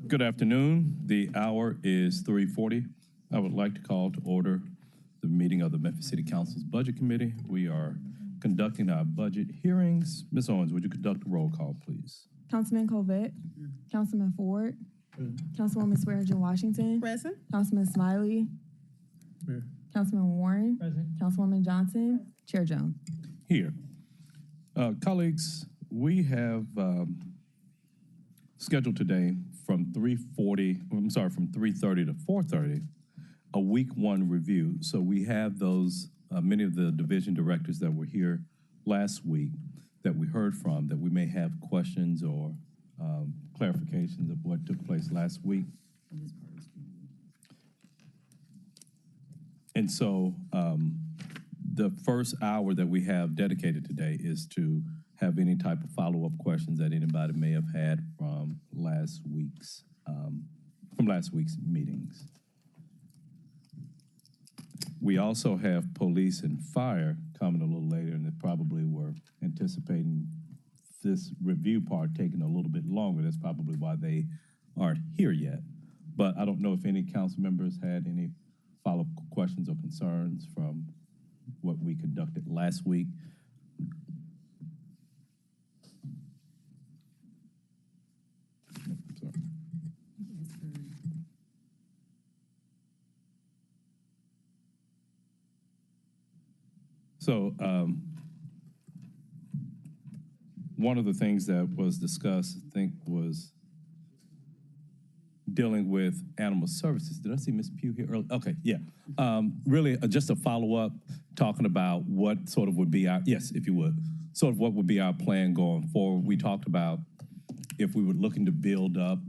Good afternoon. The hour is 3:40. I would like to call to order the meeting of the Memphis City Council's Budget Committee. We are conducting our budget hearings. Ms. Owens, would you conduct a roll call, please? Councilman Colvett. Councilman Ford. Councilwoman Swearingen Washington. Present. Councilman Smiley. Here. Councilman Warren. Present. Councilwoman Johnson. Chair Jones. Here. Colleagues, we have scheduled today from 3:30 to 4:30, a week one review. So we have those, many of the division directors that were here last week that we heard from, that we may have questions or clarifications of what took place last week. And so the first hour that we have dedicated today is to have any type of follow-up questions that anybody may have had from last week's meetings. We also have police and fire coming a little later, and they probably were anticipating this review part taking a little bit longer. That's probably why they aren't here yet. But I don't know if any council members had any follow-up questions or concerns from what we conducted last week. So one of the things that was discussed, I think, was dealing with animal services. Did I see Ms. Pugh here earlier? Okay, yeah. Really, just a follow-up, talking about what sort of would be our, yes, if you would, sort of what would be our plan going forward. We talked about if we were looking to build up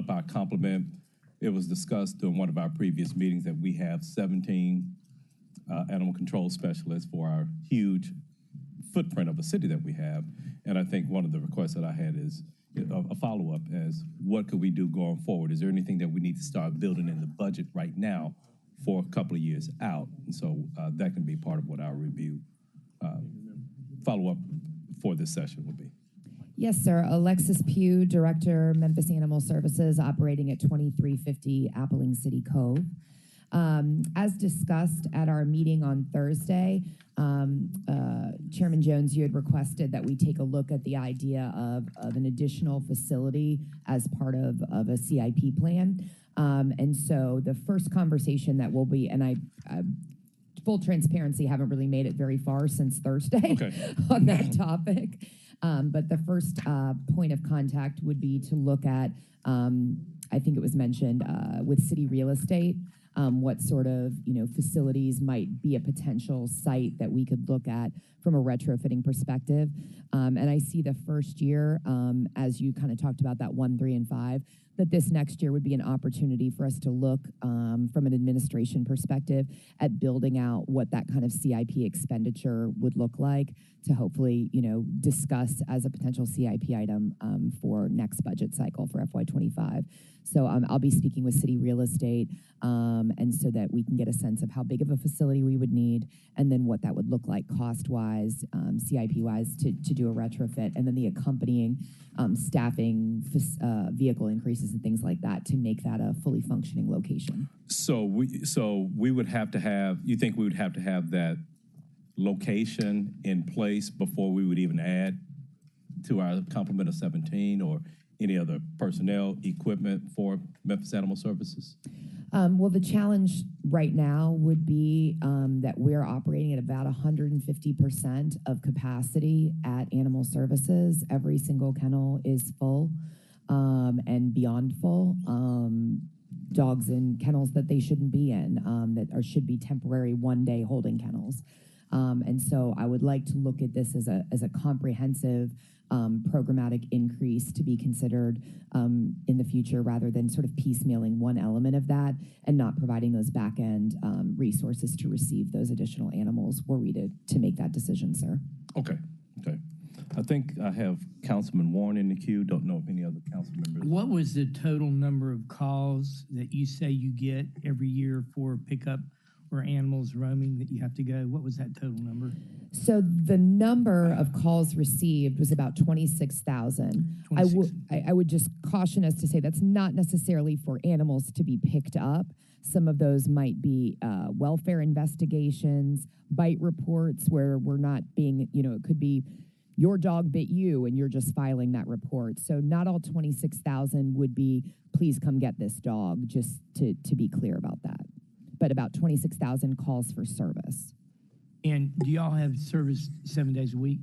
our complement. It was discussed during one of our previous meetings that we have 17 animal control specialists for our huge footprint of a city that we have. And I think one of the requests that I had is a follow-up as what could we do going forward? Is there anything that we need to start building in the budget right now for a couple of years out? And so that can be part of what our review follow-up for this session will be. Yes, sir. Alexis Pugh, Director, Memphis Animal Services, operating at 2350 Appling City Cove. As discussed at our meeting on Thursday, Chairman Jones, you had requested that we take a look at the idea of an additional facility as part of a CIP plan. And so the first conversation that will be, and I full transparency, haven't really made it very far since Thursday on that topic. But the first point of contact would be to look at, I think it was mentioned, with city real estate, what sort of facilities might be a potential site that we could look at from a retrofitting perspective. And I see the first year, as you kind of talked about that 1, 3, and 5, that this next year would be an opportunity for us to look from an administration perspective at building out what that kind of CIP expenditure would look like to hopefully, discuss as a potential CIP item for next budget cycle for FY25. So I'll be speaking with city real estate, and so that we can get a sense of how big of a facility we would need, and then what that would look like cost-wise, CIP-wise, to do a retrofit, and then the accompanying staffing, vehicle increases, and things like that to make that a fully functioning location. So we would have to have, you think we would have to have that location in place before we would even add to our complement of 17 or any other personnel, equipment for Memphis Animal Services? Well, the challenge right now would be that we're operating at about 150% of capacity at Animal Services. Every single kennel is full and beyond full. Dogs in kennels that they shouldn't be in, should be temporary one-day holding kennels. And so I would like to look at this as a comprehensive programmatic increase to be considered in the future, rather than sort of piecemealing one element of that and not providing those back end resources to receive those additional animals were we to make that decision, sir. Okay. I think I have Councilman Warren in the queue. Don't know if any other council members. What was the total number of calls that you say you get every year for pickup for animals roaming that you have to go? What was that total number? So the number of calls received was about 26,000. I would just caution us to say that's not necessarily for animals to be picked up. Some of those might be welfare investigations, bite reports where we're not being, it could be your dog bit you and you're just filing that report. So not all 26,000 would be, please come get this dog, just to be clear about that. But about 26,000 calls for service. And do y'all have service 7 days a week?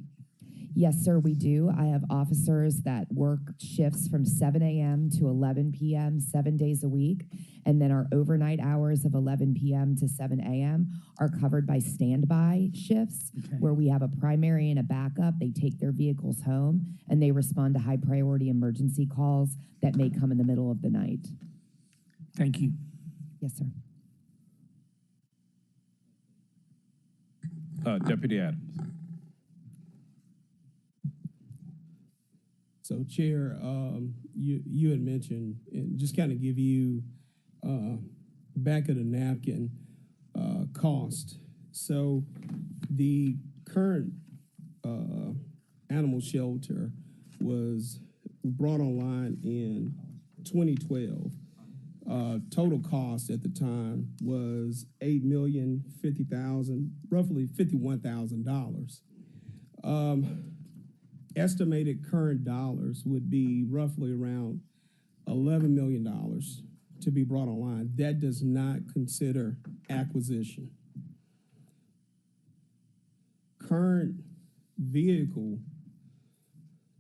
Yes, sir, we do. I have officers that work shifts from 7 a.m. to 11 p.m. 7 days a week. And then our overnight hours of 11 p.m. to 7 a.m. are covered by standby shifts, where we have a primary and a backup. They take their vehicles home and they respond to high priority emergency calls that may come in the middle of the night. Thank you. Yes, sir. Deputy Adams. So, Chair, you had mentioned, and just kind of give you back of the napkin cost. So, the current animal shelter was brought online in 2012. Total cost at the time was $8,050,000, roughly $51,000. Estimated current dollars would be roughly around $11 million to be brought online. That does not consider acquisition. Current vehicle,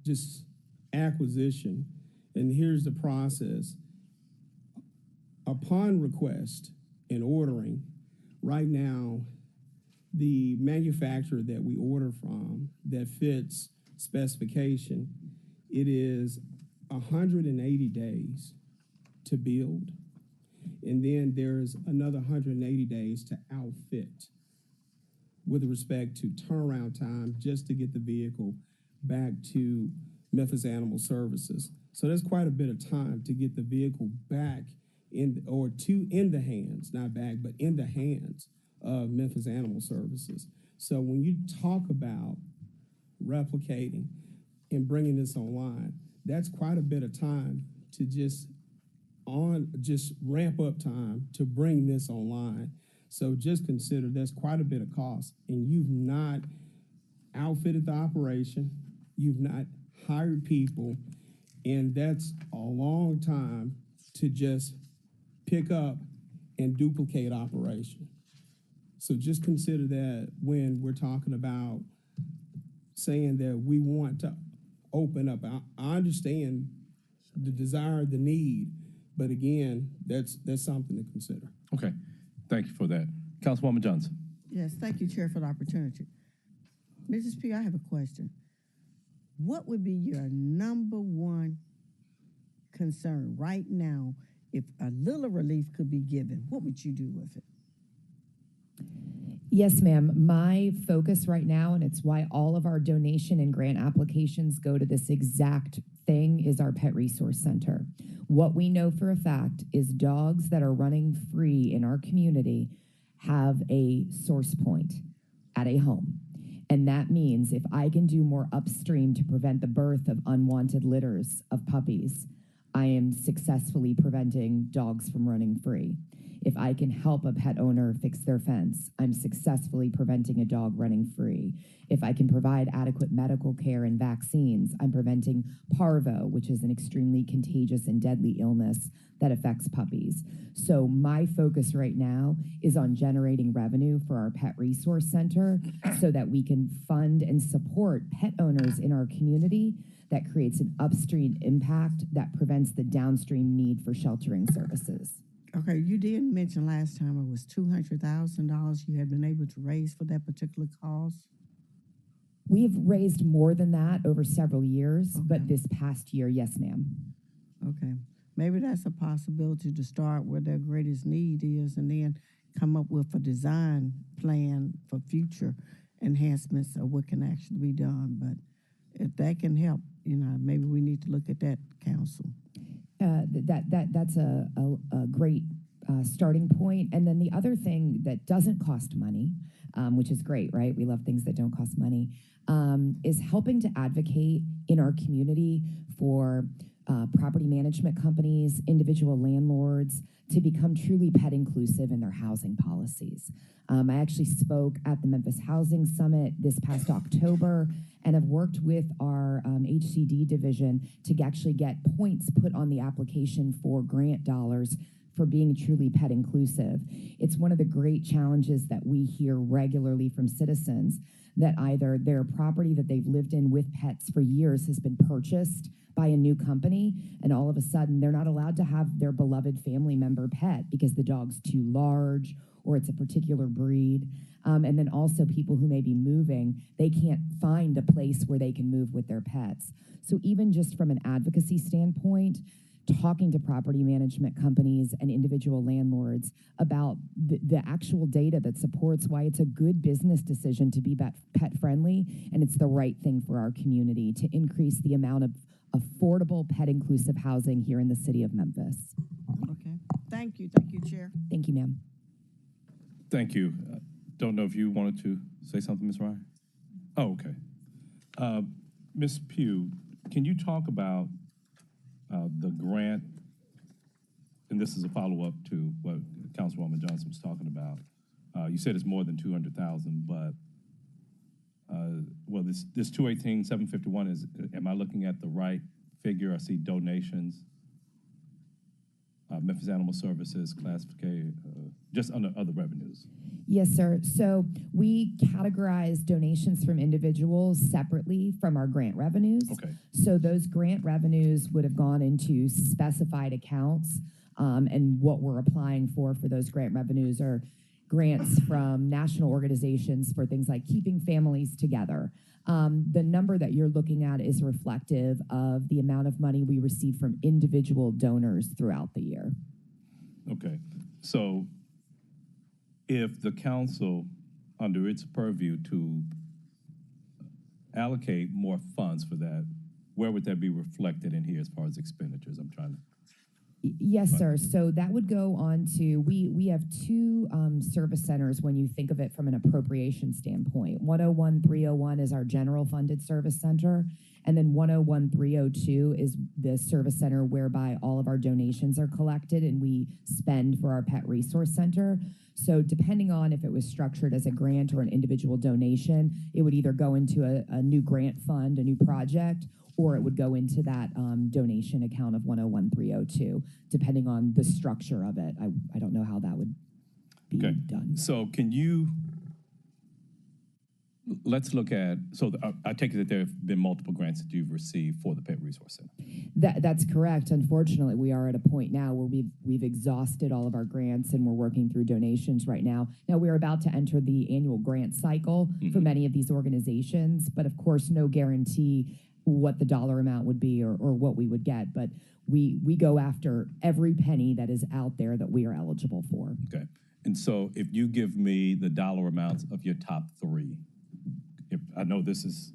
just acquisition, and here's the process. Upon request and ordering, right now, the manufacturer that we order from that fits specification, it is 180 days to build, and then there's another 180 days to outfit with respect to turnaround time just to get the vehicle back to Memphis Animal Services. So there's quite a bit of time to get the vehicle back in the hands, not back, but in the hands of Memphis Animal Services. So when you talk about replicating and bringing this online, that's quite a bit of time to just ramp up time to bring this online. So just consider that's quite a bit of cost, and you've not outfitted the operation, you've not hired people, and that's a long time to just pick up and duplicate operation. So just consider that when we're talking about saying that we want to open up. I understand the desire, the need, but again, that's something to consider. Okay, thank you for that. Councilwoman Johnson. Yes, thank you, Chair, for the opportunity. Mrs. P, I have a question. What would be your number one concern right now if a little relief could be given? What would you do with it? Yes, ma'am. My focus right now, and it's why all of our donation and grant applications go to this exact thing, is our Pet Resource Center. What we know for a fact is dogs that are running free in our community have a source point at a home. And that means if I can do more upstream to prevent the birth of unwanted litters of puppies, I am successfully preventing dogs from running free. If I can help a pet owner fix their fence, I'm successfully preventing a dog running free. If I can provide adequate medical care and vaccines, I'm preventing parvo, which is an extremely contagious and deadly illness that affects puppies. So my focus right now is on generating revenue for our Pet Resource Center so that we can fund and support pet owners in our community. That creates an upstream impact that prevents the downstream need for sheltering services. Okay, you did mention last time it was $200,000 you had been able to raise for that particular cause. We've raised more than that over several years, but this past year, yes, ma'am. Okay, maybe that's a possibility to start where their greatest need is and then come up with a design plan for future enhancements of what can actually be done. But if that can help, maybe we need to look at that, council. That's a great starting point. And then the other thing that doesn't cost money, which is great, right? We love things that don't cost money, is helping to advocate in our community for property management companies, individual landlords, to become truly pet inclusive in their housing policies. I actually spoke at the Memphis Housing Summit this past October, and have worked with our HCD division to actually get points put on the application for grant dollars for being truly pet inclusive. It's one of the great challenges that we hear regularly from citizens, that either their property that they've lived in with pets for years has been purchased by a new company, and all of a sudden they're not allowed to have their beloved family member pet because the dog's too large or it's a particular breed. And then also people who may be moving, they can't find a place where they can move with their pets. So even just from an advocacy standpoint, talking to property management companies and individual landlords about the actual data that supports why it's a good business decision to be pet friendly, and it's the right thing for our community to increase the amount of affordable pet inclusive housing here in the city of Memphis. Okay. Thank you, Chair. Thank you, ma'am. Thank you. Don't know if you wanted to say something, Ms. Ryan? Oh, okay. Ms. Pugh, can you talk about the grant, and this is a follow-up to what Councilwoman Johnson was talking about. You said it's more than 200,000, but well, this 218,751 is. Am I looking at the right figure? I see donations, Memphis Animal Services, classification, just under other revenues. Yes, sir. So we categorize donations from individuals separately from our grant revenues. Okay. So those grant revenues would have gone into specified accounts, and what we're applying for those grant revenues are grants from national organizations for things like keeping families together. The number that you're looking at is reflective of the amount of money we receive from individual donors throughout the year. Okay. So if the council, under its purview to allocate more funds for that, where would that be reflected in here as far as expenditures? I'm trying to. Yes, sir. So that would go on to, we have two service centers when you think of it from an appropriation standpoint. 101-301 is our general funded service center, and then 101-302 is the service center whereby all of our donations are collected and we spend for our pet resource center. So depending on if it was structured as a grant or an individual donation, it would either go into a new grant fund, a new project, or it would go into that donation account of 101-302, depending on the structure of it. I don't know how that would be done. So can you, let's look at, so I take it that there have been multiple grants that you've received for the Pet Resource Center. That's correct. Unfortunately, we are at a point now where we've exhausted all of our grants and we're working through donations right now. Now, we're about to enter the annual grant cycle for many of these organizations, but of course, no guarantee what the dollar amount would be or what we would get, but we go after every penny that is out there that we are eligible for. Okay. And so if you give me the dollar amounts of your top three, if I know this is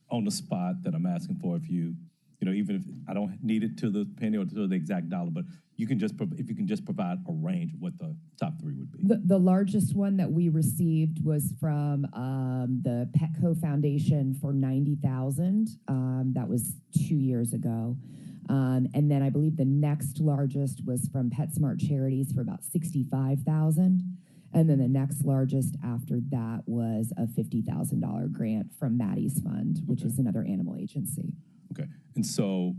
on the spot that I'm asking for, if you know, even if I don't need it to the penny or to the exact dollar, but you can just, if you can just provide a range of what the top three would be. The largest one that we received was from the Petco Foundation for $90,000. That was 2 years ago. And then I believe the next largest was from PetSmart Charities for about $65,000. And then the next largest after that was a $50,000 grant from Maddie's Fund, which is another animal agency. Okay. And so,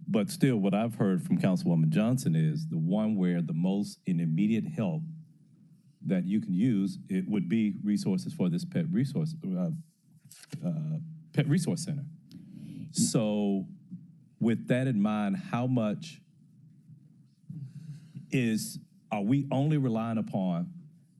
but still what I've heard from Councilwoman Johnson is the one where the most in immediate help that you can use, it would be resources for this Pet Resource Center. So with that in mind, how much are we only relying upon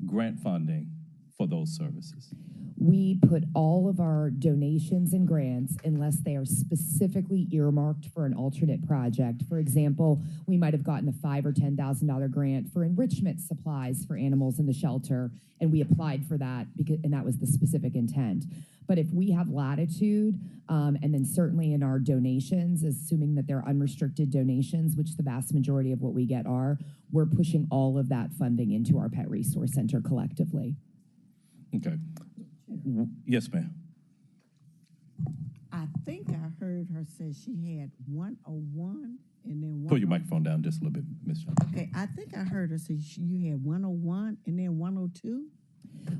grant funding for those services? We put all of our donations and grants unless they are specifically earmarked for an alternate project. For example, we might have gotten a $5,000 or $10,000 grant for enrichment supplies for animals in the shelter, and we applied for that and that was the specific intent. But if we have latitude, and then certainly in our donations, assuming that they're unrestricted donations, which the vast majority of what we get are, we're pushing all of that funding into our Pet Resource Center collectively. Okay. Yes, ma'am. I think I heard her say she had 101 and then Pull your microphone down just a little bit, Ms. Johnson. Okay, I think I heard her say you had 101 and then 102.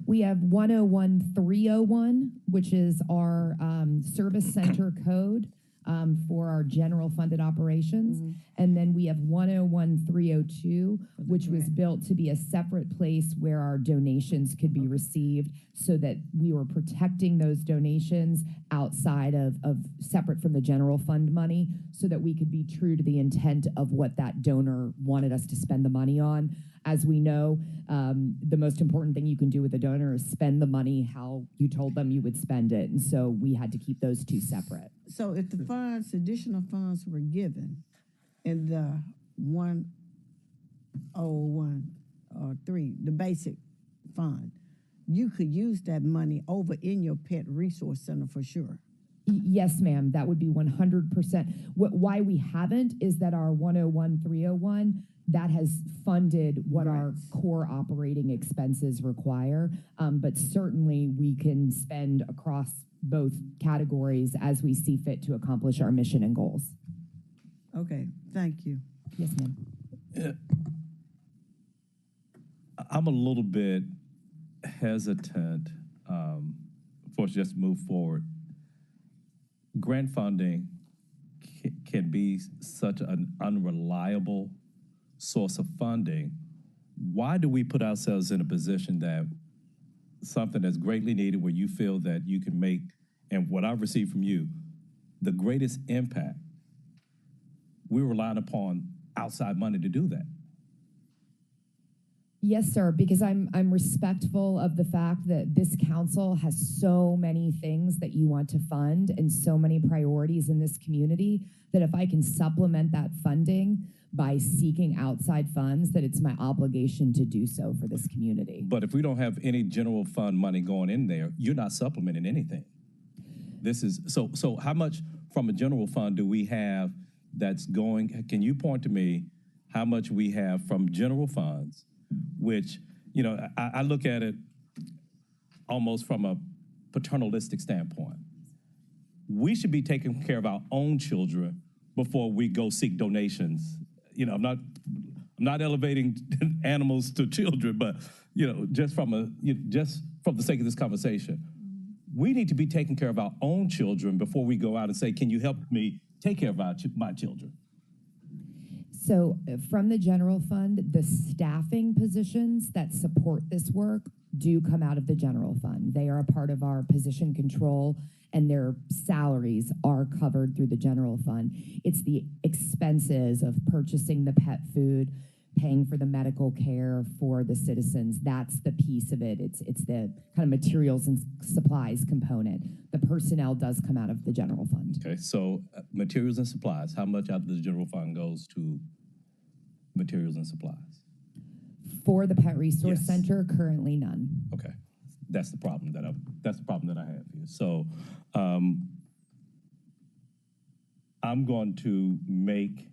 We have 101-301, which is our service center code for our general funded operations. And then we have 101-302, which was built to be a separate place where our donations could be received so that we were protecting those donations outside of separate from the general fund money so that we could be true to the intent of what that donor wanted us to spend the money on. As we know, the most important thing you can do with a donor is spend the money how you told them you would spend it. And so we had to keep those two separate. So if the funds, additional funds were given in the 101 or 3, the basic fund, you could use that money over in your Pet Resource Center for sure. Yes, ma'am, that would be 100%. Why we haven't is that our 101-301, that has funded what our core operating expenses require. But certainly we can spend across both categories as we see fit to accomplish our mission and goals. Okay, thank you. Yes, ma'am. I'm a little bit hesitant for us to just move forward. Grant funding can be such an unreliable source of funding. Why do we put ourselves in a position that something that's greatly needed where you feel that you can make, and what I've received from you, the greatest impact, we're relying upon outside money to do that? Yes, sir, because I'm respectful of the fact that this council has so many things that you want to fund and so many priorities in this community that if I can supplement that funding by seeking outside funds, that it's my obligation to do so for this community. But if we don't have any general fund money going in there, you're not supplementing anything. This is, so how much from a general fund do we have that's going, can you point to me how much we have from general funds, which, you know, I look at it almost from a paternalistic standpoint. We should be taking care of our own children before we go seek donations. You know, I'm not elevating animals to children, but, you know, just from the sake of this conversation, we need to be taking care of our own children before we go out and say, can you help me take care of my children? So from the general fund, the staffing positions that support this work do come out of the general fund. They are a part of our position control, and their salaries are covered through the general fund. It's the expenses of purchasing the pet food, paying for the medical care for the citizens. That's the piece of it. It's the kind of materials and supplies component. The personnel does come out of the general fund. Okay, so materials and supplies, how much out of the general fund goes to materials and supplies? For the Pet Resource Yes. Center, currently none. Okay, that's the problem that I have here. So I'm going to make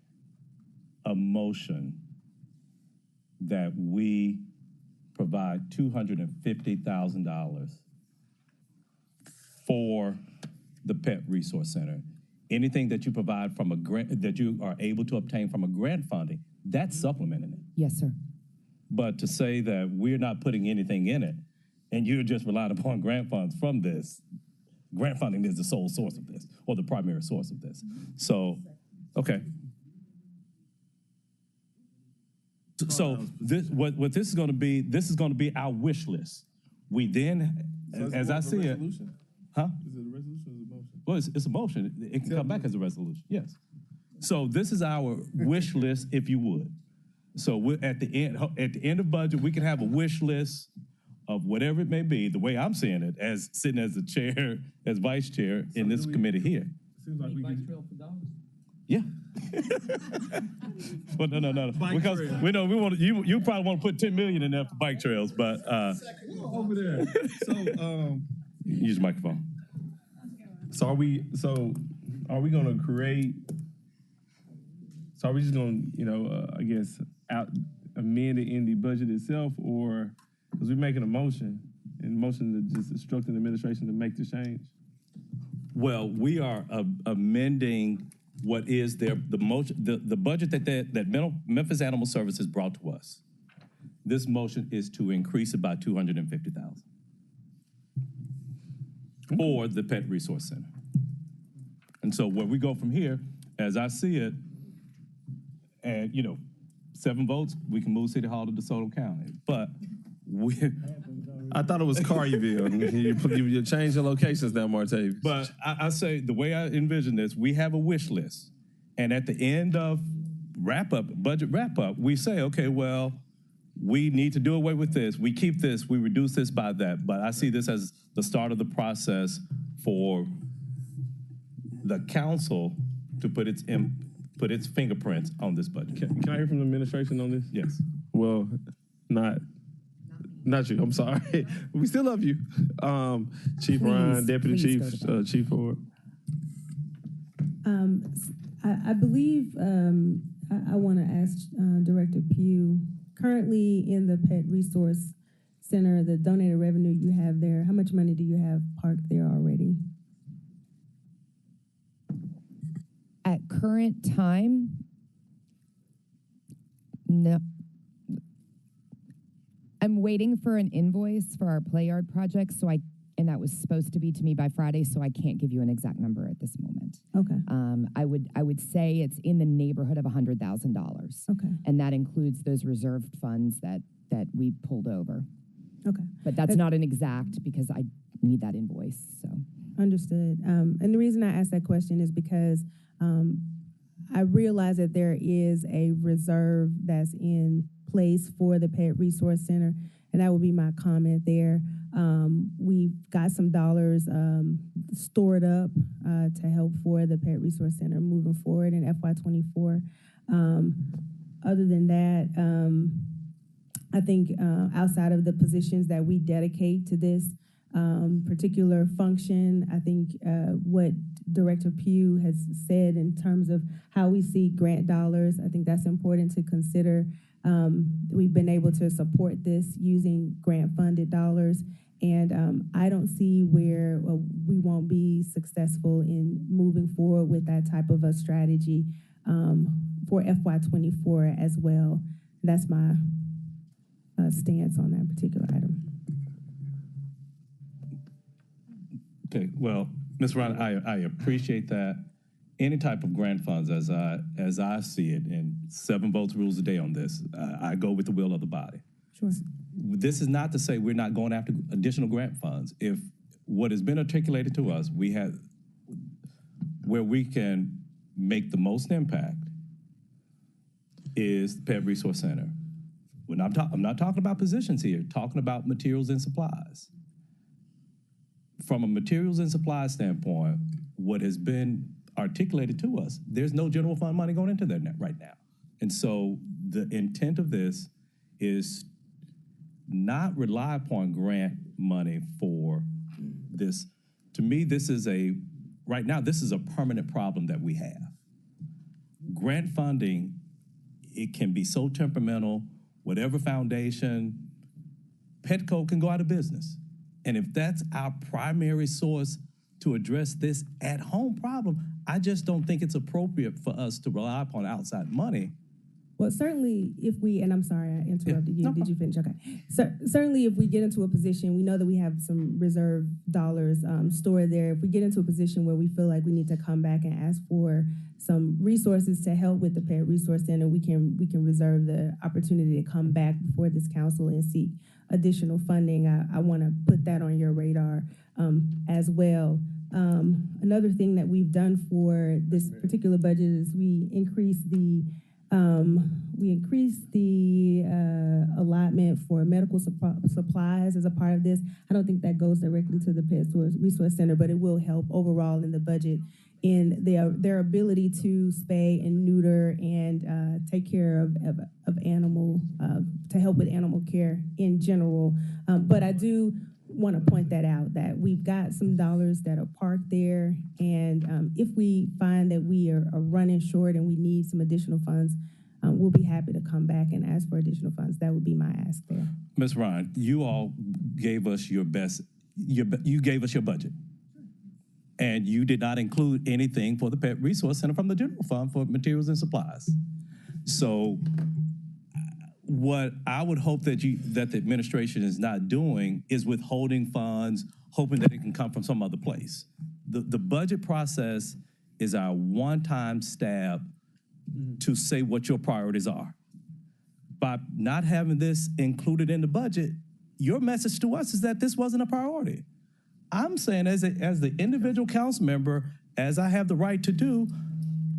a motion that we provide $250,000 for the Pet Resource Center. Anything that you provide from a grant, that you are able to obtain from a grant funding, that's supplementing it. Yes, sir. But to say that we're not putting anything in it and you're just relying upon grant funds from this, grant funding is the sole source of this, or the primary source of this. So, okay. So this, what this is going to be, this is going to be our wish list. We then, So as I see it, resolution? huh? Is it a resolution or is it a motion? Well, it's a motion. It can come back as a resolution. Yes. So this is our wish list, if you would. So we're at the end of budget, we can have a wish list of whatever it may be. The way I'm seeing it, as sitting as the chair, as vice chair in this committee here. Seems like we could. Yeah. Well, no. Bike Because trail. we know we want you probably want to put 10 million in there for bike trails, but Over there. So, use your microphone. So are we gonna create? So are we just gonna, I guess, amend it in the budget itself, or because we're making a motion to just instruct the administration to make the change? Well, we are amending what is the motion, the budget that Memphis Animal Services brought to us. This motion is to increase it by $250,000 for the Pet Resource Center. And so where we go from here, as I see it, and 7 votes, we can move City Hall to DeSoto County. But I thought it was Carterville. You're changing locations now, Martavis. But I say the way I envision this, we have a wish list. And at the end of budget wrap up, we say, okay, well, we need to do away with this. We keep this, we reduce this by that. But I see this as the start of the process for the council to put its fingerprints on this budget. Can I hear from the administration on this? Yes. Well, not you. I'm sorry. We still love you, Chief Ryan, Deputy Chief Chief Ford. I believe I want to ask Director Pugh. Currently in the Pet Resource Center, the donated revenue you have there, how much money do you have parked there already? At current time, no. I'm waiting for an invoice for our play yard project, and that was supposed to be to me by Friday, so I can't give you an exact number at this moment. Okay. I would say it's in the neighborhood of $100,000. Okay. And that includes those reserved funds that we pulled over. Okay. But that's not an exact because I need that invoice. So understood. And the reason I asked that question is because I realize that there is a reserve that's in place for the Pet Resource Center, and that would be my comment there. We've got some dollars stored up to help for the Pet Resource Center moving forward in FY24. Other than that, I think outside of the positions that we dedicate to this particular function, I think what Director Pugh has said in terms of how we see grant dollars, I think that's important to consider. We've been able to support this using grant-funded dollars, and I don't see where we won't be successful in moving forward with that type of a strategy for FY24 as well. That's my stance on that particular item. Okay, well, Ms. Ryan, I appreciate that. Any type of grant funds, as I see it, and 7 votes rules a day on this, I go with the will of the body. Sure. This is not to say we're not going after additional grant funds. If what has been articulated to us, we have where we can make the most impact is the Pet Resource Center. I'm not talking about positions here, talking about materials and supplies. From a materials and supplies standpoint, what has been articulated to us, there's no general fund money going into there right now. And so the intent of this is not rely upon grant money for this. To me, right now, this is a permanent problem that we have. Grant funding, it can be so temperamental, whatever foundation, Petco can go out of business. And if that's our primary source to address this at-home problem, I just don't think it's appropriate for us to rely upon outside money. Well, certainly if we, and I'm sorry I interrupted you. No Did you finish? Okay. So, certainly if we get into a position, we know that we have some reserve dollars stored there. If we get into a position where we feel like we need to come back and ask for some resources to help with the Pet Resource Center, we can reserve the opportunity to come back before this council and seek additional funding. I want to put that on your radar as well. Another thing that we've done for this particular budget is we increased the allotment for medical supplies as a part of this. I don't think that goes directly to the Pet Resource Center, but it will help overall in the budget in their ability to spay and neuter and take care of animal, to help with animal care in general. But I do want to point that out, that we've got some dollars that are parked there. And if we find that we are running short and we need some additional funds, we'll be happy to come back and ask for additional funds. That would be my ask there. Ms. Ryan, you all gave us your best, you gave us your budget. And you did not include anything for the Pet Resource Center from the general fund for materials and supplies. So what I would hope that the administration is not doing is withholding funds, hoping that it can come from some other place. The budget process is our one-time stab to say what your priorities are. By not having this included in the budget, your message to us is that this wasn't a priority. I'm saying as the individual council member, as I have the right to do,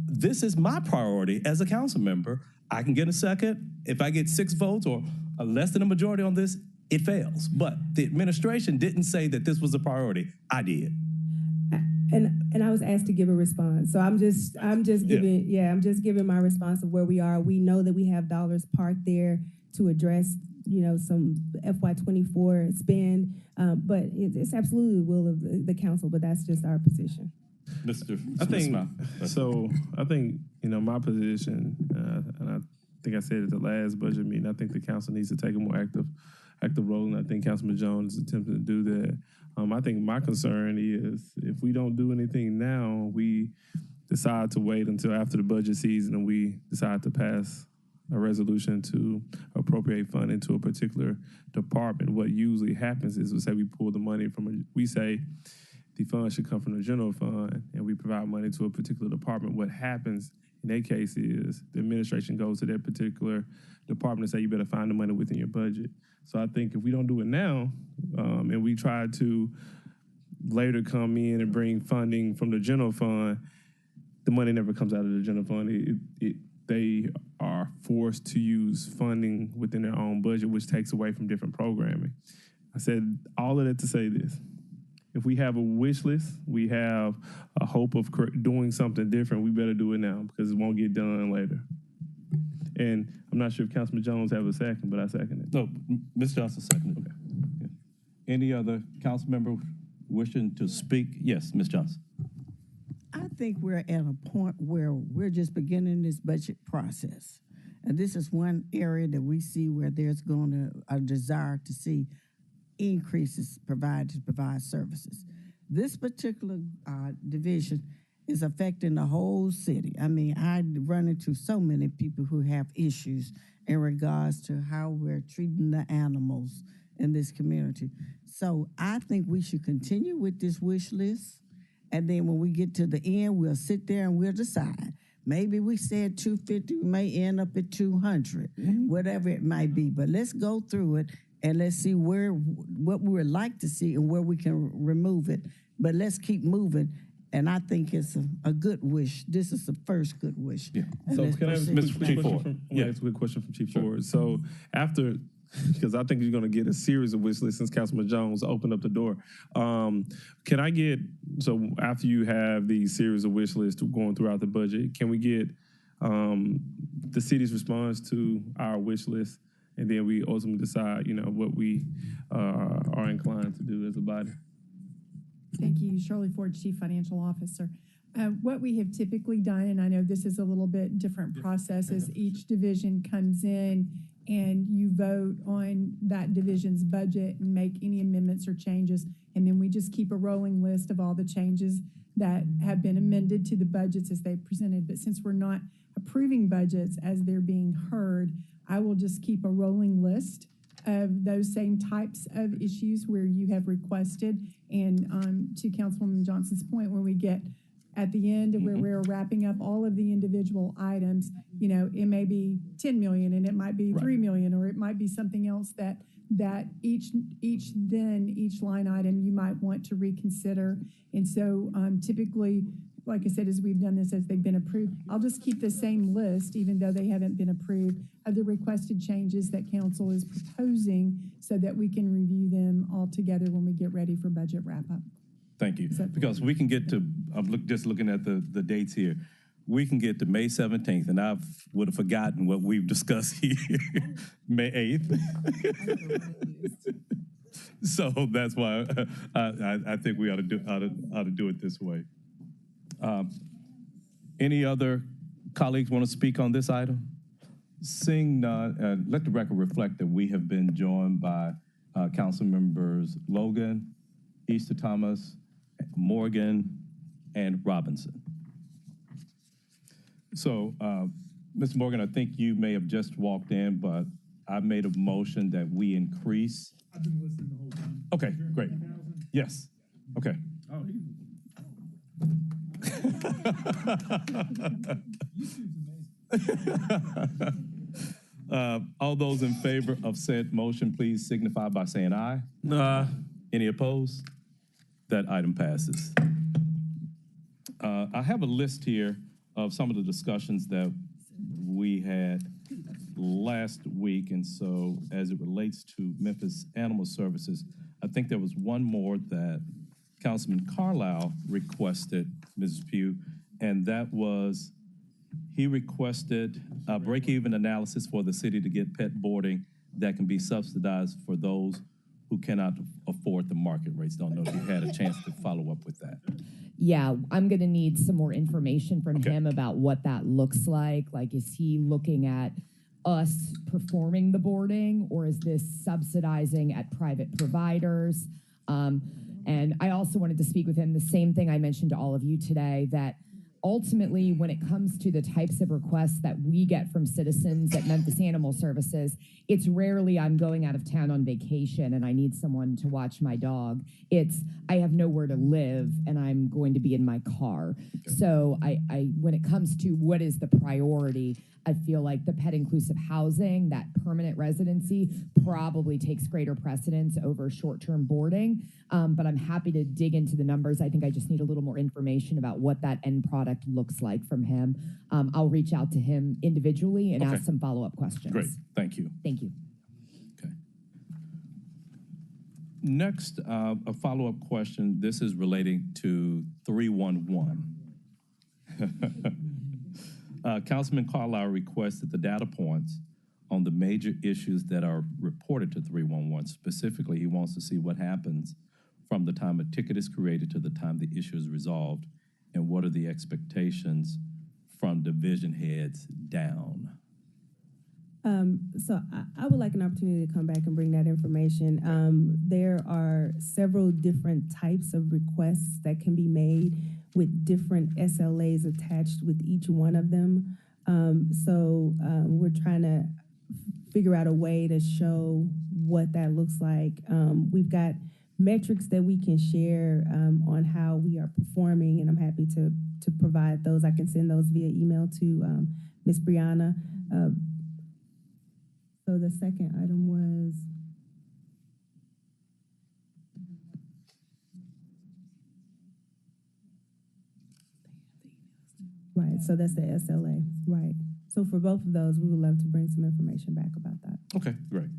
this is my priority as a council member. I can get a second. If I get 6 votes or less than a majority on this, it fails. But the administration didn't say that this was a priority. I did. And I was asked to give a response. So I'm just giving my response of where we are. We know that we have dollars parked there to address, some FY24 spend, but it's absolutely the will of the council, but that's just our position. I think my position, and I think I said it at the last budget meeting, I think the council needs to take a more active role, and I think Councilman Jones is attempting to do that. I think my concern is if we don't do anything now, we decide to wait until after the budget season and we decide to pass a resolution to appropriate funding to a particular department. What usually happens is we pull the money we say the funds should come from the general fund and we provide money to a particular department. What happens in that case is the administration goes to that particular department and say, you better find the money within your budget. So I think if we don't do it now, and we try to later come in and bring funding from the general fund, the money never comes out of the general fund. They are forced to use funding within their own budget, which takes away from different programming. I said all of that to say this. If we have a wish list, we have a hope of doing something different, we better do it now because it won't get done later. And I'm not sure if Councilman Jones have a second, but I second it. No, Ms. Johnson seconded. Okay. Yeah. Any other council member wishing to speak? Yes, Ms. Johnson. I think we're at a point where we're just beginning this budget process. And this is one area that we see where there's a desire to see increases to provide services. This particular division is affecting the whole city. I mean, I run into so many people who have issues in regards to how we're treating the animals in this community. So I think we should continue with this wish list. And then when we get to the end, we'll sit there and we'll decide. Maybe we said 250, we may end up at 200, whatever it might be. But let's go through it and let's see what we would like to see and where we can remove it. But let's keep moving. And I think it's a good wish. This is the first good wish. Yeah. So can I ask a quick question from Chief Ford? So after, because I think you're going to get a series of wish lists since Councilman Jones opened up the door. Can I get, so after you have these series of wish lists going throughout the budget, can we get the city's response to our wish list? And then we ultimately decide, what we are inclined to do as a body. Thank you, Shirley Ford, Chief Financial Officer. What we have typically done, and I know this is a little bit different process, is each division comes in and you vote on that division's budget and make any amendments or changes, and then we just keep a rolling list of all the changes that have been amended to the budgets as they presented. But since we're not approving budgets as they're being heard, I will just keep a rolling list of those same types of issues where you have requested. And to Councilwoman Johnson's point, when we get at the end where we're wrapping up all of the individual items, it may be 10 million and it might be 3 million, or it might be something else that each line item you might want to reconsider. And so typically, like I said, as we've done this as they've been approved, I'll just keep the same list, even though they haven't been approved, of the requested changes that council is proposing so that we can review them all together when we get ready for budget wrap-up. Thank you. Because we can get to, I'm just looking at the dates here. We can get to May 17th, and I would have forgotten what we've discussed here. May 8th. So that's why I think we ought to do it this way. Any other colleagues want to speak on this item? Seeing none, let the record reflect that we have been joined by council members Logan, Easter Thomas, Morgan, and Robinson. So, Mr. Morgan, I think you may have just walked in, but I made a motion that we increase. I've been listening the whole time. Okay, great. Yes. Okay. Oh, All those in favor of said motion, please signify by saying aye. Any opposed? That item passes. I have a list here of some of the discussions that we had last week, and so as it relates to Memphis Animal Services, I think there was one more that Councilman Carlisle requested, Mrs. Pugh, and that was he requested a break-even analysis for the city to get pet boarding that can be subsidized for those who cannot afford the market rates. Don't know if you had a chance to follow up with that. Yeah, I'm gonna need some more information from him about what that looks like. Like, is he looking at us performing the boarding, or is this subsidizing at private providers? And I also wanted to speak with him, the same thing I mentioned to all of you today, that ultimately, when it comes to the types of requests that we get from citizens at Memphis Animal Services, it's rarely I'm going out of town on vacation and I need someone to watch my dog. It's I have nowhere to live and I'm going to be in my car. So I when it comes to what is the priority, I feel like the pet inclusive housing, that permanent residency, probably takes greater precedence over short-term boarding. But I'm happy to dig into the numbers. I think I just need a little more information about what that end product looks like from him. I'll reach out to him individually and ask some follow-up questions. Great, thank you. Thank you. Okay. Next, a follow-up question. This is relating to 311. Councilman Carlisle requested the data points on the major issues that are reported to 311. Specifically, he wants to see what happens from the time a ticket is created to the time the issue is resolved, and what are the expectations from division heads down. So I would like an opportunity to come back and bring that information. There are several different types of requests that can be made with different SLAs attached with each one of them. We're trying to figure out a way to show what that looks like. We've got metrics that we can share on how we are performing, and I'm happy to provide those. I can send those via email to Ms. Brianna. So the second item was, right, so that's the SLA, right. So for both of those, we would love to bring some information back about that. Okay, great.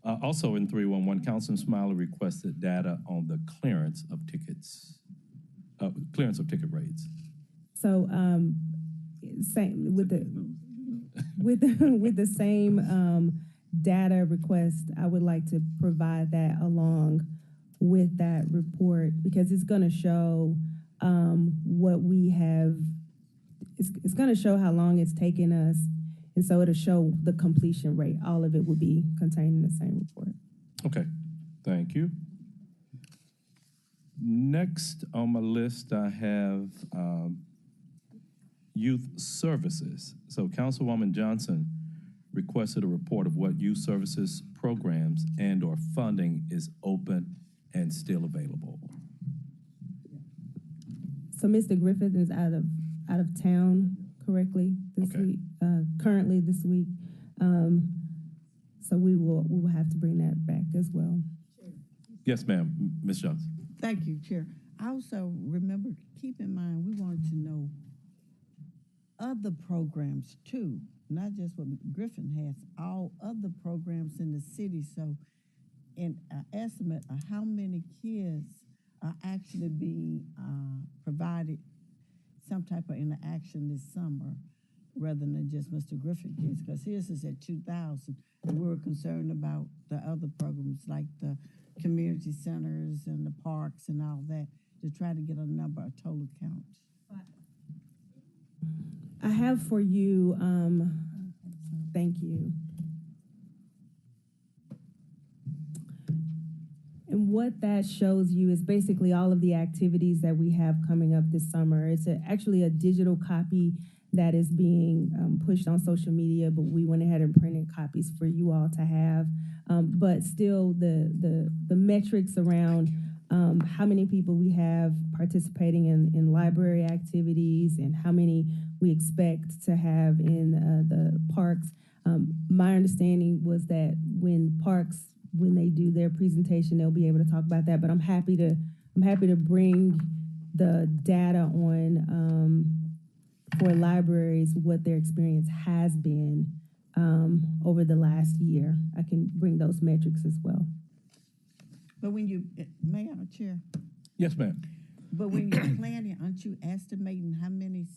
Also in 311, Councilman Smiley requested data on the clearance of tickets, clearance of ticket rates. So same with the same data request, I would like to provide that along with that report, because it's going to show what we have. It's going to show how long it's taken us, and so it'll show the completion rate. All of it will be contained in the same report. Okay, thank you. Next on my list, I have youth services. So Councilwoman Johnson requested a report of what youth services programs and or funding is open and still available. So Mr. Griffith is out of town correctly this week, currently this week. So we will have to bring that back as well. Yes, ma'am, Ms. Johnson. Thank you, Chair. I also remember, keep in mind, we wanted to know other programs too, not just what Griffin has, all other programs in the city. So an estimate of how many kids are actually being provided some type of interaction this summer, rather than just Mr. Griffin kids, because his is at 2,000, and we were concerned about the other programs like the community centers and the parks and all that to try to get a number, a total count? I have for you, thank you. And what that shows you is basically all of the activities that we have coming up this summer. It's actually a digital copy that is being pushed on social media, but we went ahead and printed copies for you all to have. But still, the metrics around how many people we have participating in library activities and how many we expect to have in the parks. My understanding was that when they do their presentation, they'll be able to talk about that. But I'm happy to bring the data on for libraries, what their experience has been over the last year. I can bring those metrics as well. But when you, Mayor or Chair, Yes, ma'am. but when you're planning, aren't you estimating how many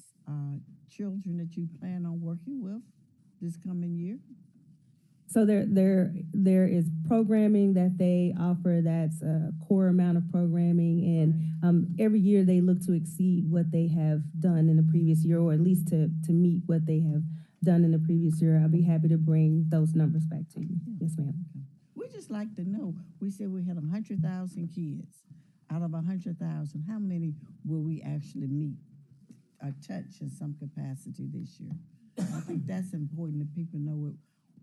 children that you plan on working with this coming year? So there is programming that they offer that's a core amount of programming, and every year they look to exceed what they have done in the previous year, or at least to meet what they have done in the previous year. I'll be happy to bring those numbers back to you. Yes, ma'am. We just like to know. We said we had 100,000 kids. Out of 100,000, how many will we actually meet or touch in some capacity this year? I think that's important that people know what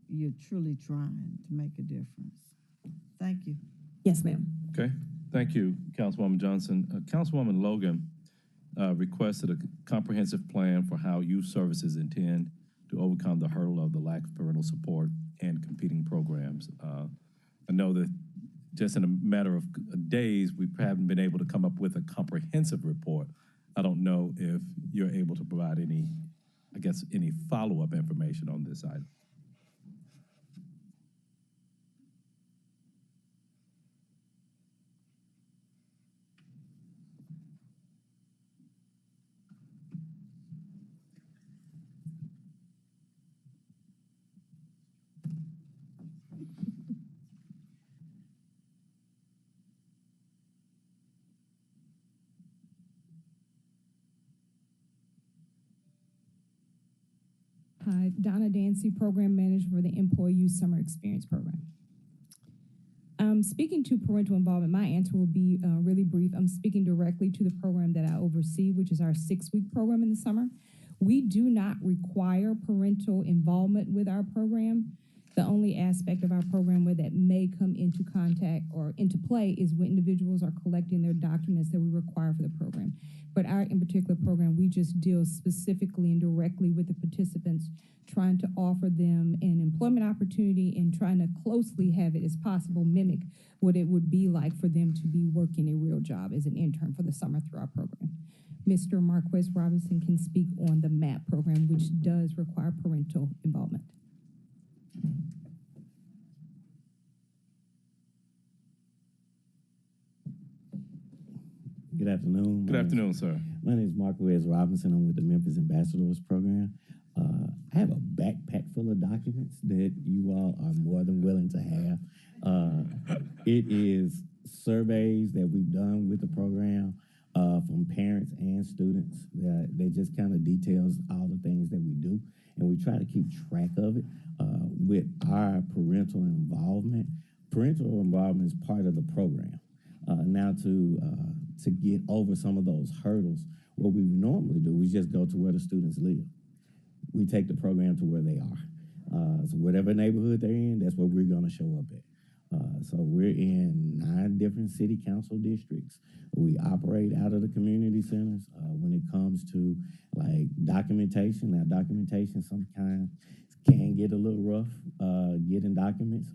you're truly trying to make a difference. Thank you. Yes, ma'am. Okay, thank you, Councilwoman Johnson. Councilwoman Logan requested a comprehensive plan for how youth services intend to overcome the hurdle of the lack of parental support and competing programs. I know that just in a matter of days, we haven't been able to come up with a comprehensive report. I don't know if you're able to provide any follow-up information on this item. Hi, Donna Dancy, Program Manager for the Employee Youth Summer Experience Program. Speaking to parental involvement, my answer will be really brief. I'm speaking directly to the program that I oversee, which is our 6-week program in the summer. We do not require parental involvement with our program. The only aspect of our program where that may come into contact or into play is when individuals are collecting their documents that we require for the program. But our in particular program, we just deal specifically and directly with the participants, trying to offer them an employment opportunity and trying to closely have it as possible mimic what it would be like for them to be working a real job as an intern for the summer through our program. Mr. Marquez Robinson can speak on the MAP program, which does require parental involvement. Good afternoon. Good afternoon, sir. My name is Marquez Robinson. I'm with the Memphis Ambassadors Program. I have a backpack full of documents that you all are more than willing to have. It is surveys that we've done with the program from parents and students that just kind of details all the things that we do. And we try to keep track of it with our parental involvement. Parental involvement is part of the program. Now to get over some of those hurdles, what we normally do is just go to where the students live. We take the program to where they are. So whatever neighborhood they're in, that's where we're gonna show up at. So we're in 9 different city council districts. We operate out of the community centers. When it comes to like documentation, now documentation sometimes can get a little rough getting documents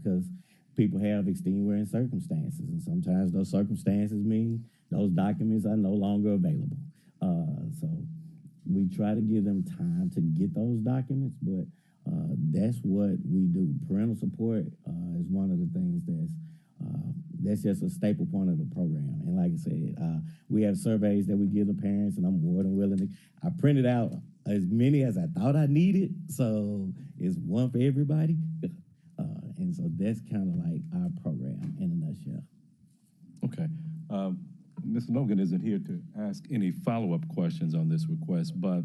because people have extenuating circumstances, and sometimes those circumstances mean those documents are no longer available. So we try to give them time to get those documents, but that's what we do. Parental support is one of the things that's just a staple point of the program. And like I said, we have surveys that we give the parents, and I'm more than willing to. I printed out as many as I thought I needed, so it's one for everybody. And so that's kind of like our program in a nutshell. Okay. Ms. Logan isn't here to ask any follow-up questions on this request, but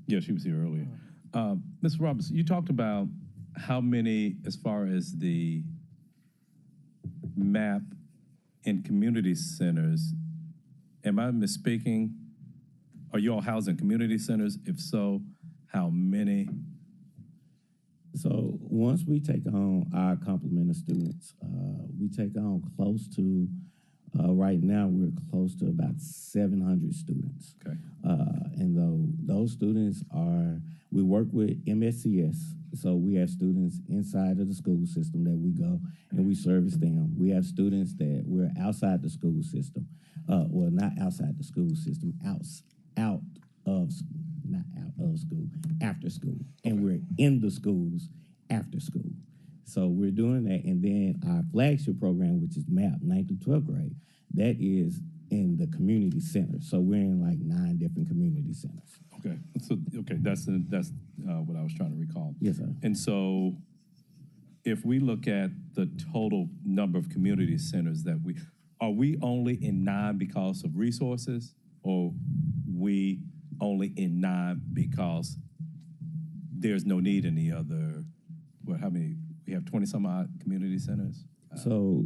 yeah, she was here earlier. Ms. Roberts, you talked about how many, as far as the map in community centers, am I misspeaking? Are you all housing community centers? If so, how many? So once we take on our complement of students, we take on close to, right now, we're close to about 700 students. Okay. And those students we work with MSCS. So we have students inside of the school system that we go and we service them. We have students that we're outside the school system. Well, not outside the school system, not out of school, after school. And we're in the schools after school. So we're doing that. And then our flagship program, which is MAP, 9th through 12th grade, that is in the community center. So we're in like 9 different community centers. Okay. So that's what I was trying to recall. Yes, sir. And so, if we look at the total number of community centers that are we only in 9 because of resources, or we only in 9 because there's no need in the other? Well, how many? We have 20 some odd community centers. So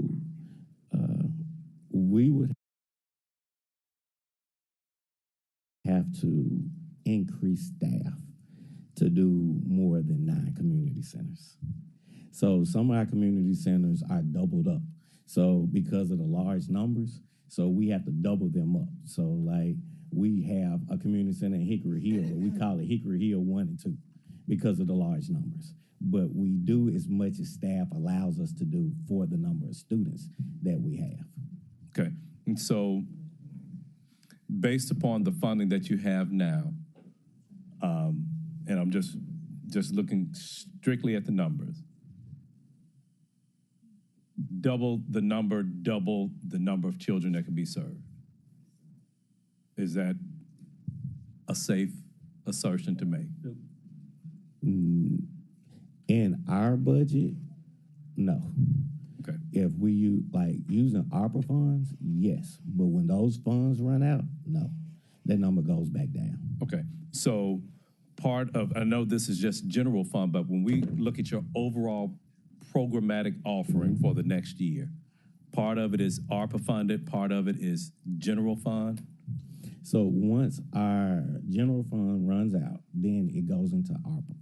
we would have to increase staff to do more than 9 community centers. So some of our community centers are doubled up. So because of the large numbers, so we have to double them up. So like we have a community center in Hickory Hill, we call it Hickory Hill 1 and 2 because of the large numbers. But we do as much as staff allows us to do for the number of students that we have. Okay. And so, based upon the funding that you have now, and I'm just looking strictly at the numbers, double the number of children that can be served. Is that a safe assertion to make? In our budget, no. Okay. If we using ARPA funds, yes. But when those funds run out, no. That number goes back down. Okay. So I know this is just general fund, but when we look at your overall programmatic offering for the next year, part of it is ARPA funded, part of it is general fund. So once our general fund runs out, then it goes into ARPA.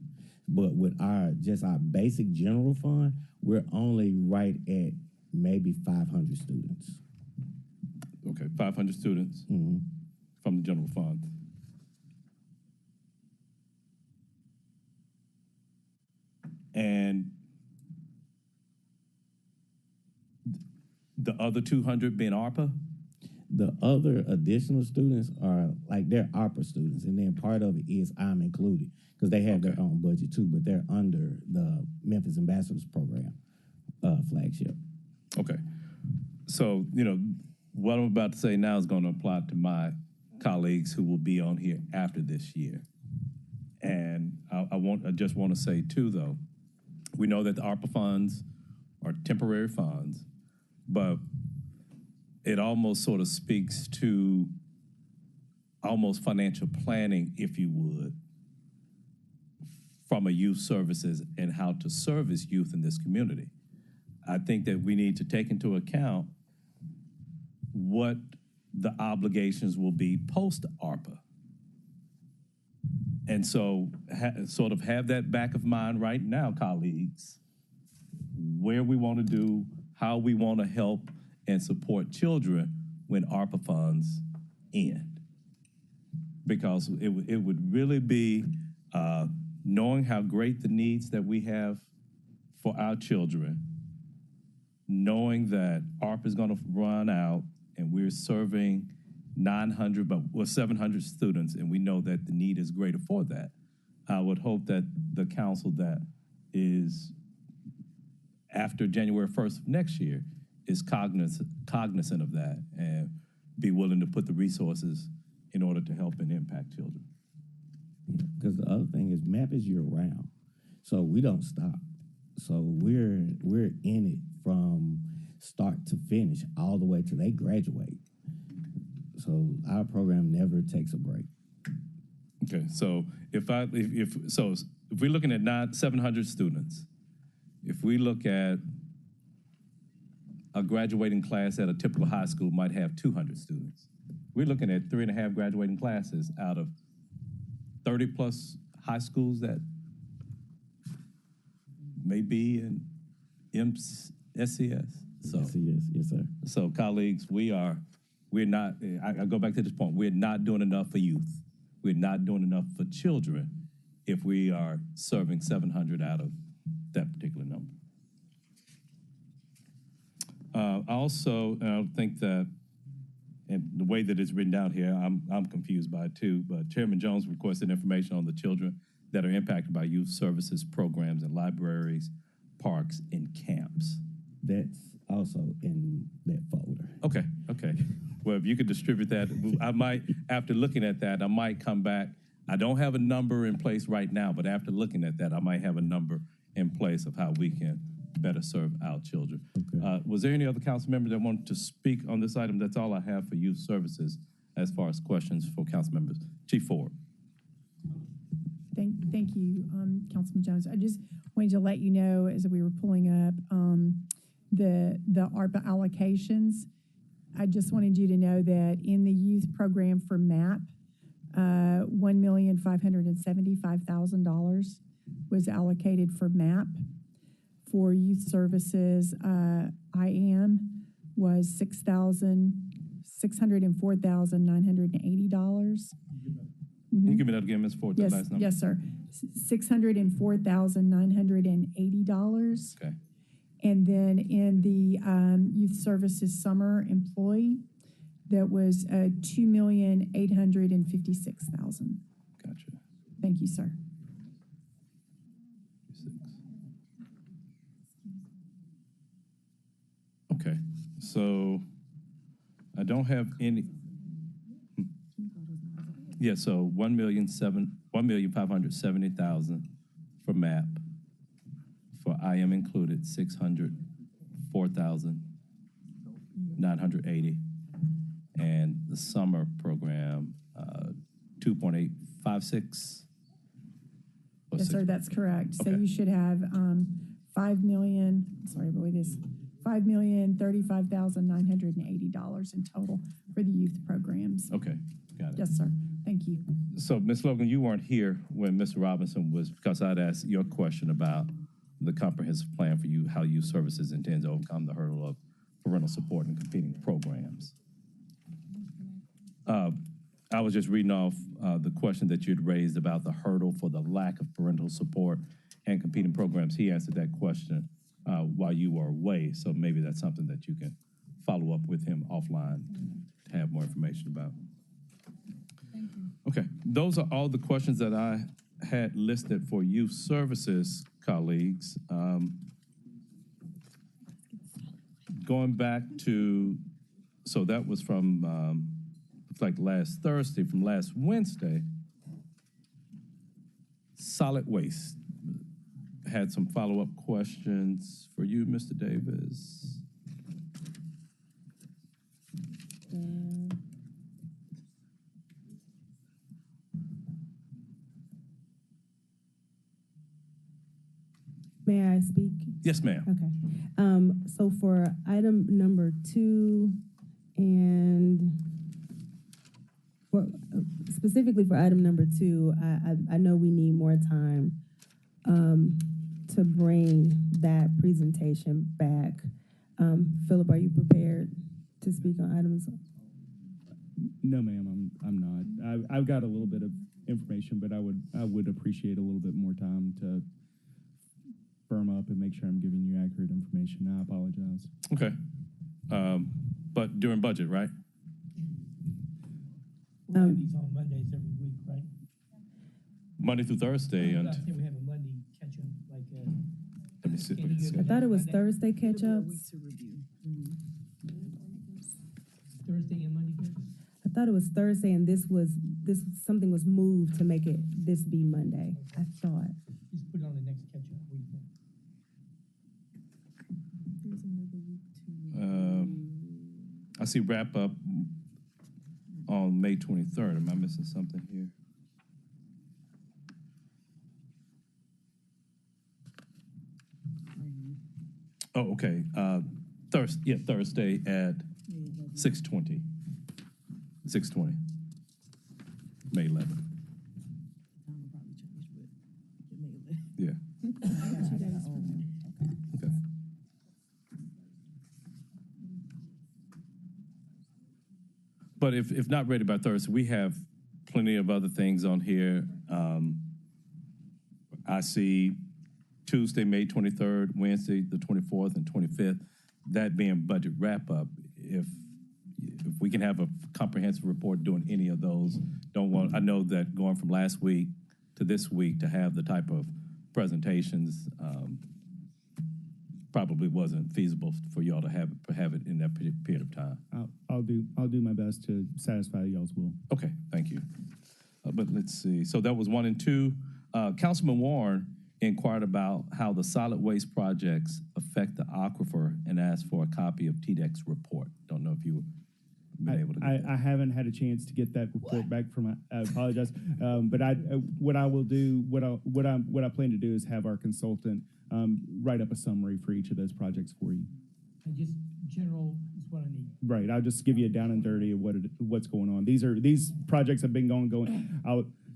But with our basic general fund, we're only right at maybe 500 students. Okay, 500 students from the general fund. And the other 200 being ARPA? The other additional students are they're ARPA students, and then part of it is I'm included because they have their own budget too, but they're under the Memphis Ambassadors Program flagship. Okay. So, what I'm about to say now is going to apply to my colleagues who will be on here after this year. And I just want to say too, though, we know that the ARPA funds are temporary funds, but it almost sort of speaks to almost financial planning, if you would, from a youth services and how to service youth in this community. I think that we need to take into account what the obligations will be post-ARPA. And so sort of have that back of mind right now, colleagues, where we want to do, how we want to help and support children when ARPA funds end. Because it would really be knowing how great the needs that we have for our children, knowing that ARPA is going to run out and we're serving 700 students, and we know that the need is greater for that. I would hope that the council that is after January 1st of next year is cognizant of that and be willing to put the resources in order to help and impact children. Because the other thing is MAP is year round. So we don't stop. So we're in it from start to finish, all the way till they graduate. So our program never takes a break. Okay, so if we're looking at 700 students, if we look at a graduating class at a typical high school might have 200 students. We're looking at 3.5 graduating classes out of 30 plus high schools that may be in SCS. So, SCS, yes, sir. So colleagues, we're not, I go back to this point, we're not doing enough for youth. We're not doing enough for children if we are serving 700 out of that particular number. I think that, and the way that it's written down here, I'm confused by it too, but Chairman Jones requested information on the children that are impacted by youth services programs in libraries, parks, and camps. That's also in that folder. Okay. Well, if you could distribute that, I might, after looking at that, I might come back. I don't have a number in place right now, but after looking at that, I might have a number in place of how we can better serve our children. Okay. Was there any other council member that wanted to speak on this item? That's all I have for youth services as far as questions for council members. Chief Ford. Thank you, Councilman Jones. I just wanted to let you know as we were pulling up the ARPA allocations. I just wanted you to know that in the youth program for MAP, $1,575,000 was allocated for MAP. For youth services, IAM was $604,980. Can you give me that again, Ms. Ford, the Yes, last number? yes, sir. $604,980. Okay. And then in the youth services summer employee, that was $2,856,000. Gotcha. Thank you, sir. Okay, so I don't have any. Yeah, so 1,570,000 for MAP. For IM included, 604,980, and the summer program, 2.856. Yes, sir, that's correct. So Okay. you should have $5,035,980 in total for the youth programs. Okay, got it. Yes, sir. Thank you. So, Ms. Logan, you weren't here when Mr. Robinson was, because I'd asked your question about the comprehensive plan for you, how youth services intends to overcome the hurdle of parental support and competing programs. I was just reading off the question that you'd raised about the hurdle for the lack of parental support and competing programs. He answered that question while you were away, so maybe that's something that you can follow up with him offline to have more information about. Thank you. Okay, those are all the questions that I had listed for youth services colleagues. Going back to, so that was from, looks like last Thursday, from last Wednesday, solid waste. Had some follow-up questions for you, Mr. Davis. May I speak? Yes, ma'am. Okay. So for item number 2 and specifically for item number 2, I know we need more time to bring that presentation back. Philip, are you prepared to speak on items? No, ma'am, I'm not. I've got a little bit of information, but I would appreciate a little bit more time to firm up and make sure I'm giving you accurate information. I apologize. Okay. But during budget, right? We have these on Mondays every week, right? Monday through Thursday, and I think we have a Monday catch-up, like, let me see. can you give I me thought it was Monday? Thursday catch-ups. Thursday and Monday catch-up? I thought it was Thursday, and something was moved to make it this be Monday. I thought. Just put it on the next catch-up. What do you think? I see wrap up on May 23rd. Am I missing something here? Oh, okay. Thursday at 6:20. 6:20. May 11th. Yeah. Okay. But if not ready by Thursday, we have plenty of other things on here. I see Tuesday, May 23rd, Wednesday, the 24th and 25th, that being budget wrap-up. If we can have a comprehensive report doing any of those, I know that going from last week to this week to have the type of presentations probably wasn't feasible for y'all to have it in that period of time. I'll do my best to satisfy y'all's will. Okay, thank you. But let's see. So that was 1 and 2. Councilman Warren inquired about how the solid waste projects affect the aquifer and asked for a copy of TDEC's report. Don't know if you been able to get that. I haven't had a chance to get that report back from. I apologize, but what I plan to do is have our consultant write up a summary for each of those projects for you. And just general is what I need. Right, I'll just give you a down and dirty of what's going on. These projects have been going.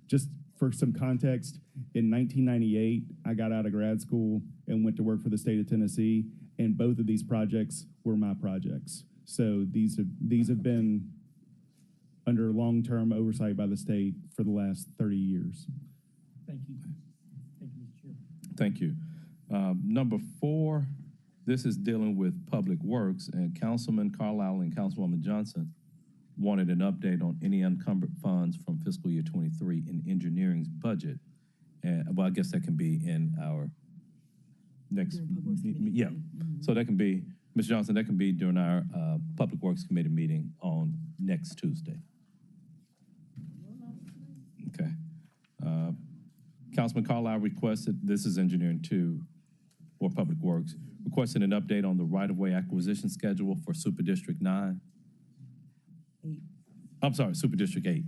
Just for some context, in 1998, I got out of grad school and went to work for the state of Tennessee, and both of these projects were my projects. So these have been under long-term oversight by the state for the last 30 years. Thank you. Thank you, Mr. Chair. Thank you. Number 4, this is dealing with public works, and Councilman Carlisle and Councilwoman Johnson wanted an update on any unencumbered funds from fiscal year 23 in engineering's budget. And well, I guess that can be in our next, yeah. So that can be, Ms. Johnson, that can be during our Public Works Committee meeting on next Tuesday. Okay. Councilman Carlisle requested, this is engineering 2 or Public Works, requested an update on the right-of-way acquisition schedule for Super District 9. I'm sorry, Super District 8.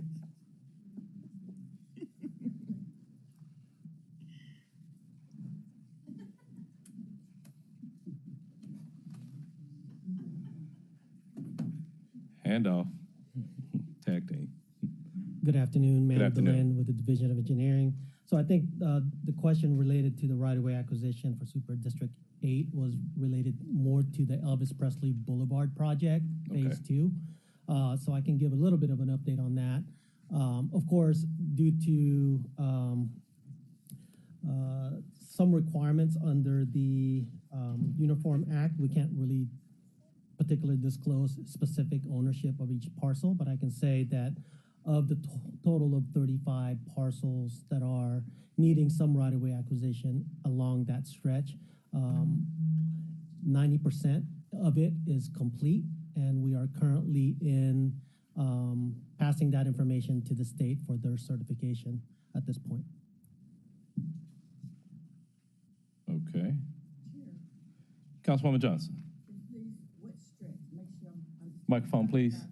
Handoff. Tag team. Good afternoon, Good Mayor afternoon. Delenn with the Division of Engineering. So I think the question related to the right-of-way acquisition for Super District 8 was related more to the Elvis Presley Boulevard project, Phase 2. So I can give a little bit of an update on that. Of course, due to some requirements under the Uniform Act, we can't really particularly disclose specific ownership of each parcel, but I can say that of the total of 35 parcels that are needing some right-of-way acquisition along that stretch, 90% of it is complete, and we are currently in passing that information to the state for their certification at this point. Okay. Councilwoman Johnson. Microphone, please.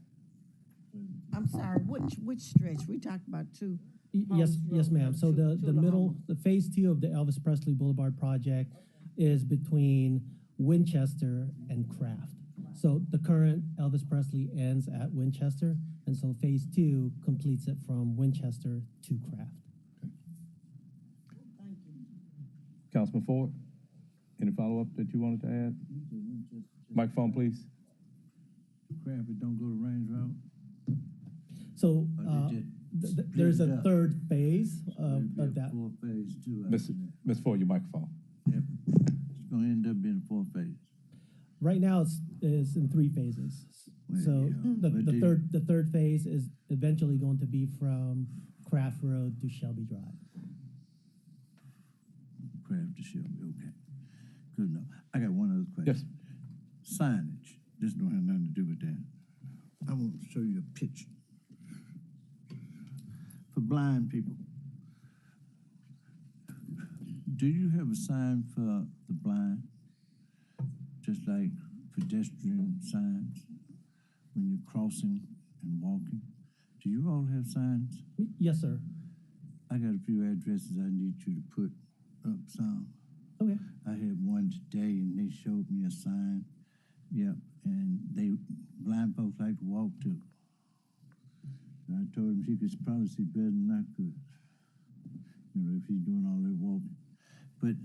I'm sorry, which stretch? We talked about 2. Yes, ma'am. So the middle, Lahoma. the Phase 2 of the Elvis Presley Boulevard project is between Winchester and Kraft. So the current Elvis Presley ends at Winchester, and so Phase 2 completes it from Winchester to Kraft. Thank you. Councilman Ford, any follow-up that you wanted to add? Microphone, please. Kraft, it don't go to Range Road? So there's a split it up. third phase of that. Four phase 2. Ms. Ford, your microphone. Yep. It's gonna end up being 4 phase. Right now, it's in 3 phases. Well, So yeah, but the third phase is eventually going to be from Kraft Road to Shelby Drive. Kraft to Shelby, okay. Good enough. I got one other question. Yes. Signage. This don't have nothing to do with that. I want to show you a picture. For blind people, do you have a sign for the blind? Just like pedestrian signs? when you're crossing and walking. Do you all have signs? Yes, sir. I got a few addresses I need you to put up some. Okay. I had one today and they showed me a sign. Yep, and blind folks like to walk too. And I told him she could probably see better than I could. You know, if he's doing all that walking. But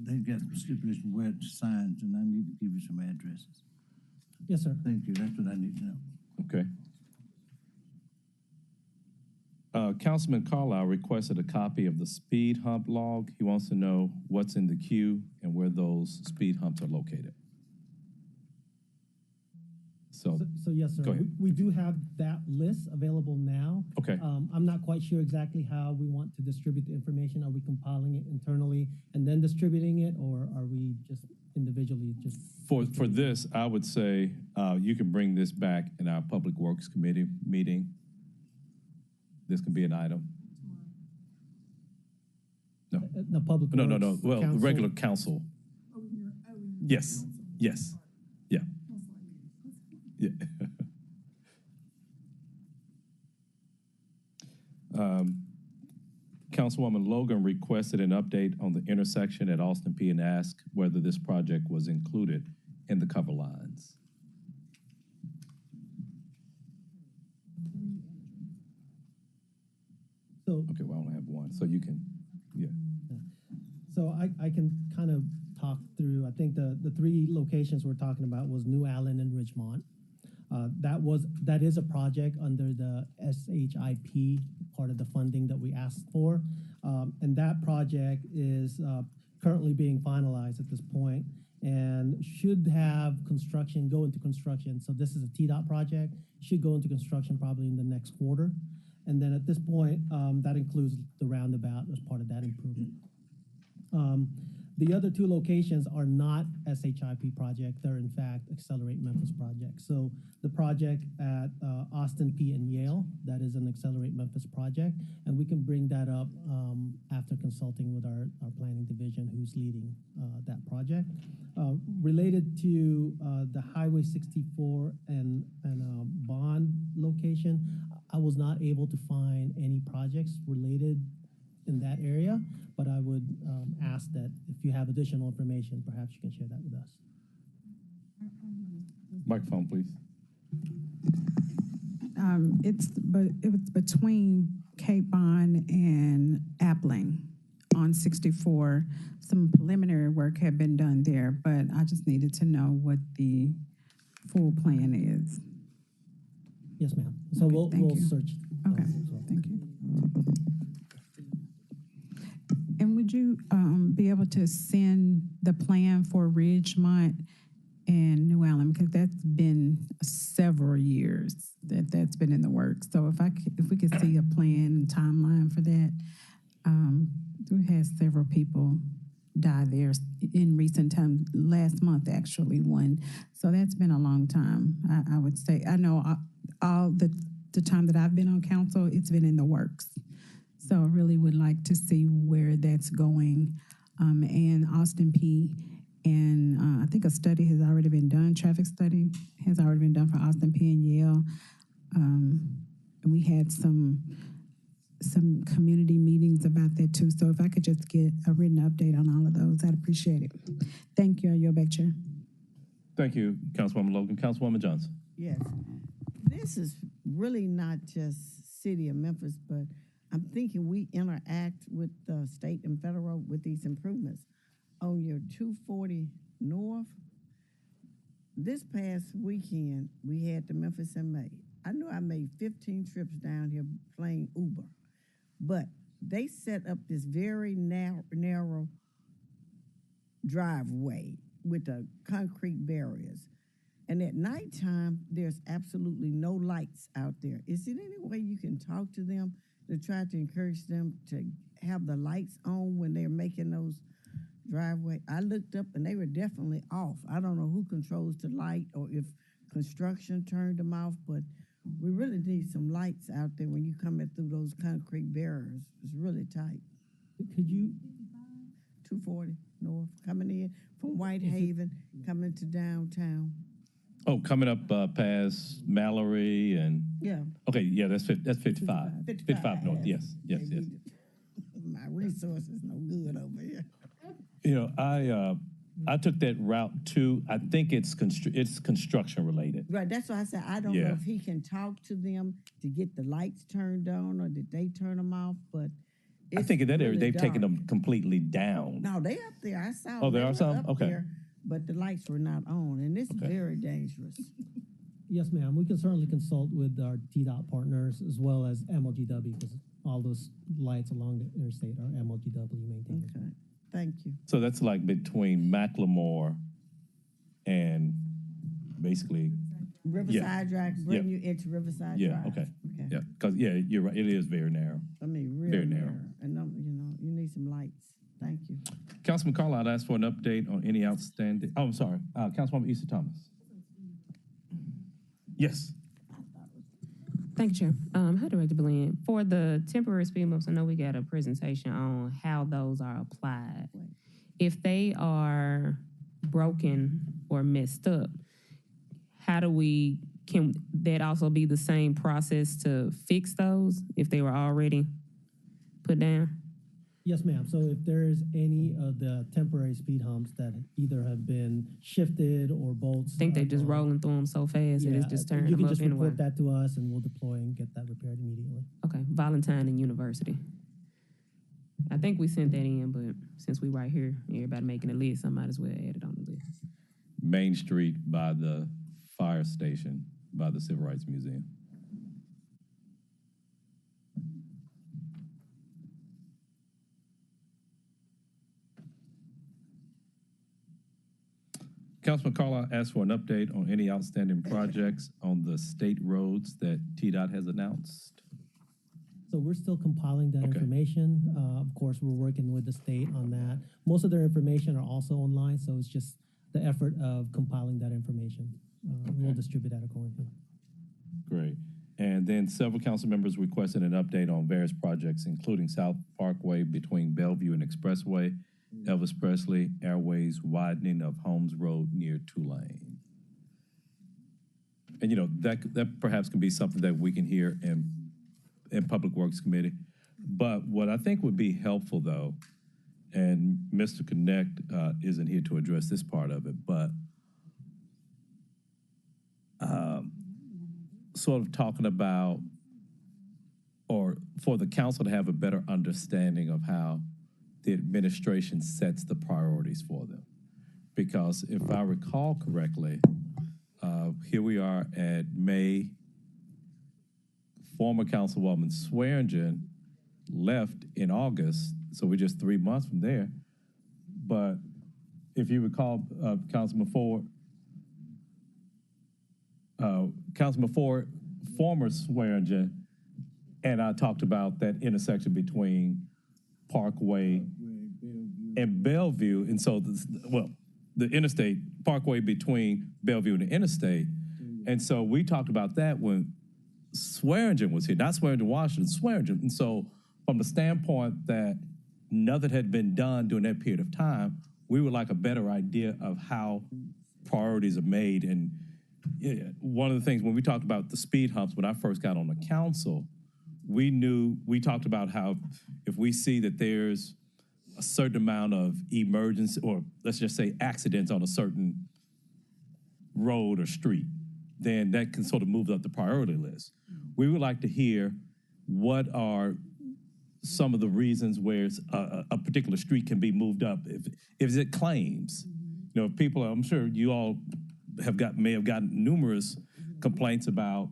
they got stipulation where the signs, and I need to give you some addresses. Yes, sir. Thank you. That's what I need to know. Okay. Councilman Carlisle requested a copy of the speed hump log. He wants to know what's in the queue and where those speed humps are located. So yes, sir. Go ahead. We do have that list available now. Okay. I'm not quite sure exactly how we want to distribute the information. Are we compiling it internally and then distributing it, or are we just individually just? For this, I would say you can bring this back in our Public Works Committee meeting. This can be an item. No. The public. No. Works Well, the Council. regular council. Yes. Yes. Yeah. Yeah. Councilwoman Logan requested an update on the intersection at Austin P and asked whether this project was included in the cover lines. So, okay, well, I only have one, so you can, yeah. So I can kind of talk through, I think the three locations we're talking about was New Allen and Ridgemont. That is a project under the SHIP, part of the funding that we asked for. And that project is currently being finalized at this point and should have go into construction. So this is a TDOT project, should go into construction probably in the next quarter. And then at this point, that includes the roundabout as part of that improvement. The other two locations are not SHIP project. They're in fact Accelerate Memphis project. So the project at Austin P and Yale, that is an Accelerate Memphis project. And we can bring that up after consulting with our planning division who's leading that project. Related to the Highway 64 and Bond location, I was not able to find any projects related in that area, but I would ask that if you have additional information, perhaps you can share that with us. Microphone, please. It was between Cape Bond and Appling on 64. Some preliminary work had been done there, but I just needed to know what the full plan is. Yes, ma'am. So Okay, we'll thank you. search. Okay, thank you. And would you be able to send the plan for Ridgemont and New Allen, because that's been several years that's been in the works. So if we could see a plan and timeline for that, we had several people die there in recent times. Last month, actually, one. So that's been a long time. I would say. I know all the time that I've been on council, it's been in the works. So I really would like to see where that's going. And Austin P. And I think a study has already been done, traffic study has already been done for Austin P and Yale. And we had some community meetings about that too. So if I could just get a written update on all of those, I'd appreciate it. Thank you. You're back, Chair. Thank you, Councilwoman Logan. Councilwoman Johnson. Yes. This is really not just City of Memphis, but I'm thinking we interact with the state and federal with these improvements. On your 240 North, this past weekend, we had the Memphis in May. I know I made 15 trips down here playing Uber, but they set up this very narrow driveway with the concrete barriers. And at nighttime, there's absolutely no lights out there. Is there any way you can talk to them to try to encourage them to have the lights on when they're making those driveway? I looked up and they were definitely off. I don't know who controls the light or if construction turned them off, but we really need some lights out there when you coming through those concrete barriers. It's really tight. Could you? 240 North, coming in from Whitehaven, coming to downtown. Oh, coming up past Mallory and, Yeah. okay, yeah, that's 55. 55 North, yes, yes, yes. My resources no good over here. You know, I took that route too. I think it's construction related. Right, that's why I said, I don't know Yeah. if he can talk to them to get the lights turned on, or did they turn them off, but I it's think in that area, really they've taken dark. them completely down. No, they up there, I saw Oh, them. there They are were some? up Okay. there, but the lights were not on, and it's very dangerous. Yes, ma'am. We can certainly consult with our TDOT partners as well as MLGW because all those lights along the interstate are MLGW maintained. Okay, thank you. So that's like between Macklemore and basically. Riverside Drive, bring Yeah. you into Riverside Yeah, Drive. okay. Yeah, because, yeah, you're right. It is very narrow. I mean, real Very narrow. narrow. And, you need some lights. Thank you. Councilman Carlisle, I'd ask for an update on any outstanding, oh, I'm sorry, Councilwoman Easter Thomas. Yes. Thank you, Chair. Hi, Director Belen. For the temporary speed bumps, I know we got a presentation on how those are applied. If they are broken or messed up, can that also be the same process to fix those if they were already put down? Yes, ma'am. So if there's any of the temporary speed humps that either have been shifted or bolts. I think they just rolling through them so fast that it's just turning you them can up just anyway. report that to us and we'll deploy and get that repaired immediately. Okay, Valentine and University. I think we sent that in, but since we right here, everybody making a list, I might as well add it on the list. Main Street by the fire station, by the Civil Rights Museum. Councilman Carlisle asked for an update on any outstanding projects on the state roads that TDOT has announced. So we're still compiling that information. Of course, we're working with the state on that. Most of their information are also online, so it's just the effort of compiling that information. We'll distribute that accordingly. Great. And then several council members requested an update on various projects, including South Parkway between Bellevue and Expressway, Elvis Presley Airways widening of Holmes Road near Tulane. And that perhaps can be something that we can hear in Public Works Committee. But what I think would be helpful though, and Mr. Connect isn't here to address this part of it, but sort of talking about, or for the council to have a better understanding of how the administration sets the priorities for them. Because if I recall correctly, here we are at May. Former Councilwoman Swearingen left in August, so we're just 3 months from there. But if you recall, Councilman Ford, former Swearingen, and I talked about that intersection between Parkway and Bellevue, and so the interstate Parkway between Bellevue and the interstate, and so we talked about that when Swearingen was here, not Swearingen, Washington, Swearingen, and so from the standpoint that nothing had been done during that period of time, we would like a better idea of how priorities are made. And one of the things when we talked about the speed humps when I first got on the council, we talked about how if we see that there's a certain amount of emergency, or let's just say accidents on a certain road or street, then that can sort of move up the priority list. We would like to hear what are some of the reasons where a particular street can be moved up. If it claims, people, I'm sure you all may have gotten numerous complaints about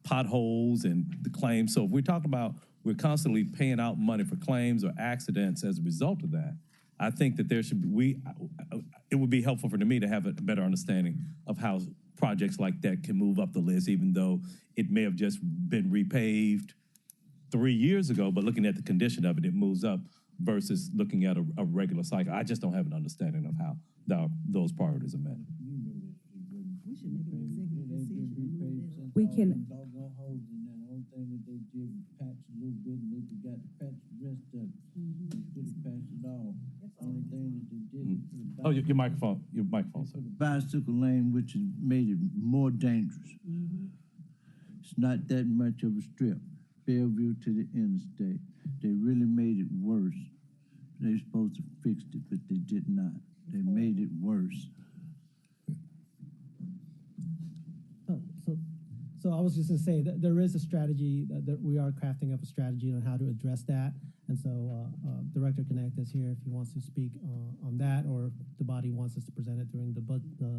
potholes and the claims. So if we're talking about we're constantly paying out money for claims or accidents as a result of that, I think that it would be helpful for me to have a better understanding of how projects like that can move up the list, even though it may have just been repaved 3 years ago, but looking at the condition of it, it moves up versus looking at a regular cycle. I just don't have an understanding of how those priorities are met. We can. at all. Only thing that they did is put a Oh, your microphone, sir. bicycle lane, which has made it more dangerous. It's not that much of a strip, Bellevue to the interstate. They really made it worse. They were supposed to fix it, but they did not. They made it worse. So I was just gonna say that there is a strategy that we are crafting up a strategy on how to address that. And so Director Connect is here if he wants to speak on that, or if the body wants us to present it during the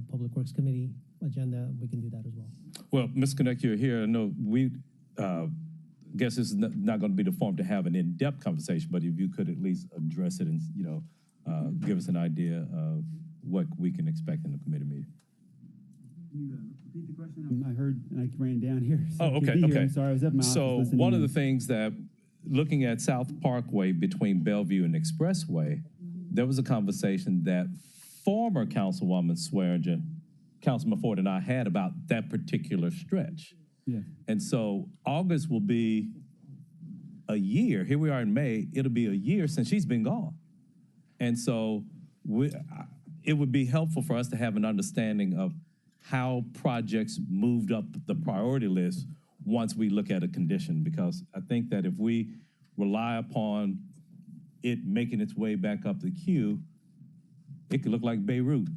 Public Works Committee agenda, we can do that as well. Well, Ms. Connect, you're here. I know we guess this is not going to be the forum to have an in-depth conversation, but if you could at least address it and, give us an idea of what we can expect in the committee meeting. Can you repeat the question? I heard, and I ran down here. So okay. I'm sorry, I was up in my office listening. One of the things that, looking at South Parkway between Bellevue and Expressway, there was a conversation that former Councilwoman Swearingen, Councilman Ford, and I had about that particular stretch. Yeah. And so August will be a year. Here we are in May. It'll be a year since she's been gone. And so it would be helpful for us to have an understanding of how projects moved up the priority list once we look at a condition, because I think that if we rely upon it making its way back up the queue, it could look like Beirut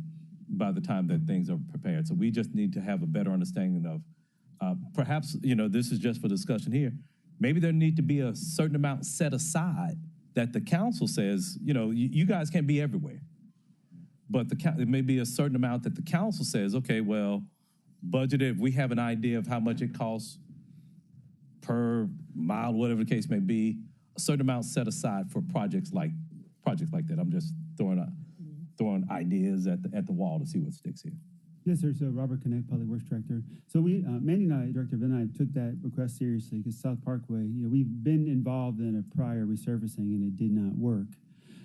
by the time that things are prepared. So we just need to have a better understanding of perhaps, this is just for discussion here, maybe there need to be a certain amount set aside that the council says, you guys can't be everywhere. But there may be a certain amount that the council says, okay, well, budgeted, if we have an idea of how much it costs per mile, whatever the case may be, a certain amount set aside for projects like that. I'm just throwing ideas at the wall to see what sticks here. Yes, sir. So Robert Connect, Public Works Director. So we, Mandy and I, Director Ben and I, took that request seriously because South Parkway, we've been involved in a prior resurfacing and it did not work.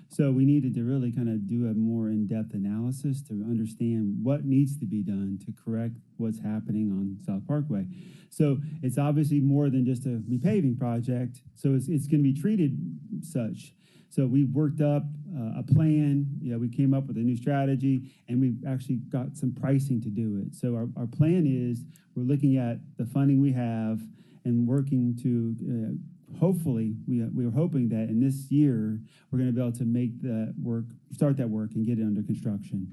So we needed to really kind of do a more in-depth analysis to understand what needs to be done to correct what's happening on South Parkway. So it's obviously more than just a repaving project. So it's going to be treated such. So we worked up a plan. We came up with a new strategy, and we actually got some pricing to do it. So our plan is we're looking at the funding we have and working to hopefully, we are hoping that in this year, we're going to be able to make that work, start that work and get it under construction.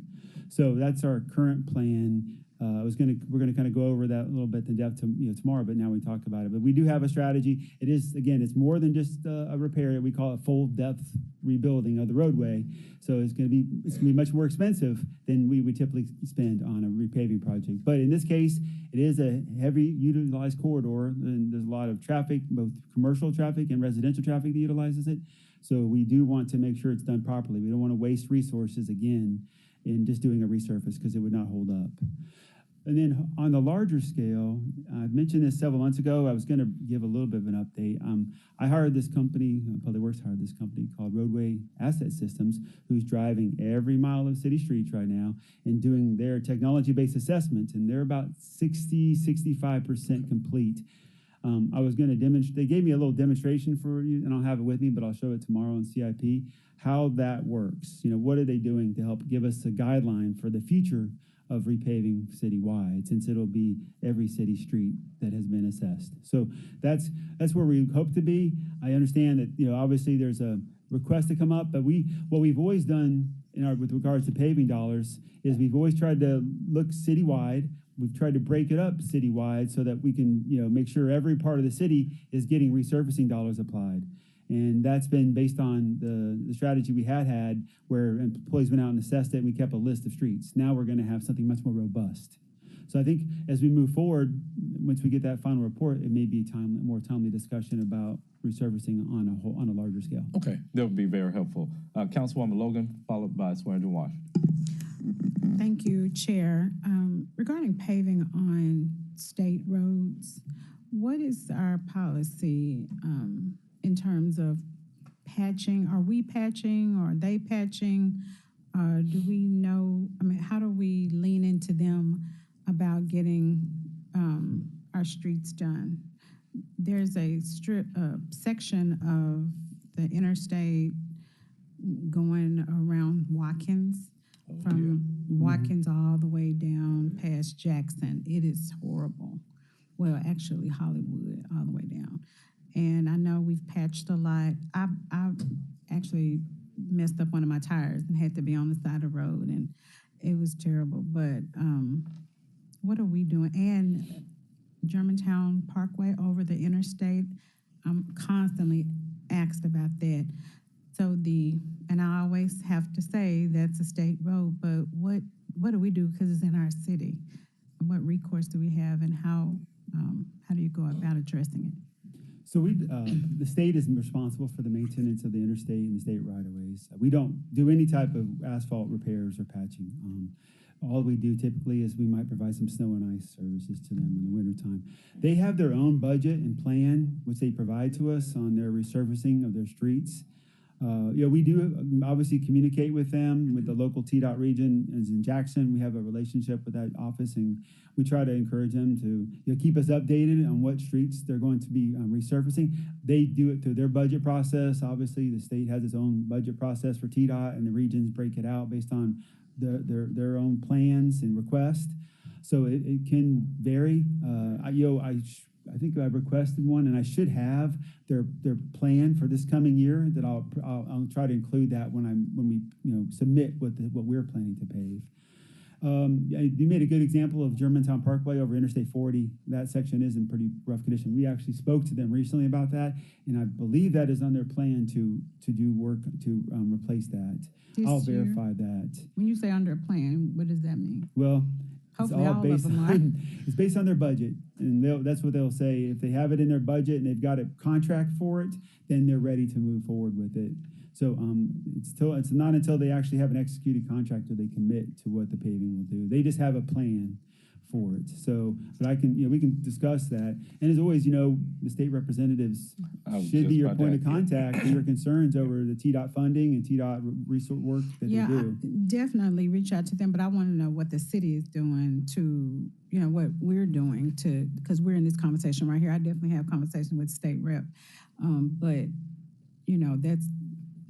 So that's our current plan. We're going to kind of go over that a little bit in depth tomorrow, but now we talk about it. But we do have a strategy. It is, again, it's more than just a repair. We call it full depth rebuilding of the roadway. So it's going to be much more expensive than we would typically spend on a repaving project. But in this case, it is a heavy utilized corridor, and there's a lot of traffic, both commercial traffic and residential traffic that utilizes it. So we do want to make sure it's done properly. We don't want to waste resources again in just doing a resurface because it would not hold up. And then on the larger scale, I mentioned this several months ago. I was going to give a little bit of an update. I hired this company, Public Works hired this company called Roadway Asset Systems, who's driving every mile of city streets right now and doing their technology-based assessments, and they're about 65% complete. I was going to demonstrate, they gave me a little demonstration for you, and I'll have it with me, but I'll show it tomorrow on CIP, how that works. What are they doing to help give us a guideline for the future of repaving citywide, since it'll be every city street that has been assessed. So that's where we hope to be. I understand that, obviously there's a request to come up, but what we've always done with regards to paving dollars is we've always tried to look citywide. We've tried to break it up citywide so that we can, make sure every part of the city is getting resurfacing dollars applied. And that's been based on the strategy we had where employees went out and assessed it, and we kept a list of streets. Now we're going to have something much more robust. So I think as we move forward, once we get that final report, it may be a more timely discussion about resurfacing on a larger scale. Okay, that would be very helpful. Councilwoman Logan, followed by Swearingen Wash. Thank you, Chair. Regarding paving on state roads, what is our policy in terms of patching? Are we patching? Or are they patching? Do we know, how do we lean into them about getting our streets done? There's a section of the interstate going around Watkins, from Watkins all the way down past Jackson. It is horrible. Well, actually Hollywood all the way down. And I know we've patched a lot. I've actually messed up one of my tires and had to be on the side of the road, and it was terrible. But what are we doing? And Germantown Parkway over the interstate, I'm constantly asked about that. So and I always have to say that's a state road, but what do we do because it's in our city? What recourse do we have, and how do you go about addressing it? So the state is responsible for the maintenance of the interstate and the state right-of-ways. We don't do any type of asphalt repairs or patching. All we do typically is we might provide some snow and ice services to them in the wintertime. They have their own budget and plan, which they provide to us on their resurfacing of their streets. We do obviously communicate with them, with the local TDOT region. As in Jackson, we have a relationship with that office, and we try to encourage them to keep us updated on what streets they're going to be resurfacing. They do it through their budget process. Obviously, the state has its own budget process for TDOT, and the regions break it out based on their own plans and requests. So it can vary. I think I've requested one, and I should have their plan for this coming year. That I'll try to include that when we submit what we're planning to pave. You made a good example of Germantown Parkway over Interstate 40. That section is in pretty rough condition. We actually spoke to them recently about that, and I believe that is on their plan to do work to replace that. I'll verify that. When you say under plan, what does that mean? Well, hopefully it's all all based of them on, it's based on their budget, and that's what they'll say. If they have it in their budget and they've got a contract for it, then they're ready to move forward with it. So it's not until they actually have an executed contract that they commit to what the paving will do. They just have a plan for it. So, but we can discuss that. And as always, the state representatives should be your point of contact for your concerns over the TDOT funding and TDOT resource work that they do. Definitely reach out to them, but I want to know what the city is doing to, what we're doing to, because we're in this conversation right here. I definitely have conversation with state rep, but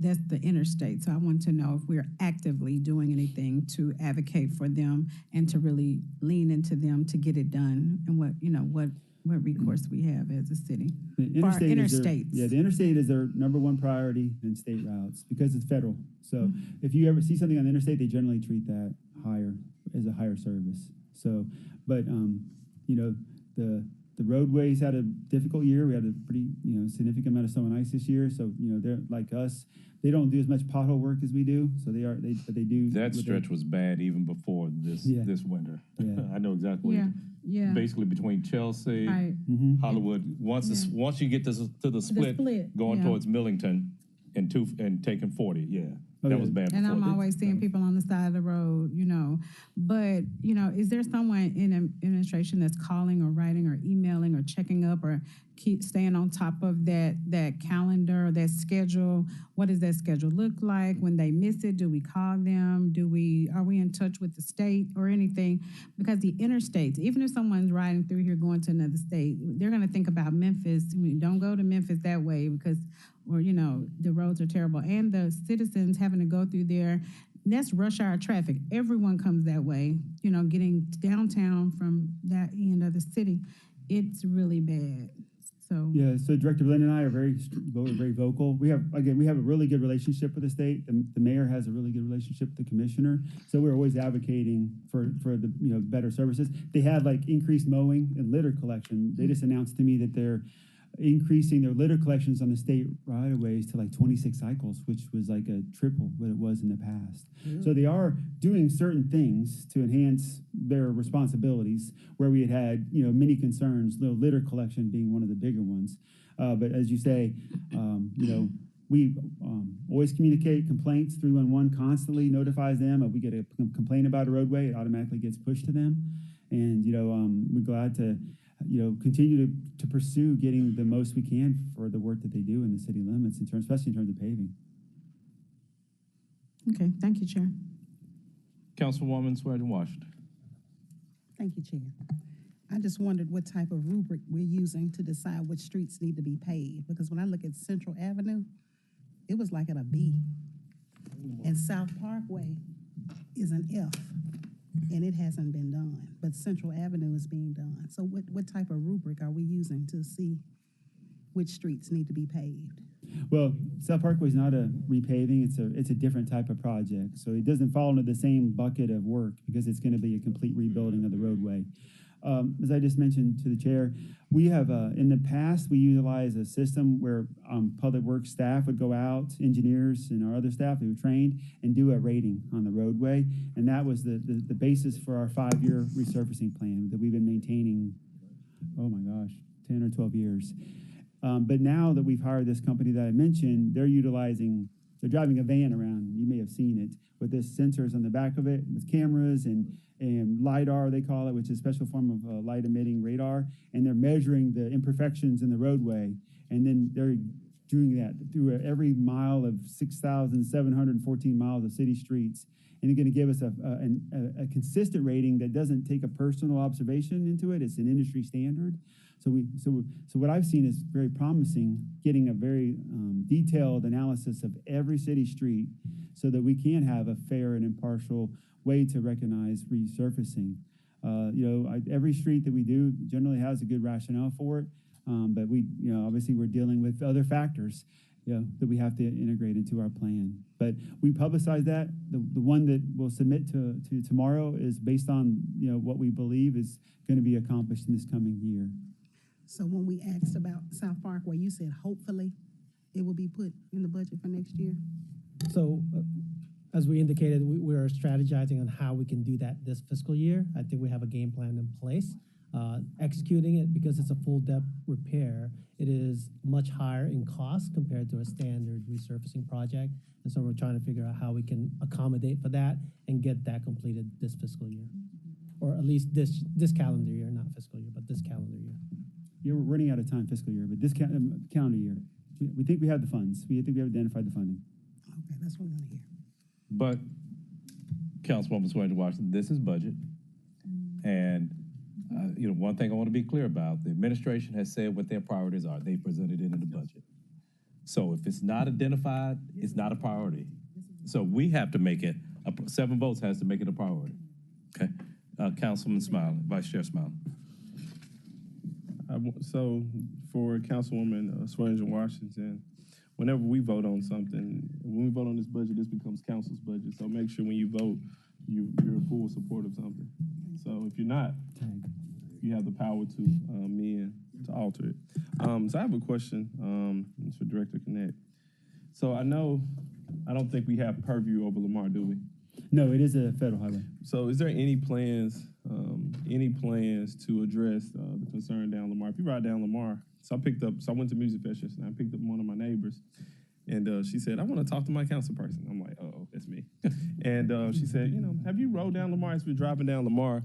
that's the interstate. So I want to know if we're actively doing anything to advocate for them and to really lean into them to get it done, and what recourse we have as a city. The interstates. The interstate is their number one priority in state routes because it's federal. So if you ever see something on the interstate, they generally treat that as a higher service. So, but the roadways had a difficult year. We had a pretty, significant amount of snow and ice this year. So, they're like us. They don't do as much pothole work as we do. So they do. That stretch was bad even before this winter. Yeah. I know exactly. Yeah. Basically between Chelsea, Hollywood. Once you get to the split, going towards Millington and taking 40. Yeah. That was bad. And I'm always seeing people on the side of the road, But, is there someone in administration that's calling or writing or emailing or checking up or keep staying on top of that calendar or that schedule? What does that schedule look like? When they miss it, do we call them? Are we in touch with the state or anything? Because the interstates, even if someone's riding through here going to another state, they're going to think about Memphis. Don't go to Memphis that way because the roads are terrible. And the citizens having to go through there, that's rush hour traffic. Everyone comes that way, getting downtown from that end of the city. It's really bad. So Director Lynn and I are very vocal. We have a really good relationship with the state. The mayor has a really good relationship with the commissioner. So we're always advocating for the better services. They had increased mowing and litter collection. They just announced to me that they're increasing their litter collections on the state right-of-ways to 26 cycles, which was a triple what it was in the past. Yeah. So they are doing certain things to enhance their responsibilities where we had many concerns, litter collection being one of the bigger ones. But as you say, we always communicate complaints. 311 constantly notifies them. If we get a complaint about a roadway, it automatically gets pushed to them. And, we're glad to continue to pursue getting the most we can for the work that they do in the city limits, especially in terms of paving. Okay, thank you, Chair. Councilwoman Swearingen Washington. Thank you, Chair. I just wondered what type of rubric we're using to decide which streets need to be paved, because when I look at Central Avenue, it was like at a B. And South Parkway is an F, and it hasn't been done, but Central Avenue is being done. So what type of rubric are we using to see which streets need to be paved? Well, South Parkway is not a repaving; it's a different type of project. So it doesn't fall into the same bucket of work because it's going to be a complete rebuilding of the roadway. As I just mentioned to the chair, we have in the past we utilized a system where public works staff would go out, engineers and our other staff who were trained, and do a rating on the roadway, and that was the basis for our 5-year resurfacing plan that we've been maintaining. Oh my gosh, 10 or 12 years. But now that we've hired this company that I mentioned, they're driving a van around. You may have seen it with this sensors on the back of it with cameras and LiDAR, they call it, which is a special form of light emitting radar. And they're measuring the imperfections in the roadway. And then they're doing that through every mile of 6,714 miles of city streets. And they're going to give us a consistent rating that doesn't take a personal observation into it. It's an industry standard. So what I've seen is very promising, getting a very detailed analysis of every city street so that we can have a fair and impartial way to recognize resurfacing. Every street that we do generally has a good rationale for it, but obviously we're dealing with other factors that we have to integrate into our plan. But we publicize that. The one that we'll submit to tomorrow is based on what we believe is going to be accomplished in this coming year. So when we asked about South Parkway, you said hopefully it will be put in the budget for next year? So, as we indicated, we are strategizing on how we can do that this fiscal year. I think we have a game plan in place. Executing it, because it's a full depth repair, it is much higher in cost compared to a standard resurfacing project. And so we're trying to figure out how we can accommodate for that and get that completed this fiscal year. Or at least this calendar year, not fiscal year, but this calendar year. Yeah, we're running out of time fiscal year, but this calendar year, we think we have the funds. We think we have identified the funding. Okay, that's what we want to hear. But, Councilwoman Swain Washington, this is budget. And, one thing I want to be clear about, the administration has said what their priorities are. They presented it in the budget. So if it's not identified, it's not a priority. So we have to make it, 7 votes has to make it a priority. Okay? Councilman Smiley, Vice Chair Smiley. So for Councilwoman Swearingen Washington, whenever we vote on something, when we vote on this budget, this becomes council's budget. So make sure when you vote, you're in full support of something. So if you're not, you have the power to amend, to alter it. So I have a question. It's for Director Connect. So I don't think we have purview over Lamar, do we? No, it is a federal highway. So is there any plans to address the concern down Lamar? If you ride down Lamar, so I went to Music Fest yesterday, I picked up one of my neighbors, and she said, I want to talk to my council person. I'm like, oh, that's me. And she said, have you rode down Lamar as we're driving down Lamar?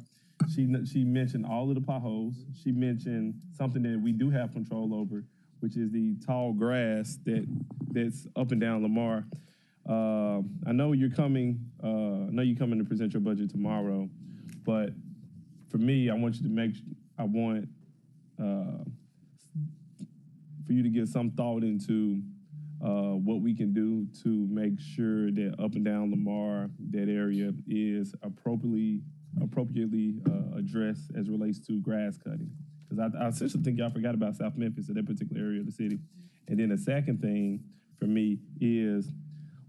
She mentioned all of the potholes. She mentioned something that we do have control over, which is the tall grass that's up and down Lamar. I know you're coming to present your budget tomorrow, but for me, I want for you to give some thought into what we can do to make sure that up and down Lamar, that area is appropriately addressed as relates to grass cutting. Because I essentially think y'all forgot about South Memphis, that particular area of the city. And then the second thing for me is,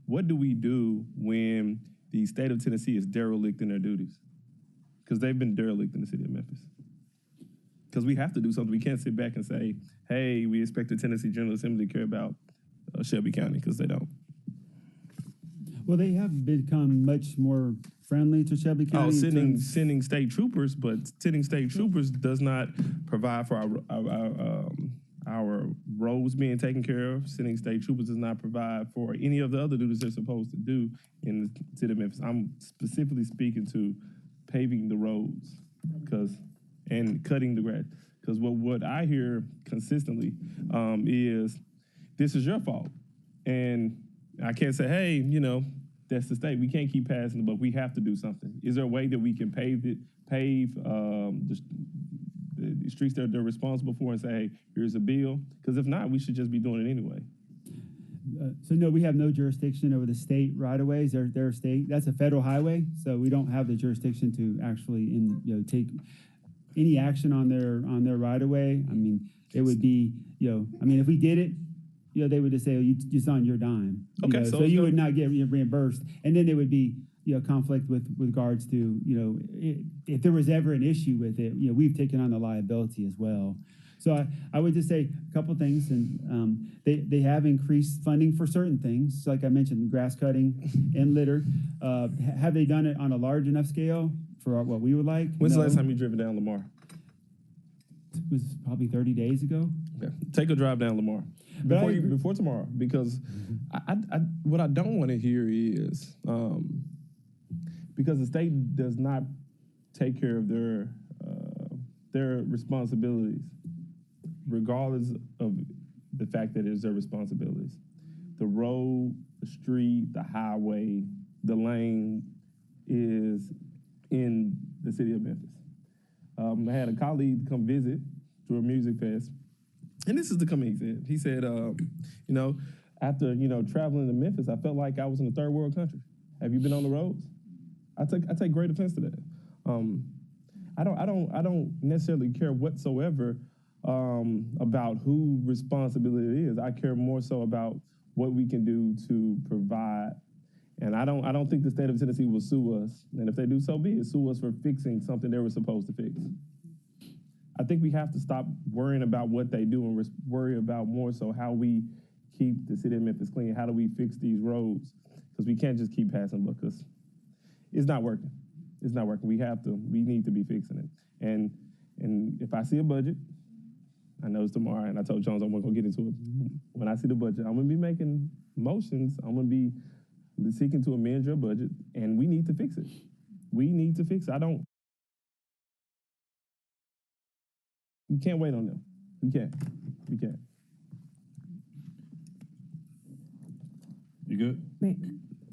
what do we do when the state of Tennessee is derelict in their duties? Because they've been derelict in the city of Memphis. Because we have to do something. We can't sit back and say, hey, we expect the Tennessee General Assembly to care about Shelby County, because they don't. Well, they have become much more friendly to Shelby County. Sending state troopers, but sending state troopers does not provide for our roads being taken care of. Sending state troopers does not provide for any of the other duties they're supposed to do in the city of Memphis. I'm specifically speaking to paving the roads and cutting the grass. Because what I hear consistently is, this is your fault. And I can't say, hey, that's the state. We can't keep passing it, but we have to do something. Is there a way that we can pave the streets that they're responsible for and say, hey, here's a bill? Because if not, we should just be doing it anyway. So no, we have no jurisdiction over the state right-of-ways. They're state. That's a federal highway, so we don't have the jurisdiction to actually take any action on their right-of-way. I mean, it would be, if we did it, they would just say, oh, it's on your dime. Okay, so you would not get reimbursed, and then there would be conflict with regards to if there was ever an issue with it. We've taken on the liability as well. So I would just say a couple things, and they have increased funding for certain things, like I mentioned, grass cutting and litter. Have they done it on a large enough scale for what we would like? When's No. the last time you driven down Lamar? It was probably 30 days ago. Okay. Take a drive down Lamar before tomorrow, because what I don't want to hear is because the state does not take care of their responsibilities, regardless of the fact that it's their responsibilities. The road, the street, the highway, the lane is in the city of Memphis. I had a colleague come visit to a music fest, and this is the comment he said. After traveling to Memphis, I felt like I was in a third world country. Have you been on the roads? I take great offense to that. I don't necessarily care whatsoever about who responsibility it is. I care more so about what we can do to provide. And I don't think the state of Tennessee will sue us. And if they do, so be it. Sue us for fixing something they were supposed to fix. I think we have to stop worrying about what they do and worry about more so how we keep the city of Memphis clean. How do we fix these roads? Because we can't just keep passing because it's not working. It's not working. We need to be fixing it. And if I see a budget, I know it's tomorrow, and I told Jones I'm going to get into it. When I see the budget, I'm going to be making motions. I'm going to be seeking to amend your budget, and we need to fix it. We need to fix it. We can't wait on them. We can't. You good?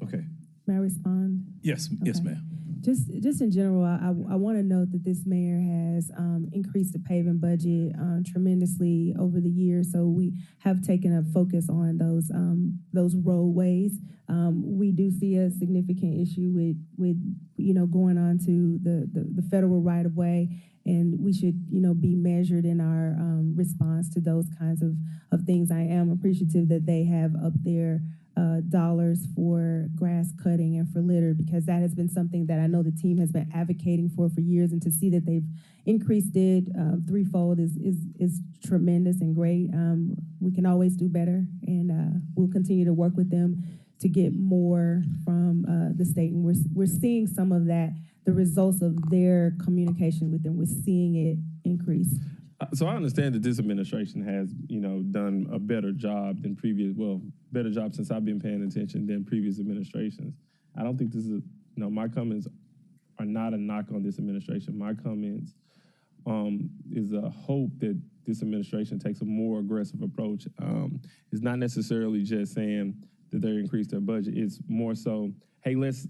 Okay. May I respond? Yes, ma'am. Just in general, I want to note that this mayor has increased the paving budget tremendously over the years. So we have taken a focus on those roadways. We do see a significant issue with going on to the federal right of way, and we should be measured in our response to those kinds of things. I am appreciative that they have up there dollars for grass cutting and for litter, because that has been something that I know the team has been advocating for years, and to see that they've increased it threefold is tremendous and great. We can always do better, and we'll continue to work with them to get more from the state, and we're seeing some of that, the results of their communication with them. We're seeing it increase. So I understand that this administration has, done a better job than better job since I've been paying attention than previous administrations. I don't think this is, my comments are not a knock on this administration. My comments is a hope that this administration takes a more aggressive approach. It's not necessarily just saying that they increase their budget. It's more so, hey, let's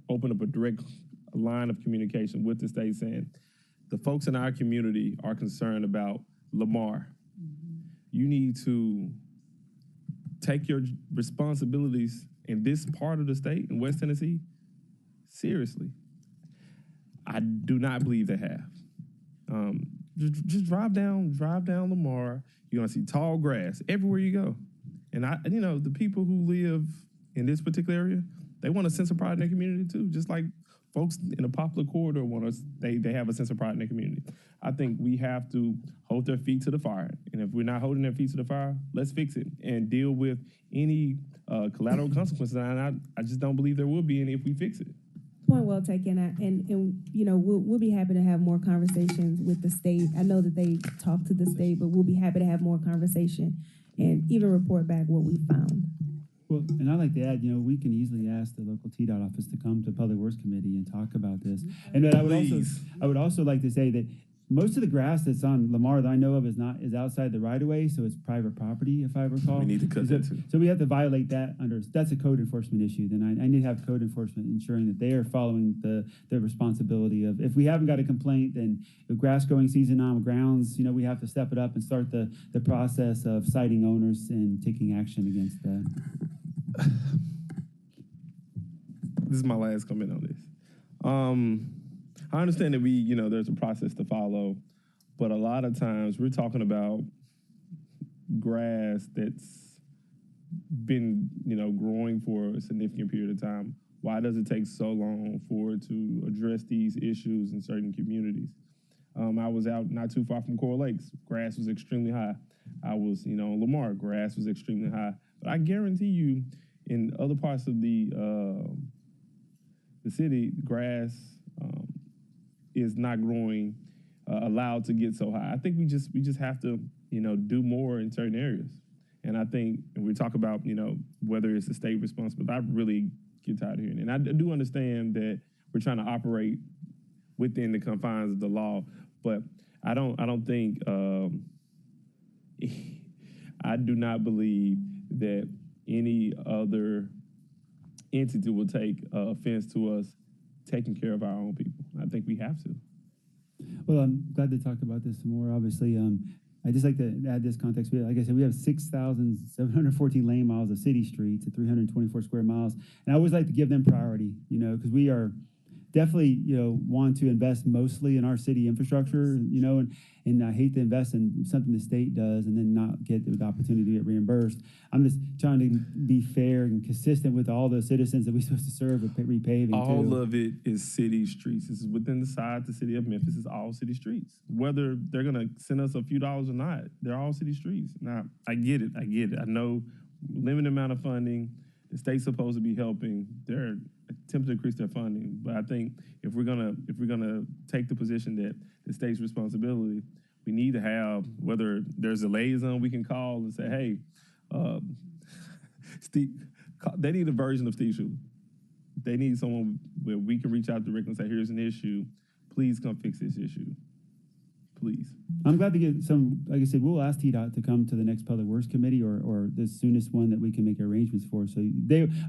open up a direct line of communication with the state saying, the folks in our community are concerned about Lamar. You need to take your responsibilities in this part of the state, in West Tennessee, seriously. I do not believe they have. Just drive down Lamar. You're gonna see tall grass everywhere you go. And the people who live in this particular area, they want a sense of pride in their community too, just like folks in the Poplar Corridor they have a sense of pride in their community. I think we have to hold their feet to the fire. And if we're not holding their feet to the fire, let's fix it and deal with any collateral consequences. And I just don't believe there will be any if we fix it. Point well taken, and we'll be happy to have more conversations with the state. I know that they talk to the state, but we'll be happy to have more conversation and even report back what we found. Well, and I'd like to add, we can easily ask the local TDOT office to come to Public Works Committee and talk about this. And then I would also like to say that Most of the grass that's on Lamar that I know of is outside the right of way, so it's private property, if I recall. We need to cut so, that too. So we have to violate that that's a code enforcement issue. Then I need to have code enforcement ensuring that they are following the responsibility of, if we haven't got a complaint, then if grass growing season on grounds, we have to step it up and start the process of citing owners and taking action against that. This is my last comment on this. I understand that there's a process to follow, but a lot of times we're talking about grass that's been, growing for a significant period of time. Why does it take so long for it to address these issues in certain communities? I was out not too far from Coral Lakes. Grass was extremely high. I was, on Lamar, grass was extremely high. But I guarantee you, in other parts of the city, grass is not growing, allowed to get so high. I think we just have to, do more in certain areas. And I think, and we talk about, whether it's the state responsibility, I really get tired of hearing it. And I do understand that we're trying to operate within the confines of the law, but I don't think, I do not believe that any other entity will take offense to us taking care of our own people. I think we have to. Well, I'm glad to talk about this some more. Obviously, I just like to add this context. Like I said, we have 6,714 lane miles of city streets at 324 square miles, and I always like to give them priority. Because we are definitely, want to invest mostly in our city infrastructure. And I hate to invest in something the state does and then not get the opportunity to get reimbursed. I'm just trying to be fair and consistent with all the citizens that we're supposed to serve with repaving. All of it is city streets. This is within the city of Memphis. It's all city streets. Whether they're going to send us a few dollars or not, they're all city streets. Now, I get it. I know limited amount of funding. The state's supposed to be helping. They're attempting to increase their funding. But I think if we're gonna take the position that the state's responsibility, we need to have, whether there's a liaison we can call and say, hey, Steve, they need a version of Steve Schuler. They need someone where we can reach out directly and say, here's an issue. Please come fix this issue. Please. I'm glad to get some, like I said, we'll ask TDOT to come to the next Public Works Committee or the soonest one that we can make arrangements for. So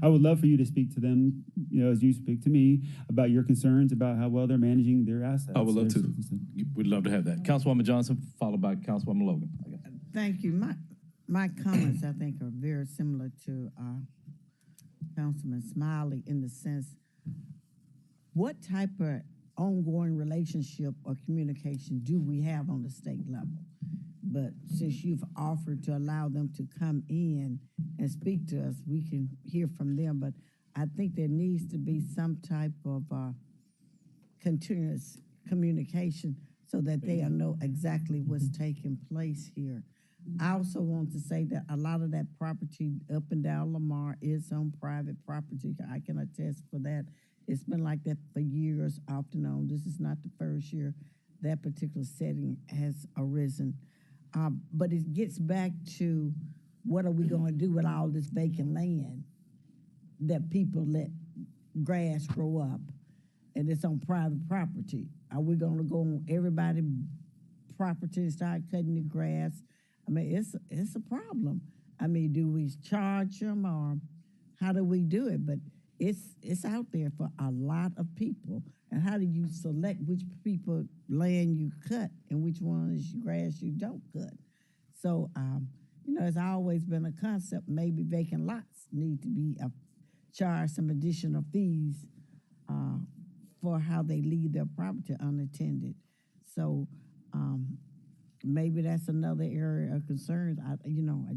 I would love for you to speak to them, as you speak to me about your concerns about how well they're managing their assets. I would love to. We'd love to have that. Councilwoman Johnson, followed by Councilwoman Logan. Thank you. My comments, I think, are very similar to Councilman Smiley in the sense, what type of ongoing relationship or communication do we have on the state level? But since you've offered to allow them to come in and speak to us, we can hear from them. But I think there needs to be some type of continuous communication so that they know exactly what's taking place here. I also want to say that a lot of that property up and down Lamar is on private property. I can attest for that. It's been like that for years, off and on. This is not the first year that particular setting has arisen. But it gets back to what are we going to do with all this vacant land that people let grass grow up and it's on private property? Are we going to go on everybody's property and start cutting the grass? I mean, it's a problem. I mean, do we charge them or how do we do it? But it's out there for a lot of people. And how do you select which people land you cut and which ones grass you don't cut? So, it's always been a concept. Maybe vacant lots need to be charged some additional fees for how they leave their property unattended. So, maybe that's another area of concern. I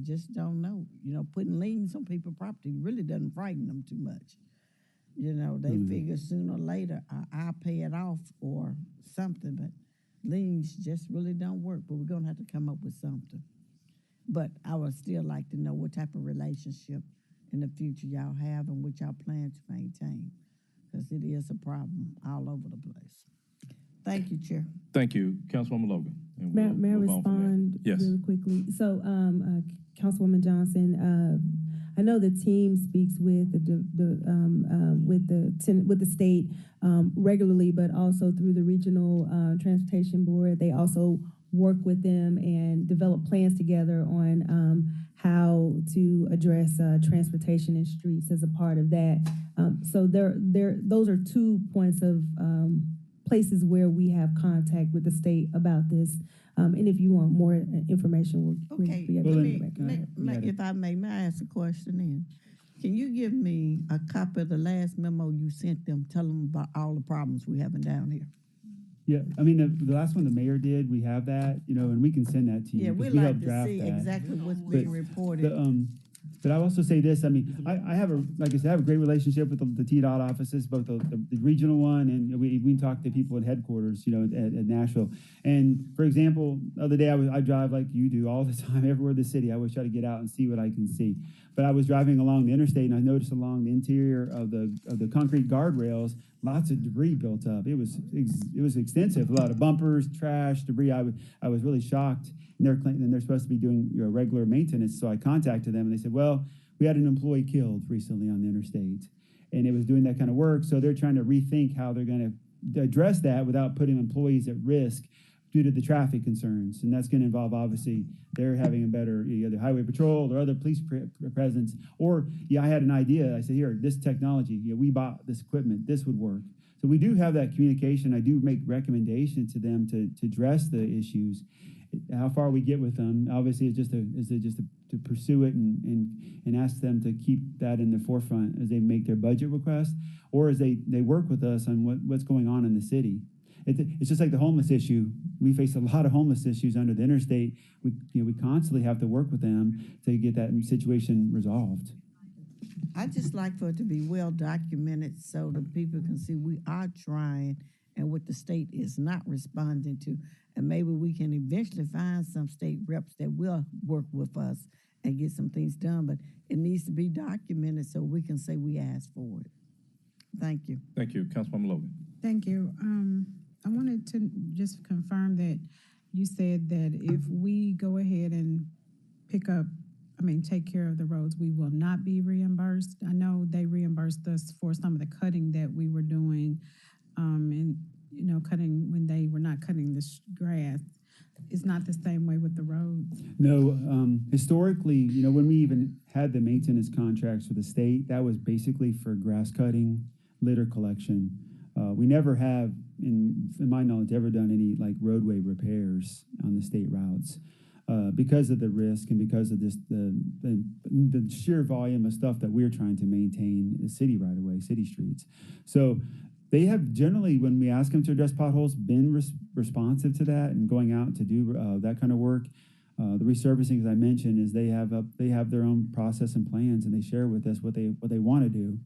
just don't know. Putting liens on people's property really doesn't frighten them too much. They figure sooner or later I'll pay it off or something, but liens just really don't work. But we're going to have to come up with something. But I would still like to know what type of relationship in the future y'all have and what y'all plan to maintain, because it is a problem all over the place. Thank you, Chair. Thank you. Councilwoman Logan. And May I move on from respond there. Yes. really quickly? So, Councilwoman Johnson, I know the team speaks with with the state regularly, but also through the regional transportation board. They also work with them and develop plans together on how to address transportation and streets as a part of that. So those are 2 points of places where we have contact with the state about this. And if you want more information, we'll Okay, be able to bring it back. if I may I ask a question then? Can you give me a copy of the last memo you sent them, tell them about all the problems we having down here? Yeah, I mean, the last one the mayor did, we have that, and we can send that to you. Yeah, 'cause we'd we like helped to draft see that. exactly what's But being reported. But I'll also say this, I mean, I have like I said, I have a great relationship with the TDOT offices, both the regional one, and we talk to people at headquarters, at Nashville. And for example, the other day I drive like you do all the time, everywhere in the city. I always try to get out and see what I can see. But I was driving along the interstate and I noticed along the interior of the concrete guardrails, lots of debris built up. It was extensive, a lot of bumpers, trash, debris. I was really shocked. And they're supposed to be doing regular maintenance. So I contacted them and they said, well, we had an employee killed recently on the interstate and it was doing that kind of work. So they're trying to rethink how they're going to address that without putting employees at risk due to the traffic concerns. And that's going to involve, obviously, they're having a better either highway patrol or other police presence. Or, I had an idea. I said, here, this technology, we bought this equipment. This would work. So we do have that communication. I do make recommendations to them to address the issues. How far we get with them, obviously, is just to pursue it and ask them to keep that in the forefront as they make their budget requests, or as they work with us on what's going on in the city. It's just like the homeless issue. We face a lot of homeless issues under the interstate. We constantly have to work with them to get that situation resolved. I just like for it to be well documented so that people can see we are trying and what the state is not responding to. And maybe we can eventually find some state reps that will work with us and get some things done. But it needs to be documented so we can say we asked for it. Thank you. Thank you. Councilwoman Logan. Thank you. I wanted to just confirm that you said that if we go ahead and take care of the roads, we will not be reimbursed. I know they reimbursed us for some of the cutting that we were doing, cutting when they were not cutting the grass. It's not the same way with the roads. No, historically, when we even had the maintenance contracts with the state, that was basically for grass cutting, litter collection. We never have, in my knowledge, ever done any roadway repairs on the state routes because of the risk and because of the sheer volume of stuff that we're trying to maintain the city right away, city streets. So they have generally, when we ask them to address potholes, been responsive to that and going out to do that kind of work. The resurfacing, as I mentioned, is they have their own process and plans, and they share with us what they want to do.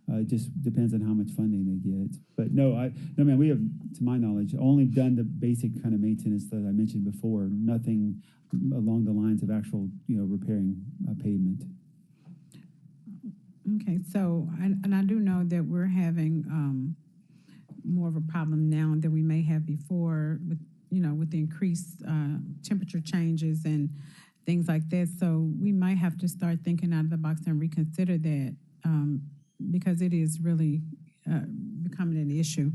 It just depends on how much funding they get. But no, man, we have, to my knowledge, only done the basic kind of maintenance that I mentioned before. Nothing along the lines of actual, repairing pavement. Okay, so, and I do know that we're having more of a problem now than we may have before with the increased temperature changes and things like that. So we might have to start thinking out of the box and reconsider that because it is really becoming an issue.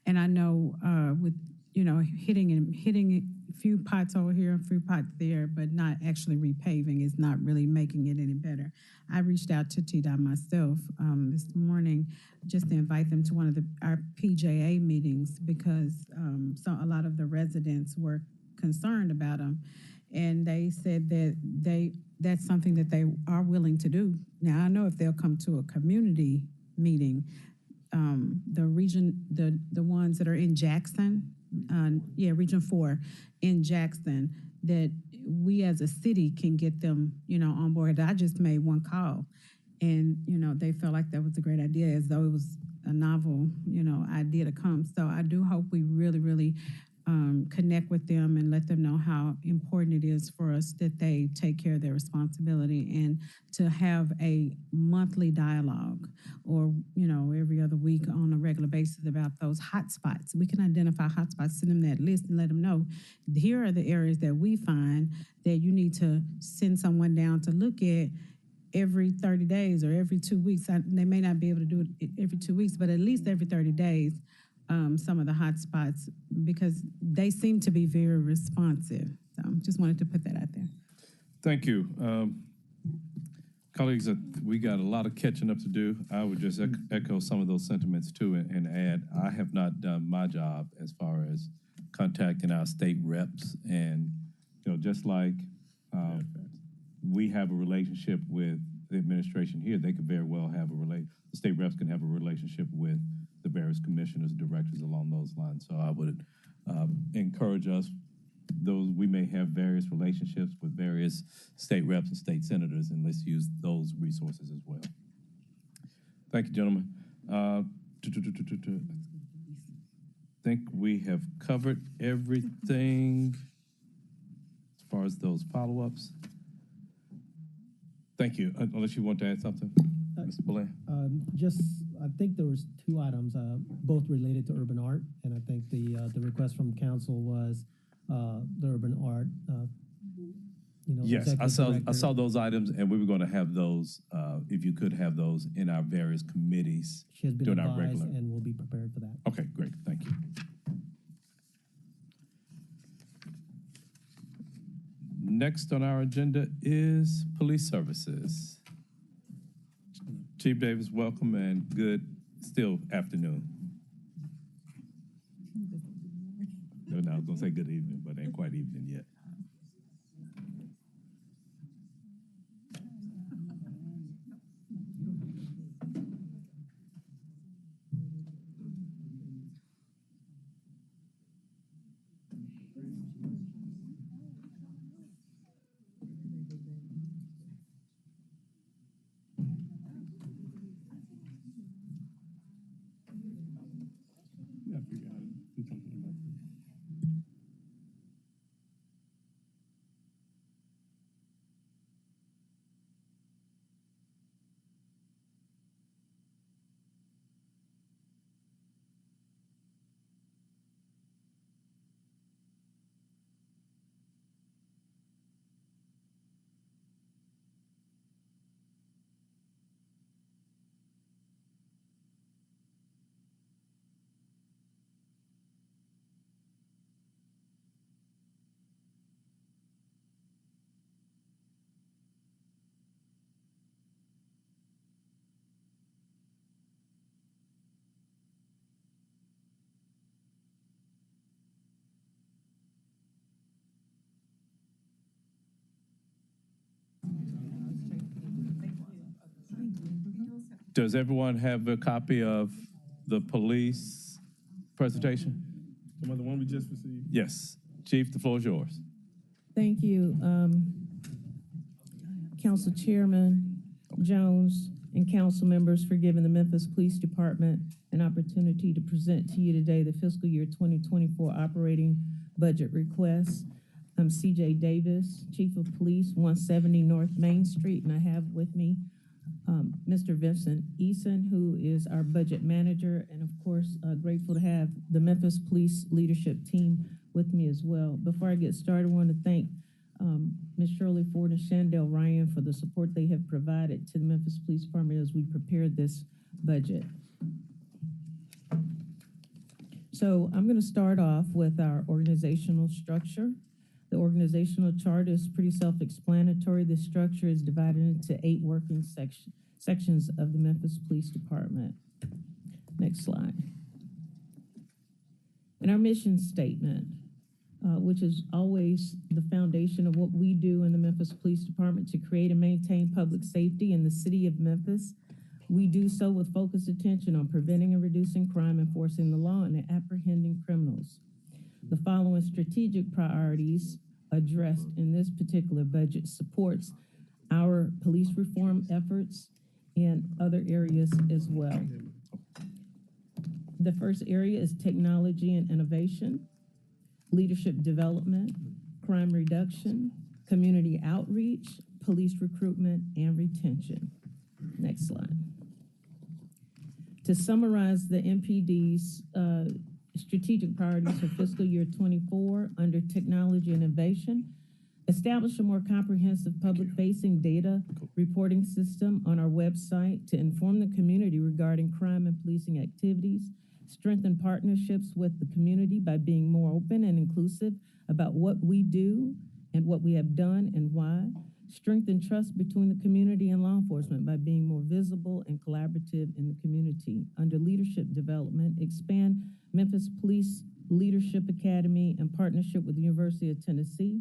And I know with, hitting a few pots over here, a few pots there, but not actually repaving is not really making it any better. I reached out to TDOT myself this morning just to invite them to one of our PJA meetings because a lot of the residents were concerned about them. And they said that that's something that they are willing to do. Now, I know if they'll come to a community meeting, the ones that are in Jackson, Region 4 in Jackson, that we as a city can get them, on board. I just made one call and, they felt like that was a great idea as though it was a novel, idea to come. So I do hope we really, really connect with them and let them know how important it is for us that they take care of their responsibility and to have a monthly dialogue or, every other week on a regular basis about those hot spots. We can identify hot spots, send them that list and let them know here are the areas that we find that you need to send someone down to look at every 30 days or every 2 weeks. They may not be able to do it every 2 weeks, but at least every 30 days, some of the hot spots, because they seem to be very responsive. So just wanted to put that out there. Thank you. Colleagues, we got a lot of catching up to do. I would just echo some of those sentiments too and add, I have not done my job as far as contacting our state reps. And, you know, just like we have a relationship with the administration here, they could very well have the state reps can have a relationship with the various commissioners, directors along those lines. So I would encourage us, we may have various relationships with various state reps and state senators, and let's use those resources as well. Thank you, gentlemen. I think we have covered everything as far as those follow-ups. Thank you. Unless you want to add something, Mr. Boulay. I think there was 2 items, both related to urban art, and I think the request from council was the urban art. Yes, I saw those items, and we were going to have those. If you could have those in our various committees She has been during our advised, regular. and we'll be prepared for that. Okay, great. Thank you. Next on our agenda is police services. Chief Davis, welcome and good still afternoon. No, I was gonna say good evening, but ain't quite evening yet. Does everyone have a copy of the police presentation? The one we just received? Yes. Chief, the floor is yours. Thank you, Council Chairman Jones and council members for giving the Memphis Police Department an opportunity to present to you today the fiscal year 2024 operating budget request. I'm CJ Davis, Chief of Police, 170 North Main Street, and I have with me Mr. Vincent Eason, who is our budget manager, and of course, grateful to have the Memphis Police leadership team with me as well. Before I get started, I want to thank Ms. Shirley Ford and Shandell Ryan for the support they have provided to the Memphis Police Department as we prepared this budget. So I'm going to start off with our organizational structure. The organizational chart is pretty self-explanatory. The structure is divided into 8 working sections of the Memphis Police Department. Next slide. And our mission statement, which is always the foundation of what we do in the Memphis Police Department to create and maintain public safety in the city of Memphis. We do so with focused attention on preventing and reducing crime, enforcing the law, and apprehending criminals. The following strategic priorities addressed in this particular budget supports our police reform efforts and other areas as well. The first area is technology and innovation, leadership development, crime reduction, community outreach, police recruitment, and retention. Next slide. To summarize the MPD's strategic priorities for fiscal year 24 under technology and innovation, Establish a more comprehensive public-facing data reporting system on our website to inform the community regarding crime and policing activities. Strengthen partnerships with the community by being more open and inclusive about what we do and what we have done and why. Strengthen trust between the community and law enforcement by being more visible and collaborative in the community. Under leadership development, expand Memphis Police Leadership Academy in partnership with the University of Tennessee.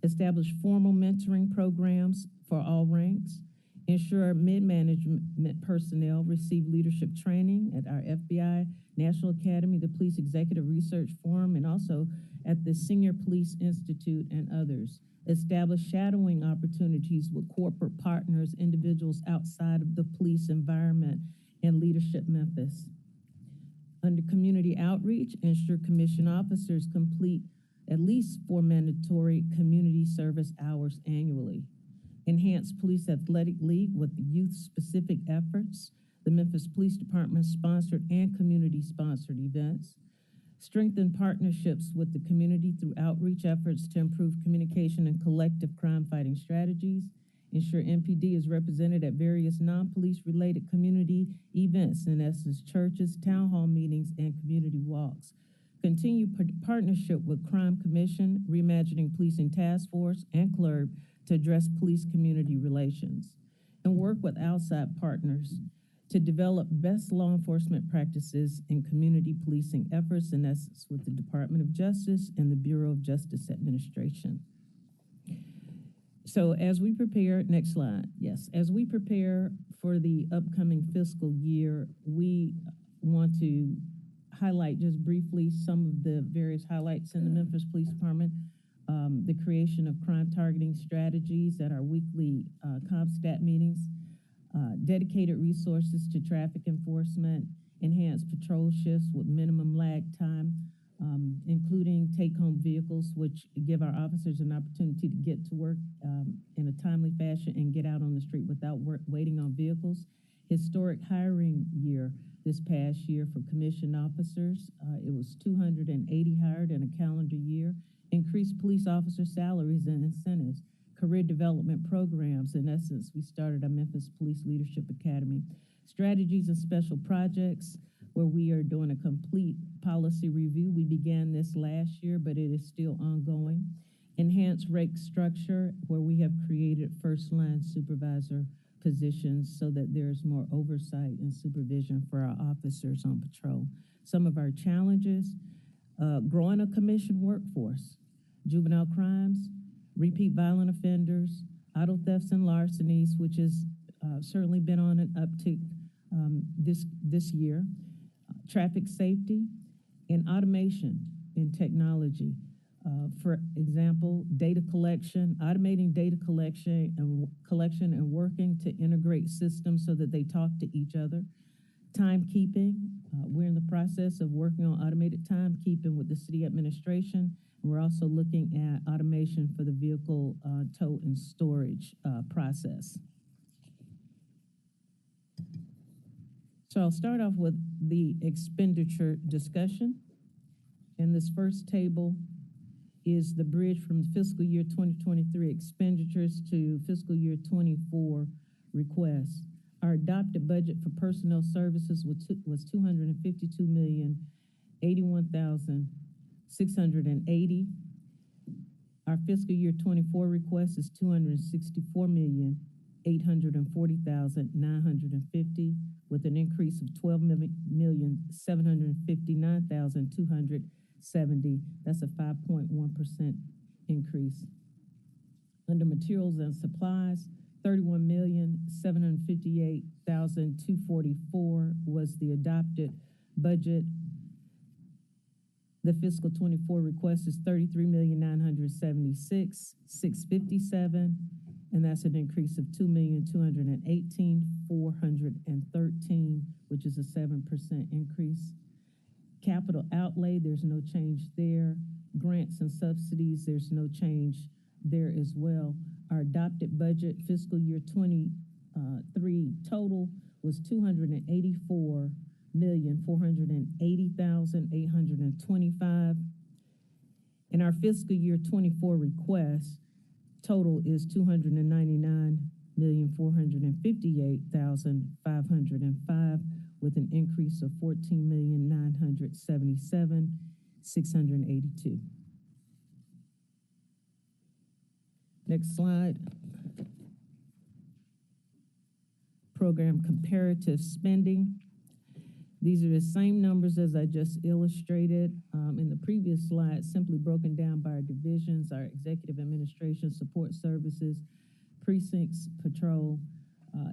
Establish formal mentoring programs for all ranks. Ensure mid-management personnel receive leadership training at our FBI National Academy, the Police Executive Research Forum, and also at the Senior Police Institute and others. Establish shadowing opportunities with corporate partners, individuals outside of the police environment, and Leadership Memphis. Under community outreach, ensure commission officers complete at least 4 mandatory community service hours annually. Enhance Police Athletic League with youth-specific efforts. The Memphis Police Department sponsored and community-sponsored events. Strengthen partnerships with the community through outreach efforts to improve communication and collective crime-fighting strategies. Ensure MPD is represented at various non-police related community events, in essence, churches, town hall meetings, and community walks. Continue partnership with Crime Commission, Reimagining Policing Task Force, and CLERB to address police-community relations. And work with outside partners to develop best law enforcement practices in community policing efforts, in essence, with the Department of Justice and the Bureau of Justice Administration. So as we prepare, next slide, yes, as we prepare for the upcoming fiscal year, we want to highlight just briefly some of the various highlights in the Memphis Police Department. The creation of crime targeting strategies at our weekly CompStat meetings, dedicated resources to traffic enforcement, enhanced patrol shifts with minimum lag time, including take-home vehicles, which give our officers an opportunity to get to work in a timely fashion and get out on the street without waiting on vehicles. Historic hiring year this past year for commissioned officers. It was 280 hired in a calendar year. Increased police officer salaries and incentives. Career development programs. In essence, we started our Memphis Police Leadership Academy. Strategies and special projects, where we are doing a complete policy review. We began this last year, but it is still ongoing. Enhanced rake structure, where we have created first-line supervisor positions so that there's more oversight and supervision for our officers on patrol. Some of our challenges, growing a commissioned workforce, juvenile crimes, repeat violent offenders, auto thefts and larcenies, which has certainly been on an uptick this year, traffic safety, and automation in technology. For example, data collection, automating data collection and working to integrate systems so that they talk to each other. Timekeeping, we're in the process of working on automated timekeeping with the city administration. We're also looking at automation for the vehicle tow and storage process. So I'll start off with the expenditure discussion. And this first table is the bridge from fiscal year 2023 expenditures to fiscal year 24 requests. Our adopted budget for personnel services was $252,081,680. Our fiscal year 24 request is $264,840,950, with an increase of $12,759,270. That's a 5.1% increase. Under materials and supplies, $31,758,244 was the adopted budget. The fiscal 24 request is $33,976,657, and that's an increase of $2,218,413, which is a 7% increase. Capital outlay, there's no change there. Grants and subsidies, there's no change there as well. Our adopted budget fiscal year 23 total was $284,480,825. And our fiscal year 24 request Total is 299,458,505, with an increase of 14,977,682. Next slide. Program comparative spending. These are the same numbers as I just illustrated in the previous slide, simply broken down by our divisions, our executive administration, support services, precincts, patrol,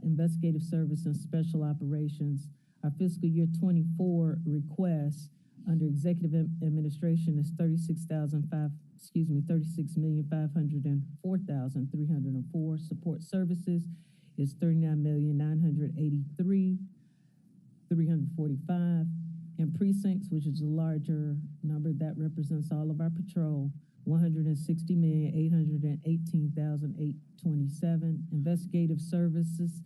investigative service, and special operations. Our fiscal year 24 request under executive administration is $36,504,304. Support services is $39,983,345, and precincts, which is a larger number that represents all of our patrol, $160,818,827. Investigative services,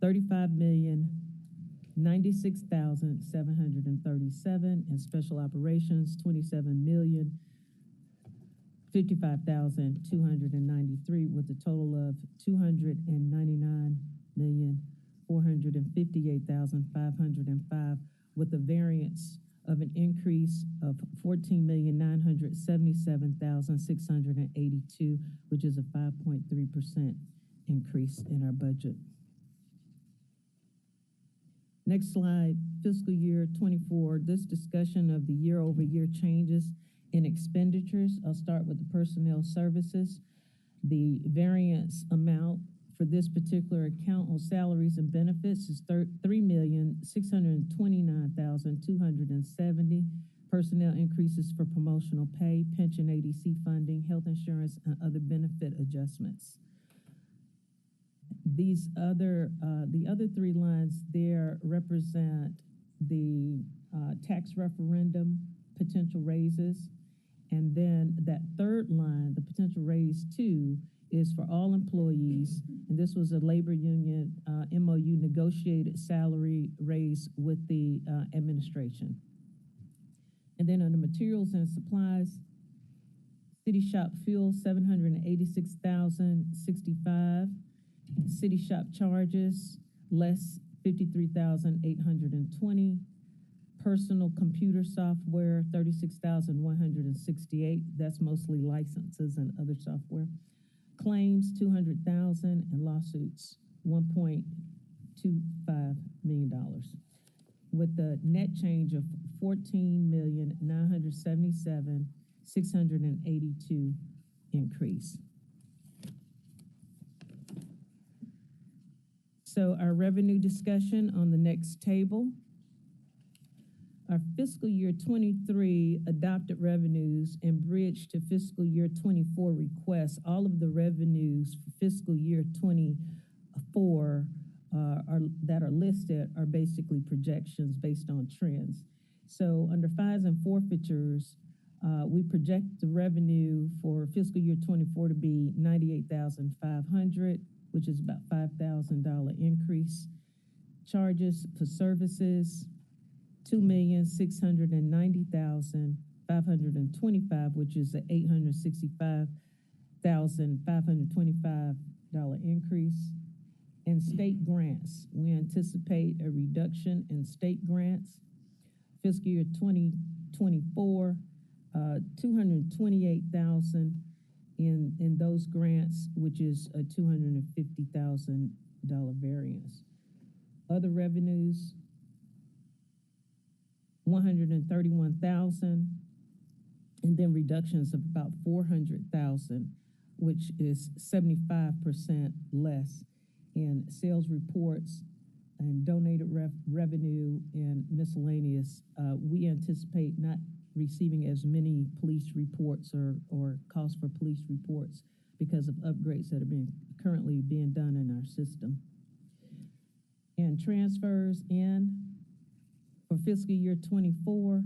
$35,096,737, and special operations, $27,055,293, with a total of $299,458,505, with a variance of an increase of $14,977,682, which is a 5.3% increase in our budget. Next slide, fiscal year 24, this discussion of the year-over-year changes in expenditures. I'll start with the personnel services. The variance amount for this particular account on salaries and benefits is $3,629,270. Personnel increases for promotional pay, pension ADC funding, health insurance, and other benefit adjustments. These other, the other three lines there represent the tax referendum potential raises. And then that third line, the potential raise 2, is for all employees. And this was a labor union MOU negotiated salary raise with the administration. And then under materials and supplies, city shop fuel, $786,065. City shop charges, less $53,820. Personal computer software, $36,168. That's mostly licenses and other software. Claims, $200,000, and lawsuits, $1.25 million, with the net change of $14,977,682 increase. So our revenue discussion on the next table. Our fiscal year 23 adopted revenues and bridge to fiscal year 24 requests, all of the revenues for fiscal year 24 that are listed are basically projections based on trends. So under fines and forfeitures, we project the revenue for fiscal year 24 to be $98,500, which is about $5,000 increase. Charges for services, $2,690,525, which is an $865,525 increase. And state grants, we anticipate a reduction in state grants. Fiscal year 2024, $228,000 in those grants, which is a $250,000 variance. Other revenues, $131,000, and then reductions of about $400,000, which is 75% less in sales reports and donated revenue and miscellaneous. We anticipate not receiving as many police reports or costs for police reports because of upgrades that are currently being done in our system. And transfers in for fiscal year 24,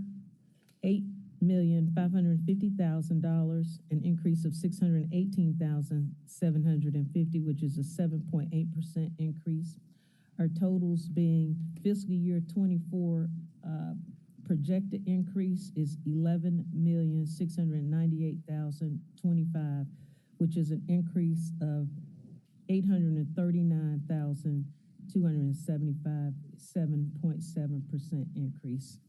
$8,550,000, an increase of $618,750, which is a 7.8% increase. Our totals being fiscal year 24 projected increase is $11,698,025, which is an increase of 839,275, 7.7% increase.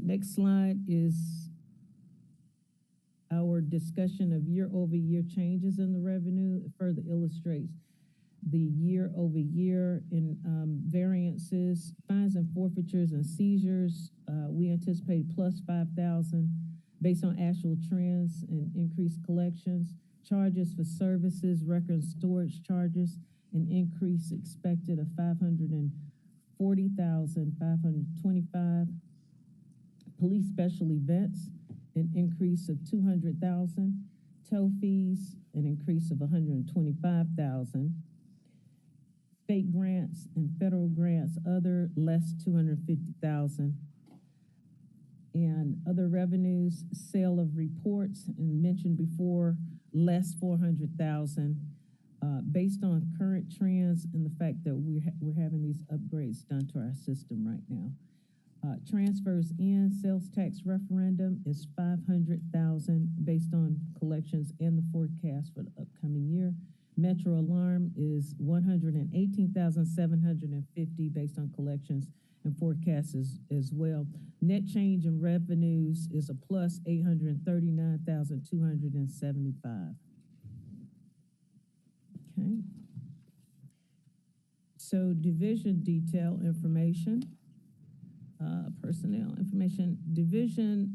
Next slide is our discussion of year-over-year changes in the revenue. It further illustrates the year-over-year in variances, fines and forfeitures and seizures. We anticipate plus 5,000 based on actual trends and increased collections. Charges for services, record and storage charges, an increase expected of 540,525. Police special events, an increase of 200,000. Tow fees, an increase of 125,000. State grants and federal grants, other, less 250,000. And other revenues, sale of reports, and mentioned before, less 400,000. Based on current trends and the fact that we're having these upgrades done to our system right now. Transfers in sales tax referendum is 500,000 based on collections and the forecast for the upcoming year. Metro alarm is 118,750 based on collections and forecasts as well. Net change in revenues is a plus 839,275. Okay. So division detail information. Personnel information division.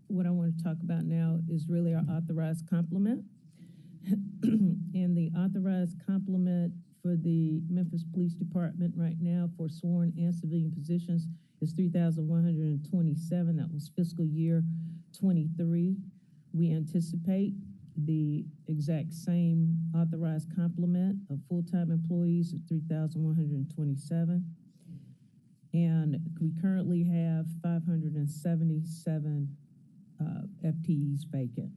What I want to talk about now is really our authorized complement. And the authorized complement for the Memphis Police Department right now for sworn and civilian positions is 3,127. That was fiscal year 23. We anticipate the exact same authorized complement of full-time employees of 3,127. And we currently have 577 FTEs vacant.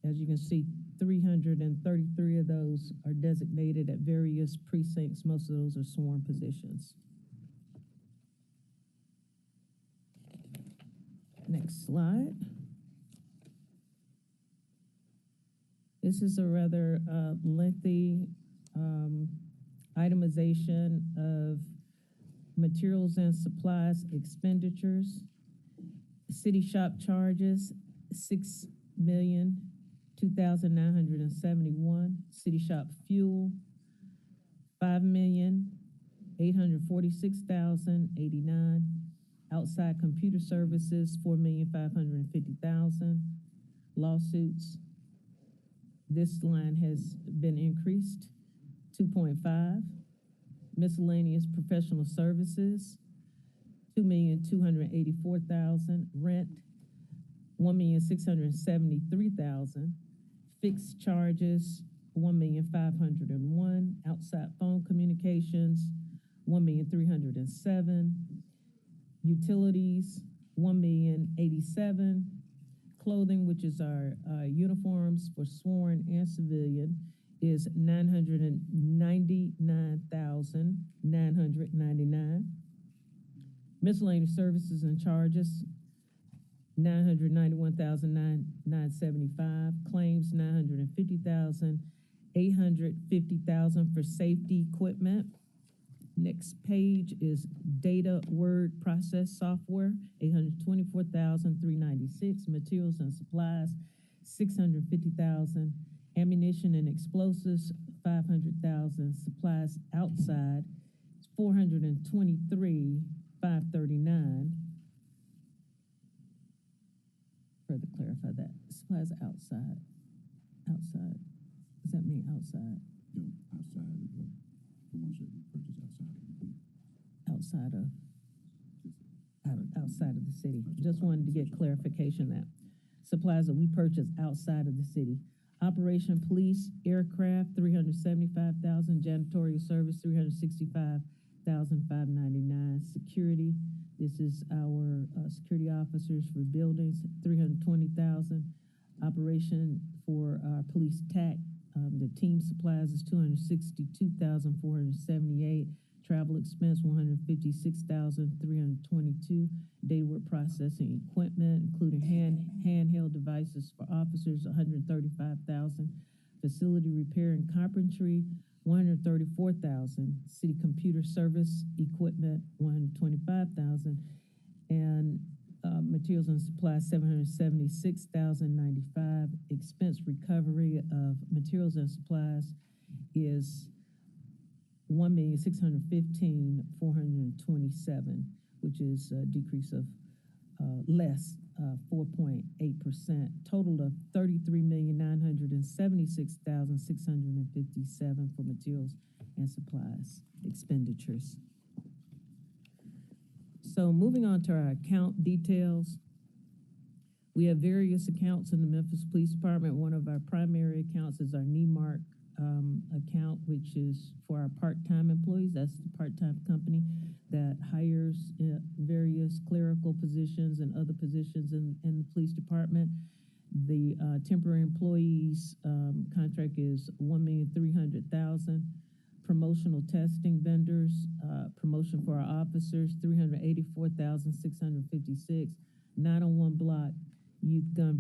As you can see, 333 of those are designated at various precincts. Most of those are sworn positions. Next slide. This is a rather lengthy itemization of materials and supplies expenditures. City shop charges, $6,002,971. City shop fuel, $5,846,089. Outside computer services, $4,550,000. Lawsuits, this line has been increased, 2.5. Miscellaneous professional services, $2,284,000. Rent, $1,673,000. Fixed charges, $1,501,000. Outside phone communications, $1,307,000. Utilities, $1,087,000. Clothing, which is our uniforms for sworn and civilian, is $999,999. Miscellaneous services and charges, $991,975. Claims, $950,000. $850,000 for safety equipment. Next page is data word process software, $824,396. Materials and supplies, $650,000. Ammunition and explosives, $500,000. Supplies outside, $423,539. Further clarify that. Supplies outside. Outside. Does that mean outside? No, outside of the ones that we purchase outside of. Outside of the city. Just wanted to get clarification that supplies that we purchase outside of the city. Operation police aircraft, $375,000. Janitorial service, $365,599. Security, this is our security officers for buildings, $320,000. Operation for our police TAC, the team supplies is $262,478. travel expense, $156,322. Data work processing equipment, including handheld devices for officers, $135,000. Facility repair and carpentry, $134,000. City computer service equipment, $125,000. And materials and supplies, $776,095. Expense recovery of materials and supplies is $1,615,427, which is a decrease of less 4.8%. Total of $33,976,657 for materials and supplies expenditures. So moving on to our account details. We have various accounts in the Memphis Police Department. One of our primary accounts is our NEMARC account, which is for our part-time employees. That's the part-time company that hires various clerical positions and other positions in the police department. The temporary employees contract is $1,300,000. Promotional testing vendors, promotion for our officers, $384,656. 901 block youth gun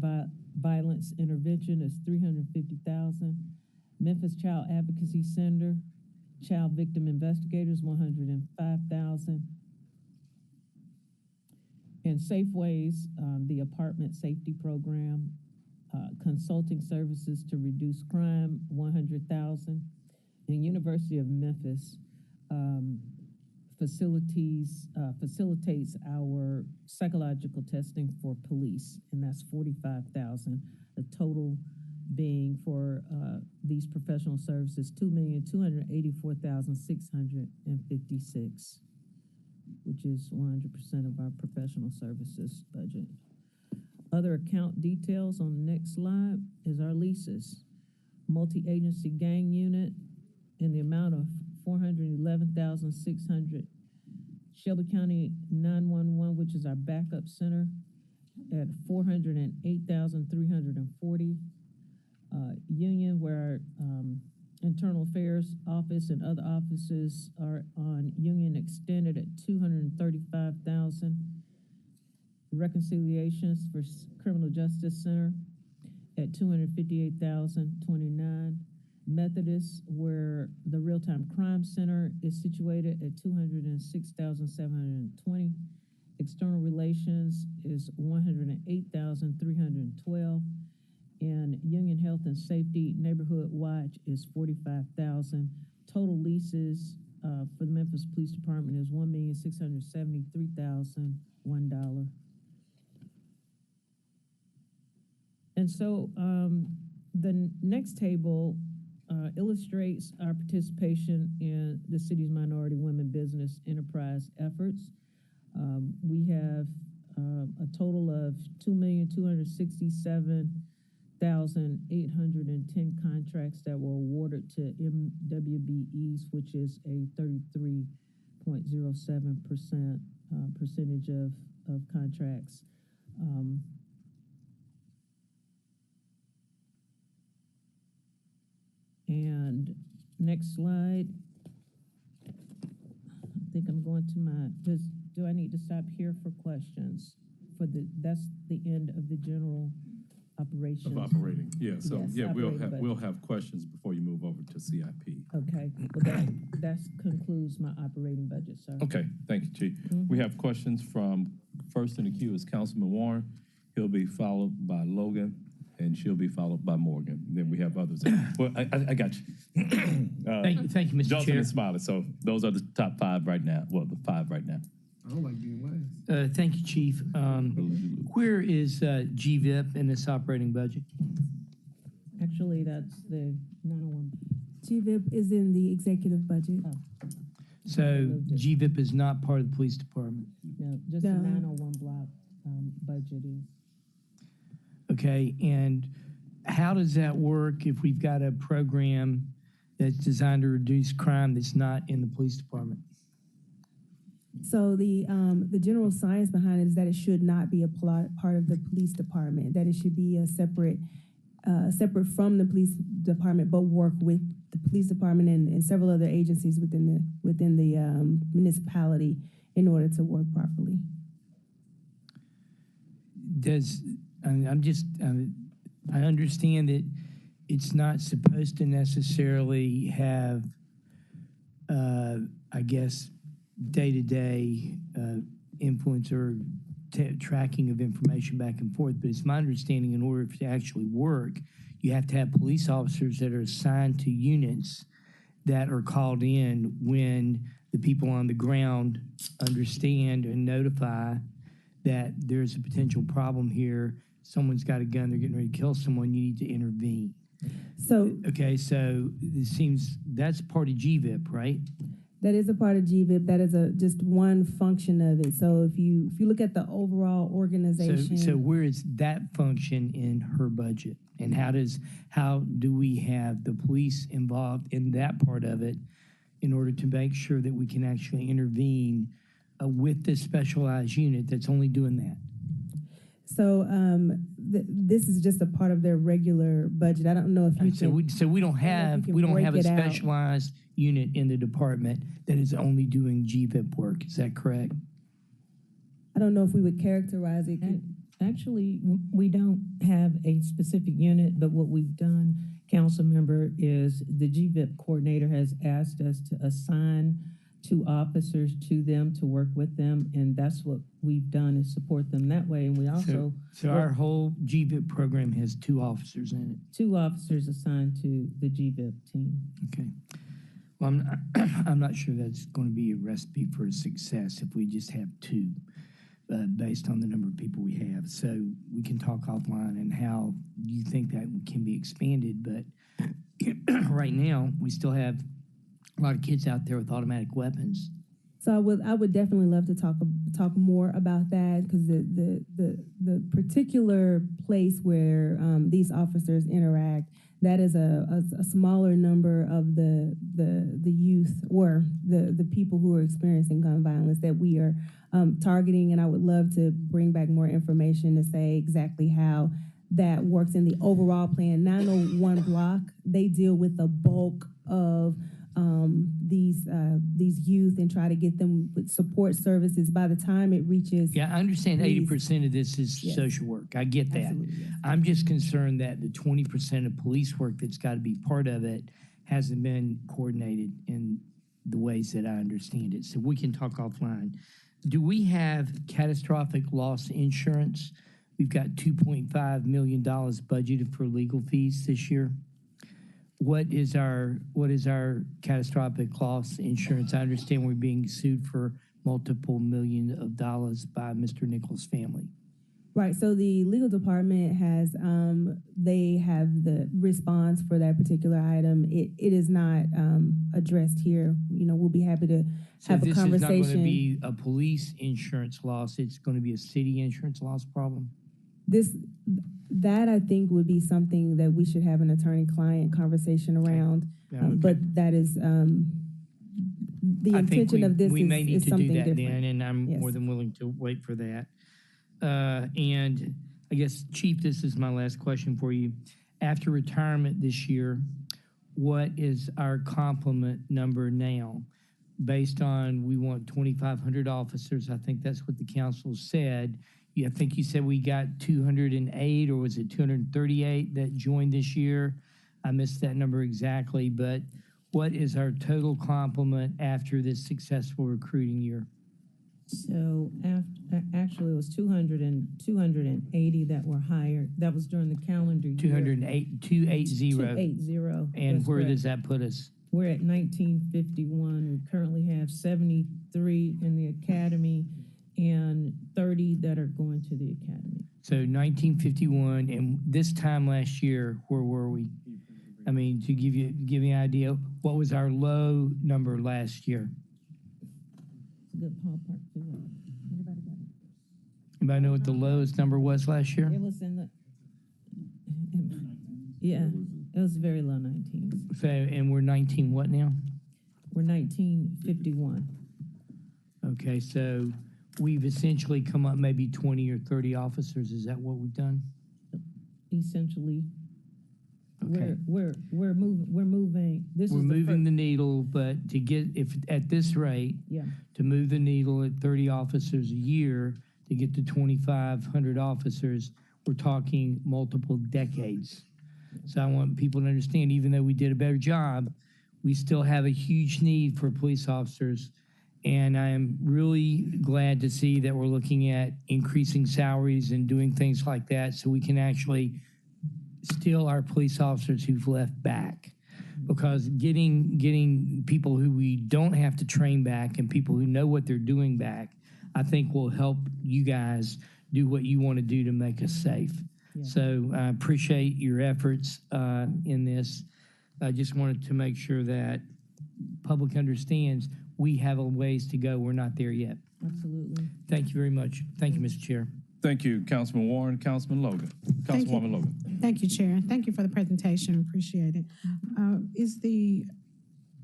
violence intervention is $350,000. Memphis Child Advocacy Center, child victim investigators, $105,000. And Safeways, the apartment safety program, consulting services to reduce crime, $100,000. And University of Memphis facilitates our psychological testing for police, and that's $45,000. The total being for these professional services, $2,284,656, which is 100% of our professional services budget. Other account details on the next slide is our leases. Multi-agency gang unit in the amount of $411,600. Shelby County 911, which is our backup center, at $408,340. Union, where our internal affairs office and other offices are on Union Extended at $235,000. Reconciliations for Criminal Justice Center at $258,029. Methodist, where the Real-Time Crime Center is situated at $206,720. External Relations is $108,312. And Union Health and Safety Neighborhood Watch is $45,000. Total leases for the Memphis Police Department is $1,673,001. And so the next table illustrates our participation in the city's minority women business enterprise efforts. We have a total of 2,267,810 contracts that were awarded to MWBEs, which is a 33.07% percentage of contracts. And next slide. I think I'm going to do I need to stop here for questions? That's the end of the general operations. Of operating, yeah. So Yes, yeah, operating we'll have questions before you move over to CIP. Okay, well that concludes my operating budget, sir. Okay, thank you, Chief. We have questions from, first in the queue is Councilman Warren. He'll be followed by Logan, and she'll be followed by Morgan. Then we have others. Well, I got you. Thank you, Mr. Johnson Chair. and Smiley. So those are the top five right now. Well, the five right now. I don't like being last. Thank you, Chief. Where is GVIP in this operating budget? Actually, that's the 901. GVIP is in the executive budget. So GVIP is not part of the police department? No, just the 901 block budget is. Okay, and how does that work if we've got a program that's designed to reduce crime that's not in the police department? So the general science behind it is that it should not be a part of the police department, that it should be a separate from the police department, but work with police department and several other agencies within the municipality in order to work properly. I understand that it's not supposed to necessarily have, I guess, day-to-day influence or tracking of information back and forth, but it's my understanding in order for it to actually work, you have to have police officers that are assigned to units that are called in when the people on the ground understand and notify that there's a potential problem here. Someone's got a gun, they're getting ready to kill someone, you need to intervene. So, okay, so it seems that's part of GVIP, right? that is a part of GVIP. That is just one function of it. So if you look at the overall organization. So where is that function in her budget? And how do we have the police involved in that part of it in order to make sure that we can actually intervene with this specialized unit that's only doing that? So this is just a part of their regular budget. I don't know if you we don't have a specialized unit in the department that is only doing GVIP work. Is that correct? I don't know if we would characterize it. Actually, we don't have a specific unit, but what we've done, council member, is the GVIP coordinator has asked us to assign 2 officers to them to work with them, and that's what we've done is support them that way. And we also so our whole GVIP program has 2 officers in it. 2 officers assigned to the GVIP team. Okay. Well, I'm not sure that's going to be a recipe for success if we just have 2, based on the number of people we have. So we can talk offline and how you think that can be expanded. But right now, we still have a lot of kids out there with automatic weapons. So I would definitely love to talk more about that, because the particular place where these officers interact, that is a smaller number of the youth or the people who are experiencing gun violence that we are targeting. And I would love to bring back more information to say exactly how that works in the overall plan. 901 block, they deal with the bulk of these youth and try to get them with support services. By the time it reaches, I understand 80% of this is social work. I get that. Yes. I'm just concerned that the 20% of police work that's got to be part of it hasn't been coordinated in the ways that I understand it. So we can talk offline. Do we have catastrophic loss insurance? We've got $2.5 million budgeted for legal fees this year. What is our catastrophic loss insurance? I understand we're being sued for multiple millions of dollars by Mr. Nichols' family. Right. So the legal department has they have the response for that particular item. It is not addressed here. We'll be happy to have a conversation. So this is not going to be a police insurance loss. It's going to be a city insurance loss problem. That I think would be something that we should have an attorney-client conversation around. But that is the intention of this. We may need to something do that different. then, and I'm more than willing to wait for that. And I guess, Chief, this is my last question for you. After retirement this year, what is our complement number now? Based on we want 2,500 officers. I think that's what the council said. I think you said we got 208, or was it 238 that joined this year? I missed that number exactly, but what is our total complement after this successful recruiting year? So actually it was 280 that were hired. That was during the calendar year. 280. 280. And where does that put us? We're at 1951. We currently have 73 in the academy and 30 that are going to the academy. So 1951, and this time last year, where were we? I mean, to give you an idea, what was our low number last year? Good ballpark figure. Anybody know what the lowest number was last year? It was in the, it was very low 19s. So, and we're 19 what now? We're 1951. Okay, so we've essentially come up maybe 20 or 30 officers. Is that what we've done? Essentially. Okay. We're moving. This We're is moving the needle, but to get, if at this rate, Yeah. to move the needle at 30 officers a year, to get to 2,500 officers, we're talking multiple decades. So I want people to understand, even though we did a better job, we still have a huge need for police officers. And I am really glad to see that we're looking at increasing salaries and doing things like that so we can actually steal our police officers who've left back. Because getting people who we don't have to train back and people who know what they're doing back, I think will help you guys do what you want to do to make us safe. Yeah. So I appreciate your efforts in this. I just wanted to make sure that public understands we have a ways to go. We're not there yet. Absolutely. Thank you very much. Thank you, Mr. Chair. Thank you, Councilman Warren. Councilman Logan. Councilwoman Logan. Thank you, Chair. Thank you for the presentation. Appreciate it. Is the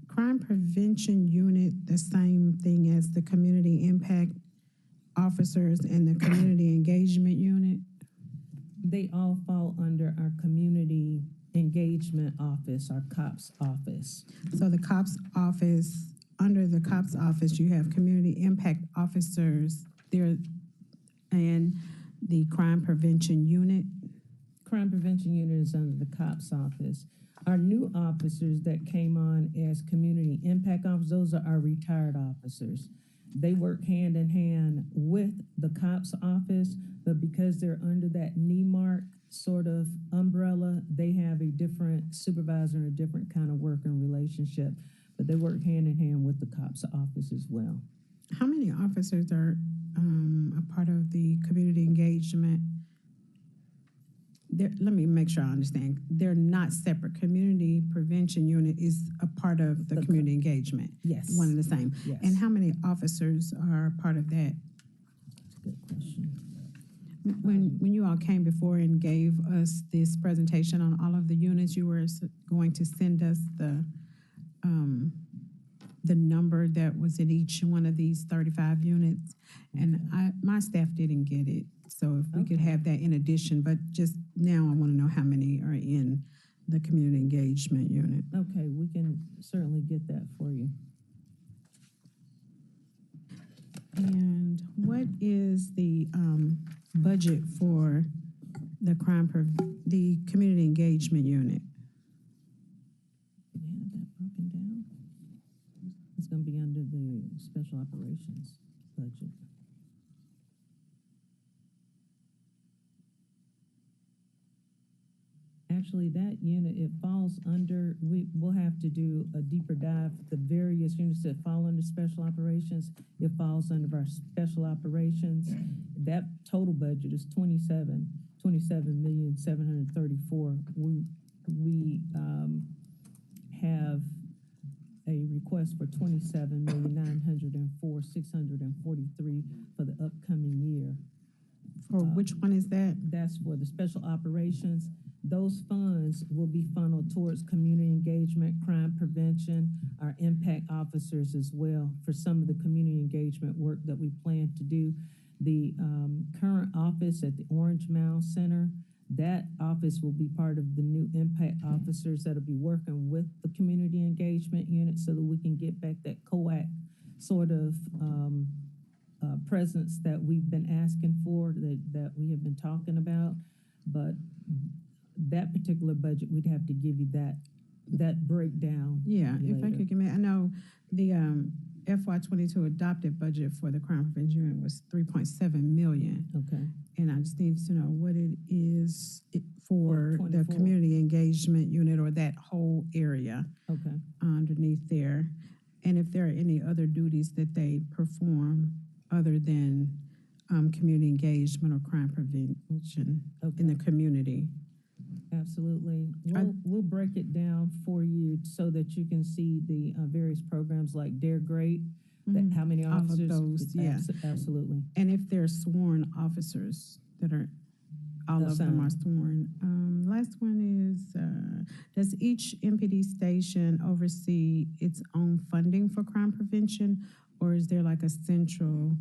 crime prevention unit the same thing as the community impact officers and the community engagement unit? They all fall under our community engagement office, our COPS office. So the COPS office, under the COPS office, you have community impact officers there and the crime prevention unit. Crime prevention unit is under the COPS office. Our new officers that came on as community impact officers, those are our retired officers. They work hand in hand with the COPS office, but because they're under that NEMARC sort of umbrella, they have a different supervisor and a different kind of working relationship, but they work hand in hand with the COPS office as well. How many officers are a part of the community engagement? Let me make sure I understand. They're not separate. Community prevention unit is a part of the community engagement. Yes. One and the same. Yes. And how many officers are part of that? Good question. When you all came before and gave us this presentation on all of the units, you were going to send us the number that was in each one of these 35 units, and my staff didn't get it. So if we could have that in addition, but just now I want to know how many are in the community engagement unit. Okay, we can certainly get that for you. And what is the budget for the the community engagement unit? We have that broken down. It's going to be under the special operations budget. Actually, that unit, it falls under, we'll have to do a deeper dive. The various units that fall under special operations, it falls under our special operations. That total budget is 27,734,000. We have a request for 27,904,643 for the upcoming year. For which one is that? That's for the special operations. Those funds will be funneled towards community engagement, crime prevention, our impact officers as well for some of the community engagement work that we plan to do. The current office at the Orange Mound Center, that office will be part of the new impact officers that'll be working with the community engagement unit so that we can get back that COAC sort of presence that we've been asking for, that we have been talking about. But that particular budget, we'd have to give you that breakdown. Yeah, if I later. could give me, I know the FY22 adopted budget for the crime prevention unit was 3.7 million. Okay. And I just need to know what it is for the 24. community engagement unit or that whole area Okay. underneath there. And if there are any other duties that they perform other than community engagement or crime prevention in the community. Absolutely. We'll break it down for you so that you can see the various programs like Dare Great, that how many All of officers. those, yeah. Absolutely. And if they're sworn officers that are, all of them are sworn. Last one is, does each MPD station oversee its own funding for crime prevention, or is there like a central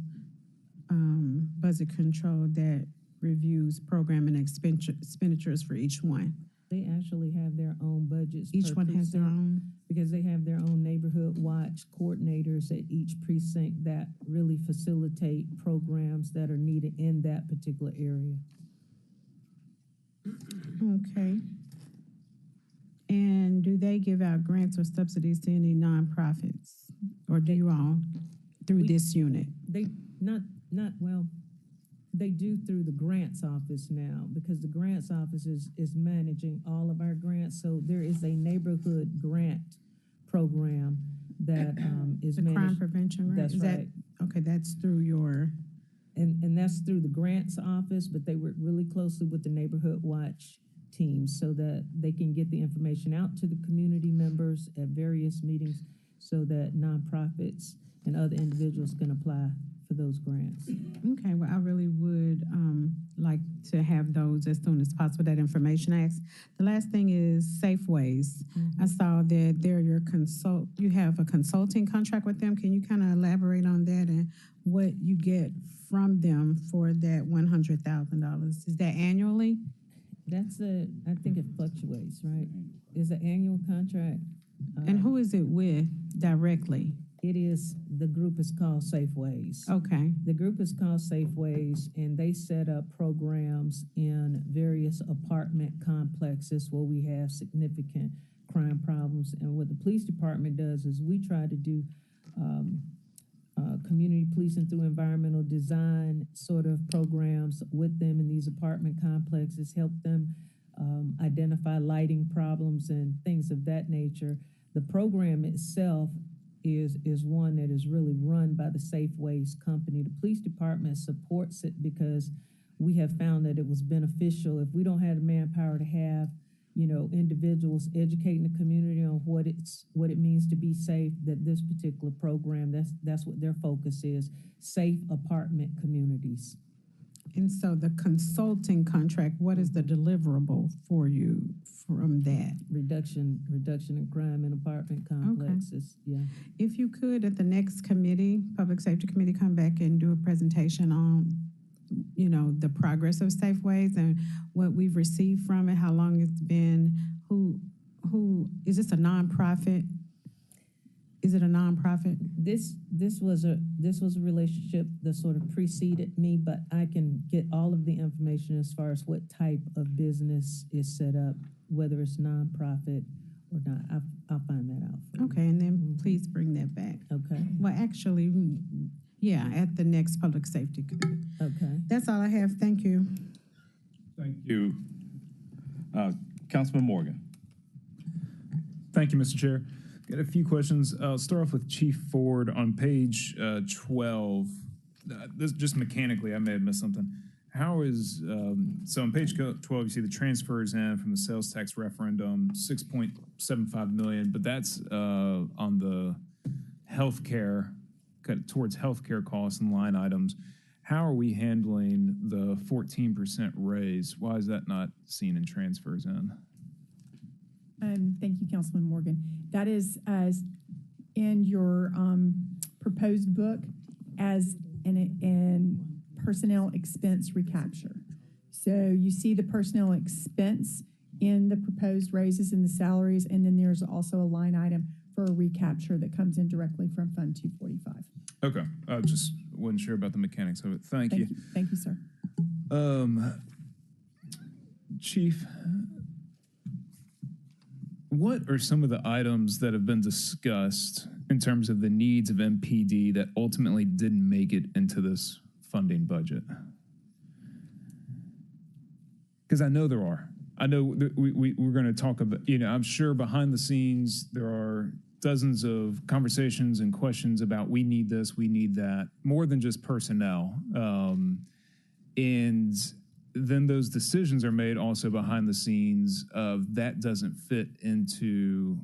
budget control that reviews program and expenditures for each one? They actually have their own budgets. Each per one has their precinct, own. because they have their own neighborhood watch coordinators at each precinct that really facilitate programs that are needed in that particular area. Okay. And do they give out grants or subsidies to any nonprofits? Or do you all, through this unit? They well, they do through the grants office now, because the grants office is managing all of our grants. So there is a neighborhood grant program that is The managed. crime prevention grant? That's Is right. that, okay, that's through your, And that's through the grants office, but they work really closely with the neighborhood watch team so that they can get the information out to the community members at various meetings so that nonprofits and other individuals can apply for those grants. okay, well, I really would like to have those as soon as possible, that information. The last thing is Safeways. I saw that they're your you have a consulting contract with them. Can you kind of elaborate on that and what you get from them for that $100,000? Is that annually? I think it fluctuates, right? It's an annual contract. And who is it with directly? The group is called Safeways. Okay. The group is called Safeways, and they set up programs in various apartment complexes where we have significant crime problems. And what the police department does is we try to do community policing through environmental design sort of programs with them in these apartment complexes, help them identify lighting problems and things of that nature. The program itself is one that is really run by the Safeways company. The police department supports it because we have found that it was beneficial. If we don't have the manpower to have, individuals educating the community on what it means to be safe, that this particular program, that's what their focus is, safe apartment communities. And so the consulting contract, what is the deliverable for you from that? Reduction in crime in apartment complexes. Okay. Yeah. If you could, at the next committee, Public Safety Committee, come back and do a presentation on, the progress of Safeways and what we've received from it, how long it's been, who is this a nonprofit? Is it a nonprofit? This was a relationship that sort of preceded me, but I can get all of the information as far as what type of business is set up, whether it's nonprofit or not. I'll find that out. Okay, and then please bring that back. Okay. Well, actually, yeah, at the next Public Safety Committee. Okay. That's all I have. Thank you. Thank you. Councilman Morgan. Thank you, Mr. Chair. Got a few questions. I'll start off with Chief Ford on page 12. This just mechanically, I may have missed something. How is, so on page 12, you see the transfers in from the sales tax referendum, 6.75 million, but that's on the healthcare, towards healthcare costs and line items. How are we handling the 14% raise? Why is that not seen in transfers in? Thank you, Councilman Morgan. That is as in your proposed book as an personnel expense recapture. So you see the personnel expense in the proposed raises in the salaries, and then there's also a line item for a recapture that comes in directly from Fund 245. Okay, I just wasn't sure about the mechanics of it. Thank you. Thank you, sir. Chief, what are some of the items that have been discussed in terms of the needs of MPD that ultimately didn't make it into this funding budget? Because I know there are. I know that we're going to talk about, I'm sure behind the scenes there are dozens of conversations and questions about we need this, we need that, more than just personnel. And then those decisions are made also behind the scenes of that doesn't fit into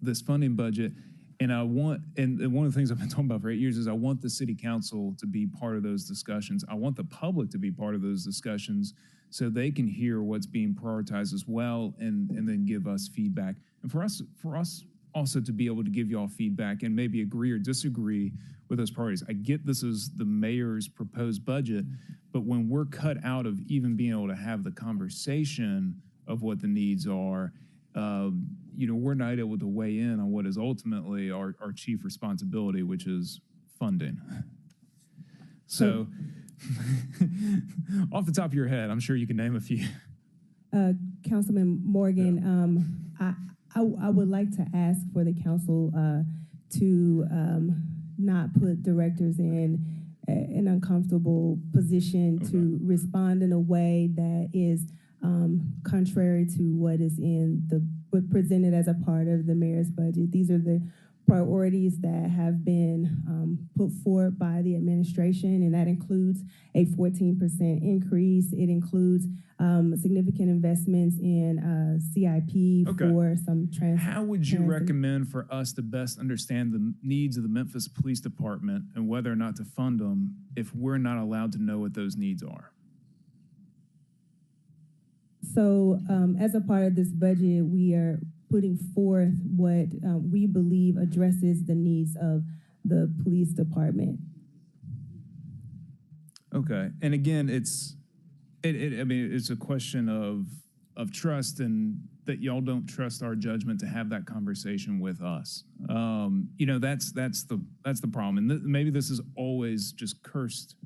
this funding budget. And one of the things I've been talking about for 8 years is I want the city council to be part of those discussions. I want the public to be part of those discussions so they can hear what's being prioritized as well and then give us feedback. And for us also to be able to give y'all feedback and maybe agree or disagree with those priorities. I get this is the mayor's proposed budget, but when we're cut out of even being able to have the conversation of what the needs are, we're not able to weigh in on what is ultimately our chief responsibility, which is funding. So, off the top of your head, I'm sure you can name a few. Councilman Morgan, I would like to ask for the council to not put directors in an uncomfortable position to respond in a way that is contrary to what is what presented as a part of the mayor's budget. These are the priorities that have been put forward by the administration, and that includes a 14% increase. It includes significant investments in CIP for some How would you recommend for us to best understand the needs of the Memphis Police Department and whether or not to fund them if we're not allowed to know what those needs are? So as a part of this budget, we are putting forth what we believe addresses the needs of the police department. Okay, and again, it's a question of trust, and that y'all don't trust our judgment to have that conversation with us. That's the problem, and maybe this is always just cursed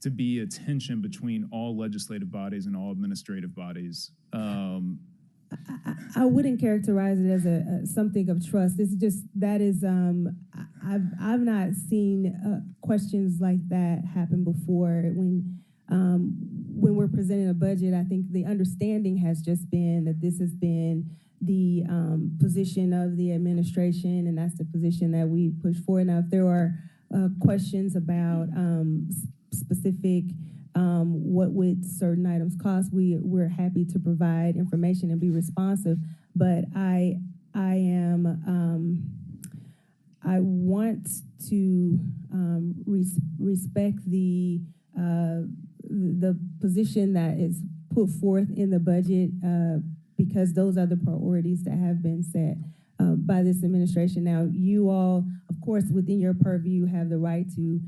to be a tension between all legislative bodies and all administrative bodies. I wouldn't characterize it as something of trust. It's just that is I've not seen questions like that happen before. When we're presenting a budget, I think the understanding has just been that this has been the position of the administration, and that's the position that we push for. Now, if there are questions about specific what would certain items cost, we're happy to provide information and be responsive. But I want to respect the position that is put forth in the budget because those are the priorities that have been set by this administration. Now, you all, of course, within your purview, have the right to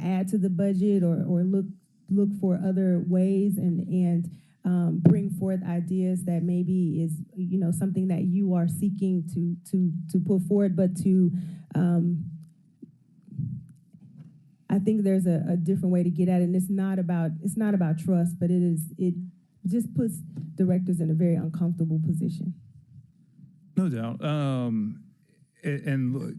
add to the budget or look for other ways and bring forth ideas that maybe is something that you are seeking to put forward, but I think there's a different way to get at it, and it's not about trust, but it just puts directors in a very uncomfortable position. No doubt. And look,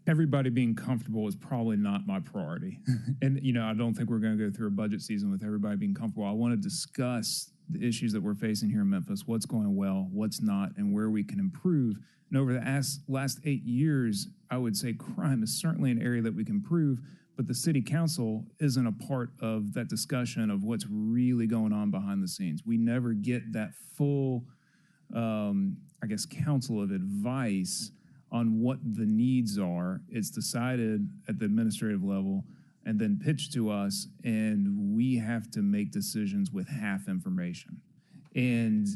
everybody being comfortable is probably not my priority. And, I don't think we're going to go through a budget season with everybody being comfortable. I want to discuss the issues that we're facing here in Memphis, what's going well, what's not, and where we can improve. And over the last 8 years, I would say crime is certainly an area that we can improve, but the city council isn't a part of that discussion of what's really going on behind the scenes. We never get that full, council of advice on what the needs are. It's decided at the administrative level and then pitched to us, and we have to make decisions with half information. And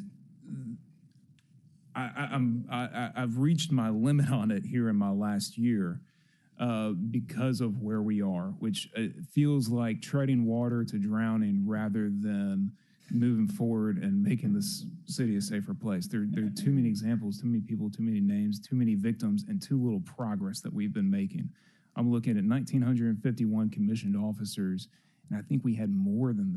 I've reached my limit on it here in my last year because of where we are, which feels like treading water to drowning rather than moving forward and making this city a safer place. There are too many examples, too many people, too many names, too many victims, and too little progress that we've been making. I'm looking at 1,951 commissioned officers, and I think we had more than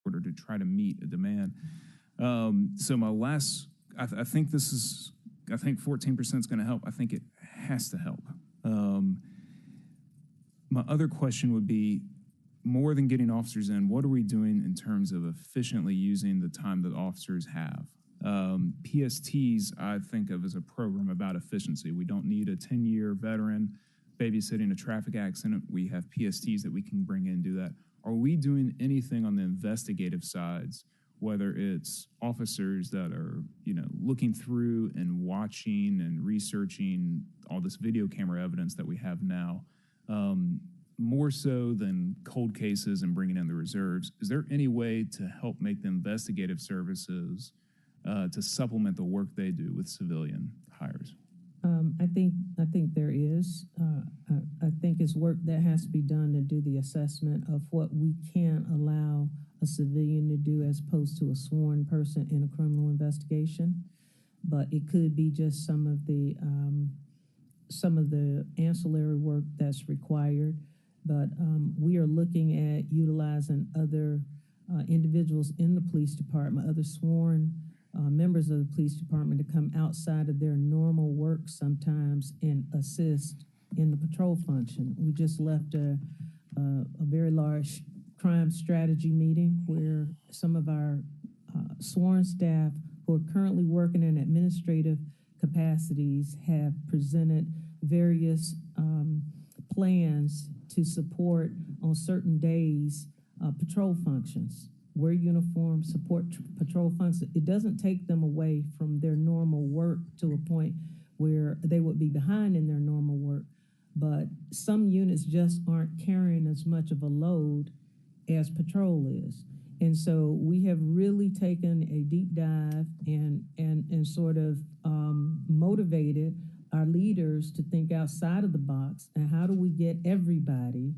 order to try to meet a demand. So my last, I think 14% is going to help. I think it has to help. My other question would be, more than getting officers in, what are we doing in terms of efficiently using the time that officers have? PSTs, I think of as a program about efficiency. We don't need a 10-year veteran babysitting a traffic accident. We have PSTs that we can bring in and do that. Are we doing anything on the investigative sides, whether it's officers that are, looking through and watching and researching all this video camera evidence that we have now, more so than cold cases and bringing in the reserves? Is there any way to help make the investigative services to supplement the work they do with civilian hires? I think there is. I think it's work that has to be done to do the assessment of what we can allow a civilian to do as opposed to a sworn person in a criminal investigation. But it could be just some of the ancillary work that's required. But we are looking at utilizing other individuals in the police department, other sworn members of the police department, to come outside of their normal work sometimes and assist in the patrol function. We just left a very large crime strategy meeting where some of our sworn staff who are currently working in administrative capacities have presented various plans to support on certain days patrol functions. Wear uniform, support patrol functions. It doesn't take them away from their normal work to a point where they would be behind in their normal work, but some units just aren't carrying as much of a load as patrol is. And so we have really taken a deep dive and sort of motivated our leaders to think outside of the box and how do we get everybody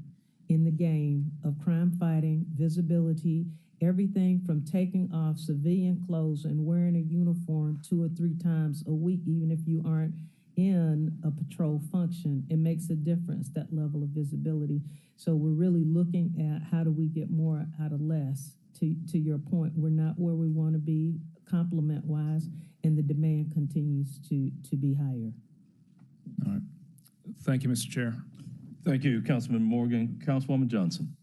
in the game of crime fighting, visibility, everything from taking off civilian clothes and wearing a uniform 2 or 3 times a week, even if you aren't in a patrol function. It makes a difference, that level of visibility. So we're really looking at how do we get more out of less. To your point, we're not where we want to be complement-wise, and the demand continues to be higher. All right. Thank you, Mr. Chair. Thank you, Councilman Morgan. Councilwoman Johnson.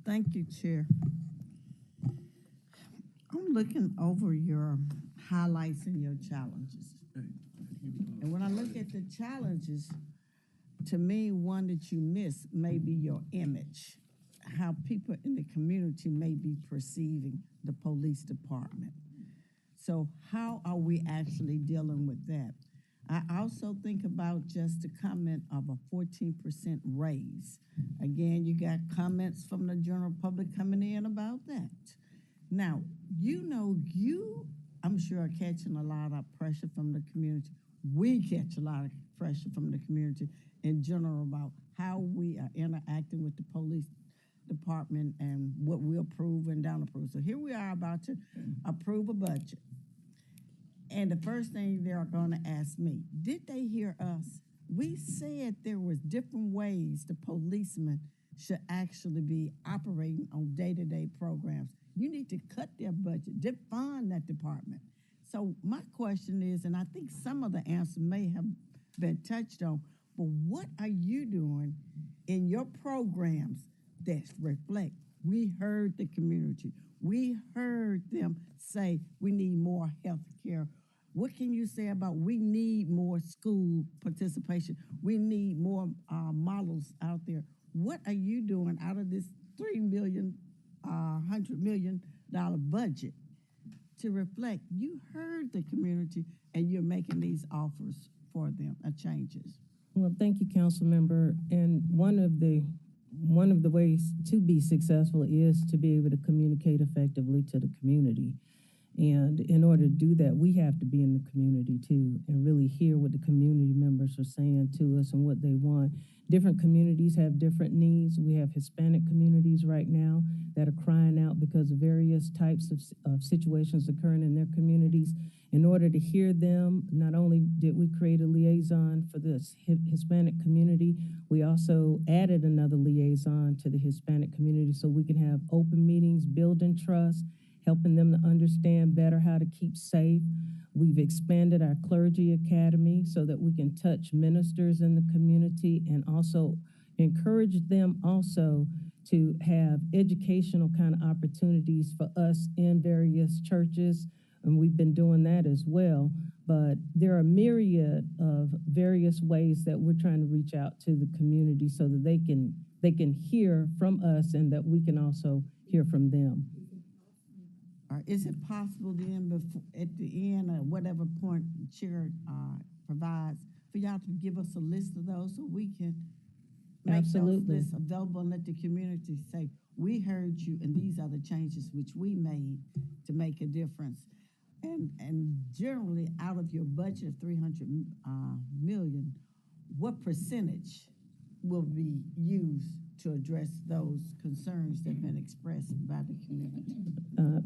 Thank you, Chair. I'm looking over your highlights and your challenges. And when I look at the challenges, to me, one that you miss may be your image, how people in the community may be perceiving the police department. So how are we actually dealing with that? I also think about just the comment of a 14% raise. Again, you got comments from the general public coming in about that. Now, I'm sure, are catching a lot of pressure from the community. We catch a lot of pressure from the community in general about how we are interacting with the police department and what we approve and don't approve. So here we are about to approve a budget. And the first thing they're going to ask me, did they hear us? We said there was different ways the policemen should actually be operating on day-to-day programs. You need to cut their budget, defund that department. So my question is, and I think some of the answers may have been touched on, but what are you doing in your programs that reflect, we heard the community, we heard them say we need more health care. What can you say about we need more school participation? We need more models out there. What are you doing out of this $100 million budget to reflect you heard the community and you're making these offers for them, changes? Well, thank you, Council Member. And one of the ways to be successful is to be able to communicate effectively to the community. And in order to do that, we have to be in the community too and really hear what the community members are saying to us and what they want. Different communities have different needs. We have Hispanic communities right now that are crying out because of various types of situations occurring in their communities. In order to hear them, not only did we create a liaison for this Hispanic community, we also added another liaison to the Hispanic community so we can have open meetings, building trust, helping them to understand better how to keep safe. We've expanded our clergy academy so that we can touch ministers in the community and also encourage them also to have educational kind of opportunities for us in various churches. And we've been doing that as well. But there are a myriad of various ways that we're trying to reach out to the community so that they can hear from us and that we can also hear from them. Is it possible then, before, at the end or whatever point the chair provides, for y'all to give us a list of those so we can make those lists available and let the community say, we heard you and these are the changes which we made to make a difference? And generally, out of your budget of $300 million, what percentage will be used to address those concerns that have been expressed by the community?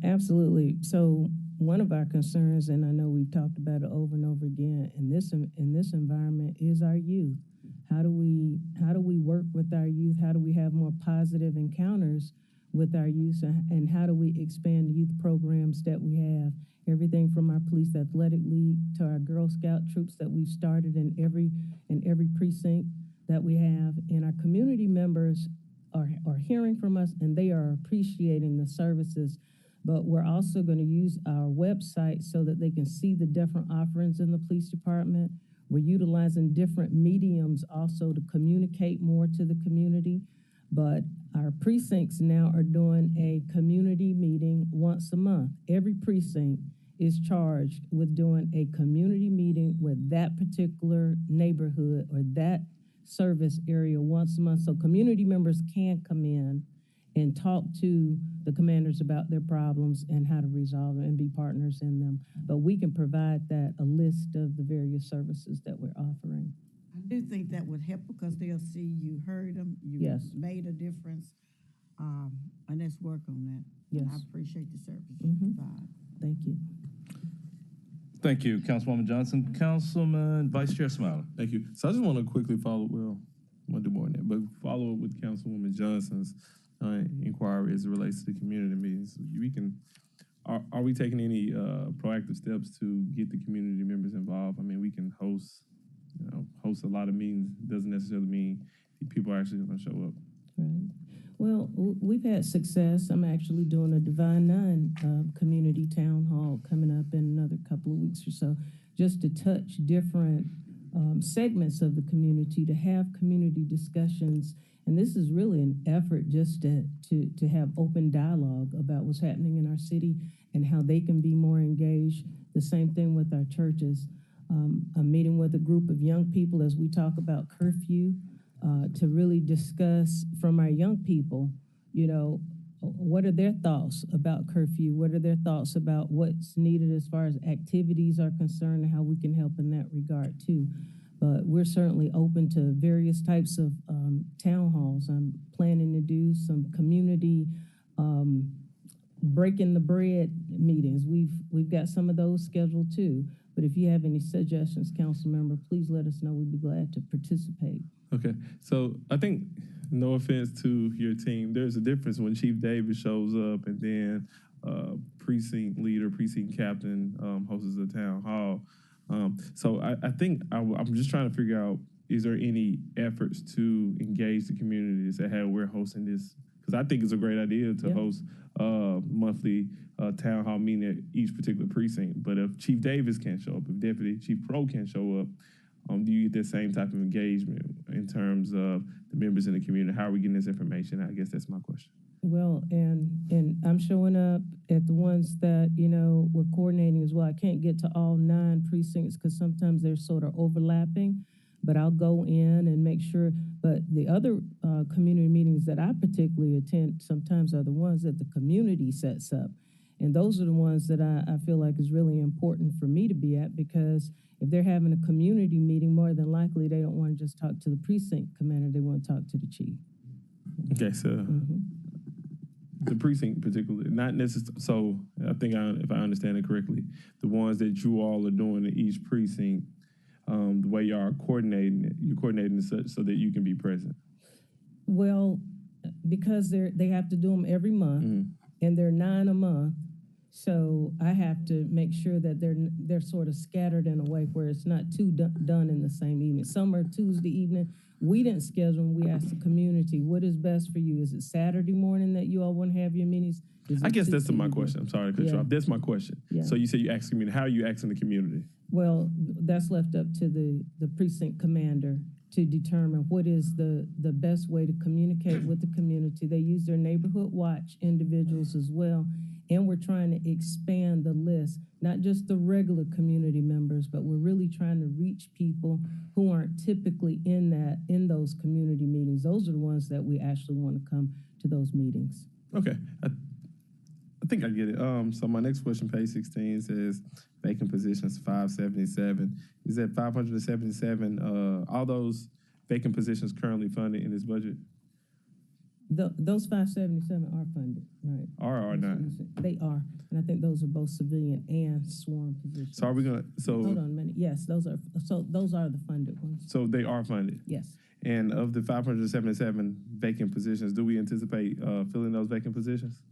Absolutely. So one of our concerns, and I know we've talked about it over and over again, in this environment is our youth. How do we work with our youth? How do we have more positive encounters with our youth? And how do we expand the youth programs that we have? Everything from our police athletic league to our Girl Scout troops that we've started in every precinct that we have. And our community members are hearing from us and they are appreciating the services. But we're also going to use our website so that they can see the different offerings in the police department. We're utilizing different mediums also to communicate more to the community. But our precincts now are doing a community meeting once a month. Every precinct is charged with doing a community meeting with that particular neighborhood or that service area once a month. So community members can come in and talk to the commanders about their problems and how to resolve them and be partners in them. But we can provide that, a list of the various services that we're offering. I do think that would help because they'll see you heard them, you made a difference, and let's work on that. Yes. And I appreciate the service you provide. Thank you. Thank you, Councilwoman Johnson. Councilman Vice Chair Smiley. Thank you. So I just want to quickly follow, well, I want to do more than that, but follow up with Councilwoman Johnson's inquiry as it relates to the community meetings. We can, are we taking any proactive steps to get the community members involved? I mean, we can host a lot of meetings. Doesn't necessarily mean people are actually going to show up. Right. Well, we've had success. I'm actually doing a Divine Nine community town hall coming up in another couple of weeks or so, just to touch different segments of the community, to have community discussions. And this is really an effort just to have open dialogue about what's happening in our city and how they can be more engaged. The same thing with our churches. I'm meeting with a group of young people as we talk about curfew to really discuss from our young people, what are their thoughts about curfew? What are their thoughts about what's needed as far as activities are concerned and how we can help in that regard too. But we're certainly open to various types of town halls. I'm planning to do some community breaking the bread meetings. We've got some of those scheduled too. But if you have any suggestions, council member, please let us know. We'd be glad to participate. Okay, so I think, no offense to your team, there's a difference when Chief Davis shows up and then precinct leader, precinct captain hosts the town hall. So I think I'm just trying to figure out, is there any efforts to engage the community to say, hey, we're hosting this? Because I think it's a great idea to host monthly town hall meeting at each particular precinct. But if Chief Davis can't show up, if Deputy Chief Pro can't show up, do you get that same type of engagement in terms of the members in the community? How are we getting this information? I guess that's my question. Well, and I'm showing up at the ones that, we're coordinating as well. I can't get to all 9 precincts because sometimes they're sort of overlapping, but I'll go in and make sure. But the other community meetings that I particularly attend sometimes are the ones that the community sets up. And those are the ones that I feel like is really important for me to be at, because if they're having a community meeting, more than likely they don't want to just talk to the precinct commander, they want to talk to the chief. Okay, so the precinct particularly, not necessarily, so I think if I understand it correctly, the ones that you all are doing in each precinct, the way you are coordinating it, you're coordinating it so that you can be present. Well, because they have to do them every month, and they're 9 a month, so I have to make sure that they're sort of scattered in a way where it's not too done in the same evening. Some are Tuesday evening. We didn't schedule them. We asked the community, what is best for you? Is it Saturday morning that you all want to have your meetings? I guess that's my question. I'm sorry to cut you off. That's my question. Yeah. So you said you asked the community. How are you asking the community? Well, that's left up to the precinct commander to determine what is the best way to communicate with the community. They use their neighborhood watch individuals as well. And we're trying to expand the list, not just the regular community members, but we're really trying to reach people who aren't typically in those community meetings. Those are the ones that we actually want to come to those meetings. Okay. I think I get it. So my next question, page 16, says vacant positions 577. Is that 577? All those vacant positions currently funded in this budget? Those 577 are funded, right? Are or not? They are, and I think those are both civilian and sworn positions. So are we gonna? Hold on a minute. Yes, those are the funded ones. So they are funded. Yes. And of the 577 vacant positions, do we anticipate filling those vacant positions?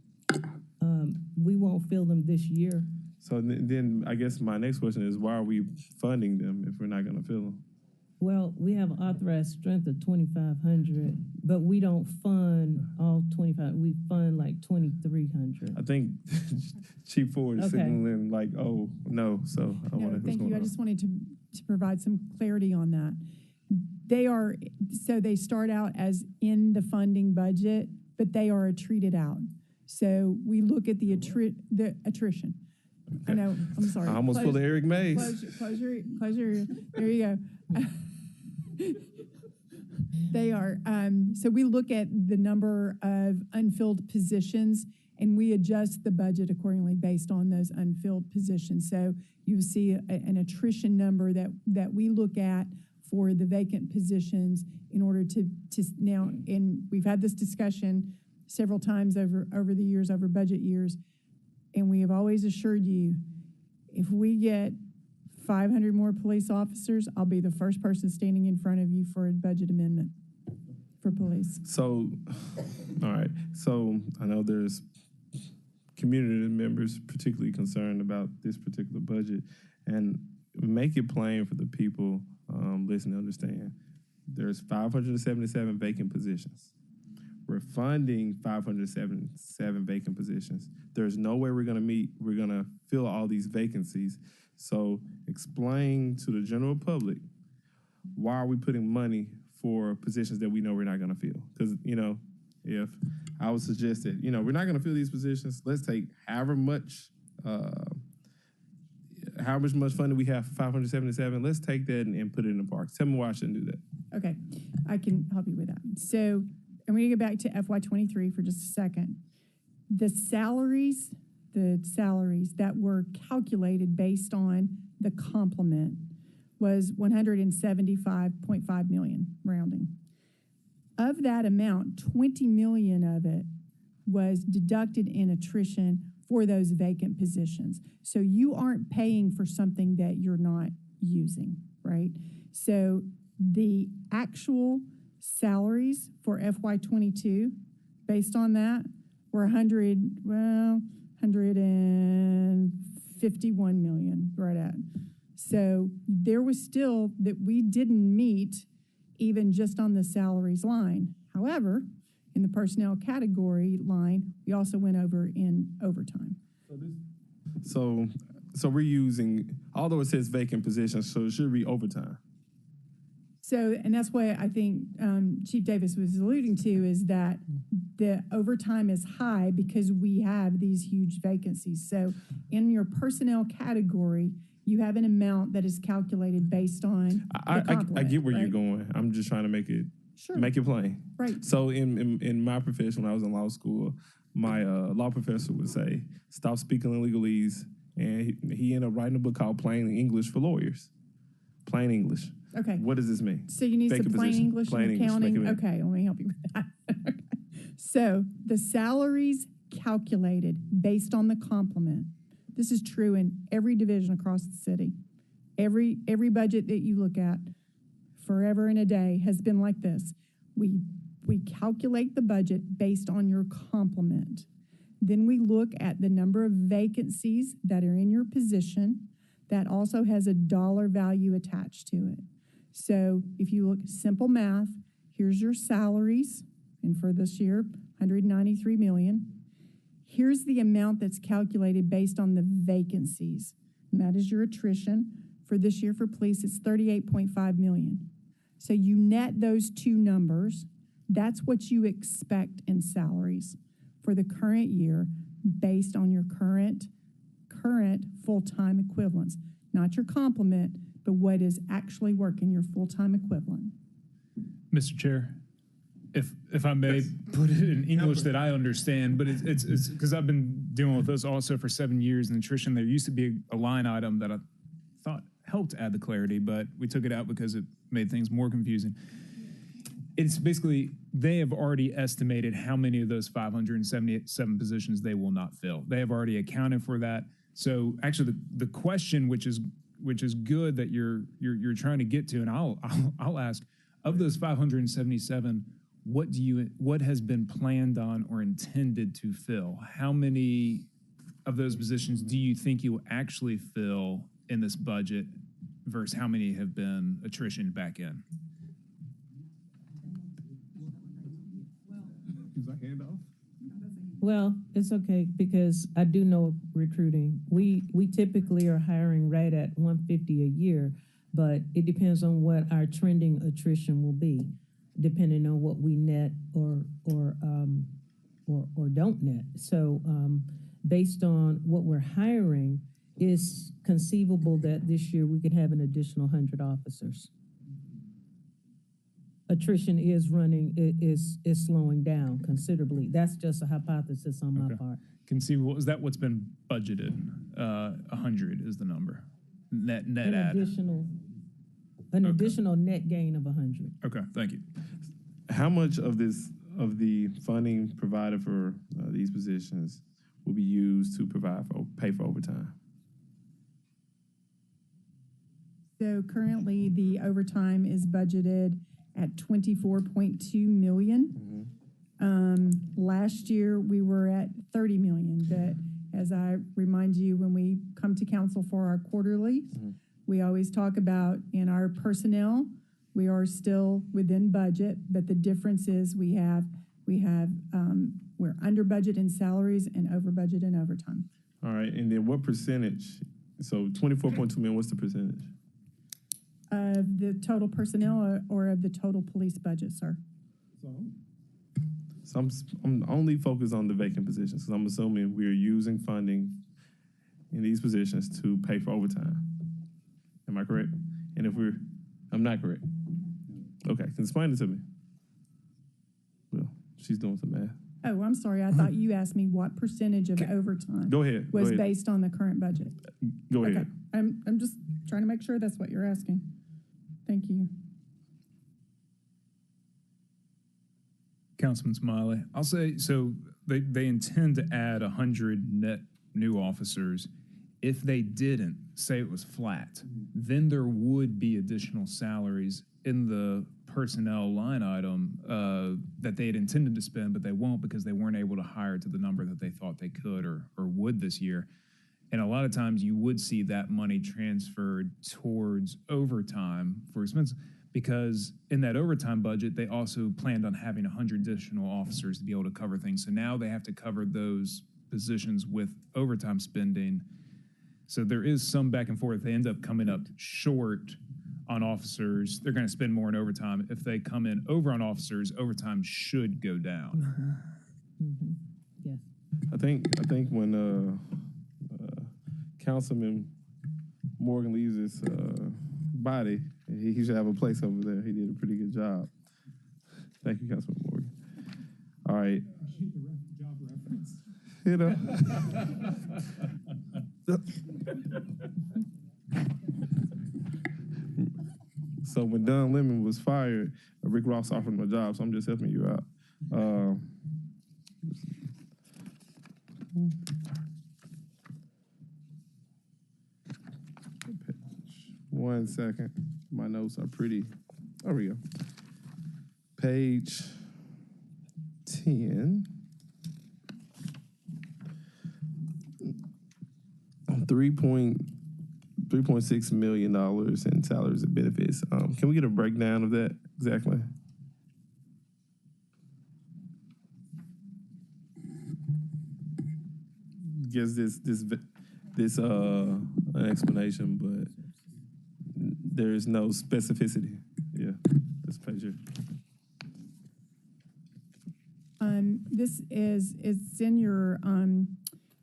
We won't fill them this year. So then I guess my next question is, why are we funding them if we're not going to fill them? Well, we have an authorized strength of 2,500, but we don't fund all 25. We fund like 2,300. I think Chief Ford is signaling like, oh, no. So I want to. Thank you. I just wanted to provide some clarity on that. They start out as in the funding budget, but they are treated out. So we look at the attrition. Okay. I know, I'm sorry. I almost pulled Eric Mays. Closure. There you go. They are, so we look at the number of unfilled positions and we adjust the budget accordingly based on those unfilled positions. So you see an attrition number that we look at for the vacant positions in order to now, and we've had this discussion several times over the years, over budget years, and we have always assured you, if we get 500 more police officers, I'll be the first person standing in front of you for a budget amendment for police. So, all right. So I know there's community members particularly concerned about this particular budget, and make it plain for the people listening to understand. There's 577 vacant positions. We're funding 577 vacant positions. There's no way we're going to fill all these vacancies. So explain to the general public, why are we putting money for positions that we know we're not going to fill? Because, if I would suggest that, we're not going to fill these positions, let's take however much funding we have for 577, let's take that and put it in the parks. Tell me why I shouldn't do that. Okay, I can help you with that. So I'm going to go back to FY23 for just a second. The salaries that were calculated based on the complement was $175.5 million, rounding. Of that amount, $20 million of it was deducted in attrition for those vacant positions. So you aren't paying for something that you're not using, right? So the actual salaries for FY22, based on that, were $151 million, right at. So there was still that we didn't meet even just on the salaries line. However, in the personnel category line, we also went over in overtime. So we're using, although it says vacant positions, so it should be overtime. So, and that's what I think Chief Davis was alluding to, is that the overtime is high because we have these huge vacancies. So in your personnel category, you have an amount that is calculated based on I get where you're going. I'm just trying to make it plain. Right. So in my profession, when I was in law school, my law professor would say, stop speaking in legalese. And he ended up writing a book called Plain English for Lawyers. Plain English. Okay. What does this mean? So you need Vacant some plain position. English Plain and English. accounting. Make it Okay, let me help you with that. So the salaries calculated based on the complement. This is true in every division across the city. Every budget that you look at forever and a day has been like this. We calculate the budget based on your complement. Then we look at the number of vacancies that are in your position. That also has a dollar value attached to it. So if you look simple math, here's your salaries, and for this year, $193 million. Here's the amount that's calculated based on the vacancies, and that is your attrition. For this year for police, it's $38.5 million. So you net those two numbers. That's what you expect in salaries for the current year based on your current full-time equivalents, not your complement, but what is actually working your full-time equivalent. Mr. Chair, if I may put it in English that I understand, but it's because I've been dealing with this also for 7 years in attrition. There used to be a line item that I thought helped add the clarity, but we took it out because it made things more confusing. It's basically, they have already estimated how many of those 577 positions they will not fill. They have already accounted for that. So actually the question, which is good that you're trying to get to, and I'll ask, of those 577, what has been planned on or intended to fill? How many of those positions do you think you will actually fill in this budget versus how many have been attrition back in? Well, it's okay because I do know recruiting. We typically are hiring right at 150 a year, but it depends on what our trending attrition will be, depending on what we net or don't net. So based on what we're hiring, it's conceivable that this year we could have an additional 100 officers. Attrition is slowing down considerably. That's just a hypothesis on my part. Conceivable, is that what's been budgeted? 100 is the number. Net add. An additional net gain of 100. Okay, thank you. How much of the funding provided for these positions will be used to pay for overtime? So currently the overtime is budgeted at $24.2 million. Last year we were at $30 million, but as I remind you, when we come to council for our quarterlies, we always talk about in our personnel, we are still within budget, but the difference is we're under budget in salaries and over budget in overtime. All right, and then what percentage? So 24.2 million, what's the percentage? Of the total personnel or of the total police budget, sir? So I'm only focused on the vacant positions because I'm assuming we're using funding in these positions to pay for overtime. Am I correct? And if I'm not correct. Okay, explain it to me. Well, she's doing some math. Oh, I'm sorry. I thought you asked me what percentage of overtime Go ahead. was based on the current budget. Go ahead. Okay. I'm just trying to make sure that's what you're asking. Thank you. Councilman Smiley, I'll say, so they intend to add 100 net new officers. If they didn't, say it was flat, then there would be additional salaries in the personnel line item that they had intended to spend, but they won't because they weren't able to hire to the number that they thought they could or would this year. And a lot of times you would see that money transferred towards overtime for expenses because in that overtime budget, they also planned on having 100 additional officers to be able to cover things. So now they have to cover those positions with overtime spending. So there is some back and forth. They end up coming up short on officers. They're going to spend more in overtime. If they come in over on officers, overtime should go down. Yes. I think when Councilman Morgan leaves his body, he should have a place over there. He did a pretty good job. Thank you, Councilman Morgan. All right. you know. So when Don Lemon was fired, Rick Ross offered him a job, so I'm just helping you out. One second. My notes are pretty. There we go. Page 10. 3.6 million dollars in salaries and benefits. Can we get a breakdown of that exactly? Gives this an explanation, but there is no specificity. Yeah, this page here. This is it's in your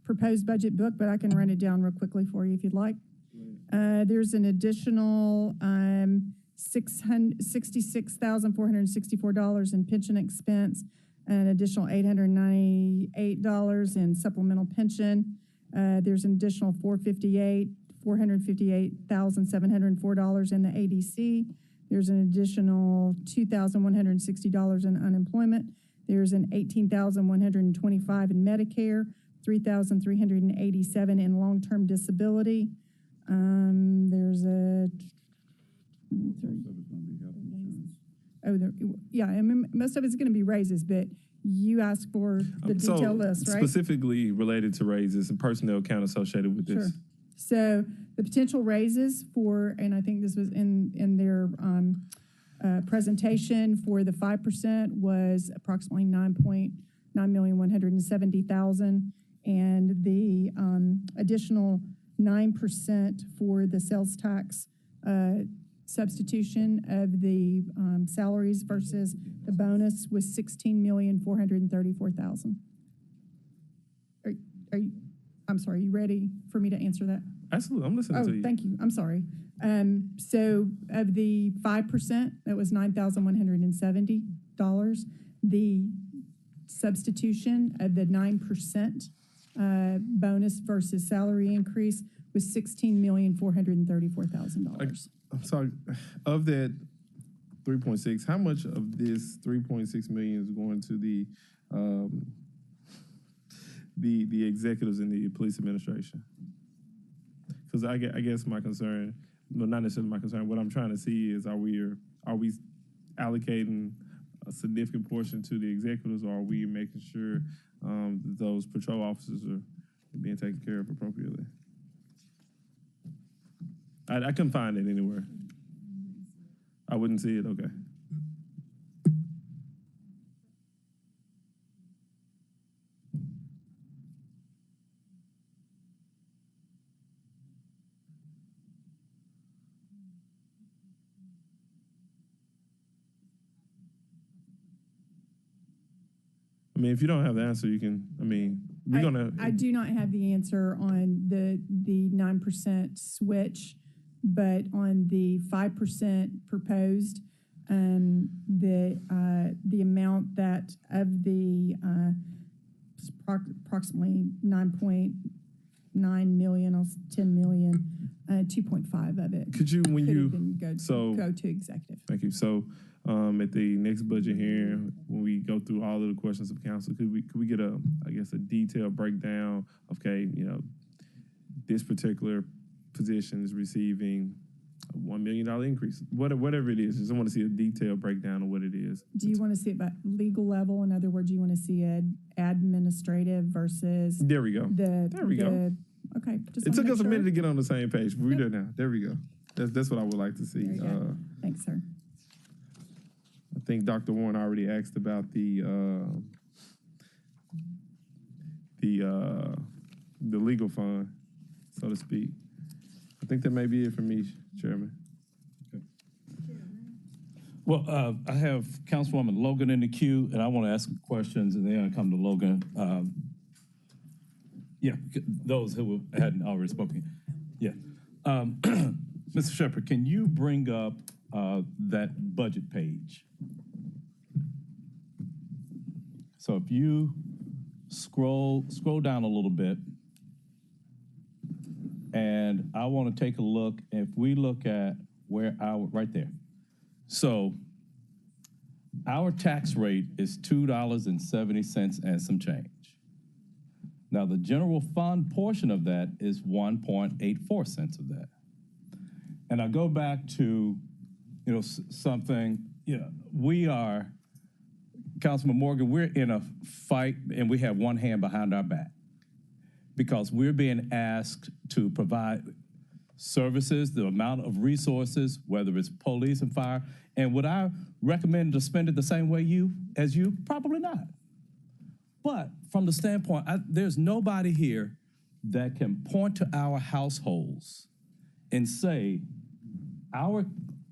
proposed budget book, but I can run it down real quickly for you if you'd like. There's an additional $66,464 in pension expense, an additional $898 in supplemental pension. There's an additional $458,704 in the ADC. There's an additional $2,160 in unemployment. There's an $18,125 in Medicare, $3,387 in long-term disability. There's a most of it's going to be raises, but you asked for the detailed list, right? Specifically related to raises and personnel account associated with this. Sure. So the potential raises for, and I think this was in their presentation, for the 5% was approximately $9,170,000, and the additional 9% for the sales tax substitution of the salaries versus the bonus was $16,434,000. Are you? I'm sorry. You ready for me to answer that? Absolutely, I'm listening to you. Thank you. I'm sorry. So of the 5%, that was $9,170. The substitution of the 9% bonus versus salary increase was $16,434,000. I'm sorry. Of that 3.6, how much of this 3.6 million is going to the executives in the police administration? Because I guess my concern, no, not necessarily my concern. What I'm trying to see is, are we allocating a significant portion to the executives, or are we making sure that those patrol officers are being taken care of appropriately? I couldn't find it anywhere. I wouldn't see it. Okay. I mean, if you don't have the answer, you can, I do not have the answer on the 9% switch, but on the 5% proposed, the amount that of the approximately 9.9 million, 10 million, 2.5 of it. Could you, when you go to executive? Thank you. So, at the next budget hearing, when we go through all of the questions of council, could we get a detailed breakdown of, okay, this particular position is receiving a $1 million increase, whatever it is. Just want to see a detailed breakdown of what it is. Do you want to see it by legal level? In other words, you want to see it administrative versus? There we go. There we go. Okay. It took us a minute to get on the same page, but we're there now. There we go. That's what I would like to see. Thanks, sir. I think Dr. Warren already asked about the legal fund, so to speak. I think that may be it for me, Chairman. Okay. Well, I have Councilwoman Logan in the queue, and I want to ask questions, and then I come to Logan. Those who hadn't already spoken. Yeah. Mr. Shepherd, can you bring up that budget page? So if you scroll down a little bit. And I want to take a look, if we look at where right there. So our tax rate is $2.70 and some change. Now the general fund portion of that is 1.84 cents of that. And I go back to, something, we are, Councilman Morgan, we're in a fight and we have one hand behind our back because we're being asked to provide services, the amount of resources, whether it's police and fire. And would I recommend to spend it the same way as you? Probably not. But from the standpoint, there's nobody here that can point to our households and say, our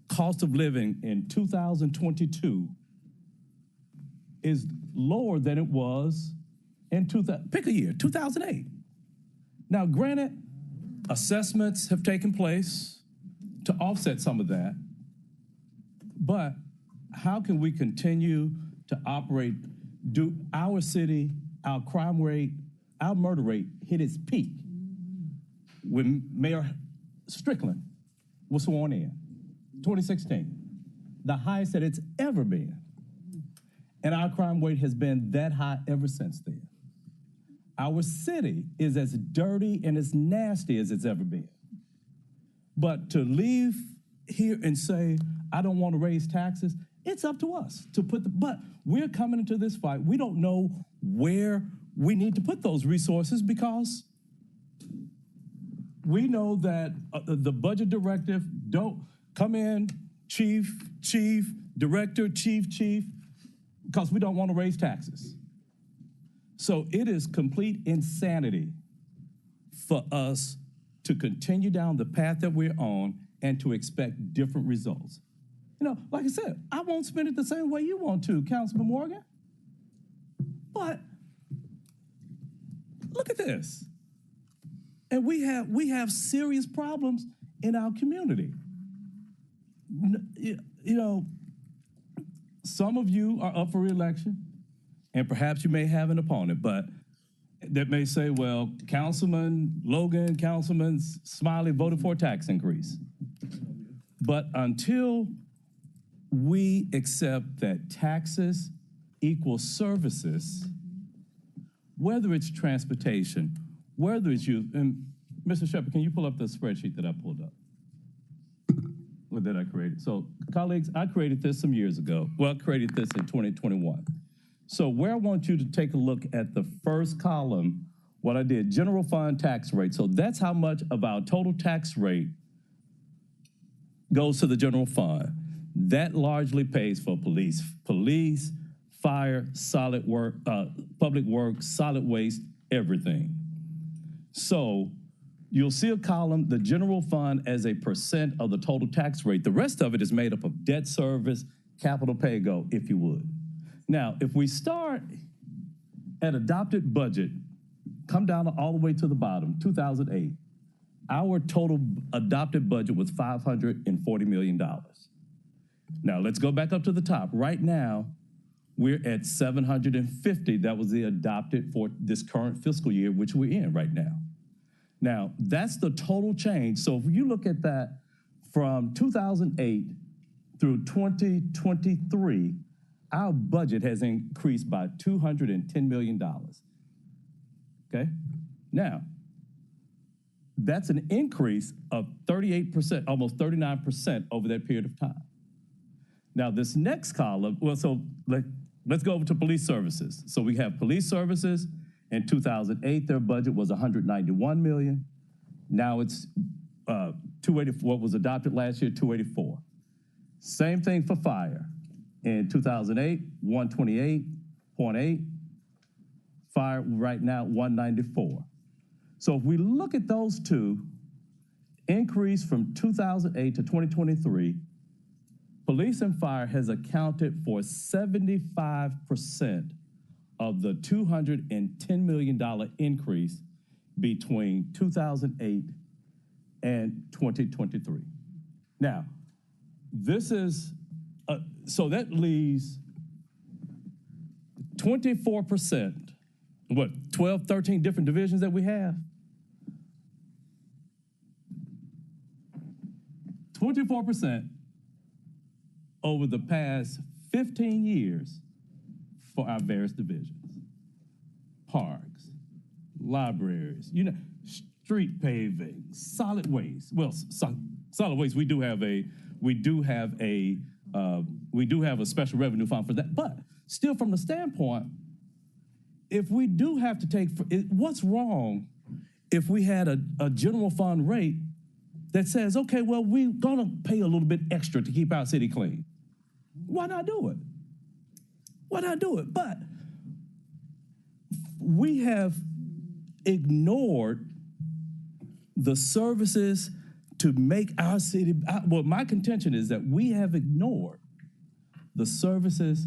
cost of living in 2022 is lower than it was in pick a year, 2008. Now, granted, assessments have taken place to offset some of that, but how can we continue to operate? Do our city, our crime rate, our murder rate hit its peak when Mayor Strickland was sworn in, 2016, the highest that it's ever been. And our crime rate has been that high ever since then. Our city is as dirty and as nasty as it's ever been. But to leave here and say, I don't want to raise taxes, it's up to us to but we're coming into this fight. We don't know where we need to put those resources because we know that the budget directive, don't come in, chief, director, chief, because we don't want to raise taxes. So it is complete insanity for us to continue down the path that we're on and to expect different results. Like I said, I won't spend it the same way you want to, Councilman Morgan. But look at this. And we have serious problems in our community. Some of you are up for re-election, and perhaps you may have an opponent, but that may say, well, Councilman Logan, Councilman Smiley voted for a tax increase. But until we accept that taxes equal services, whether it's transportation, whether it's youth, and Mr. Shepherd, can you pull up the spreadsheet that I pulled up? Or that I created. So, colleagues, I created this some years ago. Well, I created this in 2021. So where I want you to take a look at the first column, what I did, general fund tax rate. So that's how much of our total tax rate goes to the general fund. That largely pays for police, fire, solid work, public works, solid waste, everything. So you'll see a column, the general fund as a percent of the total tax rate. The rest of it is made up of debt service, capital pay-go, if you would. Now, if we start at adopted budget, come down all the way to the bottom, 2008, our total adopted budget was $540 million. Now, let's go back up to the top. Right now, we're at 750. That was the adopted for this current fiscal year, which we're in right now. Now, that's the total change. So if you look at that from 2008 through 2023, our budget has increased by $210 million. Okay? Now, that's an increase of 38%, almost 39% over that period of time. Now, this next column, so let's go over to police services. So we have police services. In 2008, their budget was $191 million. Now it's 284, what was adopted last year, 284. Same thing for fire. In 2008, 128.8. Fire right now, 194. So if we look at those two, increase from 2008 to 2023, police and fire has accounted for 75% of the $210 million increase between 2008 and 2023. Now, this is, so that leaves 24% what, 12, 13 different divisions that we have? 24% over the past 15 years for our various divisions. Parks, libraries, street paving, solid waste. Well, solid waste, we do have a special revenue fund for that. But still, from the standpoint, if we do have to what's wrong if we had a general fund rate that says, okay, well, we're gonna pay a little bit extra to keep our city clean? Why not do it? Why not do it? But we have ignored the services to make our city, well, my contention is that we have ignored the services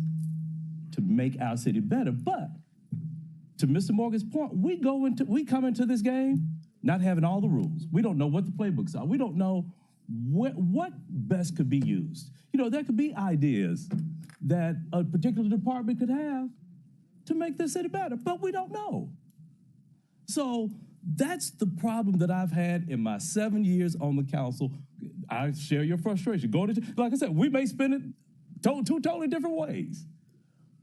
to make our city better. But to Mr. Morgan's point, we come into this game not having all the rules. We don't know what the playbooks are. We don't know what best could be used. There could be ideas that a particular department could have to make this city better, but we don't know. So that's the problem that I've had in my 7 years on the council. I share your frustration. Like I said, we may spend it two totally different ways,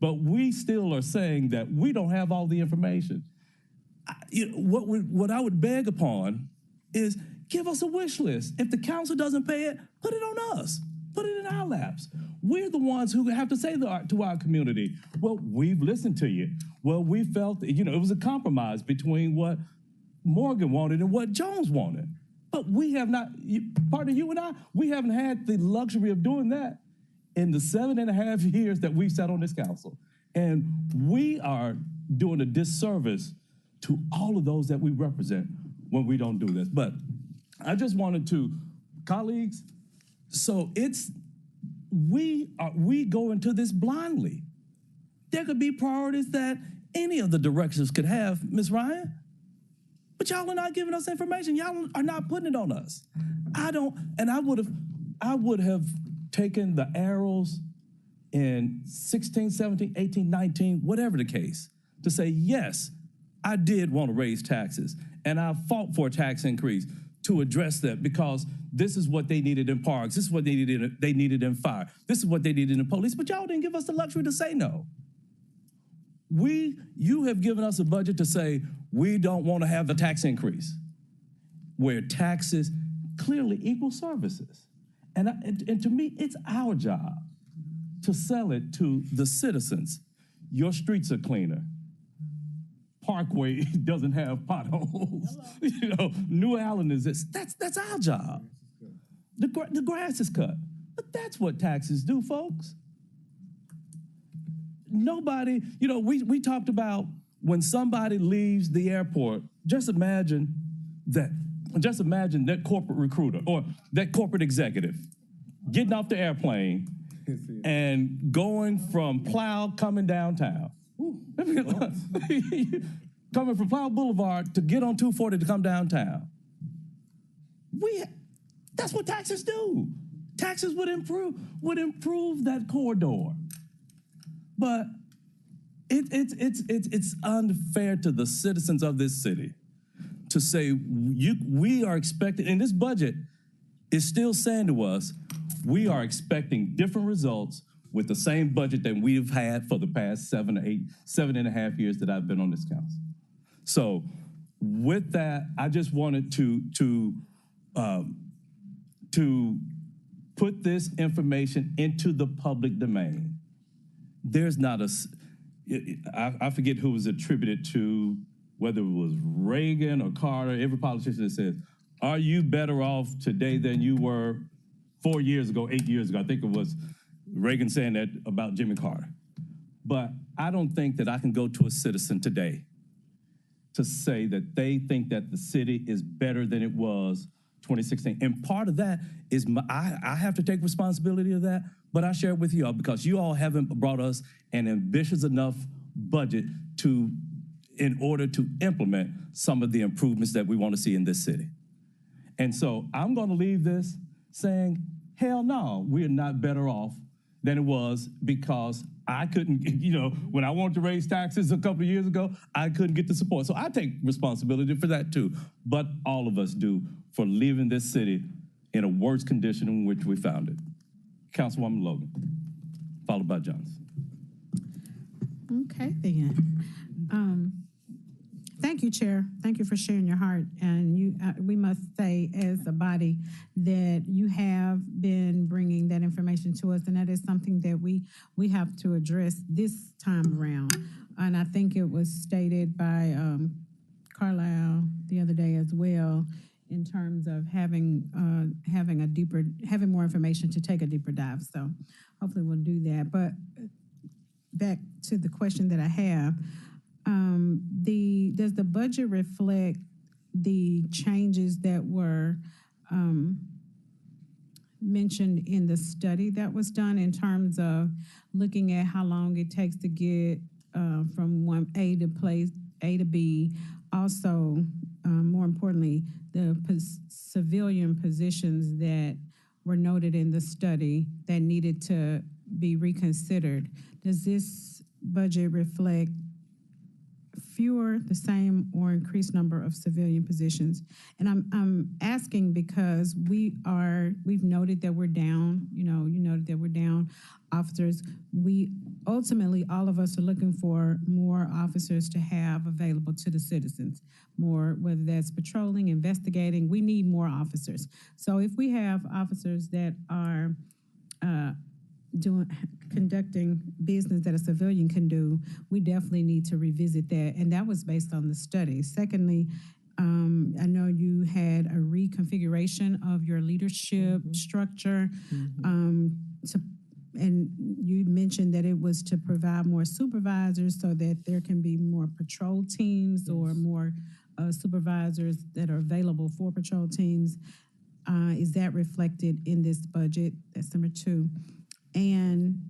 but we still are saying that we don't have all the information. What I would beg upon is give us a wish list. If the council doesn't pay it, put it on us. Put it in our laps. We're the ones who have to say to our community, well, we've listened to you. Well, we felt, it was a compromise between what Morgan wanted and what Jones wanted. But we have not, partner, you and I, we haven't had the luxury of doing that in the 7.5 years that we've sat on this council. And we are doing a disservice to all of those that we represent when we don't do this. But I just wanted to, colleagues, so we go into this blindly. There could be priorities that any of the directors could have, Ms. Ryan, but y'all are not giving us information. Y'all are not putting it on us. I would have taken the arrows in 16, 17, 18, 19, whatever the case, to say, yes, I did want to raise taxes, and I fought for a tax increase to address that because this is what they needed in parks, this is what they needed in fire, this is what they needed in police, but y'all didn't give us the luxury to say no. You have given us a budget to say we don't want to have the tax increase, where taxes clearly equal services. And to me, it's our job to sell it to the citizens. Your streets are cleaner. Parkway doesn't have potholes. New Allen is this. That's our job. The grass is cut. But that's what taxes do, folks. Nobody, we talked about when somebody leaves the airport, just imagine that corporate recruiter or that corporate executive getting off the airplane and going from Plow coming downtown. Coming from Plow Boulevard to get on 240 to come downtown. That's what taxes do. Taxes would improve that corridor. But it's unfair to the citizens of this city to say we are expecting, and this budget is still saying to us, we are expecting different results with the same budget that we've had for the past 7.5 years that I've been on this council. So with that, I just wanted to put this information into the public domain. There's not I forget who was attributed to, whether it was Reagan or Carter, every politician that says, are you better off today than you were 4 years ago, 8 years ago? I think it was Reagan saying that about Jimmy Carter. But I don't think that I can go to a citizen today to say that they think that the city is better than it was 2016. And part of that is I have to take responsibility of that, but I share it with you all because you all haven't brought us an ambitious enough budget in order to implement some of the improvements that we want to see in this city. And so I'm going to leave this saying, hell no, we're not better off than it was because I couldn't, when I wanted to raise taxes a couple of years ago, I couldn't get the support. So I take responsibility for that too. But all of us do for leaving this city in a worse condition in which we found it. Councilwoman Logan, followed by Johnson. Okay, then. Thank you, Chair. Thank you for sharing your heart. And we must say as a body that you have been bringing that information to us, and that is something that we have to address this time around. And I think it was stated by Carlisle the other day as well, in terms of having more information to take a deeper dive. So hopefully we'll do that. But back to the question that I have. Does the budget reflect the changes that were mentioned in the study that was done in terms of looking at how long it takes to get from one A to place A to B? Also, more importantly, the civilian positions that were noted in the study that needed to be reconsidered. Does this budget reflect fewer, the same, or increased number of civilian positions? And I'm asking because we've noted that we're down. You noted that we're down officers. We ultimately, all of us are looking for more officers to have available to the citizens. More, whether that's patrolling, investigating. We need more officers. So if we have officers that are conducting business that a civilian can do, we definitely need to revisit that. And that was based on the study. Secondly, I know you had a reconfiguration of your leadership structure. And you mentioned that it was to provide more supervisors so that there can be more patrol teams or more supervisors that are available for patrol teams. Is that reflected in this budget? That's number 2. And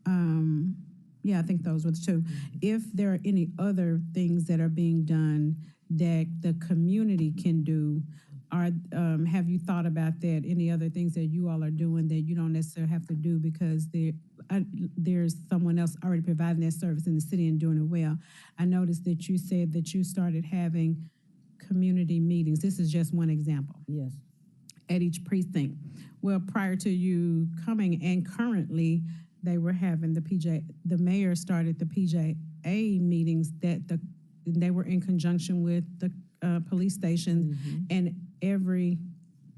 I think those were the 2. If there are any other things that are being done that the community can do, have you thought about that? Any other things that you all are doing that you don't necessarily have to do because there's someone else already providing that service in the city and doing it well? I noticed that you said that you started having community meetings. This is just one example. Yes. At each precinct. Well, prior to you coming, and currently they were having the mayor started the PJA meetings they were in conjunction with the police stations, and every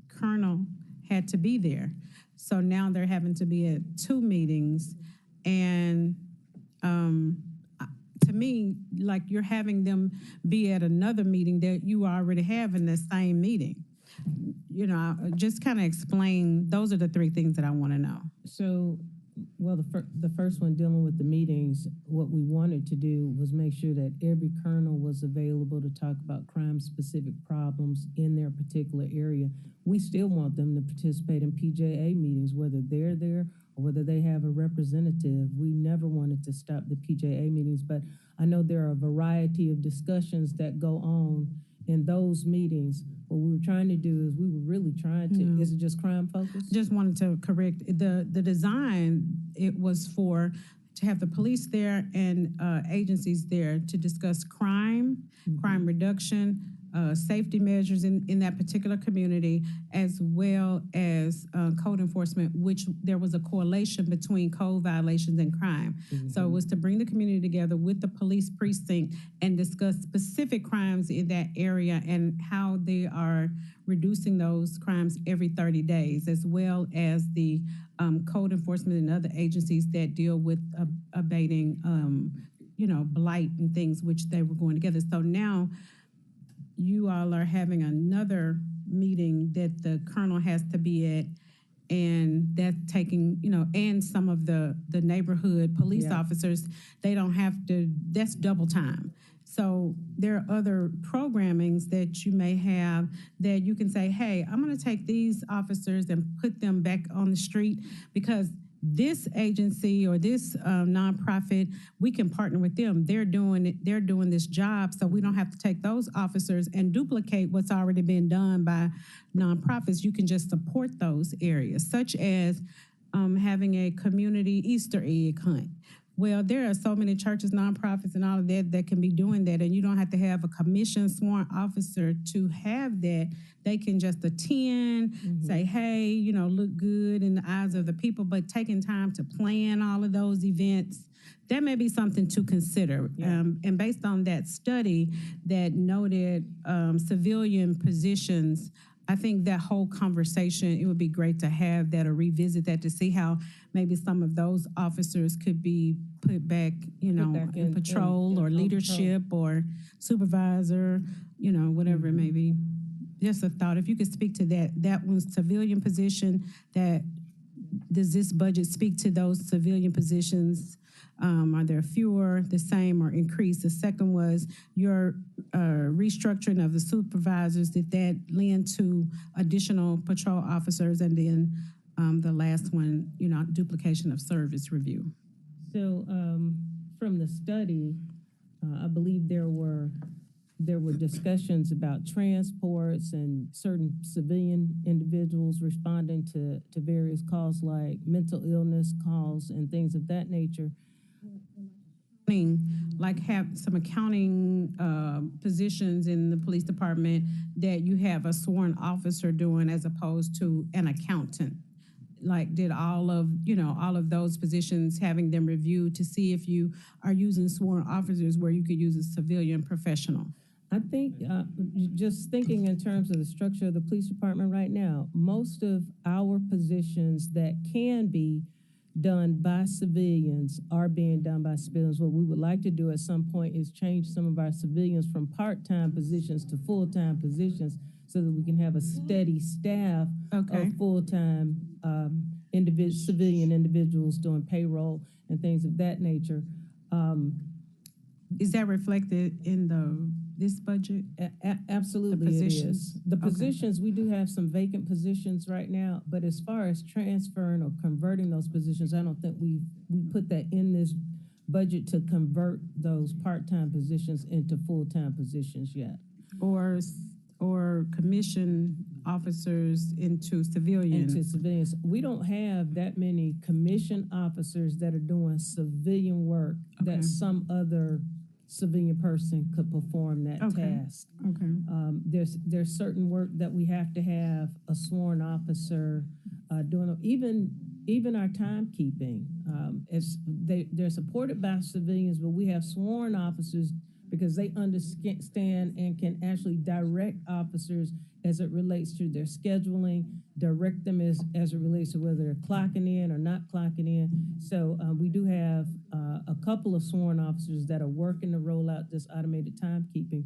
colonel had to be there. So now they're having to be at 2 meetings, and to me, like, you're having them be at another meeting that you already have in the same meeting. Just kind of explain. Those are the 3 things that I want to know. So, well, the first one, dealing with the meetings, what we wanted to do was make sure that every colonel was available to talk about crime-specific problems in their particular area. We still want them to participate in PJA meetings, whether they're there or whether they have a representative. We never wanted to stop the PJA meetings, but I know there are a variety of discussions that go on in those meetings. What we were trying to do is we were really trying to, is it just crime focused? Just wanted to correct the design. It was to have the police there and agencies there to discuss crime reduction, safety measures in that particular community, as well as code enforcement, which there was a correlation between code violations and crime. So it was to bring the community together with the police precinct and discuss specific crimes in that area and how they are reducing those crimes every 30 days, as well as the code enforcement and other agencies that deal with abating, blight and things, which they were going together. So now you all are having another meeting that the colonel has to be at, and that's taking, and some of the neighborhood police officers, they don't have to, that's double time. So there are other programmings that you may have that you can say, hey, I'm going to take these officers and put them back on the street because this agency or this nonprofit, we can partner with them. They're doing this job, so we don't have to take those officers and duplicate what's already been done by nonprofits. You can just support those areas, such as having a community Easter egg hunt. Well, there are so many churches, nonprofits, and all of that that can be doing that, and you don't have to have a commission sworn officer to have that. They can just attend, say, hey, you know, look good in the eyes of the people, but taking time to plan all of those events, that may be something to consider. And based on that study that noted civilian positions, I think that whole conversation, it would be great to have that or revisit that to see how maybe some of those officers could be put back, you know, back in patrol or on leadership or supervisor, you know, whatever it may be. Just a thought. If you could speak to that one's civilian position, that does this budget speak to those civilian positions? Are there fewer, the same, or increased? The second was your restructuring of the supervisors. Did that lend to additional patrol officers? And then the last one, you know, duplication of service review. So from the study, I believe there were discussions about transports and certain civilian individuals responding to various calls like mental illness calls and things of that nature. Like have some accounting positions in the police department that you have a sworn officer doing as opposed to an accountant. Like did all of those positions, having them reviewed to see if you are using sworn officers where you could use a civilian professional. I think just thinking in terms of the structure of the police department right now, most of our positions that can be done by civilians are being done by civilians. What we would like to do at some point is change some of our civilians from part-time positions to full-time positions so that we can have a steady staff of full-time civilian individuals doing payroll and things of that nature. Is that reflected in this budget? Absolutely, the positions? it is. The positions, we do have some vacant positions right now, but as far as transferring or converting those positions, I don't think we put that in this budget to convert those part-time positions into full-time positions yet. Or commission officers into civilians. Into civilians. We don't have that many commission officers that are doing civilian work that some other civilian person could perform that task. There's certain work that we have to have a sworn officer doing. Even our timekeeping, they're supported by civilians, but we have sworn officers because they understand and can actually direct officers as it relates to their scheduling, direct them as it relates to whether they're clocking in or not clocking in. So we do have a couple of sworn officers that are working to roll out this automated timekeeping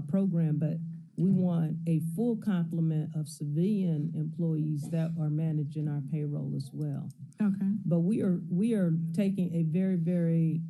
program, but we want a full complement of civilian employees that are managing our payroll as well. But we are taking a very, very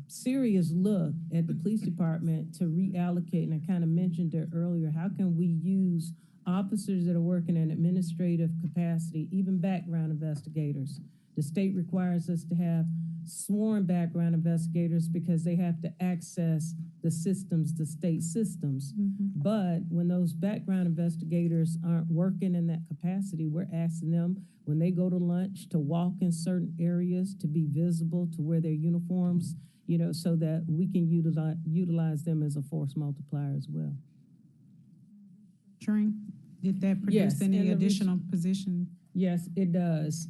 serious look at the police department to reallocate, and I kind of mentioned it earlier, how can we use officers that are working in administrative capacity, even background investigators. The state requires us to have sworn background investigators because they have to access the systems, the state systems. But when those background investigators aren't working in that capacity, we're asking them when they go to lunch to walk in certain areas, to be visible, to wear their uniforms, so that we can utilize them as a force multiplier as well. Did that produce any additional positions? Yes, it does.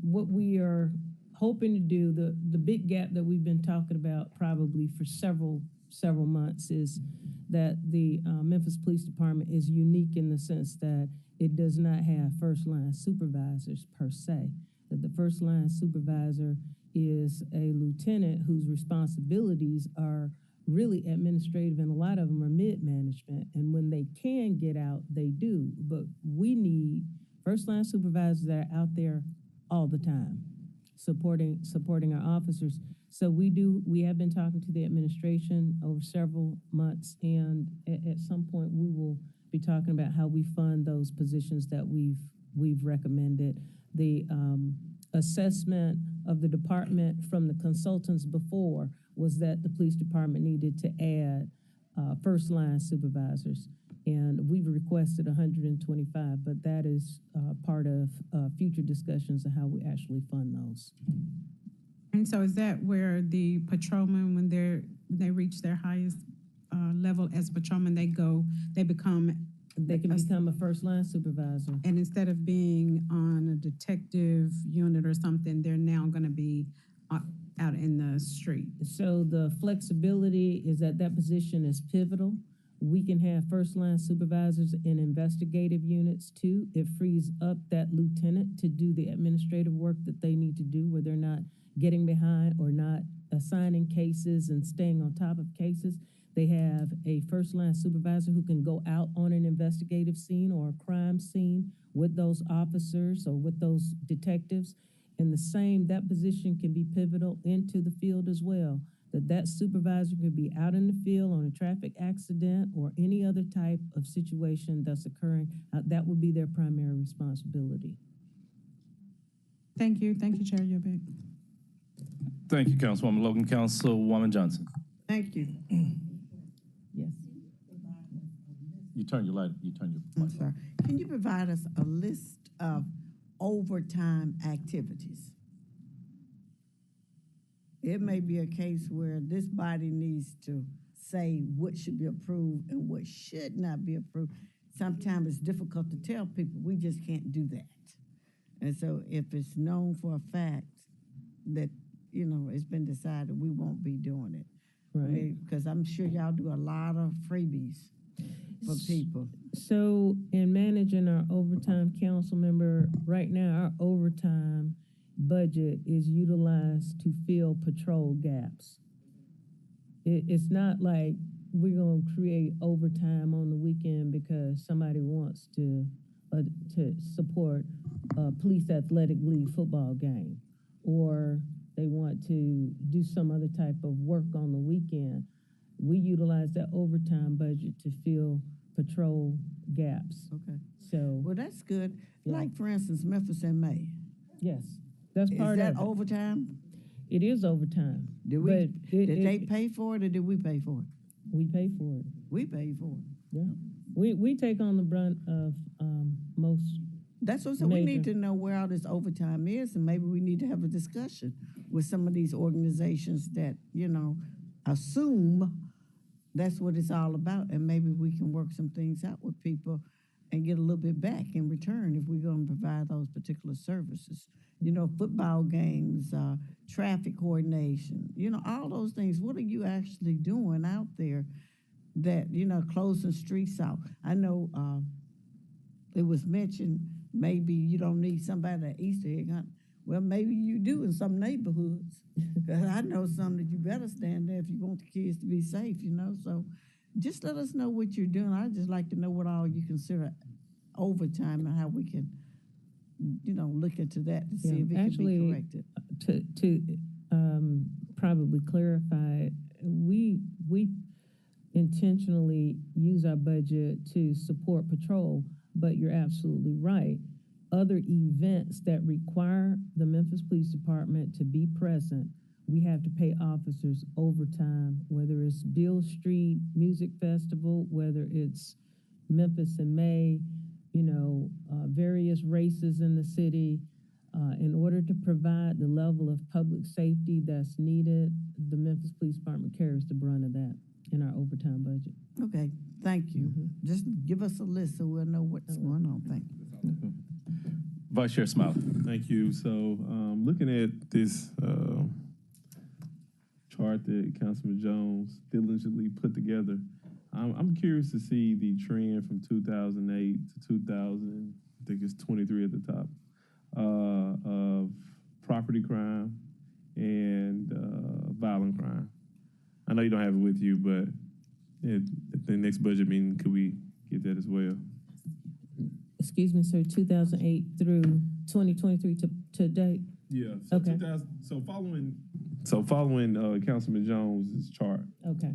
What we are hoping to do, the big gap that we've been talking about probably for several months, is that the Memphis Police Department is unique in the sense that it does not have first line supervisors per se. That the first line supervisor is a lieutenant whose responsibilities are really administrative, and a lot of them are mid-management. And when they can get out, they do. But we need first-line supervisors that are out there all the time, supporting our officers. So we have been talking to the administration over several months, and at some point we will be talking about how we fund those positions that we've recommended. The assessment of the department from the consultants before was that the police department needed to add first-line supervisors. And we've requested 125, but that is part of future discussions of how we actually fund those. And so is that where the patrolmen, when they reach their highest level as a patrolman, they can become a first line supervisor. And instead of being on a detective unit or something, they're now going to be out in the street. So the flexibility is that position is pivotal. We can have first line supervisors in investigative units too. It frees up that lieutenant to do the administrative work that they need to do, where they're not getting behind or not assigning cases and staying on top of cases. They have a first line supervisor who can go out on an investigative scene or a crime scene with those officers or with those detectives. And that position can be pivotal into the field as well. That supervisor could be out in the field on a traffic accident or any other type of situation that's occurring. That would be their primary responsibility. Thank you, Chair Yubik. Thank you, Councilwoman Logan. Councilwoman Johnson. Thank you. Yes. You turn your light. I'm sorry. Can you provide us a list of overtime activities? It may be a case where this body needs to say what should be approved and what should not be approved. Sometimes it's difficult to tell people. We just can't do that. And so if it's known for a fact that, it's been decided, we won't be doing it. Right. Because I'm sure y'all do a lot of freebies for people. So in managing our overtime, council member, right now our overtime budget is utilized to fill patrol gaps. It's not like we're going to create overtime on the weekend because somebody wants to support a police athletic league football game, or they want to do some other type of work on the weekend. We utilize that overtime budget to fill patrol gaps. Okay. So, well, that's good. Yeah. Like, for instance, Memphis in May. Yes, that's part of it. Is that overtime? It is overtime. Did they pay for it, or did we pay for it? We pay for it. We pay for it. Yeah. We take on the brunt of most. That's what we need to know where all this overtime is, and maybe we need to have a discussion with some of these organizations that, assume that's what it's all about, and maybe we can work some things out with people and get a little bit back in return if we're going to provide those particular services. Football games, traffic coordination, all those things. What are you actually doing out there that, closing streets out? I know it was mentioned maybe you don't need somebody at Easter egg hunt. Well, maybe you do in some neighborhoods. Because I know some that you better stand there if you want the kids to be safe, So just let us know what you're doing. I'd just like to know what all you consider overtime and how we can, look into that to see if it can be corrected. To probably clarify, we intentionally use our budget to support patrol, but you're absolutely right. Other events that require the Memphis Police Department to be present, we have to pay officers overtime, whether it's Beale Street Music Festival, whether it's Memphis in May, various races in the city. In order to provide the level of public safety that's needed, the Memphis Police Department carries the brunt of that in our overtime budget. Okay, thank you. Just give us a list so we'll know what's going on. Thank you. Vice Chair Smiley. Thank you. So, looking at this chart that Councilman Jones diligently put together, I'm curious to see the trend from 2008 to 2000. I think it's 23 at the top of property crime and violent crime. I know you don't have it with you, but at the next budget meeting, could we get that as well? Excuse me, sir, 2008 through 2023 to date? Yeah. So okay. Following Councilman Jones's chart. Okay,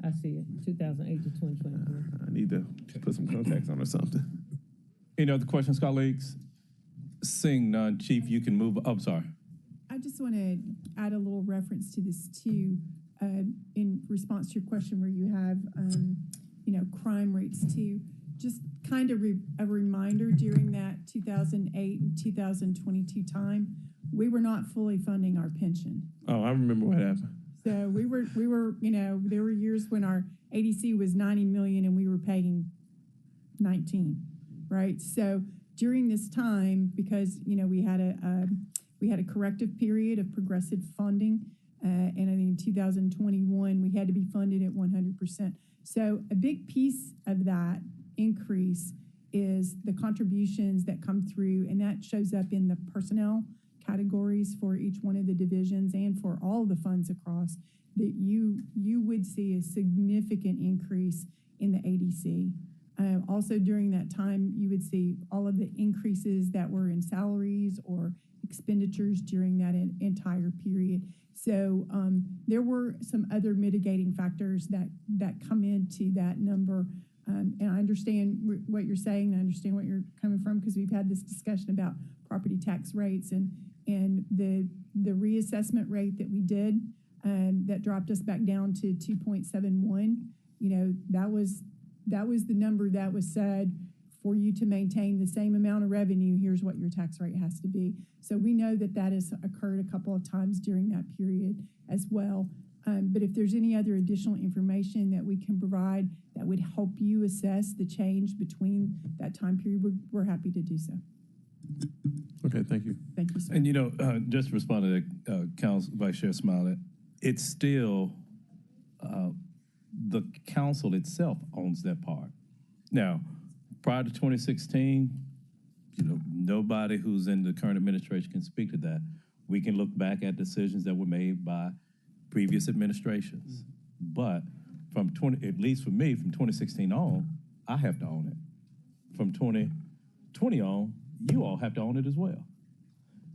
I see it. 2008 to 2023. I need to put some contacts on or something. Any other questions, colleagues? Seeing none, Chief, you can move. Oh, sorry. I just want to add a little reference to this too, in response to your question where you have crime rates too. Just kind of a reminder, during that 2008 and 2022 time, we were not fully funding our pension. Oh, I remember what happened. So we were, there were years when our ADC was 90 million and we were paying 19, right? So during this time, because, we had a corrective period of progressive funding, and I think in 2021, we had to be funded at 100%. So a big piece of that increase is the contributions that come through, and that shows up in the personnel categories for each one of the divisions and for all the funds across, that you would see a significant increase in the ADC. Also during that time, you would see all of the increases that were in salaries or expenditures during that entire period. So there were some other mitigating factors that come into that number. And I understand what you're saying, and I understand what you're coming from, because we've had this discussion about property tax rates and the reassessment rate that we did, that dropped us back down to 2.71. That was the number that was said, for you to maintain the same amount of revenue, here's what your tax rate has to be. So we know that has occurred a couple of times during that period as well. But if there's any other additional information that we can provide that would help you assess the change between that time period, we're happy to do so. Okay, thank you. Thank you, sir. And just to respond to that, Council Vice Chair Smollett, it's still the council itself owns that part. Now, prior to 2016, nobody who's in the current administration can speak to that. We can look back at decisions that were made by previous administrations. But at least for me, from 2016 on, I have to own it. From 2020 on, you all have to own it as well.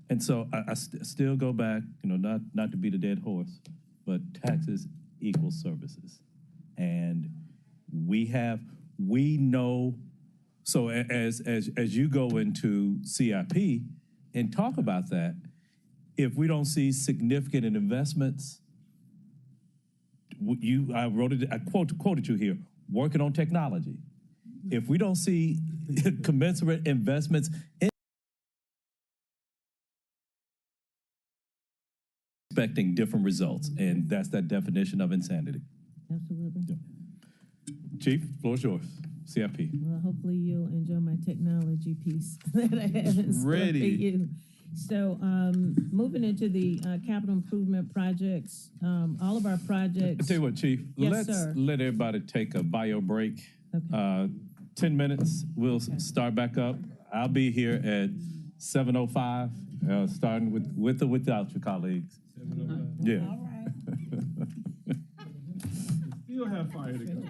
And so I still go back, not to beat a dead horse, but taxes equal services. And we know, so as you go into CIP and talk about that, if we don't see significant investments, I wrote it, I quoted you here, working on technology. If we don't see commensurate investments in expecting different results, and that's that definition of insanity. Absolutely. Yep. Chief, floor is yours. CIP. Well, hopefully you'll enjoy my technology piece that I have in store for you. So, moving into the capital improvement projects, all of our projects. I'll tell you what, Chief. Yes, let's sir. let everybody take a bio break. Okay. 10 minutes. We'll start back up. I'll be here at 7:05, starting with or without your colleagues. Yeah. All right. You'll have fire to go.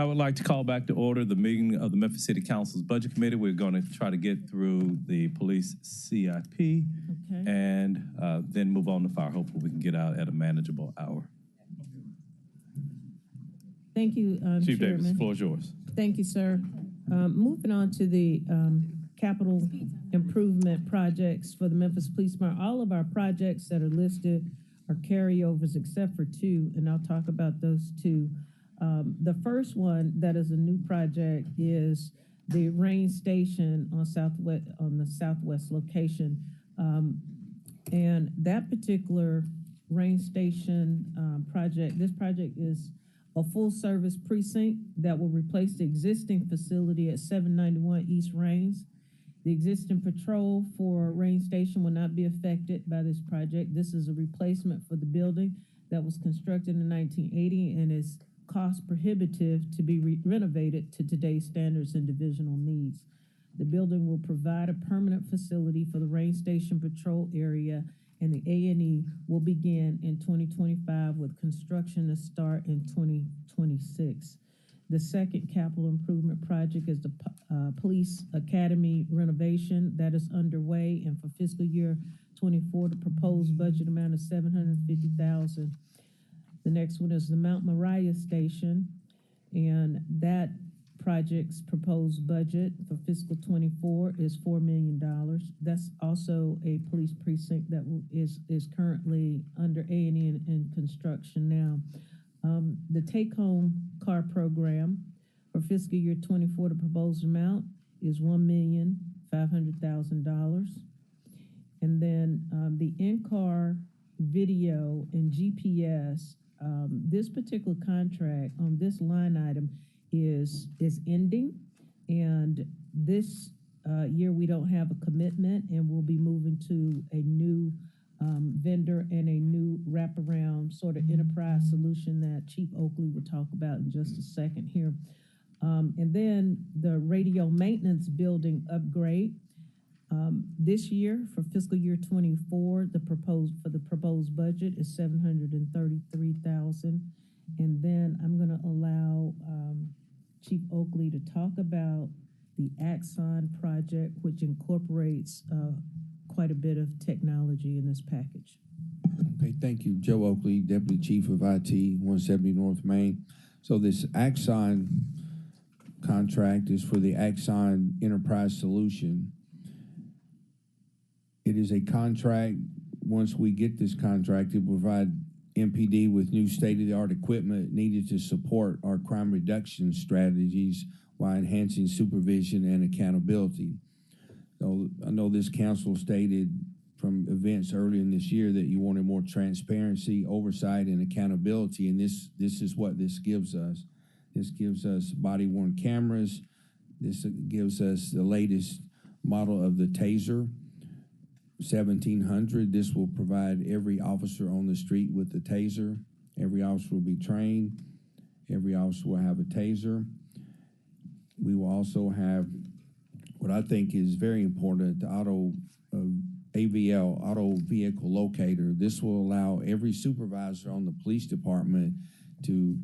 I would like to call back to order the meeting of the Memphis City Council's Budget Committee. We're going to try to get through the police CIP and then move on to fire. Hopefully we can get out at a manageable hour. Thank you, Chief Chairman. Davis, the floor is yours. Thank you, sir. Moving on to the capital improvement projects for the Memphis Police Department. All of our projects that are listed are carryovers except for two, and I'll talk about those two. The first one that is a new project is the rain station on the southwest location. And that particular rain station project, this project is a full-service precinct that will replace the existing facility at 791 East Rains. The existing patrol for Rain Station will not be affected by this project. This is a replacement for the building that was constructed in 1980 and is cost prohibitive to be renovated to today's standards and divisional needs. The building will provide a permanent facility for the Rain Station patrol area, and the A&E will begin in 2025 with construction to start in 2026. The second capital improvement project is the Police Academy renovation that is underway, and for fiscal year 24, the proposed budget amount is $750,000. The next one is the Mount Moriah Station, and that project's proposed budget for fiscal 24 is $4 million. That's also a police precinct that is currently under A&E in construction now. The take-home car program for fiscal year 24, the proposed amount is $1,500,000. And then the in-car video and GPS, this particular contract on this line item is ending, and this year we don't have a commitment, and we'll be moving to a new vendor and a new wraparound sort of enterprise solution that Chief Oakley will talk about in just a second here. And then the radio maintenance building upgrade. This year, for fiscal year 24, the proposed budget is $733,000. And then I'm going to allow Chief Oakley to talk about the Axon project, which incorporates quite a bit of technology in this package. Okay, thank you. Joe Oakley, Deputy Chief of IT, 170 North Main. So this Axon contract is for the Axon Enterprise Solution. It is a contract. Once we get this contract, it will provide MPD with new state-of-the-art equipment needed to support our crime reduction strategies while enhancing supervision and accountability. So I know this council stated from events earlier in this year that you wanted more transparency, oversight, and accountability, and this is what this gives us. This gives us body-worn cameras. This gives us the latest model of the TASER 1700. This will provide every officer on the street with the TASER. Every officer will be trained. Every officer will have a TASER. We will also have what I think is very important, the AVL, auto vehicle locator. This will allow every supervisor on the police department to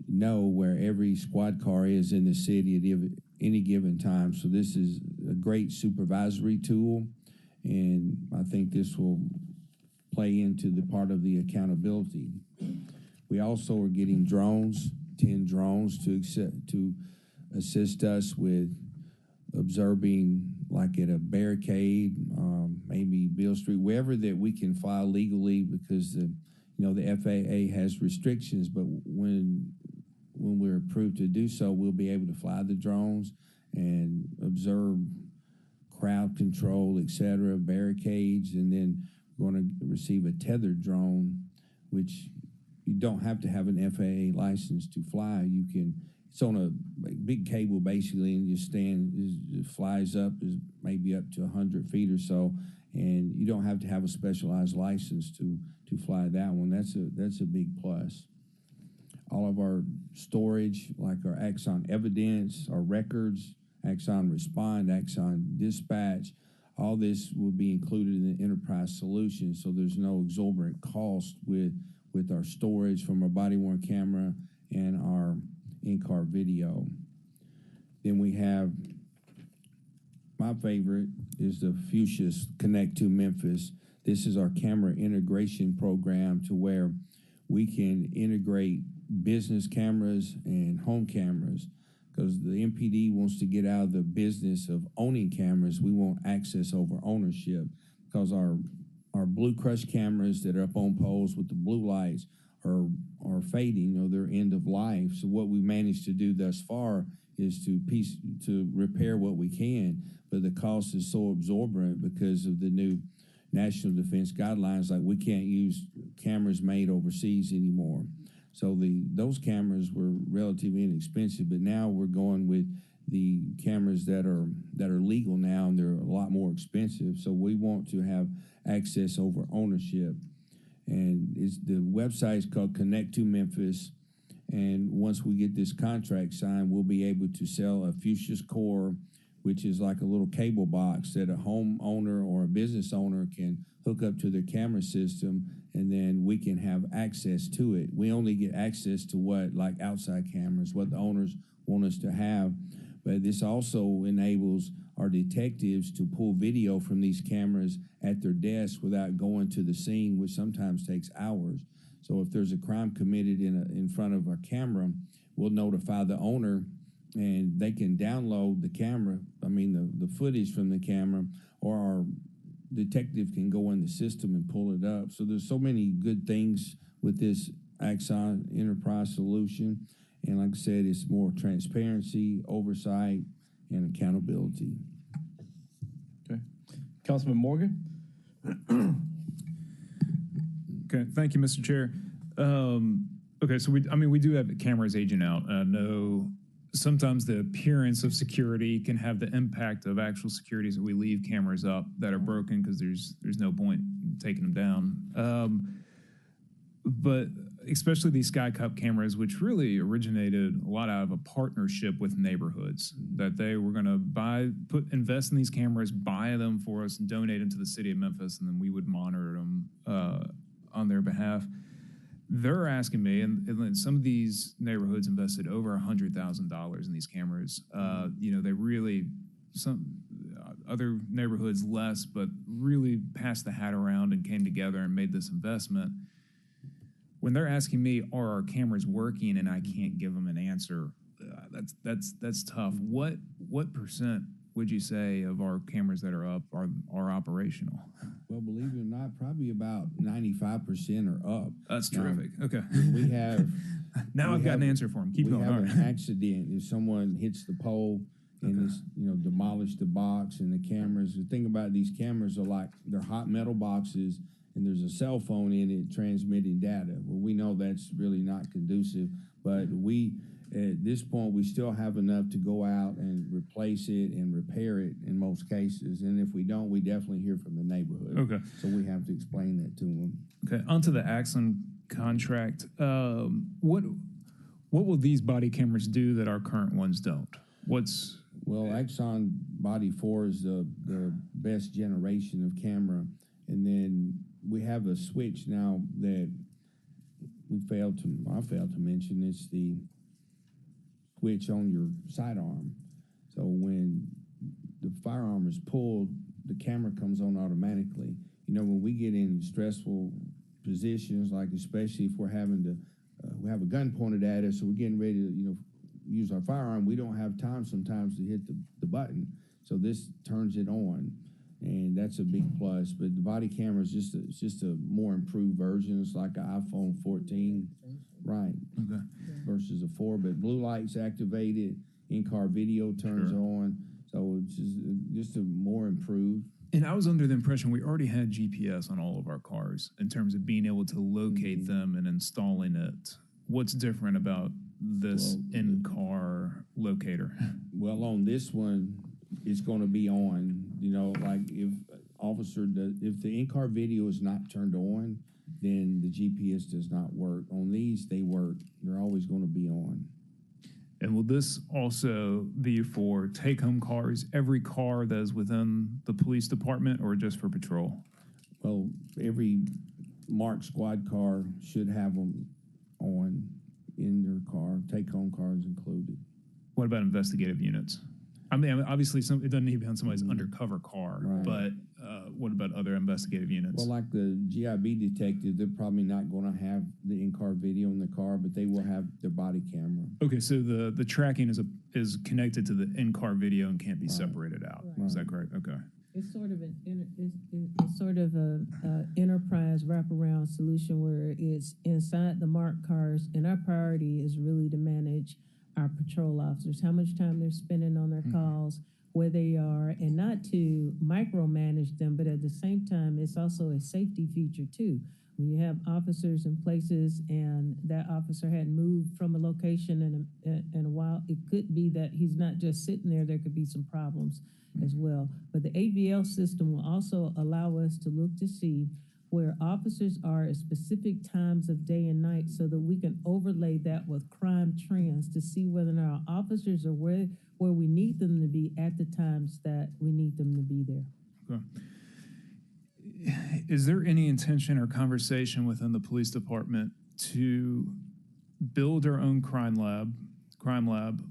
know where every squad car is in the city at any given time. So this is a great supervisory tool, and I think this will play into the part of the accountability. We also are getting drones, 10 drones to assist us with observing, like at a barricade, maybe Beale Street, wherever that we can fly legally, because the FAA has restrictions, but when we're approved to do so, we'll be able to fly the drones and observe crowd control, etc., barricades, and then we're going to receive a tethered drone, which you don't have to have an FAA license to fly. You can. It's on a big cable basically, and it flies up, is maybe up to 100 feet or so, and you don't have to have a specialized license to fly that one. That's a big plus. All of our storage, like our Axon Evidence, our records, Axon Respond, Axon Dispatch, all this will be included in the enterprise solution, so there's no exorbitant cost with our storage from our body-worn camera and our in-car video. Then we have, my favorite is the Fuchsia's Connect to Memphis. This is our camera integration program to where we can integrate business cameras and home cameras, because the MPD wants to get out of the business of owning cameras. We want access over ownership, because our blue crush cameras that are up on poles with the blue lights are fading, or they're end of life. So what we managed to do thus far is to repair what we can, but the cost is so exorbitant because of the new national defense guidelines. Like, we can't use cameras made overseas anymore. So those cameras were relatively inexpensive, but now we're going with the cameras that are legal now, and they're a lot more expensive. So we want to have access over ownership, and the website is called Connect to Memphis. And once we get this contract signed, we'll be able to sell a Fuchsia's Core, which is like a little cable box that a homeowner or a business owner can hook up to their camera system, and then we can have access to it. We only get access to what, like outside cameras, what the owners want us to have. But this also enables our detectives to pull video from these cameras at their desk without going to the scene, which sometimes takes hours. So if there's a crime committed in front of our camera, we'll notify the owner, and they can download the footage from the camera, or our detective can go in the system and pull it up. So there's so many good things with this Axon Enterprise solution. And like I said, it's more transparency, oversight, and accountability. Okay. Councilman Morgan? Okay, thank you, Mr. Chair. Okay, so we do have cameras aging out. I know sometimes the appearance of security can have the impact of actual security, so we leave cameras up that are broken because there's no point in taking them down. But especially these Sky Cup cameras, which really originated a lot out of a partnership with neighborhoods, that they were going to invest in these cameras, buy them for us, and donate them to the city of Memphis, and then we would monitor them on their behalf. They're asking me, and some of these neighborhoods invested over $100,000 in these cameras. They really, some other neighborhoods less, but really passed the hat around and came together and made this investment. When they're asking me, are our cameras working, and I can't give them an answer, that's tough. What percent would you say of our cameras that are up are operational? Well, believe it or not, probably about 95% are up. That's terrific. Okay. We have now I've got an answer for them. Keep going. We have an accident if someone hits the pole and it's demolished the box and the cameras. The thing about these cameras they're hot metal boxes, and there's a cell phone in it transmitting data. Well, we know that's really not conducive, but at this point, we still have enough to go out and replace it and repair it in most cases. And if we don't, we definitely hear from the neighborhood. Okay. So we have to explain that to them. Okay, onto the Axon contract. What will these body cameras do that our current ones don't? Well, Axon Body 4 is the best generation of camera. And then we have a switch now that I failed to mention. It's the switch on your sidearm. So when the firearm is pulled, the camera comes on automatically. When we get in stressful positions, like especially if we're having to, we have a gun pointed at us, so we're getting ready to, use our firearm, we don't have time sometimes to hit the button. So this turns it on, and that's a big plus. But the body camera is just a more improved version. It's like an iPhone 14, right? Okay. Versus a 4. But blue lights activated, in-car video turns on, so it's just a more improved. And I was under the impression we already had GPS on all of our cars in terms of being able to locate them and installing it. What's different about this in-car locator? Well, on this one, it's going to be on. Like if the in-car video is not turned on, then the GPS does not work. On these, they work. They're always going to be on. And will this also be for take-home cars, every car that is within the police department, or just for patrol? Well, every marked squad car should have them on. in their car, take-home cars included. What about investigative units? I mean, obviously, it doesn't need to be on somebody's undercover car, Right. but what about other investigative units? Well, like the GIB detective, they're probably not going to have the in-car video in the car, but they will have their body camera. Okay, so the tracking is connected to the in-car video and can't be separated out. Right. Is that correct? Okay. It's sort of it's sort of a enterprise wraparound solution where it's inside the marked cars, and our priority is really to manage our patrol officers, how much time they're spending on their calls, where they are, and not to micromanage them, but at the same time, it's also a safety feature too. When you have officers in places and that officer hadn't moved from a location in a while, it could be that he's not just sitting there, there could be some problems as well. But the AVL system will also allow us to look to see where officers are at specific times of day and night so that we can overlay that with crime trends to see whether or not our officers are where we need them to be at the times that we need them to be there. Okay. Is there any intention or conversation within the police department to build our own crime lab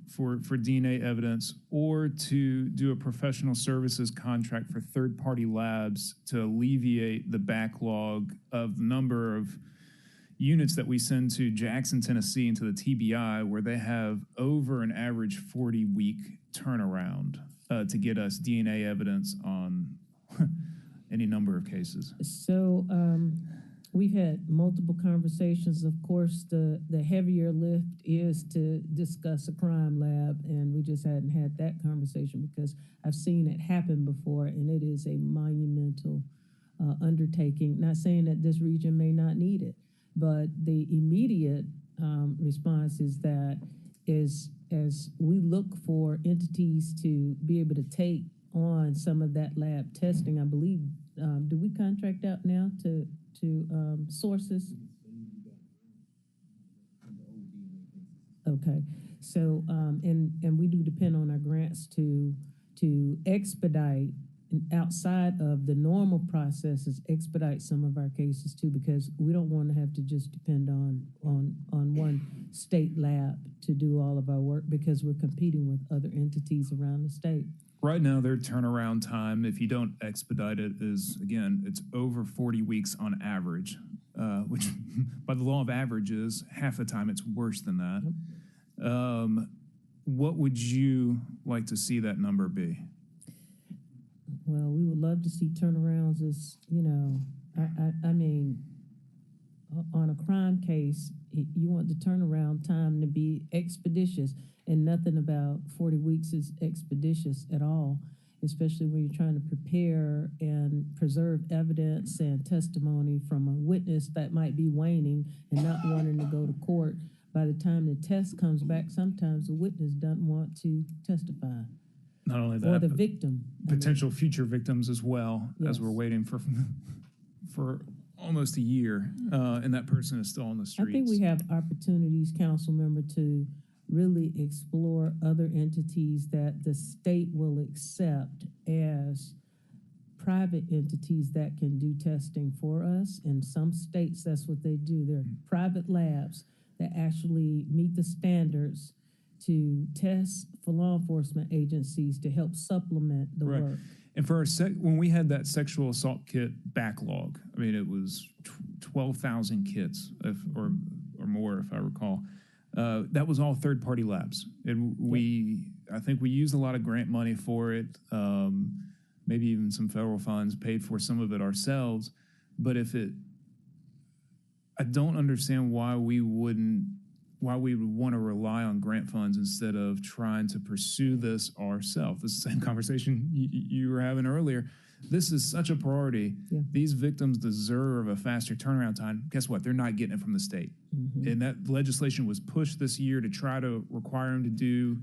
for DNA evidence, or to do a professional services contract for third-party labs to alleviate the backlog of number of units that we send to Jackson, Tennessee, and to the TBI, where they have over an average 40-week turnaround to get us DNA evidence on any number of cases? So we've had multiple conversations. Of course, the heavier lift is to discuss a crime lab, and we just hadn't had that conversation because I've seen it happen before, and it is a monumental undertaking. Not saying that this region may not need it, but the immediate response is that as we look for entities to be able to take on some of that lab testing, I believe, do we contract out now to sources? Okay, so and we do depend on our grants to expedite outside of the normal processes, expedite some of our cases too, because we don't want to have to just depend on one state lab to do all of our work, because we're competing with other entities around the state. Right now, their turnaround time, if you don't expedite it, is, again, it's over 40 weeks on average, which by the law of averages, half the time it's worse than that. What would you like to see that number be? Well, we would love to see turnarounds as, I mean, on a crime case, you want the turnaround time to be expeditious, and nothing about 40 weeks is expeditious at all, especially when you're trying to prepare and preserve evidence and testimony from a witness that might be waning and not wanting to go to court. By the time the test comes back, sometimes the witness doesn't want to testify. Not only that, or the victim. Potential future victims as well, as Yes. we're waiting for almost a year, and that person is still on the streets. I think we have opportunities, council member, to really explore other entities that the state will accept as private entities that can do testing for us. In some states, that's what they do. They're private labs that actually meet the standards to test for law enforcement agencies to help supplement the Right. work. And for our when we had that sexual assault kit backlog, I mean, it was 12,000 kits, or more, if I recall. That was all third-party labs, and I think we used a lot of grant money for it, maybe even some federal funds, paid for some of it ourselves. But I don't understand why we would want to rely on grant funds instead of trying to pursue this ourselves. It's the same conversation you were having earlier. This is such a priority. Yeah. These victims deserve a faster turnaround time. Guess what? They're not getting it from the state. Mm-hmm. And that legislation was pushed this year to try to require them to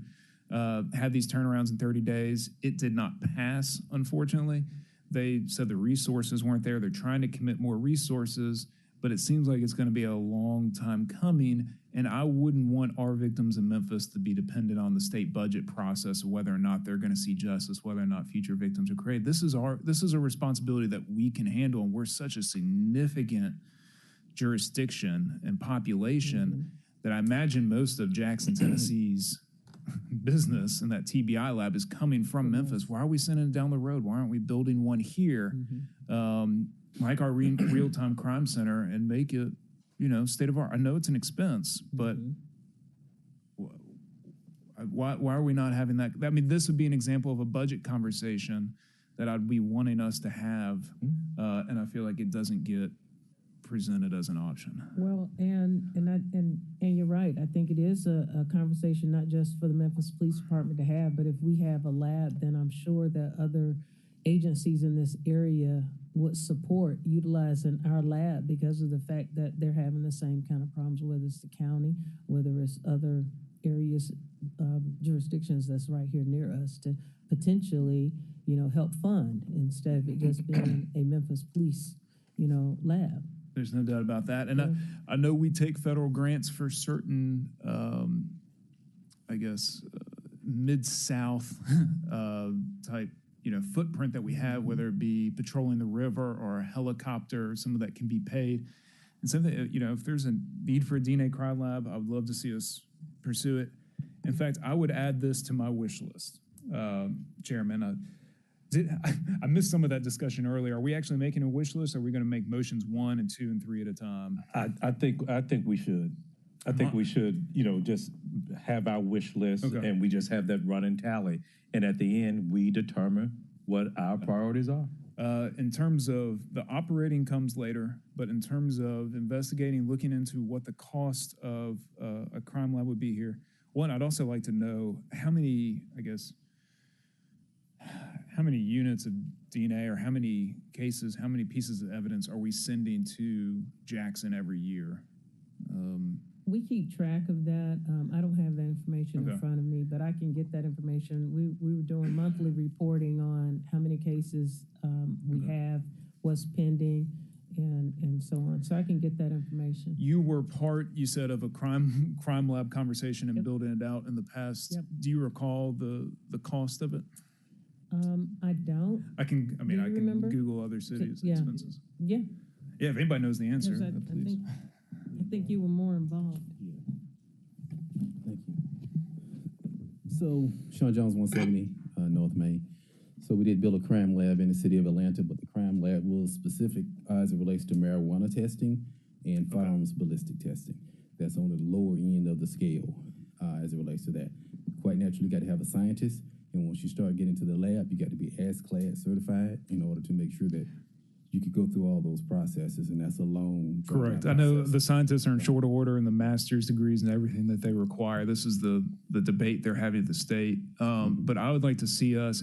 have these turnarounds in 30 days. It did not pass, unfortunately. They said the resources weren't there. They're trying to commit more resources, but it seems like it's going to be a long time coming. And I wouldn't want our victims in Memphis to be dependent on the state budget process of whether or not they're going to see justice, whether or not future victims are created. This is a responsibility that we can handle, and we're such a significant jurisdiction and population that I imagine most of Jackson, Tennessee's business and that TBI lab is coming from Memphis. Why are we sending it down the road? Why aren't we building one here, like our real-time crime center, and make it, state of art? I know it's an expense, but why are we not having that? I mean, this would be an example of a budget conversation that I'd be wanting us to have, and I feel like it doesn't get presented as an option. Well, and you're right. I think it is a conversation not just for the Memphis Police Department to have, but if we have a lab, then I'm sure that other agencies in this area would support utilizing our lab because of the fact that they're having the same kind of problems, whether it's the county, whether it's other areas, jurisdictions that's right here near us, to potentially, help fund instead of it just being a Memphis police, lab. There's no doubt about that. And I know we take federal grants for certain, Mid-South type, footprint that we have, whether it be patrolling the river or a helicopter, some of that can be paid. And something, if there's a need for a DNA crime lab, I would love to see us pursue it. In fact, I would add this to my wish list, Chairman. I missed some of that discussion earlier. Are we actually making a wish list? Or are we going to make motions 1 and 2 and 3 at a time? I think we should. I think we should, just have our wish list, and we just have that running tally. And at the end, we determine what our priorities are. In terms of the operating comes later, but in terms of investigating, looking into what the cost of a crime lab would be here. One, I'd also like to know how many units of DNA or how many cases, how many pieces of evidence are we sending to Jackson every year? We keep track of that. I don't have that information in front of me, but I can get that information. We were doing monthly reporting on how many cases we have, what's pending, and so on. So I can get that information. You were part, you said, of a crime lab conversation and building it out in the past. Yep. Do you recall the cost of it? I don't. I can remember? Google other cities' expenses. Yeah. Yeah, if anybody knows the answer, please. I think you were more involved. Thank you. So, Sean Jones, 170 North Main. So we did build a crime lab in the city of Atlanta, but the crime lab was specific as it relates to marijuana testing and firearms ballistic testing. That's on the lower end of the scale as it relates to that. Quite naturally, you got to have a scientist, and once you start getting to the lab, you got to be AS-class certified in order to make sure that you could go through all those processes, and that's a long. Correct. I know the scientists are in short order and the master's degrees and everything that they require. This is the debate they're having at the state. But I would like to see us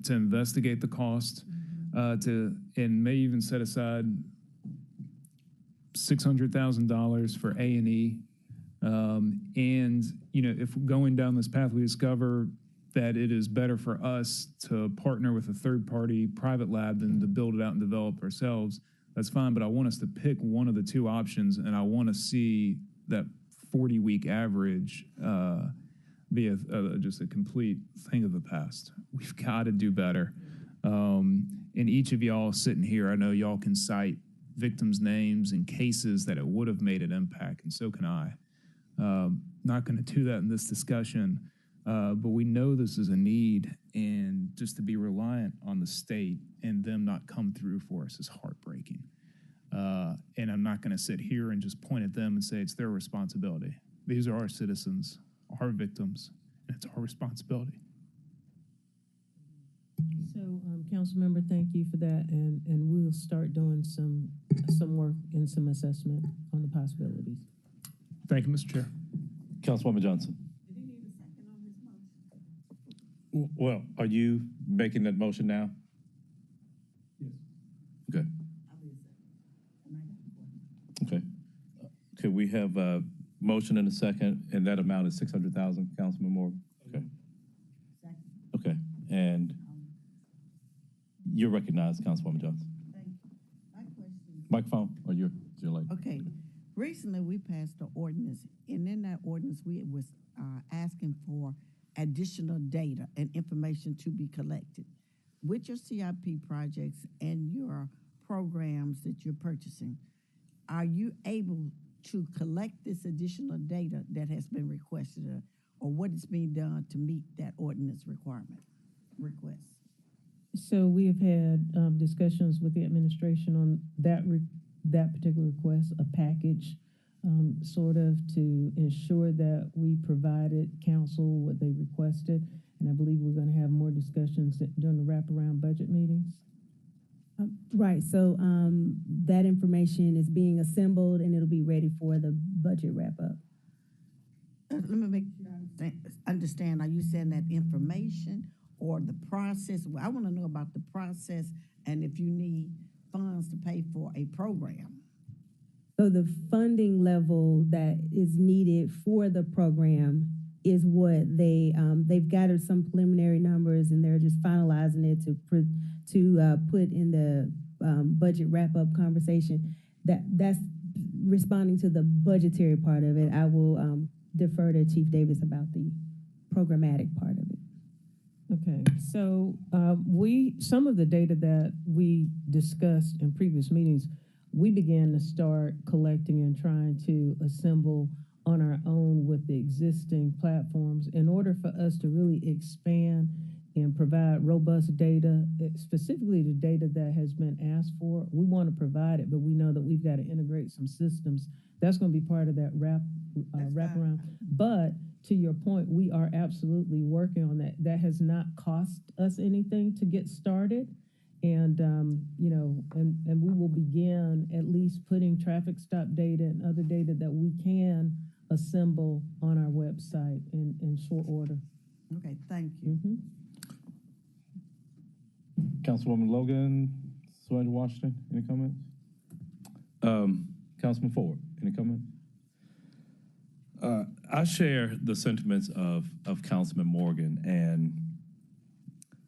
to investigate the cost, and may even set aside $600,000 for A&E. And if going down this path, we discover that it is better for us to partner with a third-party private lab than to build it out and develop ourselves, that's fine. But I want us to pick one of the two options, and I want to see that 40-week average be just a complete thing of the past. We've got to do better. And each of y'all sitting here, I know y'all can cite victims' names and cases that it would have made an impact, and so can I. Not going to do that in this discussion. But we know this is a need, and just to be reliant on the state and them not come through for us is heartbreaking. And I'm not going to sit here and just point at them and say it's their responsibility. These are our citizens, our victims, and it's our responsibility. So, Councilmember, thank you for that, and we'll start doing some work and some assessment on the possibilities. Thank you, Mr. Chair. Councilwoman Johnson. Well, are you making that motion now? Yes. Okay. Okay. Okay, we have a motion and a second, and that amount is 600,000, Councilman Morgan? Okay. Okay, and you're recognized, Councilwoman Johnson. Thank you. My question. Microphone, or your light? Okay. Recently, we passed an ordinance, and in that ordinance, we was asking for additional data and information to be collected. With your CIP projects and your programs that you're purchasing, are you able to collect this additional data that has been requested, or what is being done to meet that ordinance request? So we have had discussions with the administration on that particular request, a package, sort of to ensure that we provided council what they requested. And I believe we're going to have more discussions during the wraparound budget meetings. Right, so that information is being assembled and it'll be ready for the budget wrap-up. Let me make sure I understand. Are you saying that information or the process? Well, I want to know about the process and if you need funds to pay for a program. So the funding level that is needed for the program is what they've gathered some preliminary numbers and they're just finalizing it to put in the budget wrap-up conversation. That's responding to the budgetary part of it. I will defer to Chief Davis about the programmatic part of it. Okay, so some of the data that we discussed in previous meetings, we began to start collecting and trying to assemble on our own with the existing platforms in order for us to really expand and provide robust data, specifically the data that has been asked for. We want to provide it, but we know that we've got to integrate some systems. That's going to be part of that wraparound. But to your point, we are absolutely working on that. That has not cost us anything to get started. And, and we will begin at least putting traffic stop data and other data that we can assemble on our website in short order. Okay, thank you. Mm-hmm. Councilwoman Logan, Swain Washington, any comments? Councilman Ford, any comment? I share the sentiments of Councilman Morgan, and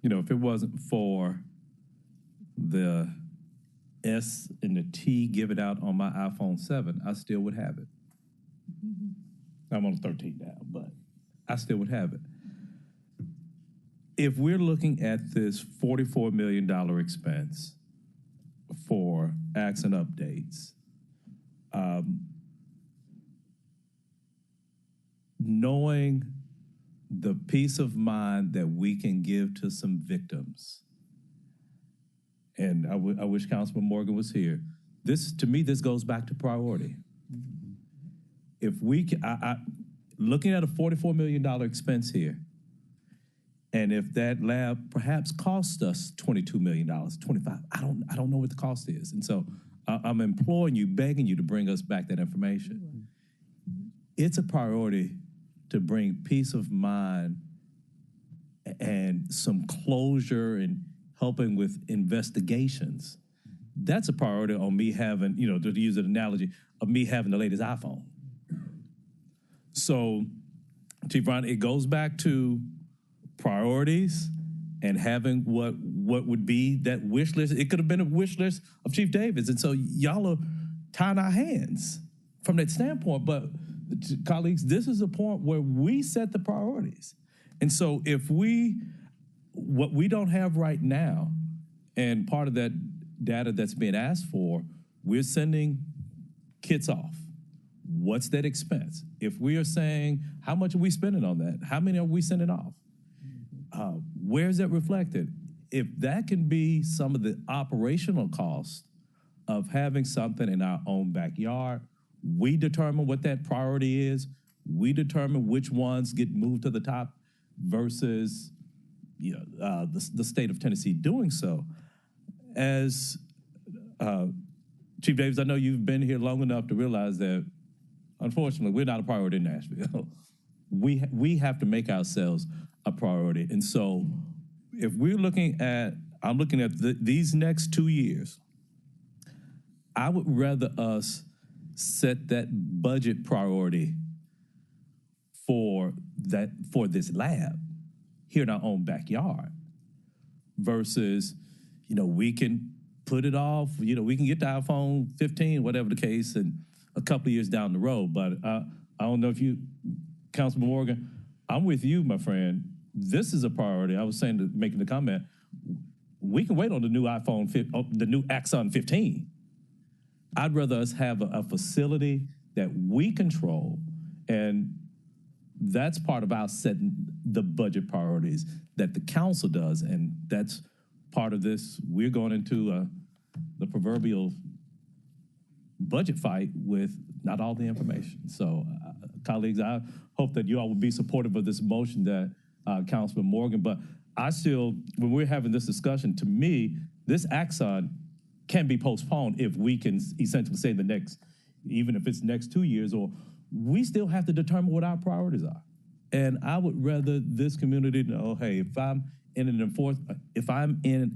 if it wasn't for the S and the T given out on my iPhone 7, I still would have it. I'm on 13 now, but I still would have it. If we're looking at this $44 million expense for acts and updates, knowing the peace of mind that we can give to some victims, and I wish Councilman Morgan was here. To me, this goes back to priority. If we can, looking at a $44 million expense here, and if that lab perhaps cost us $22 million, 25, I don't know what the cost is. And so I'm imploring you, begging you to bring us back that information. It's a priority to bring peace of mind and some closure and helping with investigations. That's a priority on me having, to use an analogy, of me having the latest iPhone. So, Chief Ron, it goes back to priorities and having what would be that wish list. It could have been a wish list of Chief Davis. And so y'all are tying our hands from that standpoint. But colleagues, this is a point where we set the priorities. And so what we don't have right now, and part of that data that's being asked for, we're sending kits off. What's that expense? If we are saying, how much are we spending on that? How many are we sending off? Where's that reflected? If that can be some of the operational costs of having something in our own backyard, we determine what that priority is. We determine which ones get moved to the top versus the state of Tennessee doing so. As Chief Davis, I know you've been here long enough to realize that, unfortunately, we're not a priority in Nashville. We have to make ourselves a priority. And so if I'm looking at these next 2 years, I would rather us set that budget priority for this lab here in our own backyard versus, we can put it off, we can get the iPhone 15, whatever the case, and a couple of years down the road. But I don't know if Councilman Morgan, I'm with you, my friend. This is a priority. I was making the comment, we can wait on the new the new Axon 15. I'd rather us have a facility that we control, and that's part of our setting the budget priorities that the council does, and that's part of this. We're going into the proverbial budget fight with not all the information. So, colleagues, I hope that you all will be supportive of this motion that Councilman Morgan, but I still, when we're having this discussion, to me, this axon can be postponed if we can essentially say the next, even if it's next 2 years, or we still have to determine what our priorities are. And I would rather this community know, hey, if I'm in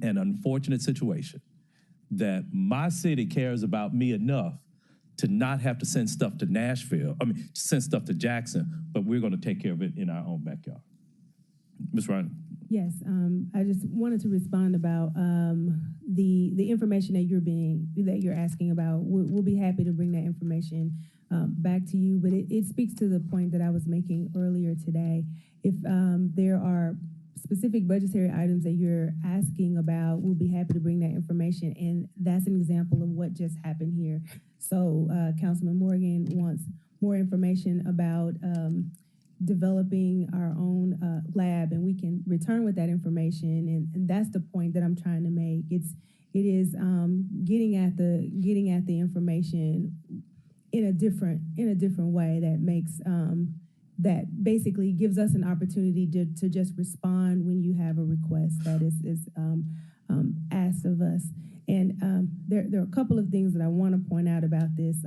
an unfortunate situation, that my city cares about me enough to not have to send stuff to Nashville, send stuff to Jackson, but we're going to take care of it in our own backyard. Ms. Ryan. Yes, I just wanted to respond about the information that you're asking about. We'll be happy to bring that information back to you, but it speaks to the point that I was making earlier today. If there are specific budgetary items that you're asking about, we'll be happy to bring that information, and that's an example of what just happened here. So Councilman Morgan wants more information about developing our own lab, and we can return with that information, and that's the point that I'm trying to make. It is getting at the information in a different way that makes that basically gives us an opportunity to just respond when you have a request that is asked of us. And there are a couple of things that I want to point out about this.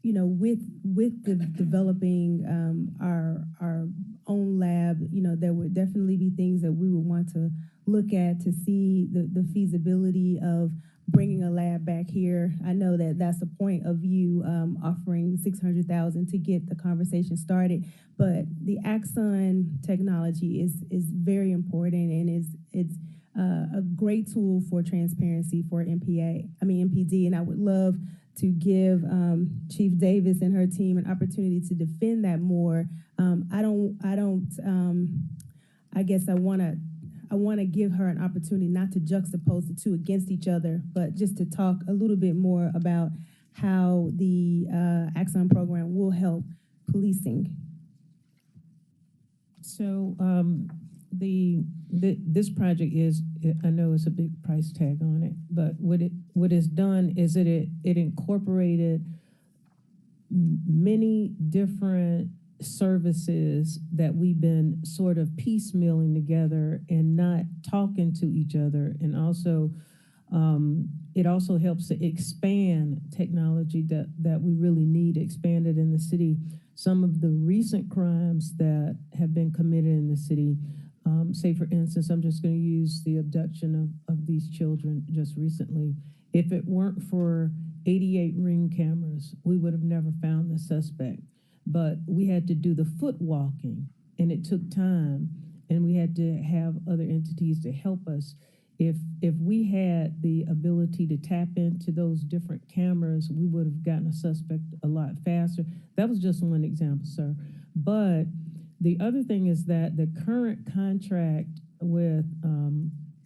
You know, with the developing our own lab, you know, there would definitely be things that we would want to look at to see the feasibility of bringing a lab back here. I know that that's the point of you offering $600,000 to get the conversation started, but the Axon technology is very important, and it's a great tool for transparency for MPD, and I would love to give Chief Davis and her team an opportunity to defend that more. I guess I want to give her an opportunity not to juxtapose the two against each other, but just to talk a little bit more about how the Axon program will help policing. So this project is, I know it's a big price tag on it, but what it's done is that it incorporated many different services that we've been sort of piecemealing together and not talking to each other. And also, it also helps to expand technology that we really need expanded in the city. Some of the recent crimes that have been committed in the city, say for instance, I'm just going to use the abduction of these children just recently. If it weren't for 88 Ring cameras, we would have never found the suspect. But we had to do the foot walking, and it took time, and we had to have other entities to help us. If we had the ability to tap into those different cameras, we would have gotten a suspect a lot faster. That was just one example, sir. But the other thing is that the current contract with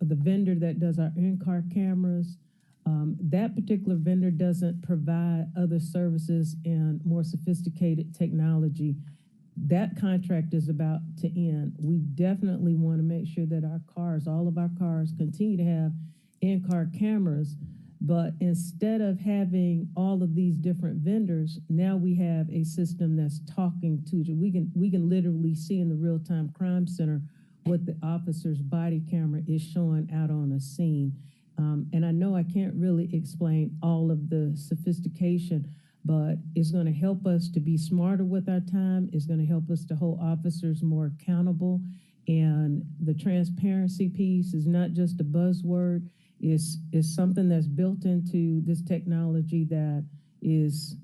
the vendor that does our in-car cameras, that particular vendor doesn't provide other services and more sophisticated technology. That contract is about to end. We definitely want to make sure that our cars, all of our cars, continue to have in-car cameras. But instead of having all of these different vendors, now we have a system that's talking to you. We can literally see in the real-time crime center what the officer's body camera is showing out on a scene. And I know I can't really explain all of the sophistication, but it's going to help us to be smarter with our time. It's going to help us to hold officers more accountable. And the transparency piece is not just a buzzword. It's something that's built into this technology that is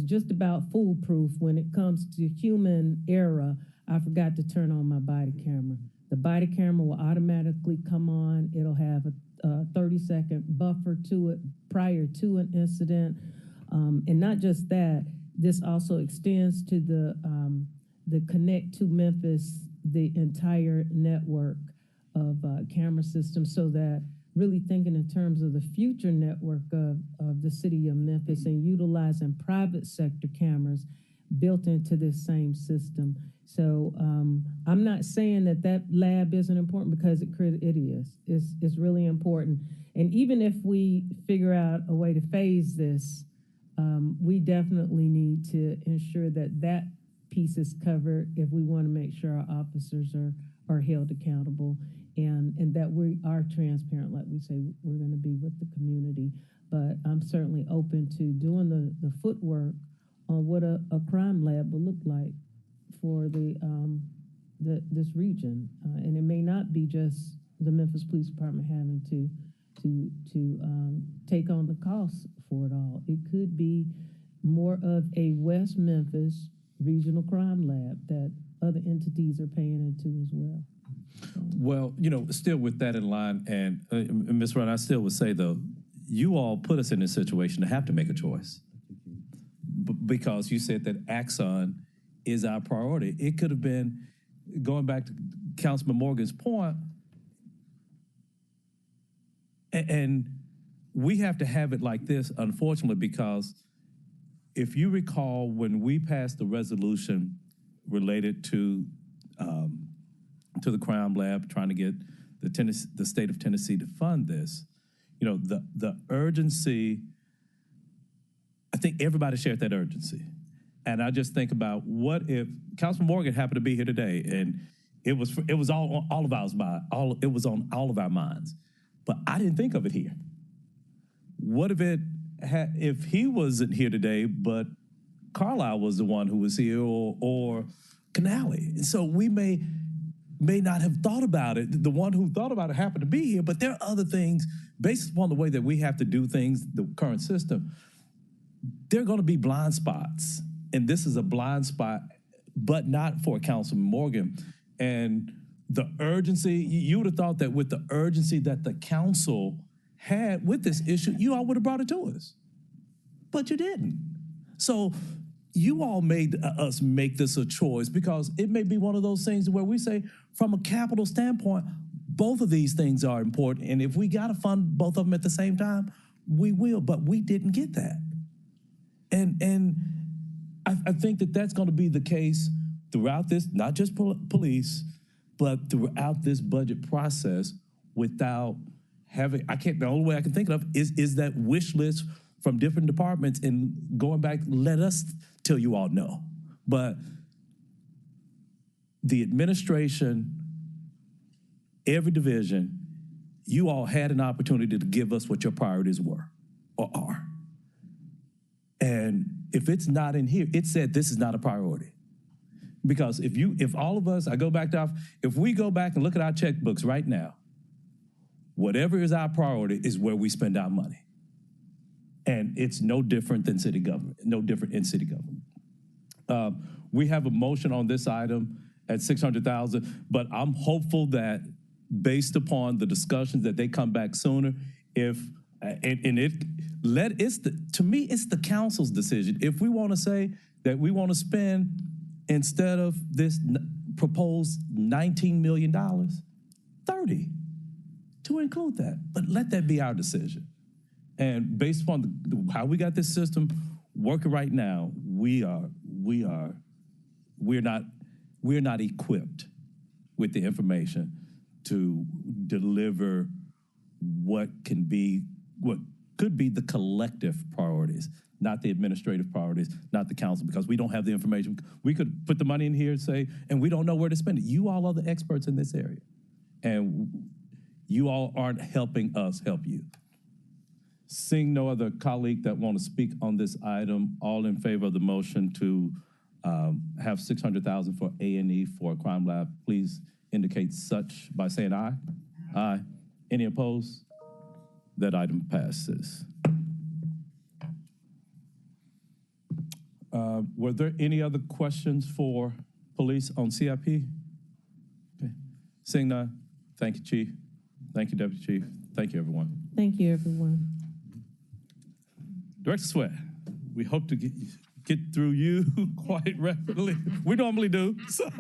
just about foolproof. When it comes to human error, I forgot to turn on my body camera. The body camera will automatically come on. It'll have a 30-second buffer to it prior to an incident. And not just that, this also extends to the Connect to Memphis, the entire network of camera systems, so that really thinking in terms of the future network of the city of Memphis and utilizing private sector cameras built into this same system. So I'm not saying that lab isn't important, because it is. It's really important. And even if we figure out a way to phase this, we definitely need to ensure that piece is covered if we want to make sure our officers are held accountable, and that we are transparent, like we say we're going to be with the community. But I'm certainly open to doing the footwork on what a crime lab will look like for this region. And it may not be just the Memphis Police Department having to take on the costs for it all. It could be more of a West Memphis regional crime lab that other entities are paying into as well. Well, still with that in line, and Ms. Ryan, I still would say, though, you all put us in this situation to have to make a choice. Because you said that Axon is our priority. It could have been, going back to Councilman Morgan's point, and we have to have it like this, unfortunately, because if you recall, when we passed the resolution related to the crime lab, trying to get the state of Tennessee to fund this, the urgency, I think everybody shared that urgency. And I just think about, what if Councilman Morgan happened to be here today, and it was all of ours mind, it was on all of our minds, but I didn't think of it here. What if he wasn't here today, but Carlisle was the one who was here, or Canale? And so we may not have thought about it. The one who thought about it happened to be here, but there are other things, based upon the way that we have to do things, the current system, there are going to be blind spots. And this is a blind spot, but not for Councilman Morgan. And the urgency, you would have thought that with the urgency that the council had with this issue, you all would have brought it to us. But you didn't. So you all made us make this a choice, because it may be one of those things where we say, from a capital standpoint, both of these things are important. And if we got to fund both of them at the same time, we will. But we didn't get that. And I think that that's going to be the case throughout this, not just police, but throughout this budget process, without having, the only way I can think of is that wish list from different departments, and going back, let us tell you all no. But the administration, every division, you all had an opportunity to give us what your priorities were or are. And if it's not in here, it said this is not a priority. Because if all of us, if we go back and look at our checkbooks right now, whatever is our priority is where we spend our money. And it's no different than city government, no different in city government. We have a motion on this item at $600,000, but I'm hopeful that based upon the discussions that they come back sooner, to me, it's the council's decision. If we want to say that we want to spend, instead of this proposed $19 million, 30 to include that. But let that be our decision. And based upon how we got this system working right now, we're not equipped with the information to deliver what could be the collective priorities, not the administrative priorities, not the council, because we don't have the information. We could put the money in here and say, and we don't know where to spend it. You all are the experts in this area, and you all aren't helping us help you. Seeing no other colleague that want to speak on this item, all in favor of the motion to have $600,000 for A&E for a crime lab, please indicate such by saying aye. Aye. Any opposed? That item passes. Were there any other questions for police on CIP? Okay. Seeing none, thank you, Chief. Thank you, Deputy Chief. Thank you, everyone. Thank you, everyone. Director Sweat, we hope to get through you quite rapidly. We normally do. So.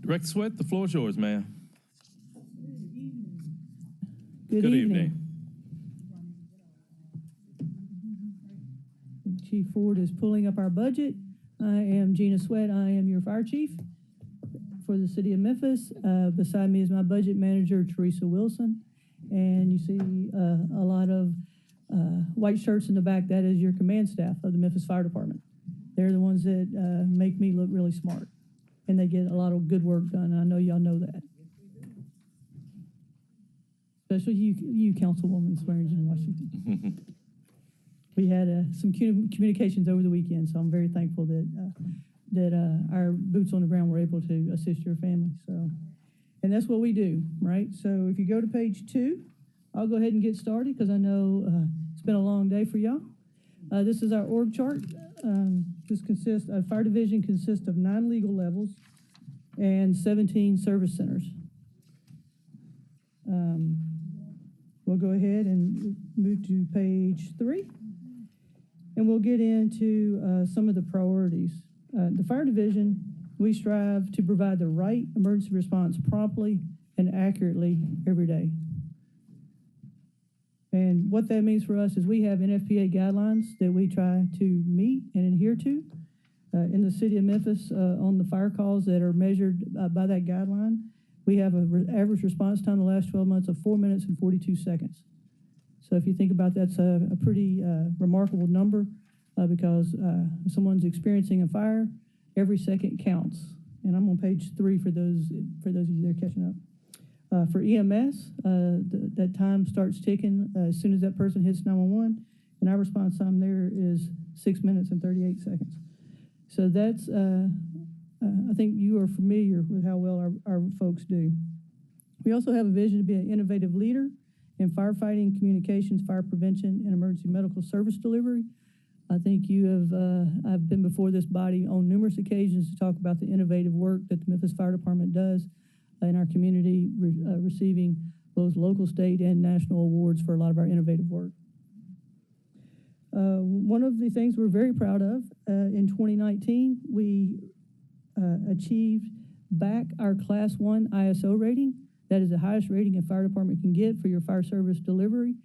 Director Sweat, the floor is yours, ma'am. Good evening. Chief Ford is pulling up our budget. I am Gina Sweat. I am your fire chief for the city of Memphis. Beside me is my budget manager, Teresa Wilson. And you see a lot of white shirts in the back. That is your command staff of the Memphis Fire Department. They're the ones that make me look really smart. And they get a lot of good work done. And I know y'all know that. Especially you Councilwoman Swearingen, Washington. We had some communications over the weekend, so I'm very thankful that our boots on the ground were able to assist your family. So, and that's what we do, right? So if you go to page 2, I'll go ahead and get started because I know it's been a long day for y'all. This is our org chart. Our fire division consists of 9 legal levels and 17 service centers. We'll go ahead and move to page 3. And we'll get into some of the priorities. The fire division, we strive to provide the right emergency response promptly and accurately every day. And what that means for us is we have NFPA guidelines that we try to meet and adhere to. In the city of Memphis, on the fire calls that are measured by that guideline, we have an average response time the last 12 months of 4 minutes and 42 seconds. So if you think about that's a pretty remarkable number because if someone's experiencing a fire, every second counts. And I'm on page 3 for those of you that are catching up. For EMS, that time starts ticking as soon as that person hits 911, and our response time there is 6 minutes and 38 seconds. So that's, I think you are familiar with how well our folks do. We also have a vision to be an innovative leader in firefighting, communications, fire prevention, and emergency medical service delivery. I think you have, I've been before this body on numerous occasions to talk about the innovative work that the Memphis Fire Department does in our community, receiving both local, state, and national awards for a lot of our innovative work. One of the things we're very proud of, in 2019, we achieved back our Class 1 ISO rating. That is the highest rating a fire department can get for your fire service delivery.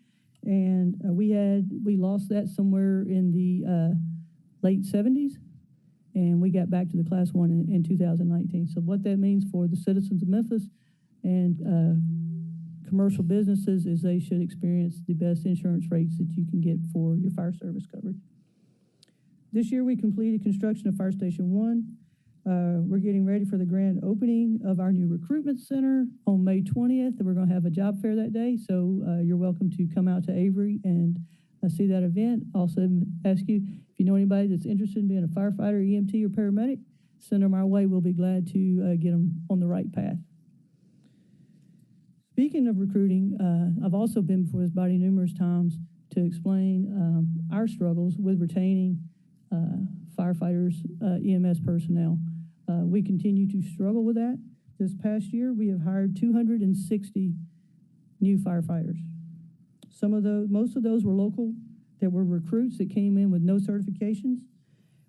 And we lost that somewhere in the late 70s, and we got back to the Class 1 in 2019. So what that means for the citizens of Memphis and commercial businesses is they should experience the best insurance rates that you can get for your fire service coverage. This year we completed construction of Fire Station 1. We're getting ready for the grand opening of our new recruitment center on May 20th. We're going to have a job fair that day, so you're welcome to come out to Avery and see that event. Also ask you, if you know anybody that's interested in being a firefighter, EMT, or paramedic, send them our way. We'll be glad to get them on the right path. Speaking of recruiting, I've also been before this body numerous times to explain our struggles with retaining firefighters, EMS personnel. We continue to struggle with that. This past year, we have hired 260 new firefighters. Most of those were local, that were recruits that came in with no certifications.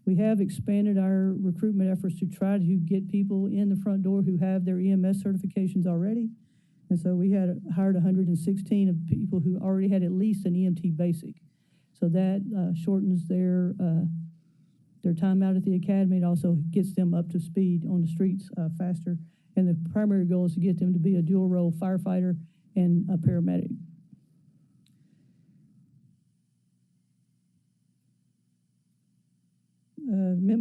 We have expanded our recruitment efforts to try to get people in the front door who have their EMS certifications already. And so we had hired 116 of people who already had at least an EMT basic. So that shortens their time out at the academy. It also gets them up to speed on the streets faster. And the primary goal is to get them to be a dual role firefighter and a paramedic.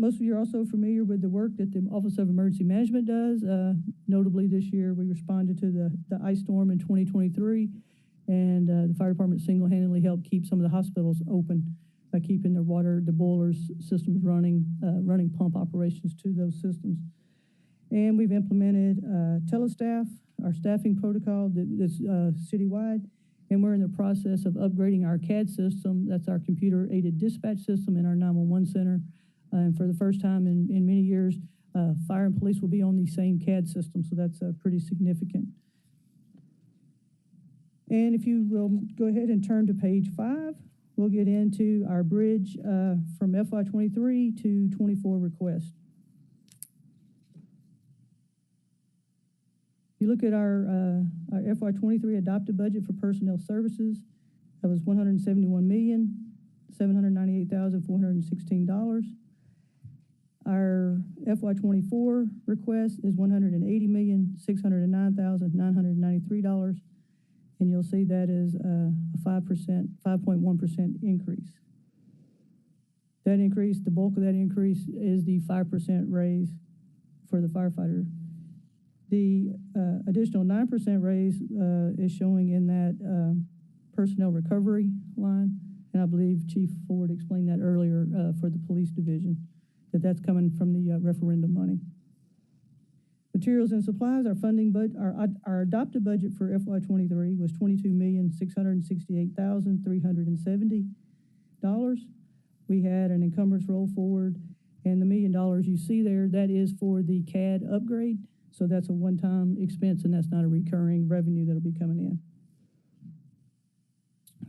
Most of you are also familiar with the work that the Office of Emergency Management does. Notably this year, we responded to the ice storm in 2023, and the fire department single-handedly helped keep some of the hospitals open by keeping the boilers systems running pump operations to those systems. And we've implemented telestaff, our staffing protocol that's citywide, and we're in the process of upgrading our CAD system. That's our computer-aided dispatch system in our 911 center. And for the first time in many years, fire and police will be on the same CAD system, so that's pretty significant. And if you will go ahead and turn to page 5, we'll get into our bridge from FY23 to 24 request. You look at our FY23 adopted budget for personnel services, that was $171,798,416. Our FY24 request is $180,609,993, and you'll see that is a 5.1% increase. That increase, the bulk of that increase is the 5% raise for the firefighter. The additional 9% raise is showing in that personnel recovery line, and I believe Chief Ford explained that earlier for the police division, that's coming from the referendum money. Materials and supplies, our funding our adopted budget for FY23 was $22,668,370. We had an encumbrance roll forward, and the $1 million you see there, that is for the CAD upgrade. So that's a one-time expense, and that's not a recurring revenue that'll be coming in.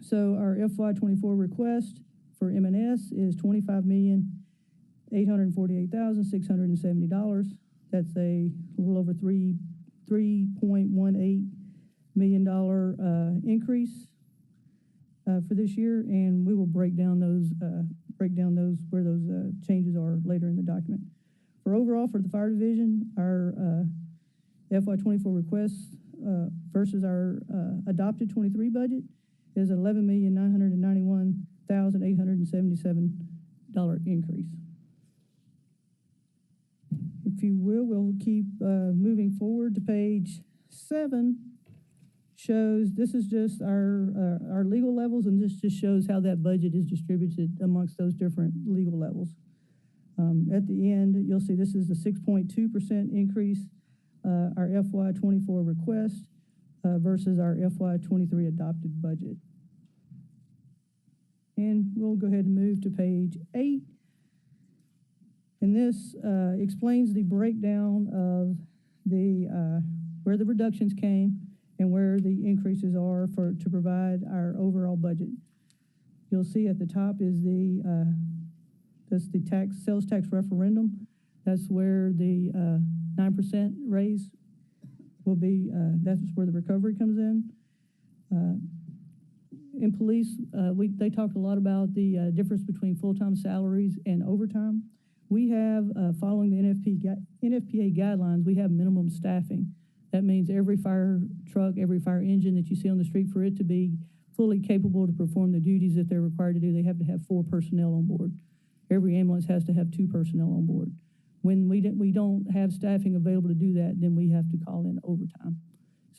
So our FY24 request for M&S is $25,848,670. That's a little over $3.18 million increase for this year, and we will break down those where those changes are later in the document. For overall, for the fire division, our FY24 requests versus our adopted 23 budget is $11,991,877 increase. If you will, we'll keep moving forward to page 7. Shows this is just our legal levels, and this just shows how that budget is distributed amongst those different legal levels. At the end, you'll see this is a 6.2% increase, our FY24 request versus our FY23 adopted budget. And we'll go ahead and move to page 8. And this explains the breakdown of the where the reductions came and where the increases are to provide our overall budget. You'll see at the top is that's the sales tax referendum. That's where the 9% raise will be. That's where the recovery comes in. In police, they talked a lot about the difference between full-time salaries and overtime. We have, following the NFPA guidelines, we have minimum staffing. That means every fire truck, every fire engine that you see on the street, for it to be fully capable to perform the duties that they're required to do, they have to have 4 personnel on board. Every ambulance has to have 2 personnel on board. When we don't have staffing available to do that, then we have to call in overtime.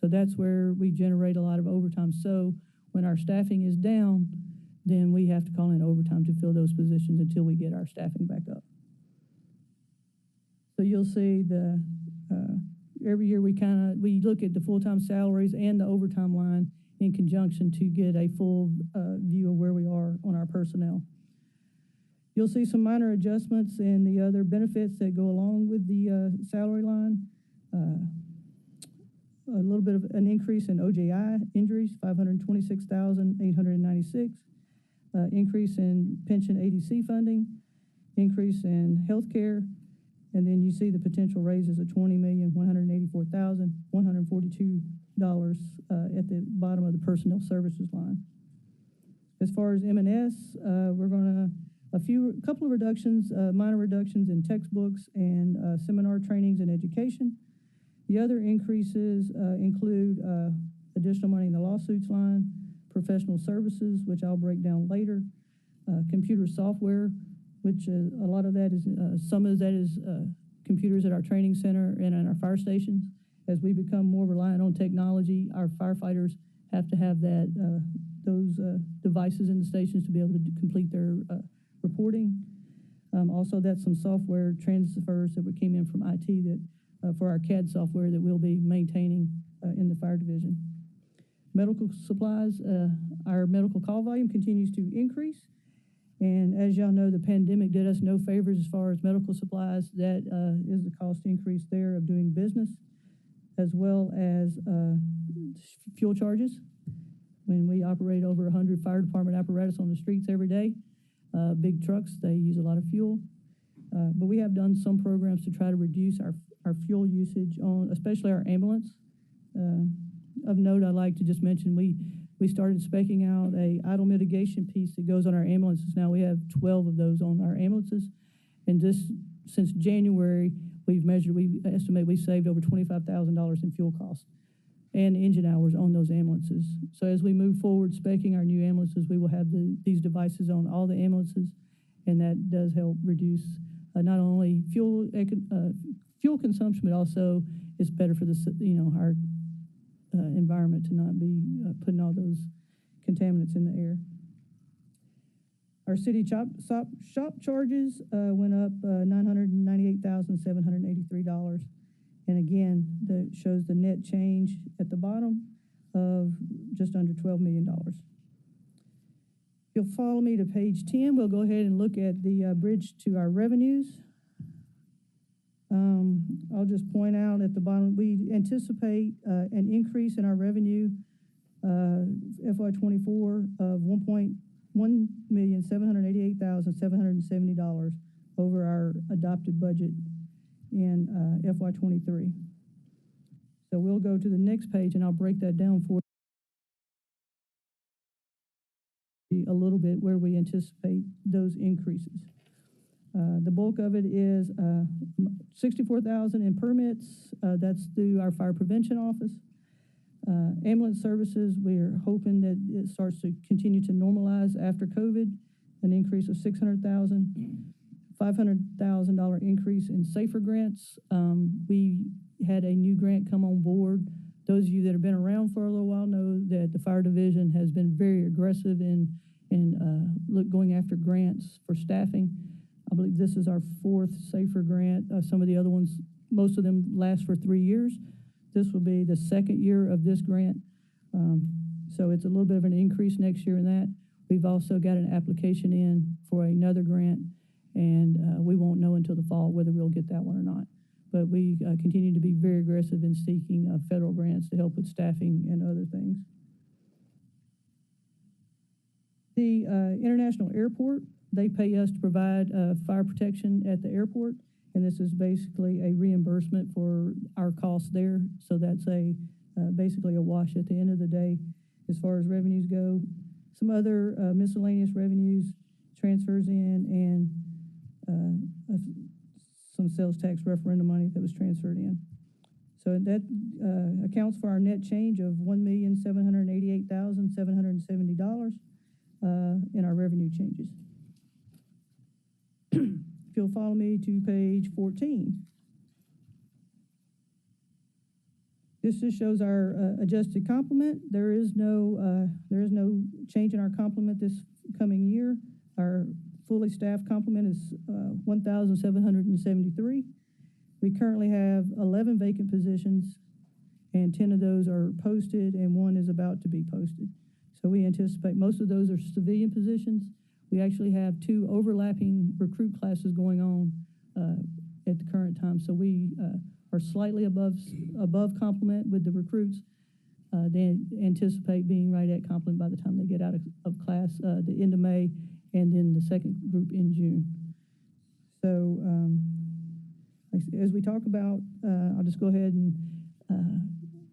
So that's where we generate a lot of overtime. So when our staffing is down, then we have to call in overtime to fill those positions until we get our staffing back up. So you'll see every year we look at the full-time salaries and the overtime line in conjunction to get a full view of where we are on our personnel. You'll see some minor adjustments in the other benefits that go along with the salary line. A little bit of an increase in OJI injuries, 526,896. Increase in pension ADC funding. Increase in health care. And then you see the potential raises of $20,184,142 at the bottom of the personnel services line. As far as M&S, we're going to a couple of reductions, minor reductions in textbooks and seminar trainings and education. The other increases include additional money in the lawsuits line, professional services, which I'll break down later, computer software, which a lot of that is, some of that is computers at our training center and at our fire stations. As we become more reliant on technology, our firefighters have to have those devices in the stations to be able to complete their reporting. Also, that's some software transfers that came in from IT that for our CAD software that we'll be maintaining in the fire division. Medical supplies, our medical call volume continues to increase. And as y'all know, the pandemic did us no favors as far as medical supplies. That is the cost increase there of doing business, as well as fuel charges. When we operate over 100 fire department apparatus on the streets every day, big trucks, they use a lot of fuel. But we have done some programs to try to reduce our fuel usage on, especially our ambulance. of note, I'd like to just mention, we started speccing out a idle mitigation piece that goes on our ambulances. Now we have 12 of those on our ambulances. And just since January, we estimate we've saved over $25,000 in fuel costs and engine hours on those ambulances. So as we move forward speccing our new ambulances, we will have these devices on all the ambulances, and that does help reduce not only fuel consumption, but also it's better for our environment to not be putting all those contaminants in the air. Our city shop charges went up $998,783. And again, that shows the net change at the bottom of just under $12 million. If you'll follow me to page 10, we'll go ahead and look at the bridge to our revenues. I'll just point out at the bottom, we anticipate an increase in our revenue, FY24 of $1,788,770 over our adopted budget in FY23. So we'll go to the next page and I'll break that down for you a little bit where we anticipate those increases. The bulk of it is $64,000 in permits. That's through our fire prevention office. Ambulance services, we're hoping that it starts to continue to normalize after COVID, an increase of $600,000. $500,000 increase in SAFER grants. We had a new grant come on board. Those of you that have been around for a little while know that the fire division has been very aggressive in going after grants for staffing. I believe this is our 4th SAFER grant. Some of the other ones, most of them last for 3 years. This will be the 2nd year of this grant. So it's a little bit of an increase next year in that. We've also got an application in for another grant, and we won't know until the fall whether we'll get that one or not. But we continue to be very aggressive in seeking federal grants to help with staffing and other things. The International Airport, they pay us to provide fire protection at the airport, and this is basically a reimbursement for our costs there. So that's basically a wash at the end of the day as far as revenues go. Some other miscellaneous revenues, transfers in, and some sales tax referendum money that was transferred in. So that accounts for our net change of $1,788,770 in our revenue changes. If you'll follow me to page 14. This just shows our adjusted complement. There is no change in our complement this coming year. Our fully staffed complement is 1,773. We currently have 11 vacant positions, and 10 of those are posted, and 1 is about to be posted. So we anticipate most of those are civilian positions. We actually have 2 overlapping recruit classes going on at the current time. So we are slightly above complement with the recruits. They anticipate being right at complement by the time they get out of class the end of May, and then the second group in June. So as we talk about, I'll just go ahead and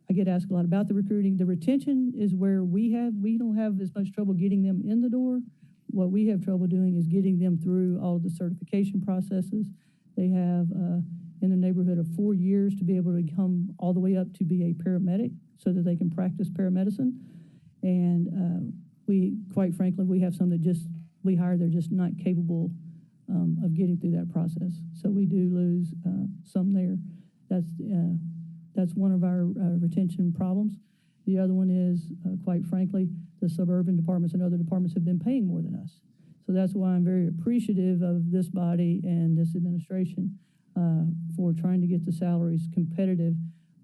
I get asked a lot about the recruiting. The retention is where we don't have as much trouble getting them in the door. What we have trouble doing is getting them through all of the certification processes. They have in the neighborhood of 4 years to be able to come all the way up to be a paramedic so that they can practice paramedicine. And quite frankly, we have some that we hire, they're just not capable of getting through that process. So we do lose some there. That's one of our retention problems. The other one is, quite frankly, the suburban departments and other departments have been paying more than us. So that's why I'm very appreciative of this body and this administration for trying to get the salaries competitive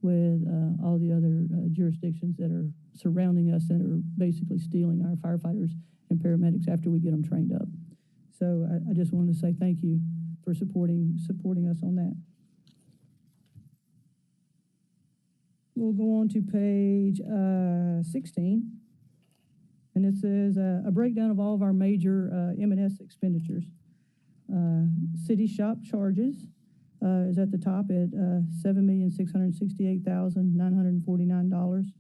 with all the other jurisdictions that are surrounding us and are basically stealing our firefighters and paramedics after we get them trained up. So I just wanted to say thank you for supporting us on that. We'll go on to page 16, and it says a breakdown of all of our major M&S expenditures. City shop charges, is at the top at $7,668,949.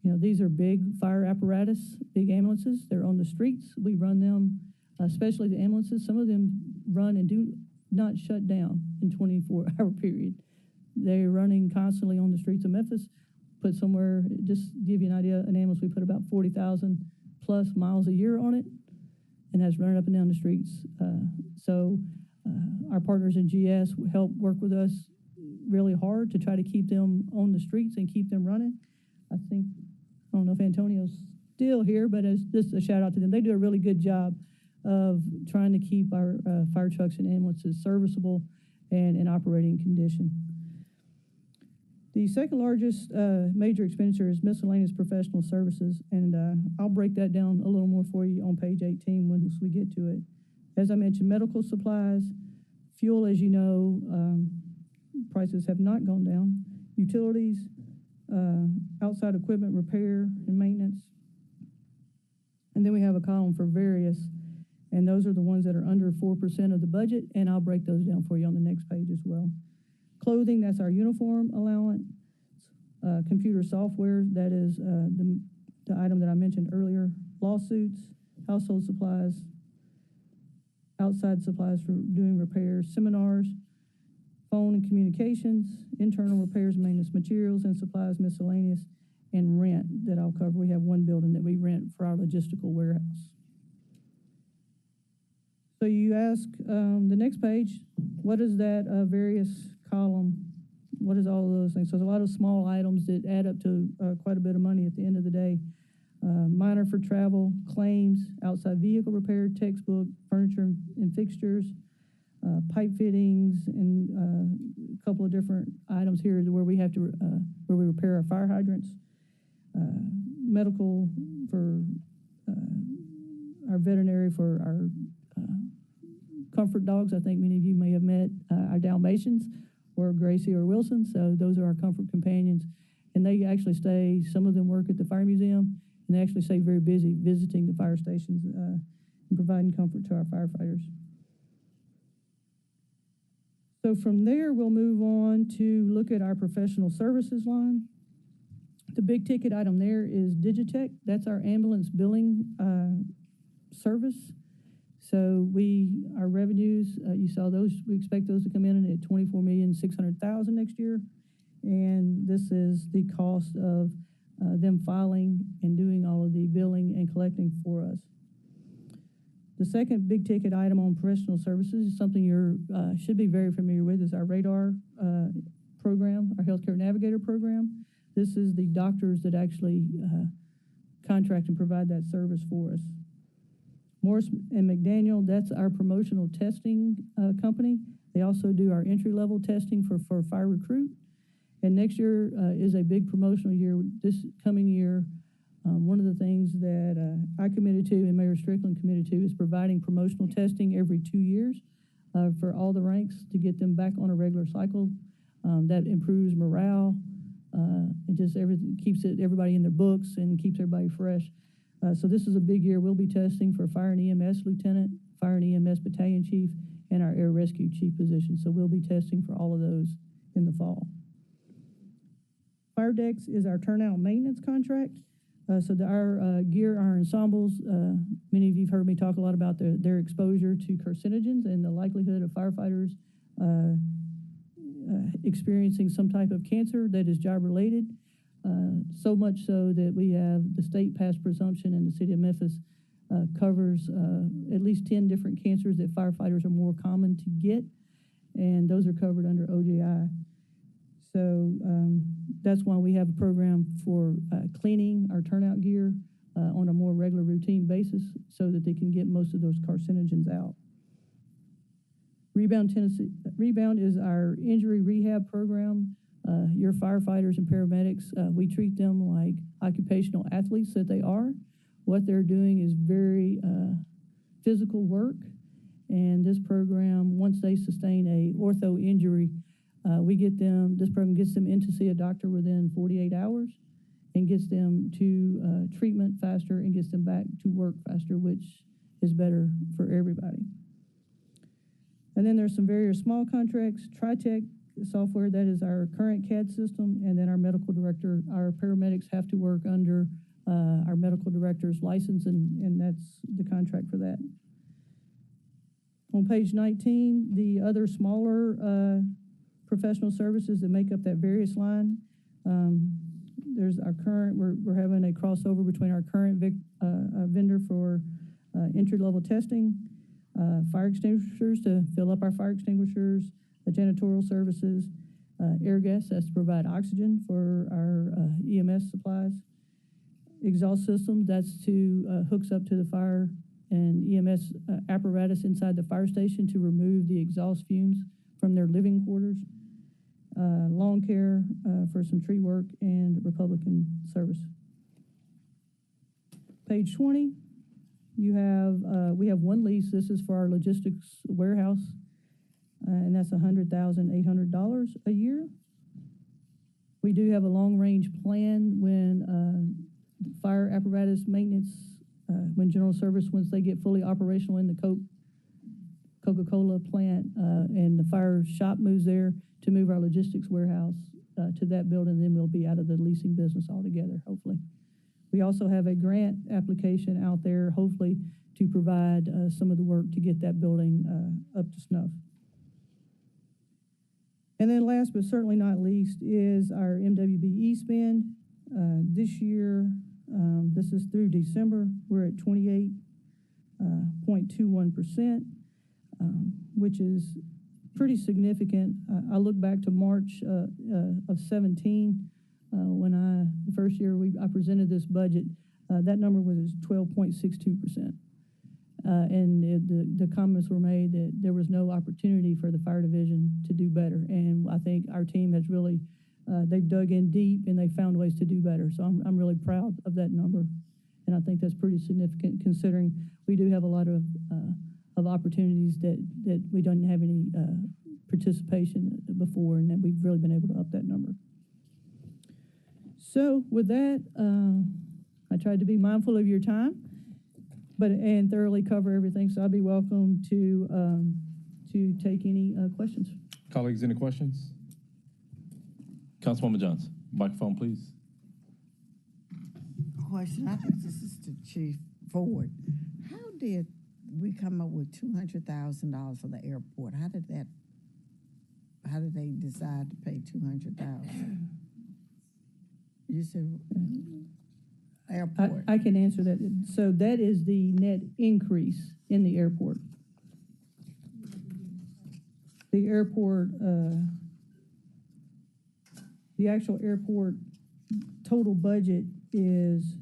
These are big fire apparatus, big ambulances. They're on the streets. We run them, especially the ambulances. Some of them run and do not shut down in 24-hour period. They're running constantly on the streets of Memphis. Put somewhere, just to give you an idea, an ambulance, we put about 40,000 plus miles a year on it, and that's running up and down the streets. Our partners in GS help work with us really hard to try to keep them on the streets and keep them running. I don't know if Antonio's still here, but it's just a shout out to them. They do a really good job of trying to keep our fire trucks and ambulances serviceable and in operating condition. The second largest major expenditure is miscellaneous professional services, and I'll break that down a little more for you on page 18 once we get to it. As I mentioned, medical supplies, fuel, as you know, prices have not gone down. Utilities, outside equipment repair and maintenance. And then we have a column for various, and those are the ones that are under 4% of the budget, and I'll break those down for you on the next page as well. Clothing, that's our uniform allowance. Computer software, that is the item that I mentioned earlier. Lawsuits, household supplies, outside supplies for doing repairs, seminars, phone and communications, internal repairs, maintenance, materials and supplies, miscellaneous, and rent that I'll cover. We have one building that we rent for our logistical warehouse. So you ask, the next page, what is that various column? What is all of those things? So there's a lot of small items that add up to quite a bit of money at the end of the day. Minor for travel, claims, outside vehicle repair, textbook, furniture and fixtures, pipe fittings, and a couple of different items here where we have to, where we repair our fire hydrants, medical for our veterinary for our comfort dogs. I think many of you may have met our Dalmatians or Gracie or Wilson. So those are our comfort companions. And they actually stay, some of them work at the fire museum, and they actually stay very busy visiting the fire stations and providing comfort to our firefighters. So from there, we'll move on to look at our professional services line. The big ticket item there is Digitech. That's our ambulance billing service. So our revenues, you saw those, we expect those to come in at $24,600,000 next year. And this is the cost of them filing and doing all of the billing and collecting for us. The second big ticket item on professional services is something you should be very familiar with, is our radar program, our healthcare navigator program. This is the doctors that actually contract and provide that service for us. Morris and McDaniel, that's our promotional testing company. They also do our entry-level testing for fire recruit. And next year is a big promotional year. This coming year, one of the things that I committed to and Mayor Strickland committed to is providing promotional testing every 2 years for all the ranks to get them back on a regular cycle. That improves morale. It just keeps everybody in their books and keeps everybody fresh. So this is a big year. We'll be testing for fire and EMS lieutenant, fire and EMS battalion chief, and our air rescue chief position. So we'll be testing for all of those in the fall. Fire decks is our turnout maintenance contract. Our gear, our ensembles, many of you have heard me talk a lot about their exposure to carcinogens and the likelihood of firefighters experiencing some type of cancer that is job related. So much so that we have the state passed presumption in the city of Memphis covers at least 10 different cancers that firefighters are more common to get, and those are covered under OJI. So that's why we have a program for cleaning our turnout gear on a more regular routine basis so that they can get most of those carcinogens out. Rebound is our injury rehab program. Your firefighters and paramedics, we treat them like occupational athletes that they are. What they're doing is very physical work. And this program, once they sustain a ortho injury, this program gets them in to see a doctor within 48 hours and gets them to treatment faster and gets them back to work faster, which is better for everybody. And then there's some various small contracts, TriTech software, that is our current CAD system, and then our medical director, our paramedics have to work under our medical director's license, and that's the contract for that. On page 19, the other smaller professional services that make up that various line, there's our current, we're having a crossover between our current vendor for entry-level testing, fire extinguishers to fill up our fire extinguishers, janitorial services, air gas, that's to provide oxygen for our EMS supplies, exhaust systems, that's to hooks up to the fire and EMS apparatus inside the fire station to remove the exhaust fumes from their living quarters, lawn care for some tree work, and Republican service. Page 20, you have we have one lease. This is for our logistics warehouse, and that's $100,800 a year. We do have a long-range plan when fire apparatus maintenance, when general service, once they get fully operational in the Coca-Cola plant, and the fire shop moves there, to move our logistics warehouse to that building, then we'll be out of the leasing business altogether, hopefully. We also have a grant application out there, hopefully, to provide some of the work to get that building up to snuff. And then last but certainly not least is our MWBE spend. This year, this is through December, we're at 28.21%, which is pretty significant. I look back to March of 17, when the first year I presented this budget, that number was 12.62%. And the comments were made that there was no opportunity for the fire division to do better. And I think our team has really, they've dug in deep and they found ways to do better. So I'm really proud of that number. And I think that's pretty significant considering we do have a lot of opportunities that we don't have any participation before, and that we've really been able to up that number. So with that, I tried to be mindful of your time, and thoroughly cover everything. So I'll be welcome to take any questions. Colleagues, any questions? Councilwoman Johnson, microphone, please. Question, I think this is to Chief Ford. How did we come up with $200,000 for the airport? How did they decide to pay $200,000? You said airport. I can answer that. So that is the net increase in the airport. The airport, the actual airport total budget is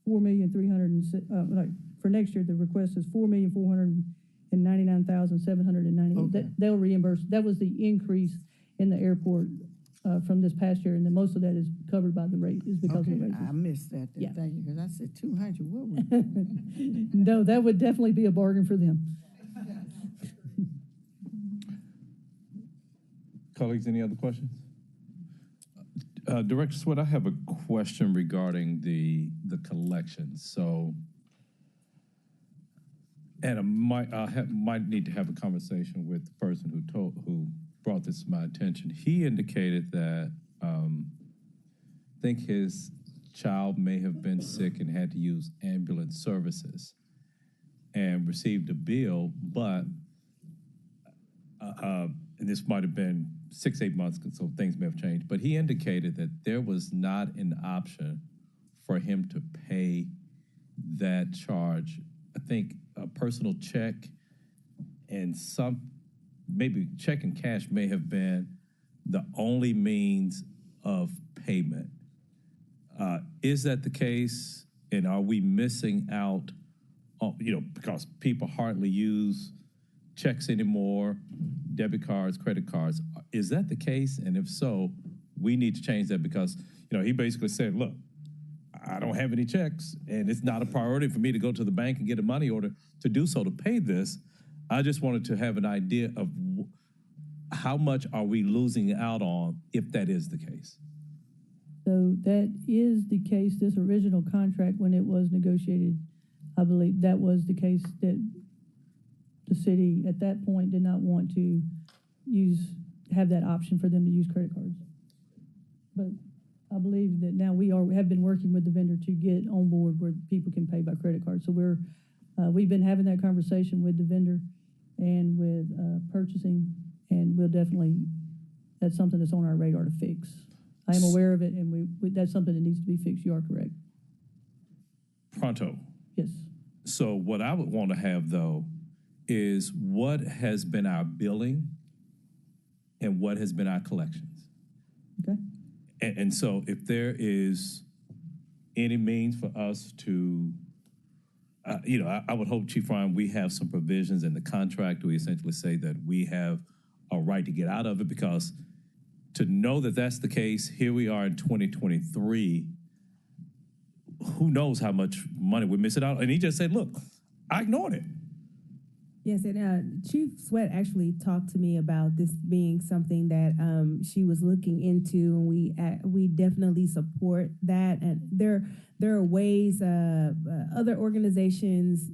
$4,306,000. For next year, the request is $4,499,798. Okay. They'll reimburse. That was the increase in the airport from this past year, and then most of that is covered by the rate, is because of the raises. I missed that. Yeah. Thank you, because I said 200. What were No, that would definitely be a bargain for them. Colleagues, any other questions? Director Sweat, I have a question regarding the collections. So, and I might need to have a conversation with the person who brought this to my attention. He indicated that I think his child may have been sick and had to use ambulance services and received a bill, but and this might have been 6-8 months, so things may have changed, but he indicated that there was not an option for him to pay that charge. I think a personal check and maybe check and cash may have been the only means of payment. Is that the case? And are we missing out on, because people hardly use checks anymore, debit cards, credit cards. Is that the case? And if so, we need to change that because, he basically said, look, I don't have any checks and it's not a priority for me to go to the bank and get a money order to do so to pay this. I just wanted to have an idea of how much are we losing out on if that is the case? So that is the case. This original contract, when it was negotiated, I believe that was the case, that the city at that point did not want to have that option for them to use credit cards. But I believe that now have been working with the vendor to get on board where people can pay by credit card. So we've been having that conversation with the vendor and with purchasing, and that's something that's on our radar to fix. I am aware of it, and that's something that needs to be fixed. You are correct. Pronto. Yes. So what I would want to have, though, is what has been our billing and what has been our collections. Okay. And so if there is any means for us to, I would hope, Chief Ryan, we have some provisions in the contract where we essentially say that we have a right to get out of it, because to know that that's the case, here we are in 2023, who knows how much money we're missing out. And he just said, look, I ignored it. Yes, and Chief Sweat actually talked to me about this being something that she was looking into, and we definitely support that. And there are ways other organizations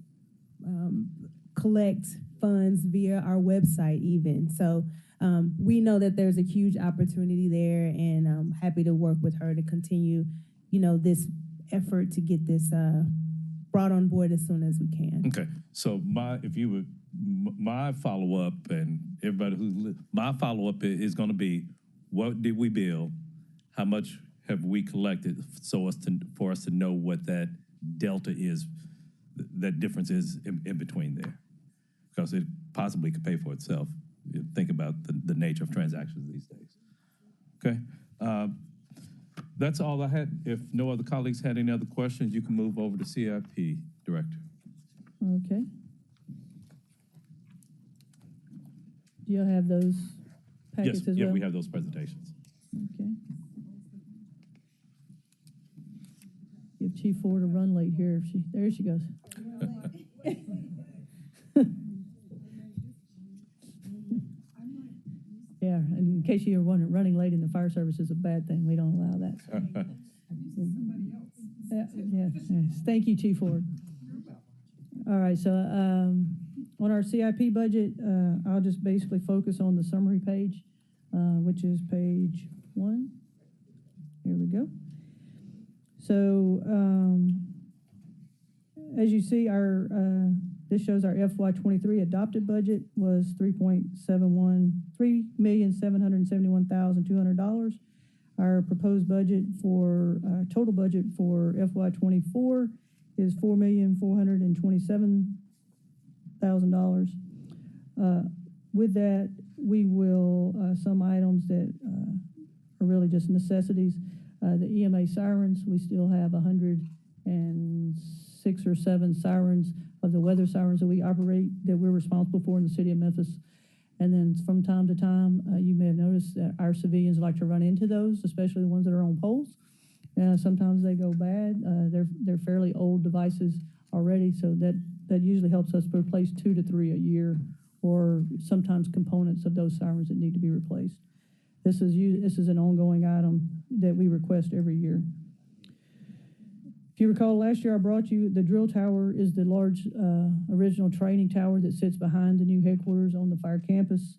collect funds via our website even. So we know that there's a huge opportunity there, and I'm happy to work with her to continue, this effort to get this brought on board as soon as we can. Okay, so my follow-up, and everybody my follow-up is going to be, what did we bill? How much have we collected for us to know what that delta is, that difference is in between there? Because it possibly could pay for itself. Think about the nature of transactions these days. Okay, that's all I had. If no other colleagues had any other questions, you can move over to CIP Director. Okay. Do you have those packets as well? Yeah, we have those presentations. Okay. Give Chief Ford a run late here. There she goes. Yeah, and in case you were wondering, running late in the fire service is a bad thing. We don't allow that. Yes. Thank you, Chief Ford. All right, so on our CIP budget, I'll just basically focus on the summary page, which is page 1. Here we go. So as you see, this shows our FY23 adopted budget was $3,771,200. Our proposed budget total budget for FY24 is $4,427,000. With that, we will, some items that are really just necessities. The EMA sirens, we still have 106 or 7 sirens of the weather sirens that we operate, that we're responsible for in the city of Memphis. And then from time to time, you may have noticed that our civilians like to run into those, especially the ones that are on poles. Sometimes they go bad. They're fairly old devices already, so that usually helps us replace 2 to 3 a year, or sometimes components of those sirens that need to be replaced. This is an ongoing item that we request every year. If you recall, last year I brought you the drill tower is the large original training tower that sits behind the new headquarters on the fire campus.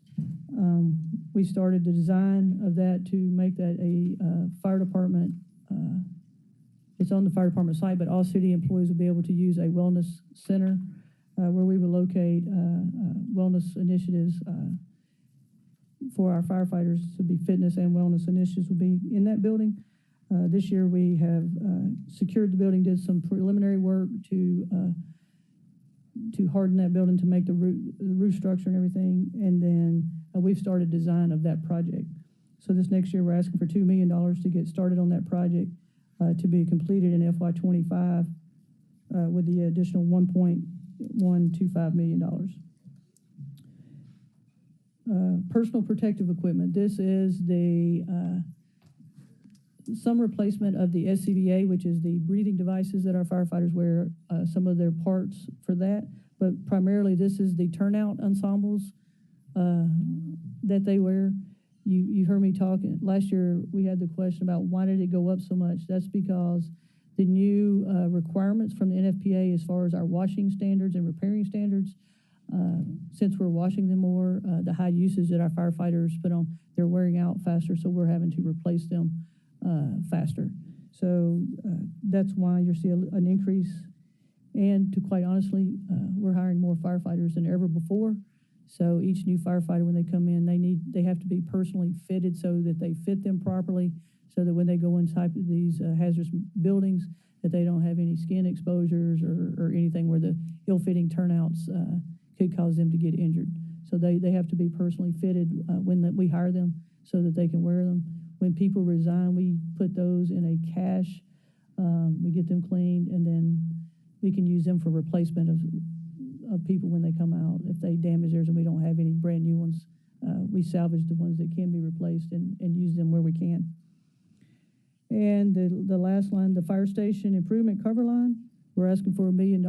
We started the design of that to make that a fire department. It's on the fire department site, but all city employees will be able to use a wellness center where we will locate wellness initiatives for our firefighters. To be fitness and wellness initiatives will be in that building. This year we have secured the building, did some preliminary work to harden that building to make the roof structure and everything, and then we've started design of that project. So this next year we're asking for $2 million to get started on that project to be completed in FY25 with the additional $1.125 million. Personal protective equipment. This is some replacement of the SCBA, which is the breathing devices that our firefighters wear, some of their parts for that. But primarily this is the turnout ensembles that they wear. You heard me talking. Last year we had the question about why did it go up so much? That's because the new requirements from the NFPA as far as our washing standards and repairing standards Since we're washing them more, the high usage that our firefighters put on, they're wearing out faster, so we're having to replace them faster. So that's why you're seeing an increase. And to quite honestly, we're hiring more firefighters than ever before. So each new firefighter, when they come in, they have to be personally fitted so that they fit them properly, so that when they go inside these hazardous buildings, that they don't have any skin exposures or anything where the ill-fitting turnouts could cause them to get injured. So they have to be personally fitted when we hire them so that they can wear them. When people resign, we put those in a cache. We get them cleaned, and then we can use them for replacement of people when they come out. If they damage theirs and we don't have any brand new ones, we salvage the ones that can be replaced and use them where we can. And the last line, the fire station improvement cover line, we're asking for $1 million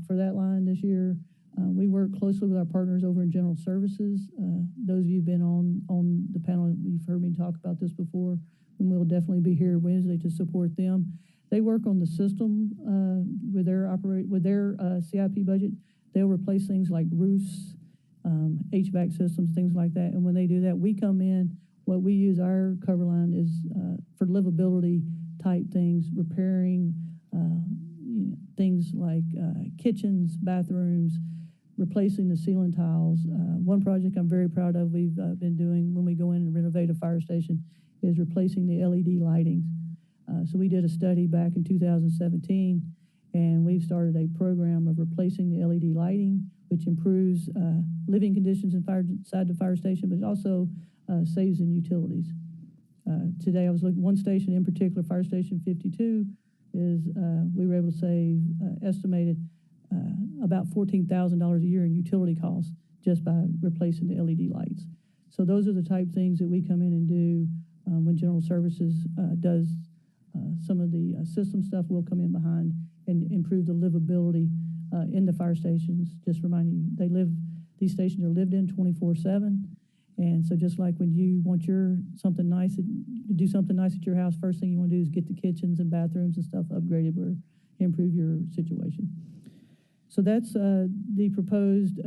for that line this year. We work closely with our partners over in General Services. Those of you who've been on the panel, you've heard me talk about this before, and we'll definitely be here Wednesday to support them. They work on the system with their CIP budget. They'll replace things like roofs, HVAC systems, things like that. And when they do that, we come in. What we use our cover line is for livability type things, repairing things like kitchens, bathrooms, replacing the ceiling tiles. One project I'm very proud of we've been doing when we go in and renovate a fire station is replacing the LED lighting. So we did a study back in 2017, and we've started a program of replacing the LED lighting, which improves living conditions inside the fire station, but it also saves in utilities. Today I was looking, one station in particular, Fire Station 52, is we were able to save estimated about $14,000 a year in utility costs just by replacing the LED lights. So those are the type of things that we come in and do when General Services does some of the system stuff. We'll come in behind and improve the livability in the fire stations. Just reminding you, these stations are lived in 24/7. And so just like when you want something nice to do something nice at your house, first thing you want to do is get the kitchens and bathrooms and stuff upgraded or improve your situation. So that's the proposed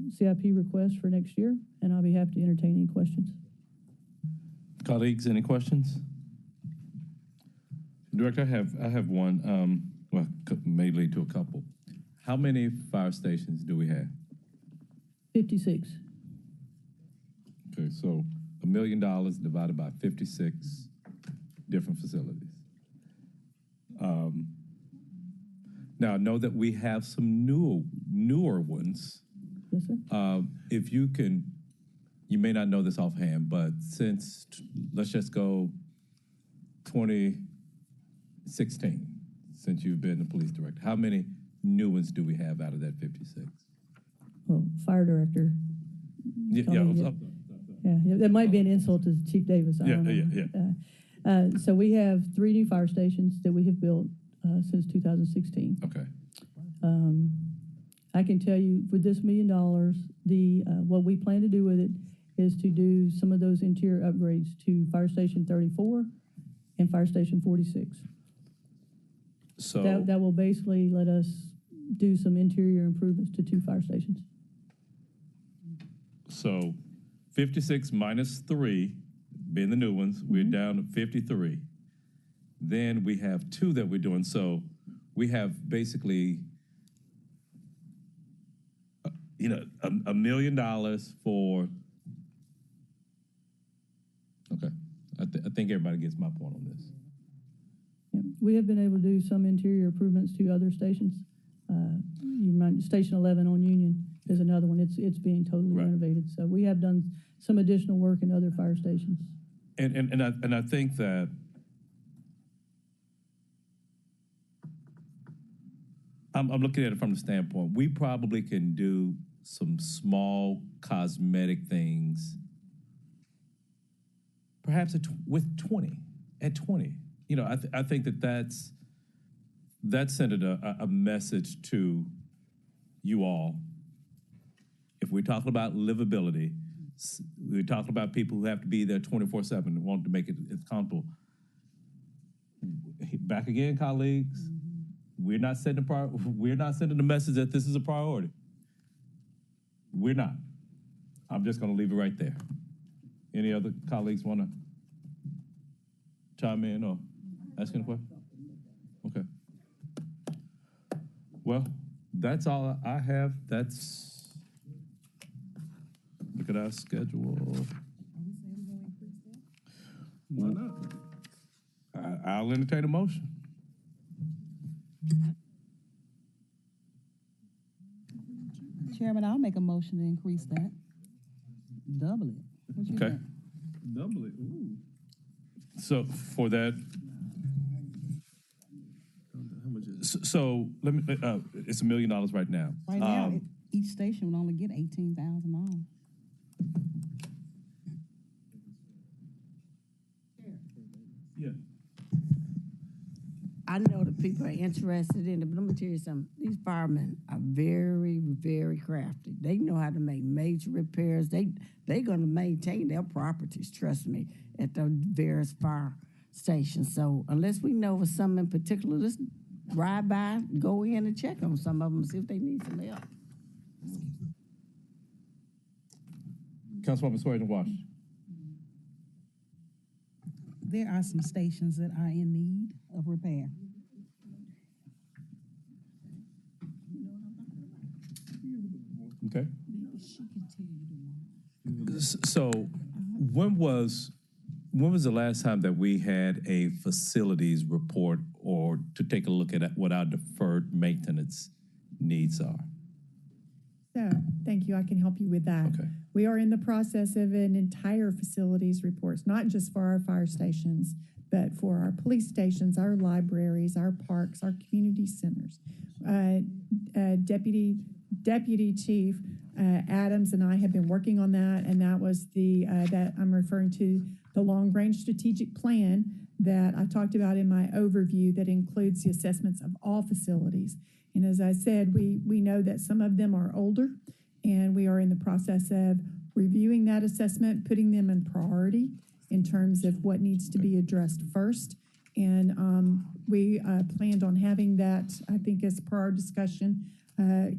CIP request for next year, and I'll be happy to entertain any questions. Colleagues, any questions? Director, I have one, may lead to a couple. How many fire stations do we have? 56. Okay, so $1 million divided by 56 different facilities. Now, I know that we have some newer ones. Yes, sir. If you can, you may not know this offhand, but since, let's just go 2016, since you've been the police director, how many new ones do we have out of that 56? Well, fire director. Yeah, that might be an insult to Chief Davis. I don't know. So we have 3 new fire stations that we have built since 2016. Okay. I can tell you with this $1 million, what we plan to do with it is to do some of those interior upgrades to Fire Station 34 and Fire Station 46. So that will basically let us do some interior improvements to 2 fire stations. So 56 minus 3, being the new ones, we're down to 53. Then we have 2 that we're doing. So we have basically, $1 million for, okay. I think everybody gets my point on this. Yeah, we have been able to do some interior improvements to other stations. You remind Station 11 on Union is another one. It's being totally renovated. So we have done some additional work in other fire stations. And I think that I'm looking at it from the standpoint, we probably can do some small cosmetic things, perhaps with 20, at 20. I think that sent a message to you all. If we're talking about livability, we're talking about people who have to be there 24/7 and want to make it as comfortable. Back again, colleagues, we're not sending the message that this is a priority. We're not. I'm just gonna leave it right there. Any other colleagues wanna chime in or ask any question? Okay. Well, that's all I have. Look at our schedule. Why not? I'll entertain a motion. Chairman, I'll make a motion to increase that. Double it. What you Okay. think? Double it. Ooh. So for that, How much is it? so let me, it's $1 million right now. Right now, each station would only get $18,000. Yeah. I know that people are interested in it, but let me tell you something. These firemen are very, very crafty. They know how to make major repairs. They're going to maintain their properties, trust me, at the various fire stations. So unless we know of something in particular, let's ride by, go in and check on some of them, see if they need some help. Councilwoman Swearingen Wash. There are some stations that are in need of repair. Okay. So when was the last time that we had a facilities report or to take a look at what our deferred maintenance needs are? So, thank you. I can help you with that. Okay. We are in the process of an entire facilities reports, not just for our fire stations, but for our police stations, our libraries, our parks, our community centers. Deputy Chief Adams and I have been working on that, and that was that I'm referring to the long-range strategic plan that I talked about in my overview that includes the assessments of all facilities. And as I said, we know that some of them are older, and we are in the process of reviewing that assessment, putting them in priority in terms of what needs to be addressed first. And we planned on having that, I think, as per our discussion.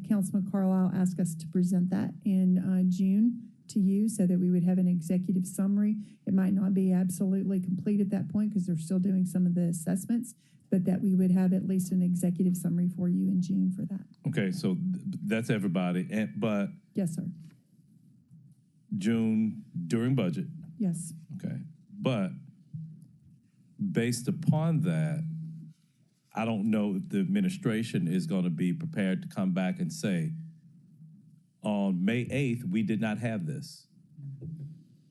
Councilman Carlisle asked us to present that in June to you so that we would have an executive summary. It might not be absolutely complete at that point because they're still doing some of the assessments, but that we would have at least an executive summary for you in June for that. Okay, so that's everybody, but Yes, sir. June during budget. Yes. Okay, but based upon that, I don't know if the administration is going to be prepared to come back and say, on May 8th, we did not have this.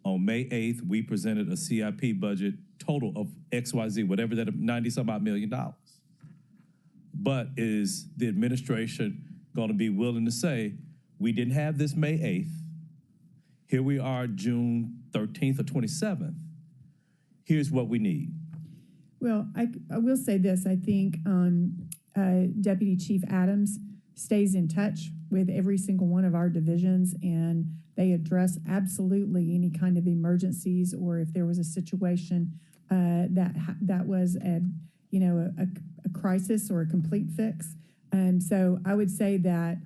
On May 8th, we presented a CIP budget total of XYZ, whatever that, 90-some odd $1 million. But is the administration going to be willing to say, we didn't have this May 8th. Here we are June 13th or 27th. Here's what we need. Well, I will say this. I think Deputy Chief Adams stays in touch with every single one of our divisions, and they address absolutely any kind of emergencies or if there was a situation that was a crisis or a complete fix. So I would say that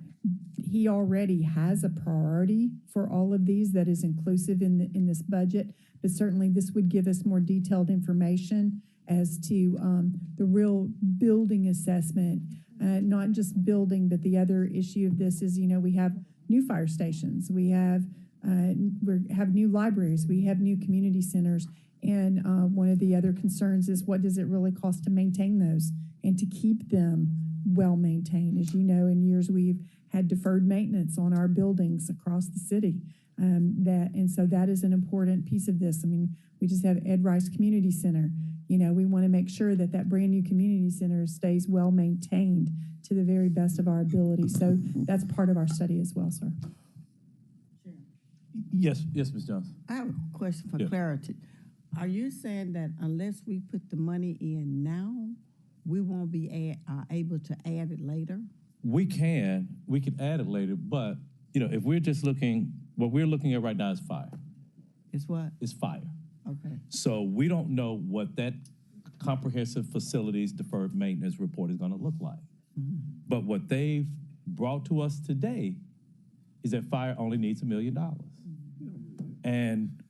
he already has a priority for all of these that is inclusive in this budget, but certainly this would give us more detailed information as to the real building assessment, not just building, but the other issue of this is, we have new fire stations, we have new libraries, we have new community centers, and one of the other concerns is what does it really cost to maintain those and to keep them well maintained? As you know, in years we've had deferred maintenance on our buildings across the city. And so that is an important piece of this. I mean, we just have Ed Rice Community Center. We want to make sure that that brand new community center stays well maintained to the very best of our ability. So that's part of our study as well, sir. Yes, Ms. Johnson. I have a question for clarity. Are you saying that unless we put the money in now, we won't be able to add it later? We can add it later, but if we're just looking, what we're looking at right now is fire. It's what? It's fire. Okay. So we don't know what that comprehensive facilities deferred maintenance report is going to look like. Mm-hmm. But what they've brought to us today is that fire only needs $1 million. And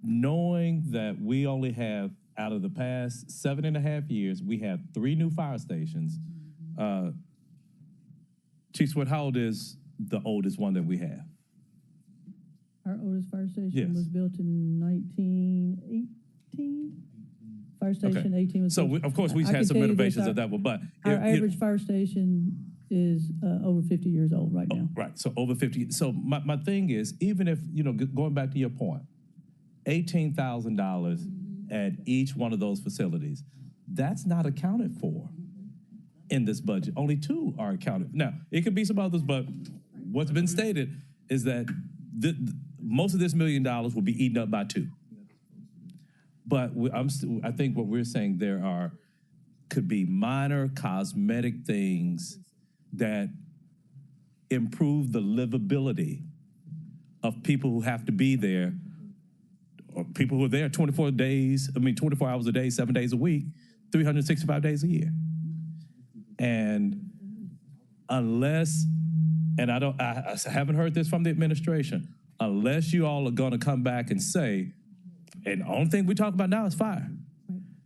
knowing that we only have, out of the past 7.5 years, we have 3 new fire stations. Chief Sweat, how old is the oldest one that we have? Our oldest fire station Yes. was built in 1918. Fire station 18 was So, built. of course, we've I had can some tell you this, renovations of that one, but our if- average fire station is over 50 years old right now. Right, so over 50. So my thing is, even if, going back to your point, $18,000 at each one of those facilities, that's not accounted for in this budget. Only 2 are accounted. Now, it could be some others, but what's been stated is that most of this $1 million will be eaten up by 2. But I think what we're saying, could be minor cosmetic things that improve the livability of people who have to be there, or people who are there 24 hours a day, 7 days a week, 365 days a year. And unless, and I haven't heard this from the administration, unless you all are gonna come back and say, and the only thing we talk about now is fire,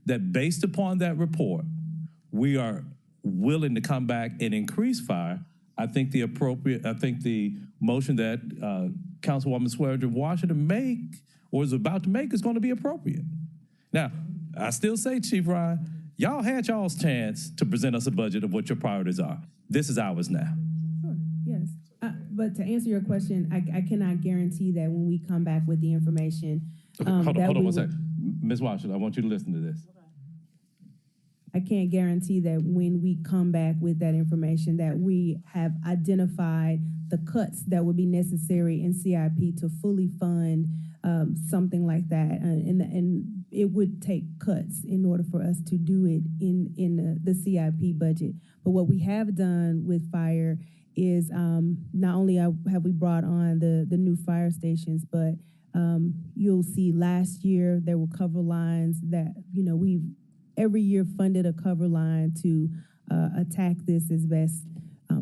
that based upon that report, we are willing to come back and increase fire. I think the motion that Councilwoman Swearinger Washington is about to make is going to be appropriate. Now, I still say, Chief Ryan, y'all had y'all's chance to present us a budget of what your priorities are. This is ours now. Sure, yes. But to answer your question, I cannot guarantee that when we come back with the information. Hold on one second. Ms. Washington, I want you to listen to this. I can't guarantee that when we come back with that information that we have identified the cuts that would be necessary in CIP to fully fund something like that. And it would take cuts in order for us to do it in the CIP budget. But what we have done with fire is not only have we brought on the new fire stations, but you'll see last year there were cover lines that, we've every year funded a cover line to attack this as best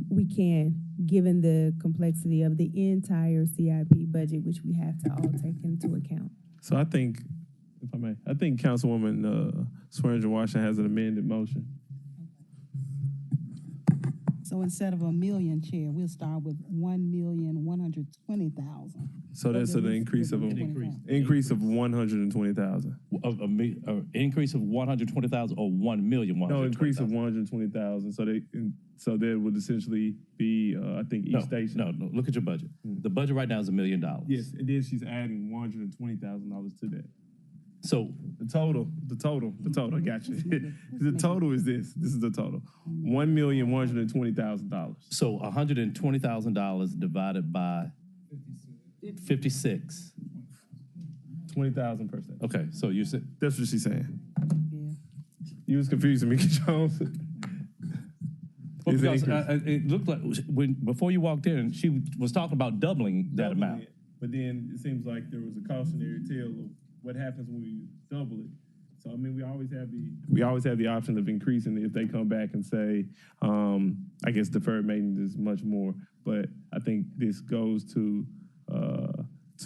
we can, given the complexity of the entire CIP budget, which we have to all take into account. So I think, if I may, Councilwoman Swearinger Washington has an amended motion. So instead of $1 million, Chair, we'll start with 1,120,000. So that's an increase of 120,000. Increase of 120,000 or 1,120,000? No, increase of 120,000. So there would essentially be, I think, each station. No, look at your budget. The budget right now is $1 million. Yes, and then she's adding $120,000 to that. So the total, I got you. The total is this. This is the total. $1,120,000. So $120,000 divided by 56. 20,000 per station. Okay, so you said that's what she's saying. Yeah. You was confusing me, Jones. Well, because it looked like before you walked in, she was talking about doubling that amount. But then it seems like there was a cautionary tale of what happens when we double it. So we always have the option of increasing it if they come back and say, I guess deferred maintenance is much more. But I think this goes to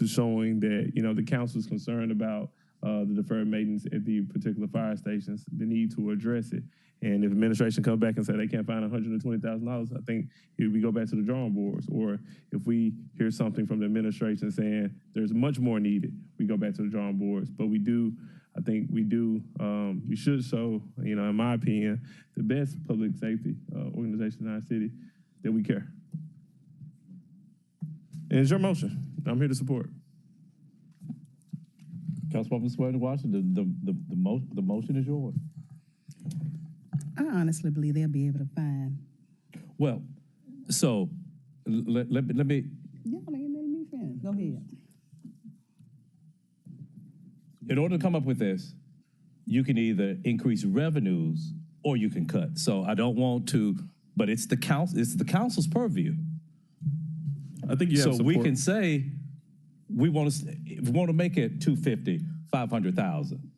showing that the council is concerned about the deferred maintenance at the particular fire stations, the need to address it. And if administration comes back and say they can't find $120,000, I think we go back to the drawing boards. Or if we hear something from the administration saying there's much more needed, we go back to the drawing boards. But we should show, in my opinion, the best public safety organization in our city that we care. And it's your motion. I'm here to support. Councilwoman Swearinger Washington, the motion is yours. I honestly believe they'll be able to find. Well, so let me. Y'all ain't letting me finish. Go ahead. In order to come up with this, you can either increase revenues or you can cut. So I don't want to, but it's the council's purview. I think you have support. We can say we want to make it 250, 500,000.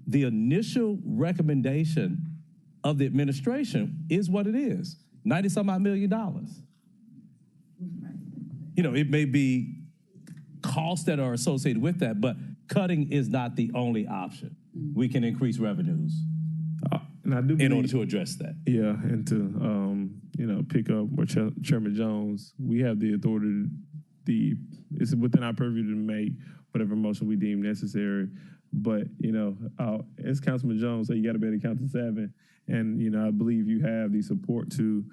The initial recommendation of the administration is what it is, $90-some-odd million. it may be costs that are associated with that, but cutting is not the only option. We can increase revenues And I do in order to address that. Yeah, and to pick up where Chairman Jones, we have the authority. It's within our purview to make whatever motion we deem necessary. But as Councilman Jones said, you got to be able to count to 7, and I believe you have the support to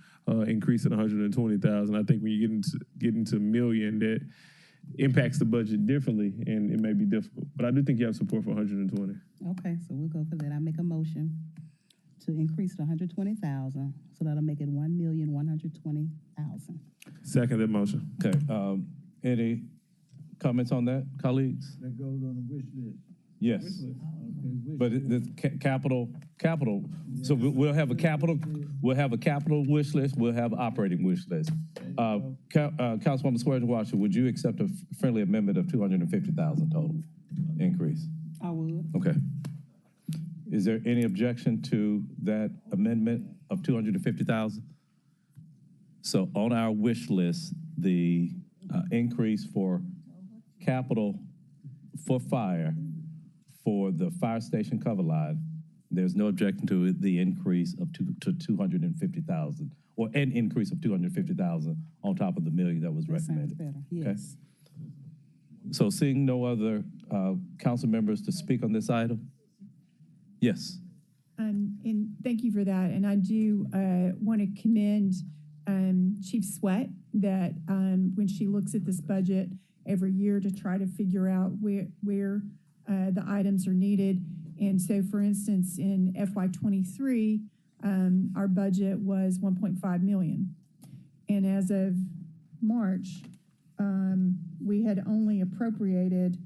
increase it 120,000. I think when you get into $1 million, that impacts the budget differently, and it may be difficult. But I do think you have support for 120. Okay, so we'll go for that. I make a motion to increase it 120,000, so that'll make it 1,120,000. Second that motion. Okay. Any comments on that, colleagues? That goes on the wish list. Yes. Okay, But the capital. So we'll have a capital wish list. We'll have an operating wish list. Councilwoman Square to Washington, would you accept a friendly amendment of 250,000 total increase? I would. Okay. Is there any objection to that amendment of 250,000? So on our wish list, the increase for capital for fire for the fire station cover line, there's no objection to the increase of to 250,000, or an increase of 250,000 on top of the $1 million that was recommended. Sounds better. Yes. Okay. So seeing no other council members to speak on this item? Yes. And thank you for that. And I do want to commend Chief Sweat that when she looks at this budget every year to try to figure out where the items are needed. And so, for instance, in FY23, our budget was $1.5 million. And as of March, we had only appropriated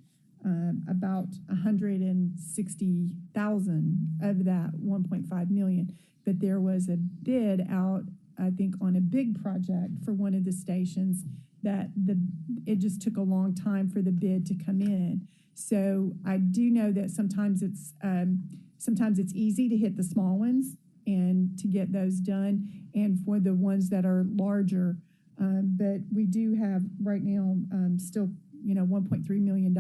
about 160,000 of that 1.5 million. But there was a bid out, I think, on a big project for one of the stations that it just took a long time for the bid to come in. So I do know that sometimes it's easy to hit the small ones and to get those done, and for the ones that are larger. But we do have right now still $1.3 million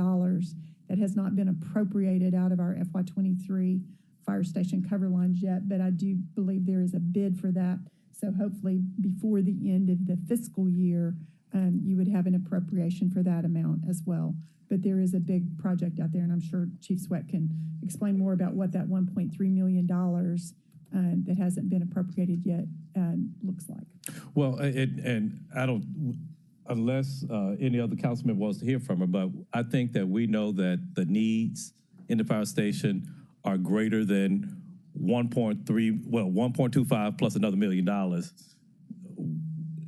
that has not been appropriated out of our FY23 fire station cover lines yet. But I do believe there is a bid for that. So hopefully before the end of the fiscal year, you would have an appropriation for that amount as well. But there is a big project out there, and I'm sure Chief Sweat can explain more about what that $1.3 million that hasn't been appropriated yet looks like. Well, and I don't, unless any other councilman wants to hear from her, but I think that we know that the needs in the fire station are greater than 1.25 plus another $1 million.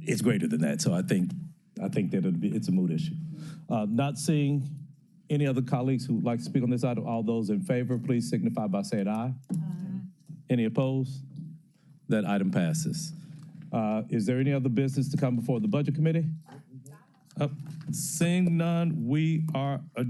It's greater than that. So I think that it's a moot issue. Not seeing any other colleagues who would like to speak on this item. All those in favor, please signify by saying aye. Any opposed? That item passes. Is there any other business to come before the Budget Committee? Seeing none, we are adjourned.